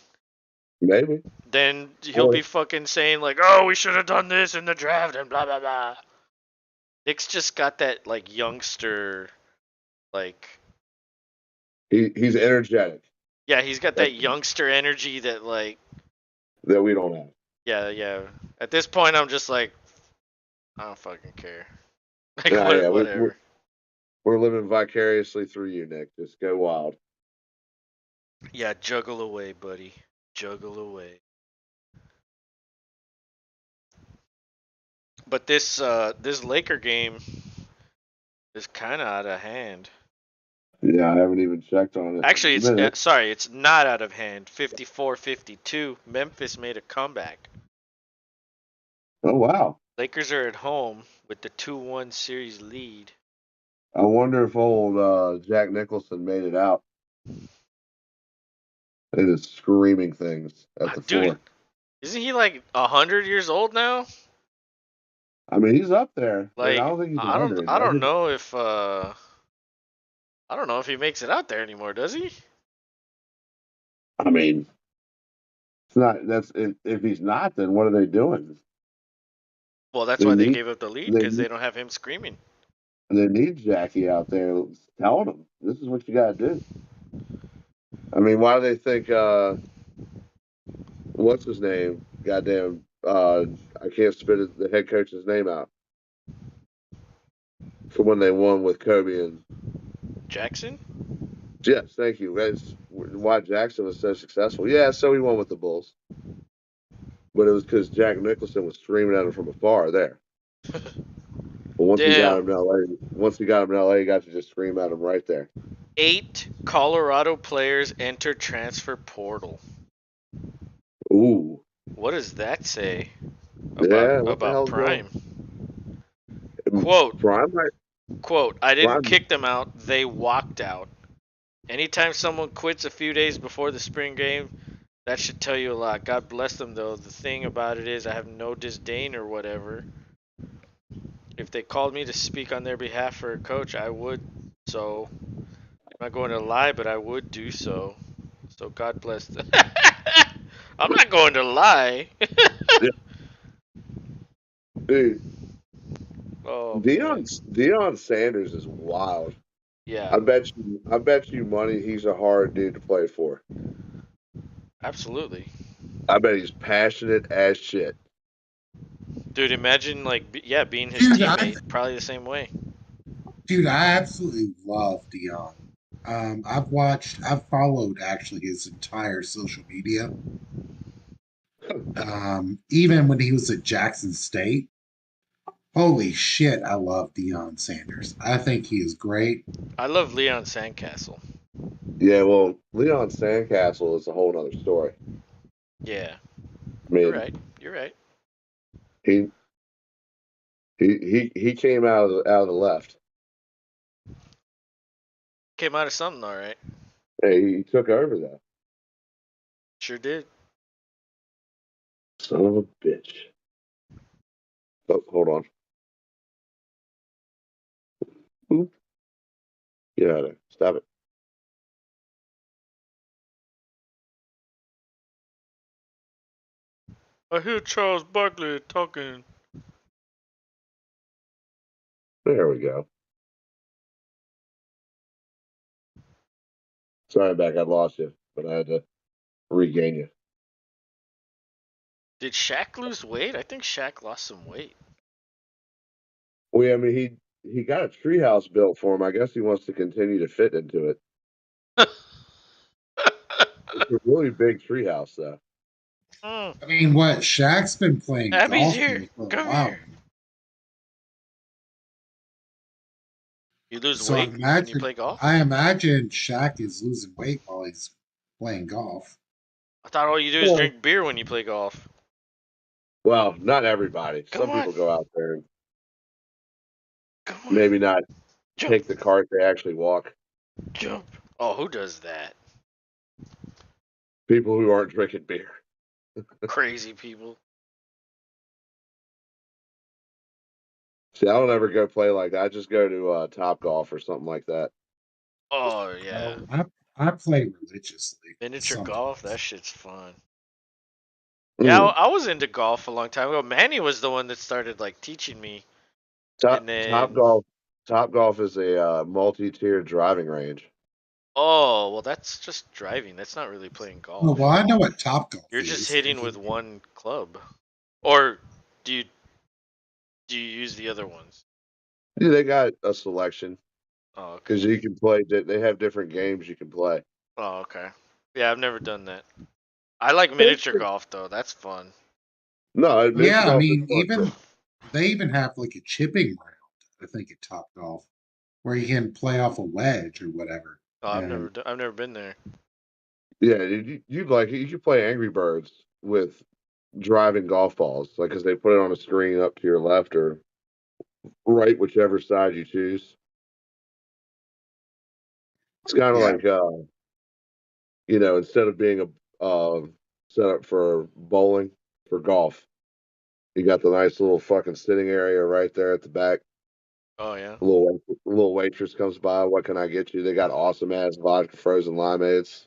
Maybe. Then he'll Or be fucking saying like, "Oh, we should have done this in the draft," and blah blah blah. Nick's just got that like youngster, like he's energetic. yeah, he's got That, that youngster energy that like that we don't have. yeah yeah. At this point, I'm just like, I don't fucking care. Like Yeah, yeah. whatever. We're living vicariously through you, Nick. Just go wild. Yeah, juggle away, buddy. Juggle away. But this Laker game is kind of out of hand. Yeah, I haven't even checked on it Actually, in a it's minute. sorry, it's not out of hand. 54-52. Memphis made a comeback. Oh wow. Lakers are at home with the 2-1 series lead. I wonder if old Jack Nicholson made it out. It is screaming things at the Dude, floor. isn't he like 100 years old now? I mean, he's up there, but I Like don't think he's I don't 100. I don't know if I don't know if he makes it out there anymore, does he? I mean, it's not. That's if he's not, then what are they doing? Well, that's They why they need gave up the lead they because need they don't have him screaming. they need Jackie out there telling them this is what you got to do. I mean, why do they think what's his name? Goddamn, I can't spit the head coach's name out for when they won with Kobe and Jackson? yes, thank you. That's why Jackson was so successful. Yeah, so he won with the Bulls, but it was because Jack Nicholson was screaming at him from afar there. But Damn. once he got him in LA, he got to just scream at him right there. 8 Colorado players enter transfer portal. Ooh, What does that say yeah. What the about hell's going? Prime? Quote, Prime, quote, I didn't Prime. kick them out, they walked out. Anytime someone quits a few days before the spring game, that should tell you a lot. God bless them though. The thing about it is I have no disdain or whatever. If they called me to speak on their behalf for a coach, I would. So I'm not going to lie, but I would do so. So God bless them. I'm not going to lie. Yeah, dude, Oh Deion man. Deion Sanders is wild. Yeah, I bet you money he's a hard dude to play for. absolutely. I bet he's passionate as shit. Dude, imagine like yeah, being his Dude, teammate, probably the same way. I absolutely love Dion. I've followed actually his entire social media. Even when he was at Jackson State. Holy shit, I love Deion Sanders. I think he is great. I love Leon Sandcastle. Yeah, well, Leon Sandcastle is a whole other story. Yeah, I you're mean, right. You're right. he He came out of the left. Came out of something, all right. Hey, he took over though. Sure did. Son of a bitch. Oh, hold on. Oop. Get out of there. Stop it. I hear Charles Barkley talking. There we go. Sorry, back. I lost you, but I had to regain you. Did Shaq lose weight? I think Shaq lost some weight. Well, yeah, I mean, he got a treehouse built for him. I guess he wants to continue to fit into it. It's a really big treehouse, though. Mm. I mean, what Shaq's been playing Abby's golf here. here for a Come while. here. You lose So weight when you play golf? I imagine Shaq is losing weight while he's playing golf. I thought all you do is Well, drink beer when you play golf. well, not everybody. Come Some on. people go out there and Come on. maybe not Jump. take the cart; they actually walk. Jump. Oh, who does that? People who aren't drinking beer. Crazy people. See, I don't ever go play like that. I just go to Top Golf or something like that. Oh, yeah. I play religiously Miniature golf? That sometimes. shit's fun. Yeah, I was into golf a long time ago. Manny was the one that started, like, teaching me. Top And Top then... Golf. Top Golf is a multi-tiered driving range. Oh, well, that's just driving. That's not really playing Oh, golf. well, I know what Top Golf You're just is. I hitting with mean, one club. Or do you do you use the other ones? Yeah, they got a selection Oh, okay. because you can play. They have different games you can play. Oh, okay. Yeah, I've never done that. I like miniature golf though. That's fun. No, miniature yeah, I golf is mean, fun too. even they even have like a chipping round, I think, at Top Golf, where you can play off a wedge or whatever. Oh, And I've never been there. Yeah, dude, you'd like it. You could play Angry Birds with driving golf balls, like because they put it on a screen up to your left or right, whichever side you choose. It's kind of yeah, like instead of being a setup for bowling for golf, you got the nice little fucking sitting area right there at the back. Oh yeah. A little waitress comes by. What can I get you? They got awesome ass vodka frozen limeades.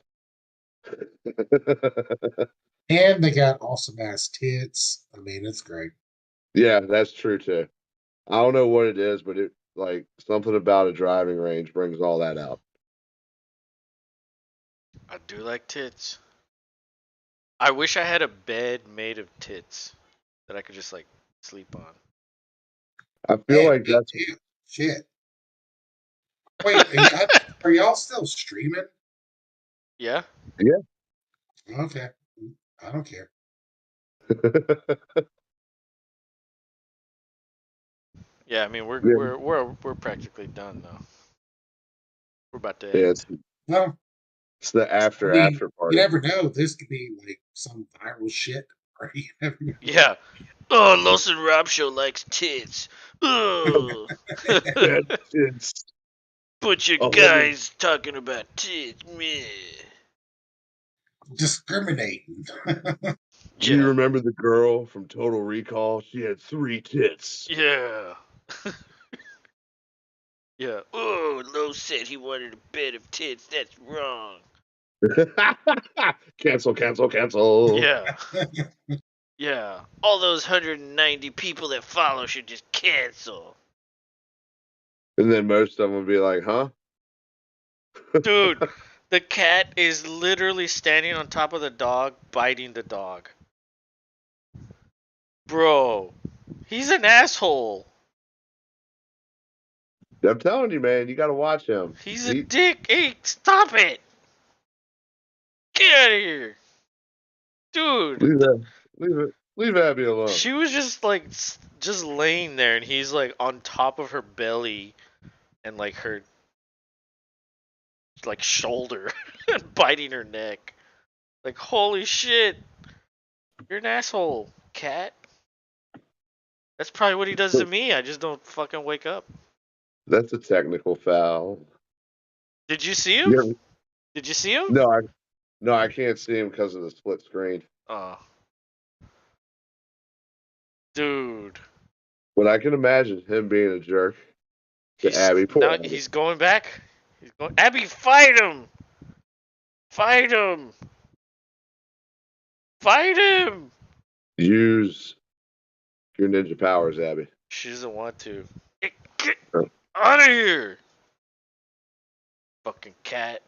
and they got awesome ass tits. I mean, it's great. Yeah, that's true too. I don't know what it is, but it like something about a driving range brings all that out. I do like tits. I wish I had a bed made of tits that I could just like sleep on. I feel Man, like me that's too. Shit. Wait, are y'all still streaming? Yeah. yeah. Okay, I don't care. Yeah, I mean Yeah, we're practically done though. We're about to yeah, end. Well, it's the I after mean, after you party. never know. This could be like some viral shit. Or you never Yeah. Oh, Los and Rob show likes tits. Ugh. That it's Bunch of oh, guys talking about tits. Meh. discriminating. do you Yeah. remember the girl from Total Recall? She had 3 tits. Yeah. Yeah. Oh, Lo said he wanted a bed of tits. That's wrong. Cancel, cancel, cancel. Yeah. Yeah. All those 190 people that follow should just cancel. And then most of them would be like, huh? Dude, the cat is literally standing on top of the dog, biting the dog. Bro, he's an asshole. I'm telling you, man, you got to watch him. He's a dick. Hey, stop it. Get out of here. Dude, Leave that, leave Abby alone. she was just like, just laying there, and he's like on top of her belly and like her, like shoulder, and biting her neck. Like, holy shit. You're an asshole, cat. That's probably what he does to me. I just don't fucking wake up. That's a technical foul. Did you see him? You're- Did you see him? no, I can't see him because of the split screen. Oh. Dude. But I can imagine him being a jerk to Abby. Poor Abby. He's going back. Abby, fight him! Fight him! Fight him! Use your ninja powers, Abby. She doesn't want to. Get out of here! Fucking cat.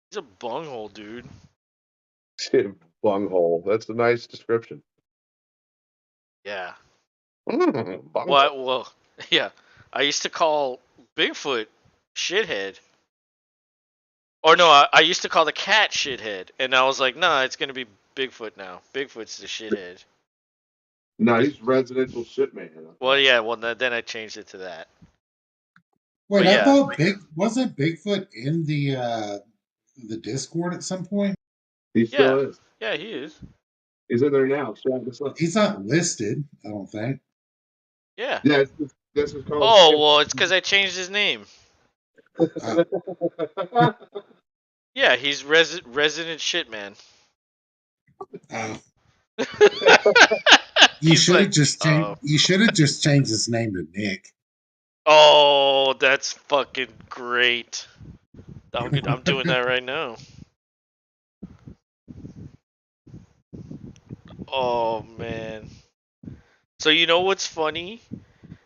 He's a bunghole, dude. Bunghole. That's a nice description. Yeah. Bunghole. Well, yeah. I used to call Bigfoot shithead. Or no, I used to call the cat shithead. And I was like, nah, it's going to be Bigfoot now. Bigfoot's the shithead. No, he's residential shit man. Well, yeah, then I changed it to that. Wait, But I yeah. thought wasn't Bigfoot in the Discord at some point? He still is. Yeah, he is. He's in there now. He's not listed, I don't think. Yeah. Yeah, this is called. Oh, well, it's because I changed his name. Yeah, he's resident shit man. You should have just changed. oh. You should have just changed his name to Nick. Oh, that's fucking great. I'm doing that right now. Oh man. So you know what's funny?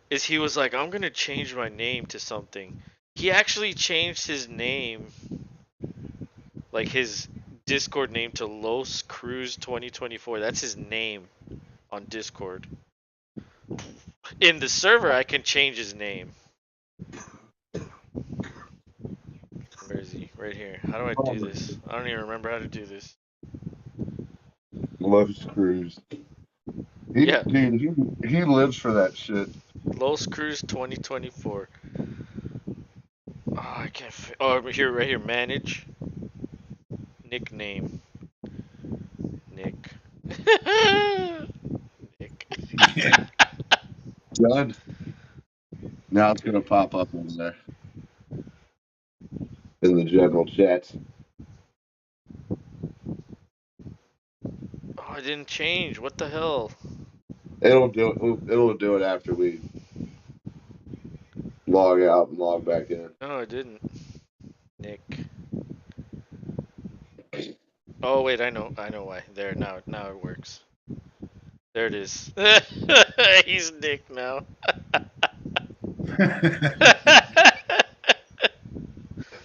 Is he was like, I'm gonna change my name to something. He actually changed his name, like his Discord name, to Los Cruz 2024. That's his name on Discord. In the server, I can change his name. Where is he? Right here. How do I do this? I don't even remember how to do this. Loves Cruz. Yeah. Dude, he lives for that shit. Los Cruz 2024. Oh, I can't. Oh, right here. Manage. Nickname. Nick. Nick. Done. Now it's gonna pop up in there in the general chat. Oh, I didn't change. What the hell? It'll do it after we log out and log back in. No, I didn't. Nick. Oh wait, I know why. There now it works. There it is. He's Nick now.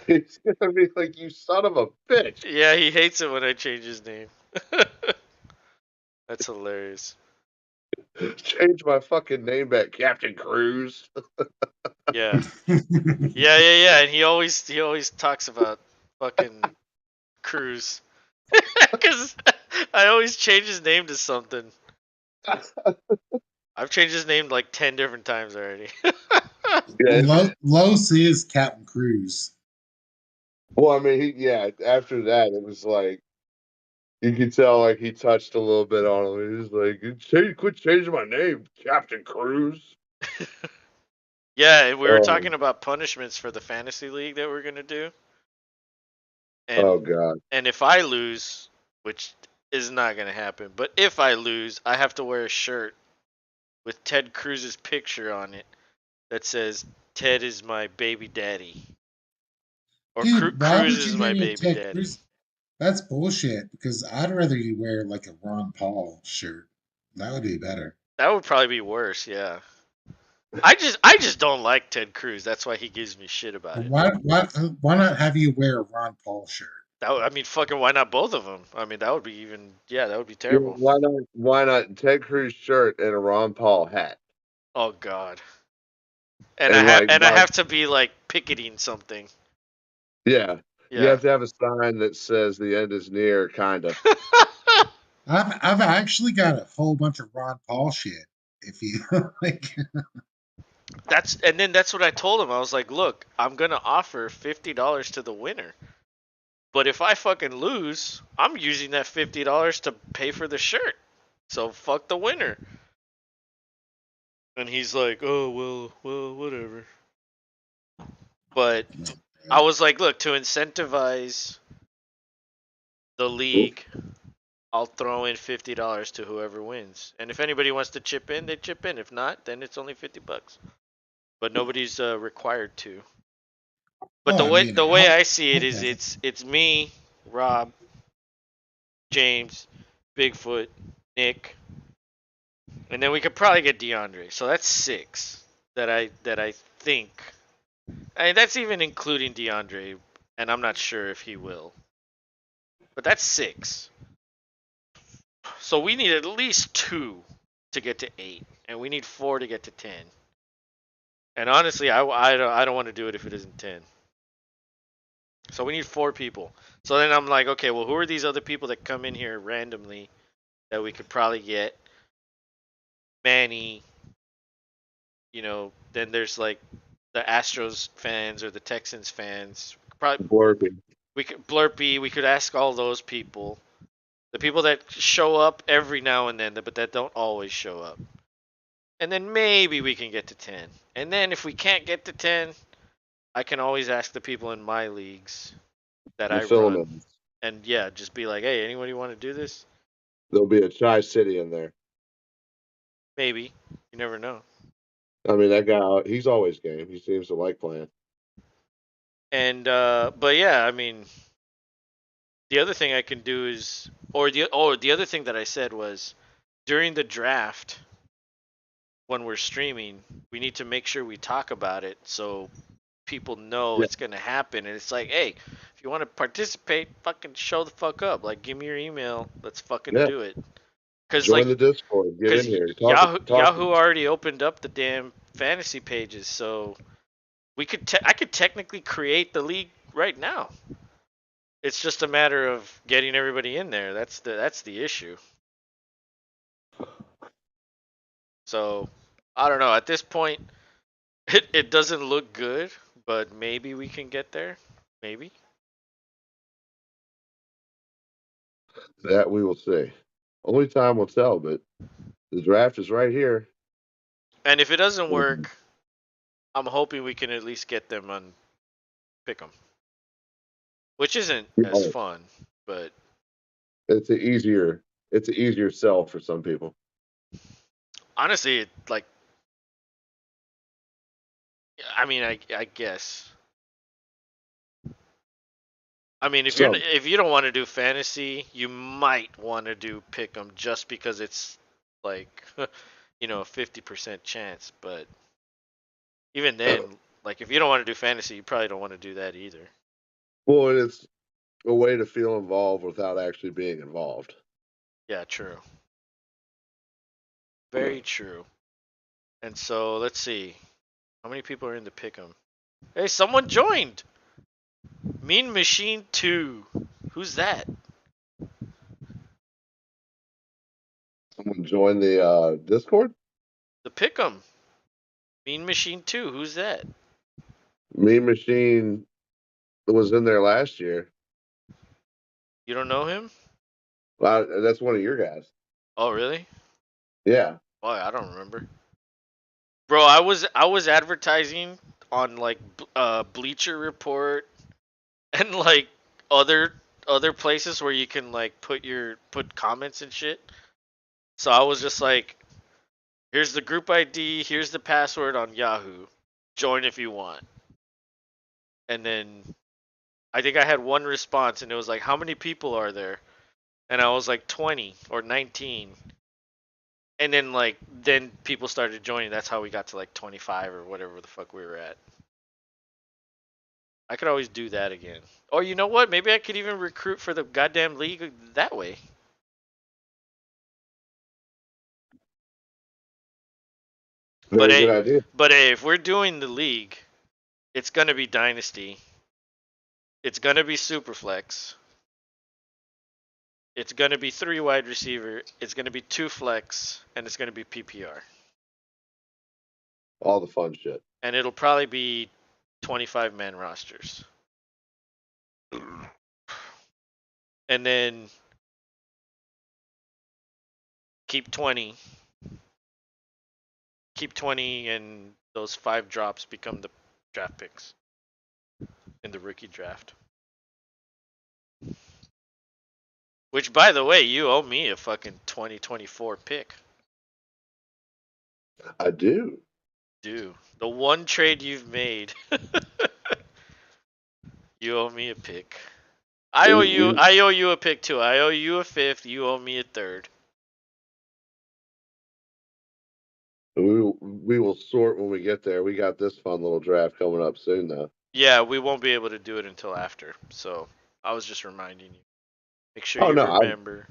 He's gonna be like, you son of a bitch. Yeah, he hates it when I change his name. That's hilarious. Change my fucking name back, Captain Cruz. Yeah. Yeah. And he always talks about fucking Cruz. Because I always change his name to something. I've changed his name like 10 different times already. Los is Captain Cruz. Well, I mean, after that, it was like, you could tell, like, he touched a little bit on him. He was like, quit changing my name, Captain Cruz. Yeah, we were talking about punishments for the fantasy league that we're going to do. And, oh, God. And if I lose, which is not going to happen, but if I lose, I have to wear a shirt with Ted Cruz's picture on it that says, Ted is my baby daddy. Or Dude, Cruz is my baby daddy. Cruz? That's bullshit, because I'd rather you wear like a Ron Paul shirt. That would be better. That would probably be worse, yeah. I just don't like Ted Cruz. That's why he gives me shit about it. Why not have you wear a Ron Paul shirt? Fucking why not both of them? I mean, that would be that would be terrible. Why not Ted Cruz shirt and a Ron Paul hat? Oh God. And I have to be like picketing something. Yeah. You have to have a sign that says the end is near, kind of. I've actually got a whole bunch of Ron Paul shit. If you like. That's what I told him. I was like, look, I'm gonna offer $50 to the winner, but if I fucking lose, I'm using that $50 to pay for the shirt. So fuck the winner. And he's like, oh, well, whatever. But No, I was like, look, to incentivize the league, I'll throw in $50 to whoever wins. And if anybody wants to chip in, they chip in. If not, then it's only $50. But nobody's required to. But well, I mean, the way I see it I'll is definitely. it's me, Rob, James, Bigfoot, Nick, and then we could probably get DeAndre. So that's 6 that I think. I mean, that's even including DeAndre, and I'm not sure if he will. But that's 6. So we need at least 2 to get to 8, and we need 4 to get to 10. And honestly, I don't want to do it if it isn't 10. So we need 4 people. So then I'm like, okay, well, who are these other people that come in here randomly that we could probably get? Manny, then there's like the Astros fans or the Texans fans. Probably Blurpy. we could Blurpy. We could ask all those people, the people that show up every now and then, but that don't always show up. And then maybe we can get to 10. And then if we can't get to 10, I can always ask the people in my leagues that The I run, filaments. and yeah, just be like, hey, anybody want to do this? There'll be a Chi City in there. Maybe. You never know. I mean, that guy, he's always game. He seems to like playing. And but yeah, I mean, the other thing I can do is, the other thing that I said was, during the draft, when we're streaming, we need to make sure we talk about it so people know Yeah. it's gonna happen. And it's like, hey, if you want to participate, fucking show the fuck up. Like, give me your email. Let's fucking Yeah. do it. Cause Join like, the Discord. Get cause in here. Talk. Yahoo already opened up the damn fantasy pages, so I could technically create the league right now. It's just a matter of getting everybody in there. That's the issue. So I don't know. At this point, it doesn't look good, but maybe we can get there. Maybe. That we will see. Only time will tell, but the draft is right here. And if it doesn't work, I'm hoping we can at least get them on Pick'em, which isn't as Oh, fun, but it's an easier sell for some people. honestly, like, I mean, I guess. I mean, Some. if you don't want to do fantasy, you might want to do Pick'em just because it's like, a 50% chance. But even then, like, if you don't want to do fantasy, you probably don't want to do that either. Well, and it's a way to feel involved without actually being involved. Yeah, true. Very true. And so let's see, how many people are in the Pick'em? Hey, someone joined. Mean Machine 2. Who's that? Someone join the Discord. The Pick'em. Mean Machine 2. Who's that? Mean Machine was in there last year. You don't know him? That's one of your guys. Oh, really? Yeah. Boy, I don't remember. Bro, I was advertising on like Bleacher Report and like other other places where you can like put comments and shit. So I was just like, here's the group ID, here's the password on Yahoo. Join if you want. And then I think I had one response and it was like, how many people are there? And I was like 20 or 19. And then people started joining. That's how we got to like 25 or whatever the fuck we were at. I could always do that again. Or you know what? Maybe I could even recruit for the goddamn league that way. But Very good hey, idea. if we're doing the league, it's gonna be dynasty. It's gonna be superflex. It's gonna be 3 wide receiver. It's gonna be 2 flex, and it's gonna be PPR. All the fun shit. And it'll probably be 25-man rosters. And then keep 20. keep 20, and those 5 drops become the draft picks in the rookie draft. Which, by the way, you owe me a fucking 2024 pick. I do. Do the one trade you've made. You owe me a pick. I owe you a pick too. I owe you a 5th. You owe me a 3rd. We will sort when we get there. We got this fun little draft coming up soon, though. Yeah, we won't be able to do it until after. So I was just reminding you. Make sure Oh you no, remember.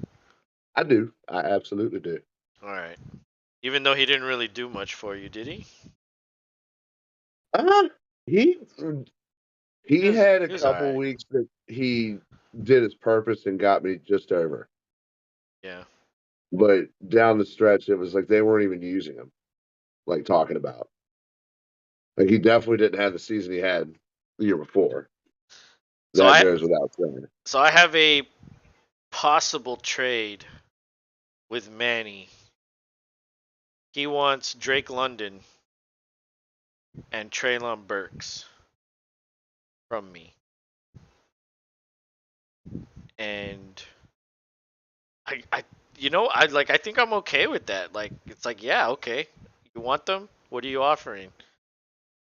I do. I absolutely do. All right. Even though he didn't really do much for you, did he? Uh, he He was, had a he was couple alright. weeks that he did his purpose and got me just over. Yeah. But down the stretch, it was like they weren't even using him, like talking about. Like he definitely didn't have the season he had the year before. So That I goes without saying. so I have a possible trade with Manny. He wants Drake London and Traylon Burks from me. And I I think I'm okay with that. Like it's like, yeah, okay. You want them? What are you offering?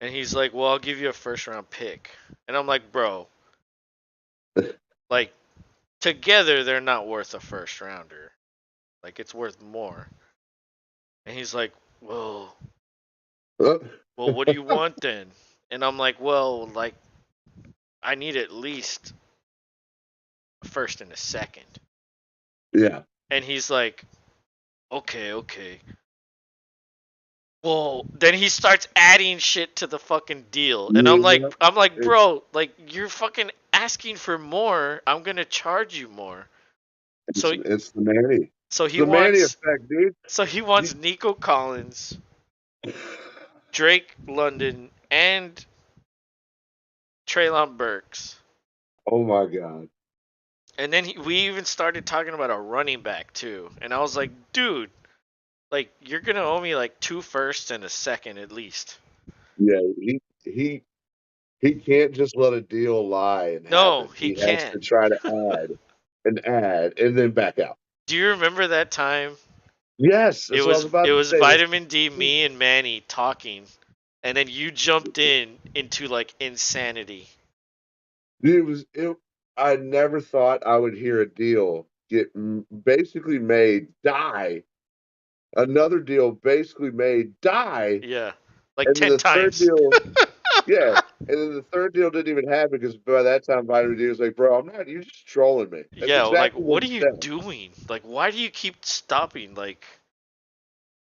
And he's like, "Well, I'll give you a first round pick." And I'm like, "Bro, like together they're not worth a first rounder. Like it's worth more." And he's like, "Well, what do you want then?" And I'm like, "Well, like I need at least a first and a second." Yeah. And he's like, "Okay." Well, then he starts adding shit to the fucking deal. And I'm like, Yeah. It's "Bro, like you're fucking asking for more. I'm going to charge you more." So it's the Manny. so It's he the Manny wants effect, dude. Nico Collins, Drake London, and Traylon Burks. Oh my god. And then we even started talking about a running back too. And I was like, "Dude, like you're going to owe me like 2 firsts and a second at least." Yeah, he can't just let a deal lie and No, happen. he He has can't. to try to add and then back out. Do you remember that time? Yes, It that's what I was was about it to was say. Vitamin D, me and Manny talking, and then you jumped in into like insanity. Dude, I never thought I would hear a deal get basically made die. Another deal basically made die, Yeah, like and then 10 the third times. deal, yeah, and then the third deal didn't even happen because by that time Vitamin D was like, "Bro, I'm not. You're just trolling me." That's Yeah, like exactly what what he are you said. doing? Like why do you keep stopping?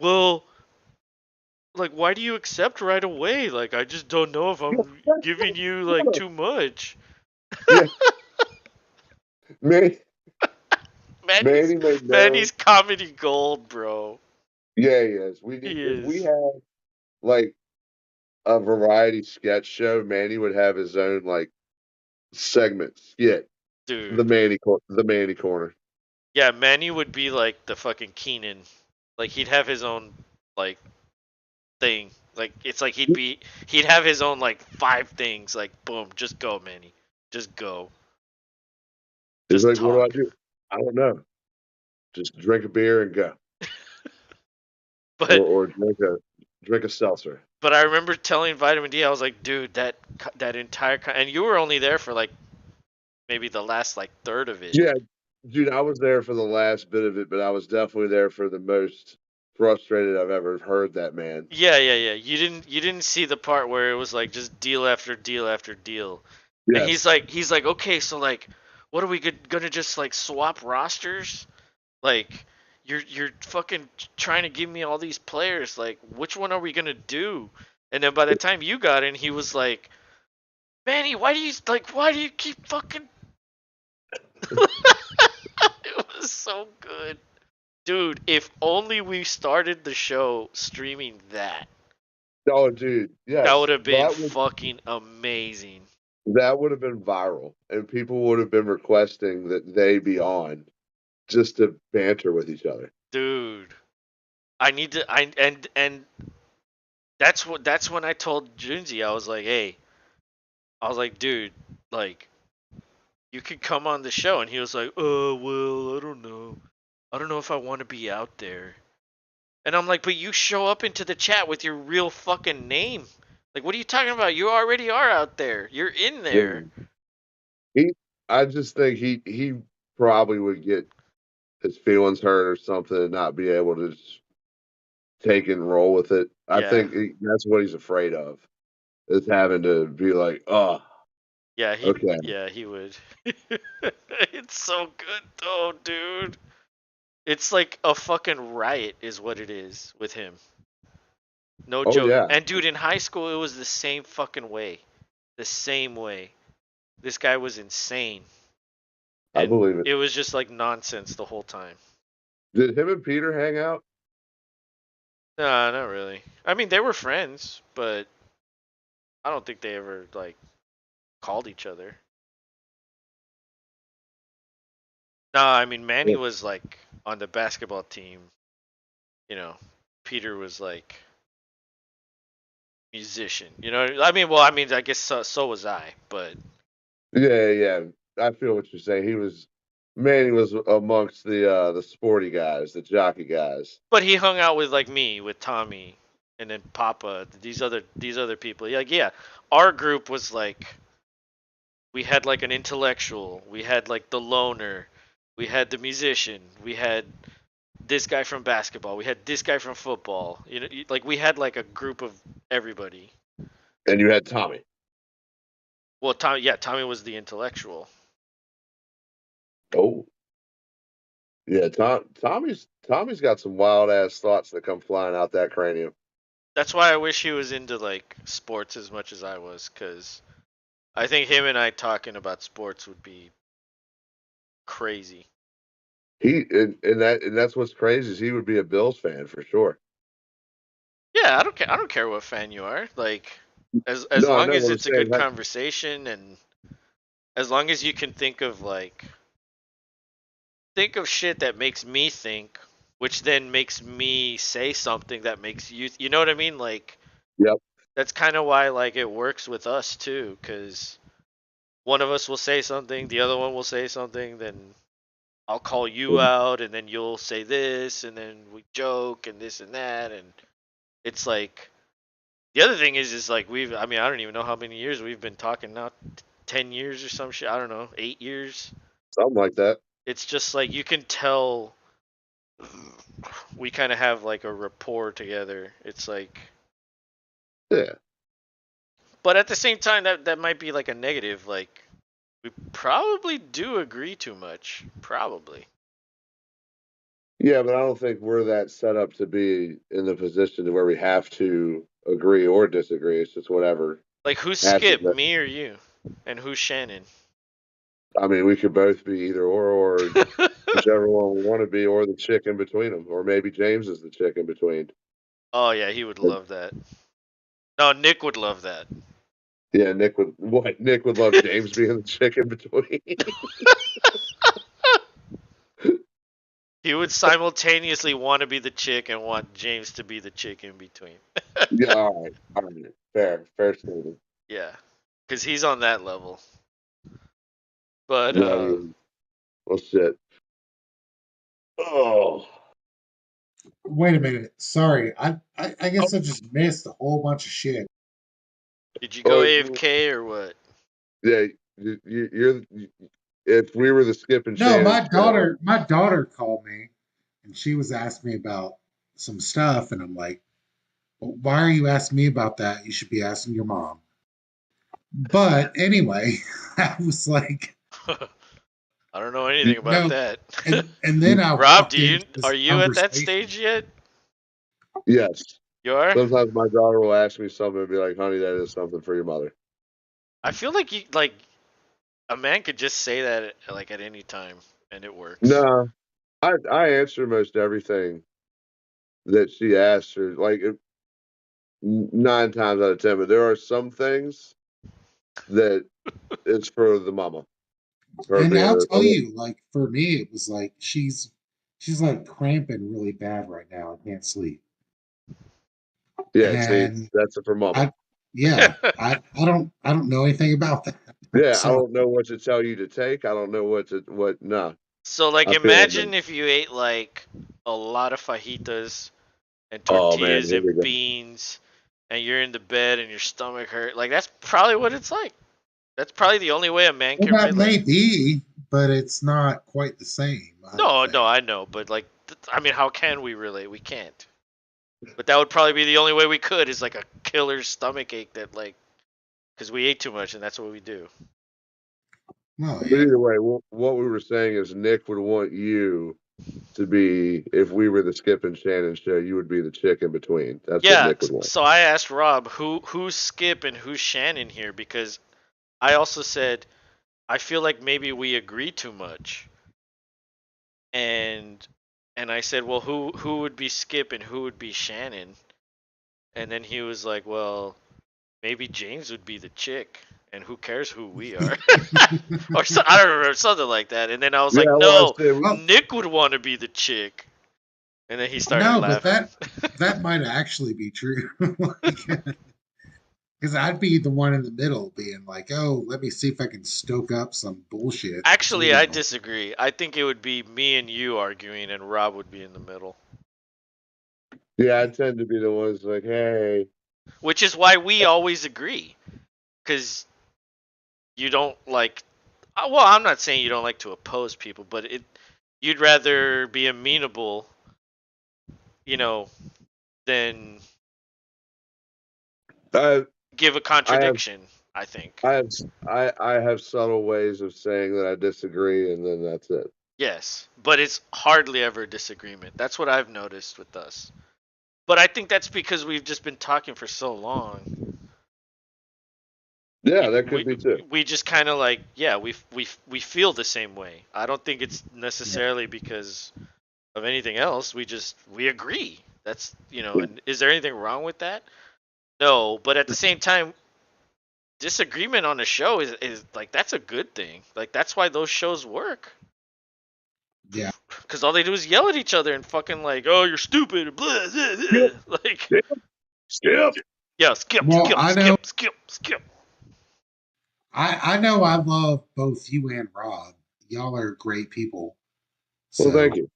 Well, like why do you accept right away? Like I just don't know if I'm giving you like too much. Yeah, man, Manny's Manny made no. Manny's comedy gold, bro. Yeah, he is. We need He if we is. had like a variety sketch show, Manny would have his own like segment skit. Dude. The Manny corner. Yeah, Manny would be like the fucking Keenan. Like he'd have his own like thing. Like it's like he'd have his own like 5 things. Like boom, just go, Manny. Just go. He's Just like, "What do I talk. do? I don't know. Just drink a beer and go, But or drink a seltzer." I remember telling Vitamin D, I was like, dude, that entire and you were only there for like maybe the last like third of it. Yeah, dude, I was there for the last bit of it, but I was definitely there for the most frustrated I've ever heard that man. Yeah. You didn't see the part where it was like just deal after deal after deal. And Yes. he's like, okay, so like, what are we gonna just like swap rosters? Like, you're fucking trying to give me all these players. Like, which one are we gonna do? And then by the time you got in, he was like, Manny, why do you keep fucking? It was so good, dude. If only we started the show streaming that. Oh, dude, That would yes, have been fucking amazing. that would have been viral, and people would have been requesting that they be on just to banter with each other. Dude. I need to I and That's when I told Junzi, I was like, hey, I was like, dude, like, you could come on the show, and he was like, oh well, I don't know. I don't know if I want to be out there. And I'm like, but you show up into the chat with your real fucking name. Like, what are you talking about? You already are out there. You're in there. He, I just think he probably would get his feelings hurt or something and not be able to just take it and roll with it. I Yeah. think that's what he's afraid of, is having to be like, oh, Yeah, okay. he would. It's so good though, dude. It's like a fucking riot is what it is with him. No Oh, joke. yeah. And dude, in high school it was the same fucking way. The same way. This guy was insane. I And believe it. it was just like nonsense the whole time. Did him and Peter hang out? Nah, not really. I mean, they were friends, but I don't think they ever like called each other. Nah, I mean Manny was like on the basketball team. You know, Peter was like musician. You know, I mean, well, I mean, I guess so was I, but Yeah. I feel what you're saying. Manny was amongst the sporty guys, the jockey guys. he hung out with like me, with Tommy, and then Papa. These other people. Like, yeah, our group was like, we had like an intellectual, we had like the loner, we had the musician, we had this guy from basketball, we had this guy from football. You know, like we had like a group of everybody. And you had Tommy. Well, Tommy was the intellectual. Oh, yeah. Tommy's got some wild ass thoughts that come flying out that cranium. That's why I wish he was into like sports as much as I was, because I think him and I talking about sports would be crazy. And that's what's crazy is he would be a Bills fan for sure. Yeah, I don't care. I don't care what fan you are. Like, as No, I long know as what I'm it's a saying. good conversation, and as long as you can think of shit that makes me think, which then makes me say something that makes you. You know what I mean? Like, Yep. that's kind of why like it works with us too, because one of us will say something, the other one will say something, then I'll call you out, and then you'll say this, and then we joke and this and that, and it's like the other thing is like I mean, I don't even know how many years we've been talking now, 10 years or some shit. I don't know, 8 years. Something like that. It's just like you can tell we kind of have like a rapport together. It's like, Yeah. but at the same time, that might be like a negative. Like we probably do agree too much, probably. Yeah, but I don't think we're that set up to be in the position to where we have to agree or disagree. It's just whatever Like who's happens. Skip, me or you, and who's Shannon? I mean, we could both be either or whichever one we want to be, or the chick in between them, or maybe James is the chick in between. Oh yeah, he would love that. No, Nick would love that. Yeah, Nick would love James being the chick in between. He would simultaneously want to be the chick and want James to be the chick in between. Yeah, all right, fair statement. Yeah, because he's on that level. But Yeah, well, shit. Oh, Wait a minute. Sorry. I guess I just missed a whole bunch of shit. did you go AFK or what? Yeah, you're. If we were the Skip and No, Shannon show, my daughter called me and she was asking me about some stuff, and I'm like, well, why are you asking me about that? You should be asking your mom. But anyway, I was like, I don't know anything about no, that. and then I Rob, walked into are this you at that conversation. stage yet? yes. You are? Sometimes my daughter will ask me something and be like, "Honey, that is something for your mother." I feel like a man could just say that like at any time and it works. No, I answer most everything that she asks her. Like 9 times out of 10, but there are some things that it's for the mama. Her And being I'll a tell you, like for me, it was like she's like cramping really bad right now. I can't sleep. Yeah, see, and that's it for mama. I don't know anything about that. Yeah, I So don't know what to tell you to take. I don't know what. Nah, So like I feel them. imagine if you ate like a lot of fajitas and Oh man, tortillas here we and go. beans and you're in the bed and your stomach hurt. Like that's probably what it's like. That's probably the only way a man well, can that may relate. be, but it's not quite the same. I don't No, no, think. I know, but like I mean how can we relate? We can't. But that would probably be the only way we could is like a killer stomach ache that like cuz we ate too much and that's what we do. No, But yeah, either way, what we were saying is Nick would want you to be, if we were the Skip and Shannon show, you would be the chick in between. That's what Yeah, Nick would want. so I asked Rob who's Skip and who's Shannon here because I also said I feel like maybe we agree too much. And I said, "Well, who would be Skip and who would be Shannon?" And then he was like, "Well, maybe James would be the chick, and who cares who we are?" Or so, I don't remember something like that. And then I was Yeah, like, well, I "No, said, well, Nick would want to be the chick." And then he started no, but laughing. that might actually be true. Because I'd be the one in the middle, being like, "Oh, let me see if I can stoke up some bullshit." So, Actually, I disagree. I think it would be me and you arguing, and Rob would be in the middle. yeah, I tend to be the ones like, hey, Which is why we always agree, because you don't like. Well, I'm not saying you don't like to oppose people, but you'd rather be amenable, you know, than I, give a I have, contradiction. I think. I have, I have subtle ways of saying that I disagree, and then that's it. Yes, but it's hardly ever a disagreement. That's what I've noticed with us. But I think that's because we've just been talking for so long. Yeah, We that could we, be too. we just kind of like yeah we feel the same way. I don't think it's yeah, necessarily because of anything else. We agree. That's and is there anything wrong with that? No, but at the same time, disagreement on a show is like that's a good thing. Like that's why those shows work. yeah. Because all they do is yell at each other and fucking like, oh, you're stupid. Blah, blah, blah. Skip, Like, skip, skip. yeah, skip, Well, skip, I know, skip, skip, skip. I know, I love both you and Rob. Y'all are great people. Well, thank So, you.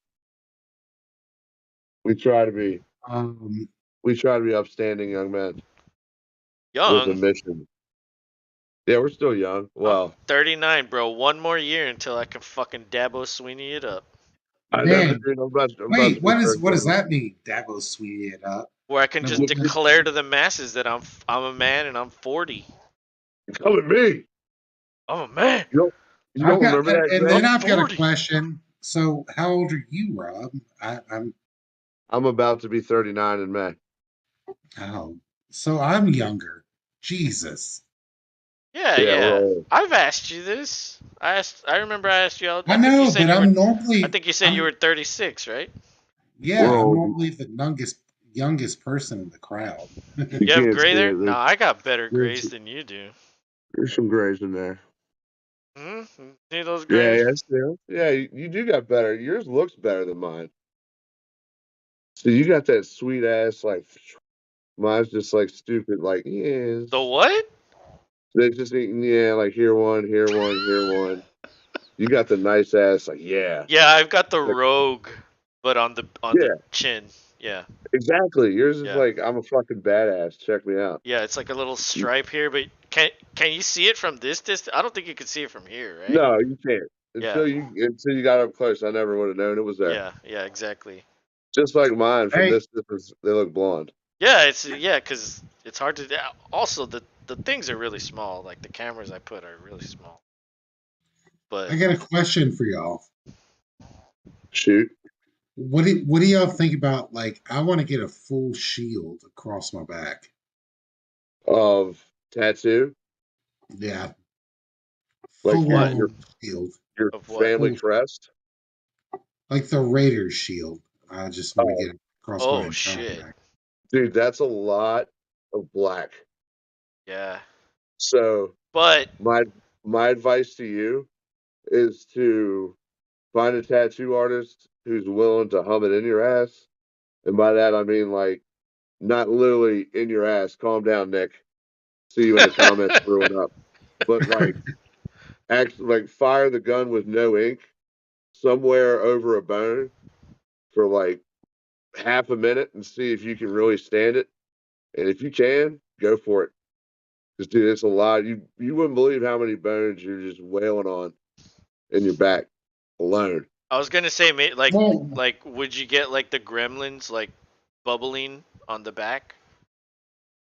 We try to be, um, we try to be upstanding young men with a Young. mission. Yeah, we're still young. I'm Well, 39, bro. One more year until I can fucking Dabo Sweeney it up. I know, man, dude. I'm about to wait, be what does 31. that mean? Davos sweetie it up. Where I can No, just Look, declare to the masses that I'm a man and I'm 40. come at me. I'm a man. You don't, you I've don't got, remember that, and Greg? I'm then I've got a 40. question. So, how old are you, Rob? I'm I'm about to be 39 in May. oh, so I'm younger. Jesus, Yeah, Yeah, we're yeah. old. I've asked you this. I remember I asked you. I I think you know, said but you were. I'm I normally, think you said you I'm were 36, right? We're yeah, I'm old. normally the youngest person in the crowd. You You have can't gray see there? it. No, I got better There's, grays than you do. there's some grays in there. Hmm? See those Yeah, grays? yeah, still. Yeah, you do got better. Yours looks better than mine. So you got that sweet ass, like, mine's just like stupid, like, The yes. what? They just eating, yeah, like here one, here one, here one. You got the nice ass, like, yeah. Yeah, I've got the Like, rogue, but on the yeah, chin. Yeah, exactly. Yours is yeah, like, I'm a fucking badass. Check me out. yeah. It's like a little stripe here, but can you see it from this distance? I don't think you can see it from here, right? No, you can't. Yeah, Until you got up close, I never would have known it was there. yeah, yeah. Exactly. Just like mine, from Hey, this distance, they look blonde. Yeah, because it's hard to. Also, the things are really small. Like the cameras I put are really small. I But got a question for y'all. Shoot. What do y'all think about, like, I want to get a full shield across my back? Of tattoo, Yeah, like of full what? your on shield, your Of what? family full crest. like the Raiders shield. I just want to Oh, get it across my Oh entire shit. back. dude, that's a lot of black. Yeah. So But my my advice to you is to find a tattoo artist who's willing to hum it in your ass. And by that I mean like not literally in your ass. Calm down, Nick. See you in the comments brewing up. But like, actually, like fire the gun with no ink somewhere over a bone for like half a minute and see if you can really stand it. And if you can, go for it. Because dude, it's a lot. You wouldn't believe how many bones you're just wailing on in your back alone. I was gonna say, Well, like, would you get like the gremlins like bubbling on the back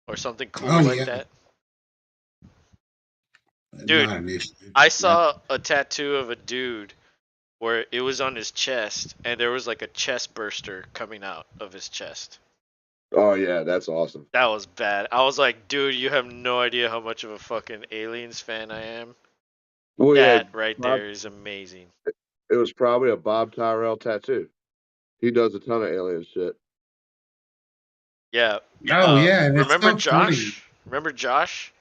or something cool oh like yeah, that? Dude, not an issue. I Yep. saw a tattoo of a dude where it was on his chest and there was like a chest burster coming out of his chest. Oh yeah, that's awesome. That was bad. I was like, dude, you have no idea how much of a fucking Aliens fan I am. Well, yeah, That right there is amazing. it was probably a Bob Tyrell tattoo. He does a ton of alien shit. Yeah. Oh yeah, and it's Remember so funny. Josh? Remember Josh?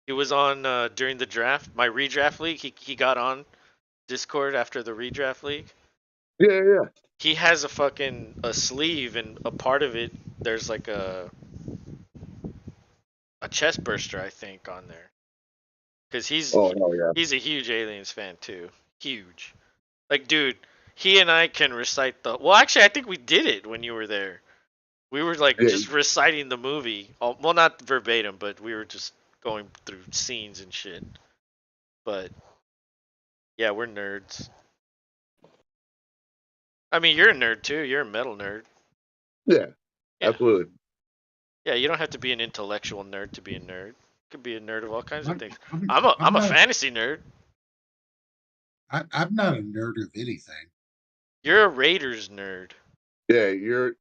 He was on during the draft, my redraft league. He got on Discord after the redraft league. Yeah, yeah. He has a sleeve and a part of it. There's like a chest burster, I think, on there. Cause Oh hell yeah. he's a huge Aliens fan too. Huge. Like, dude, he and I can recite the. Well, actually, I think we did it when you were there. We were like Yeah, just reciting the movie. Well, not verbatim, but we were just going through scenes and shit. But yeah, we're nerds. I mean, you're a nerd too. You're a metal nerd. yeah, Yeah. absolutely. Yeah, you don't have to be an intellectual nerd to be a nerd. You could be a nerd of all kinds of I'm, things. I'm, I'm I'm a not. fantasy nerd. I'm not a nerd of anything. You're a Raiders nerd. Yeah, you're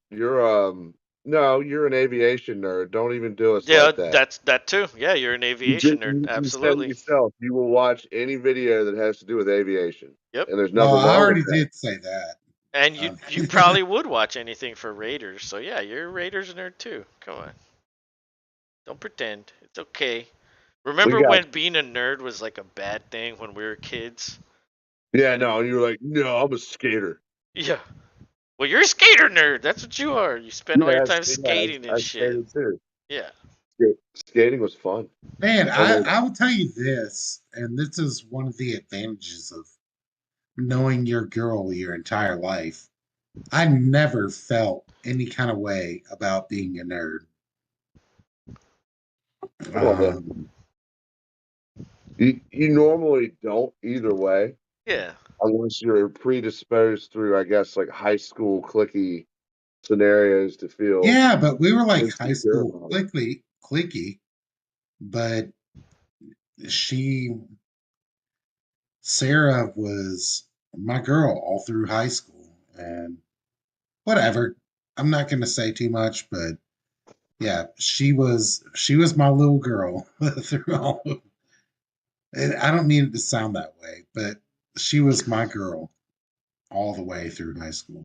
no, you're an aviation nerd. Don't even do us Yeah, like that. that's that too. Yeah, you're an You aviation just nerd. you said it Absolutely. yourself. You will watch any video that has to do with aviation, Yep. and there's Well, nothing I wrong with already that. did say that. And Um, you probably would watch anything for Raiders. So yeah, you're a Raiders nerd too. Come on. Don't pretend. It's okay. We Remember got when being a nerd was like a bad thing when we were kids? yeah, And no, and you're like, no, I'm a skater. yeah. Well, you're a skater nerd. That's what you are. You spend all your time Yeah, skating and I shit. skated too. Yeah. Skating was fun. Man, Although, I will tell you this, and this is one of the advantages of knowing your girl your entire life. I never felt any kind of way about being a nerd. well, Um, you normally don't either way, Yeah. unless you're predisposed through, I guess, like high school clicky scenarios to feel yeah, but we were like high insecure school about it. clicky, but she Sarah was my girl all through high school, and whatever. I'm not going to say too much, but yeah, she was my little girl through all. And I don't mean it to sound that way, but she was my girl all the way through high school.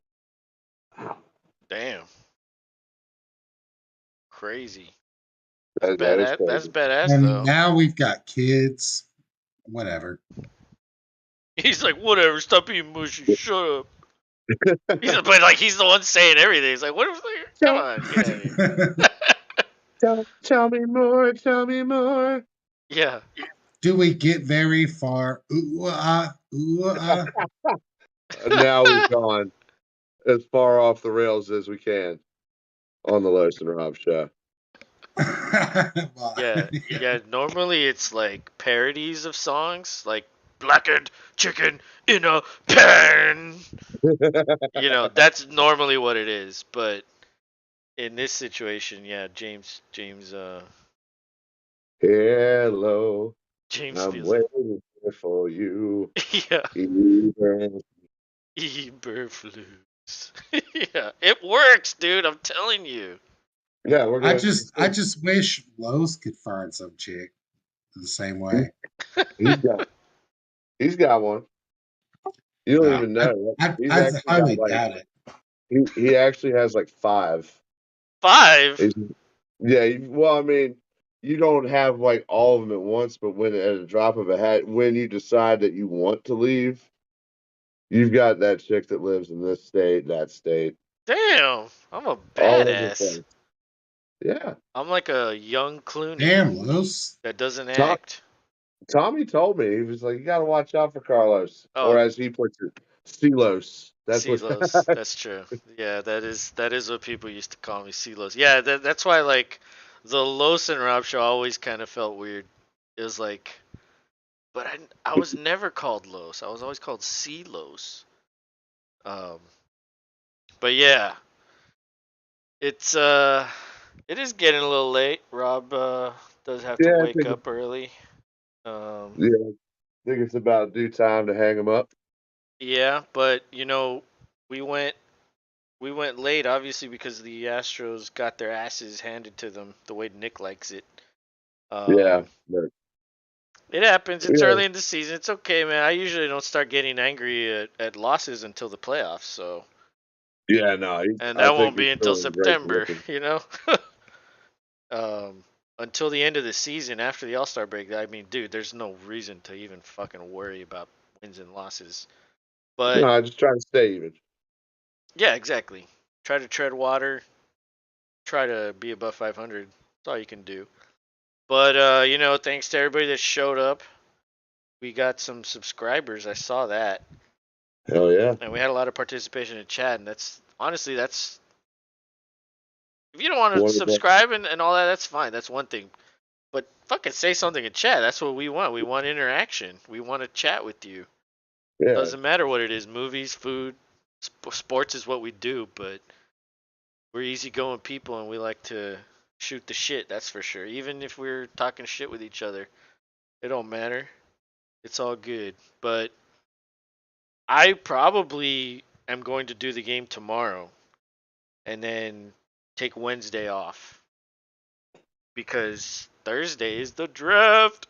Damn. Crazy. That's That is badass. That's crazy. badass And though. now we've got kids. Whatever. He's like, whatever. Stop being mushy. Shut up. But like he's the one saying everything. He's like, what? Come Tell, on, get out of here. tell me more, tell me more. Yeah. Do we get very far? Ooh ah, ooh ah. Now we've gone as far off the rails as we can on the Los and Rob show. Well, Yeah, yeah. yeah. Normally it's like parodies of songs, like blackened chicken in a pan. That's normally what it is. But in this situation, yeah, Hello, James I'm feels it. waiting here for you. Yeah, Even Eberflus. Yeah, it works, dude. I'm telling you. yeah, we're gonna. I just wish Lowe's could find some chick the same He, way. he's got he's got one. You don't Uh, even I, know. He's I actually got highly like doubt it. he actually has like five. Five. He's, yeah, well, I mean, you don't have like all of them at once, but when at a drop of a hat, when you decide that you want to leave, you've got that chick that lives in this state, that state, Damn, I'm a all over the badass. place. Yeah. I'm like a young Clooney Damn, Los. that doesn't Tom, act. Tommy told me, he was like, you got to watch out for Carlos. Oh, Or as he puts it, Silos. That's what. CeeLos. That's true. Yeah, that is what people used to call me, CeeLos. Yeah, that's why like the Los and Rob show always kind of felt weird. It was like, but I was never called Los. I was always called CeeLos. Um, but yeah, it's it is getting a little late. Rob does have to Yeah, wake up early. Um, yeah, I think it's about due time to hang him up. yeah, but you know, we went we went late obviously because the Astros got their asses handed to them the way Nick likes it. Yeah. Um, But, it happens. It's yeah. early in the season. It's okay, man. I usually don't start getting angry at losses until the playoffs. So, Yeah, no, and I that think won't he's be until still in great September. position. You know. Until the end of the season after the All Star break. I mean, dude, there's no reason to even fucking worry about wins and losses. No, But I just try to stay even. yeah, exactly. Try to tread water. Try to be above 500. That's all you can do. But you know, thanks to everybody that showed up. We got some subscribers. I saw that, Hell yeah. and we had a lot of participation in chat. And that's honestly, that's if you don't want to One of the best. subscribe and all that, that's fine. That's one thing. But fucking say something in chat. That's what we want. We want interaction. We want to chat with you. Yeah. Doesn't matter what it is. Movies, food, sports is what we do. But we're easygoing people, and we like to shoot the shit. That's for sure. Even if we're talking shit with each other, it don't matter. It's all good. But I probably am going to do the game tomorrow and then take Wednesday off because Thursday is the draft.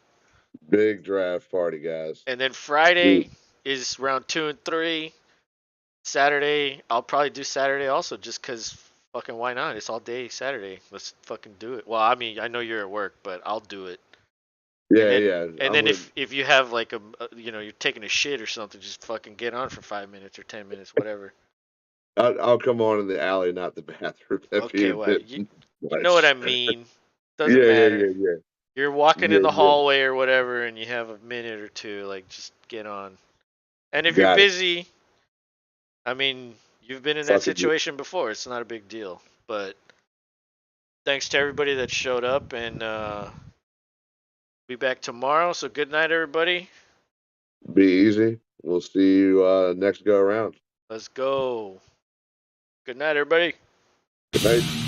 Big draft party, guys. And then Dude, Friday is round 2 and 3. Saturday, I'll probably do Saturday also just because fucking why not? It's all day Saturday. Let's fucking do it. Well, I mean, I know you're at work, but I'll do it. And yeah, then yeah. and I'm then gonna. if you have like you know, you're taking a shit or something, just fucking get on for 5 minutes or 10 minutes, whatever. I'll come on in the alley, not the bathroom. That'd be Okay, a well, bit you know what much. I mean. Yeah, Doesn't yeah, matter. yeah, yeah, You're walking in yeah, the yeah. hallway or whatever, and you have a minute or two. Like, just get on. And if you're Got it. busy, I mean, you've been in that Fucking situation before. It's not a big deal. But thanks to everybody that showed up, and be back tomorrow. So good night, everybody. be easy. We'll see you next go around. Let's go. Good night, everybody. Good night.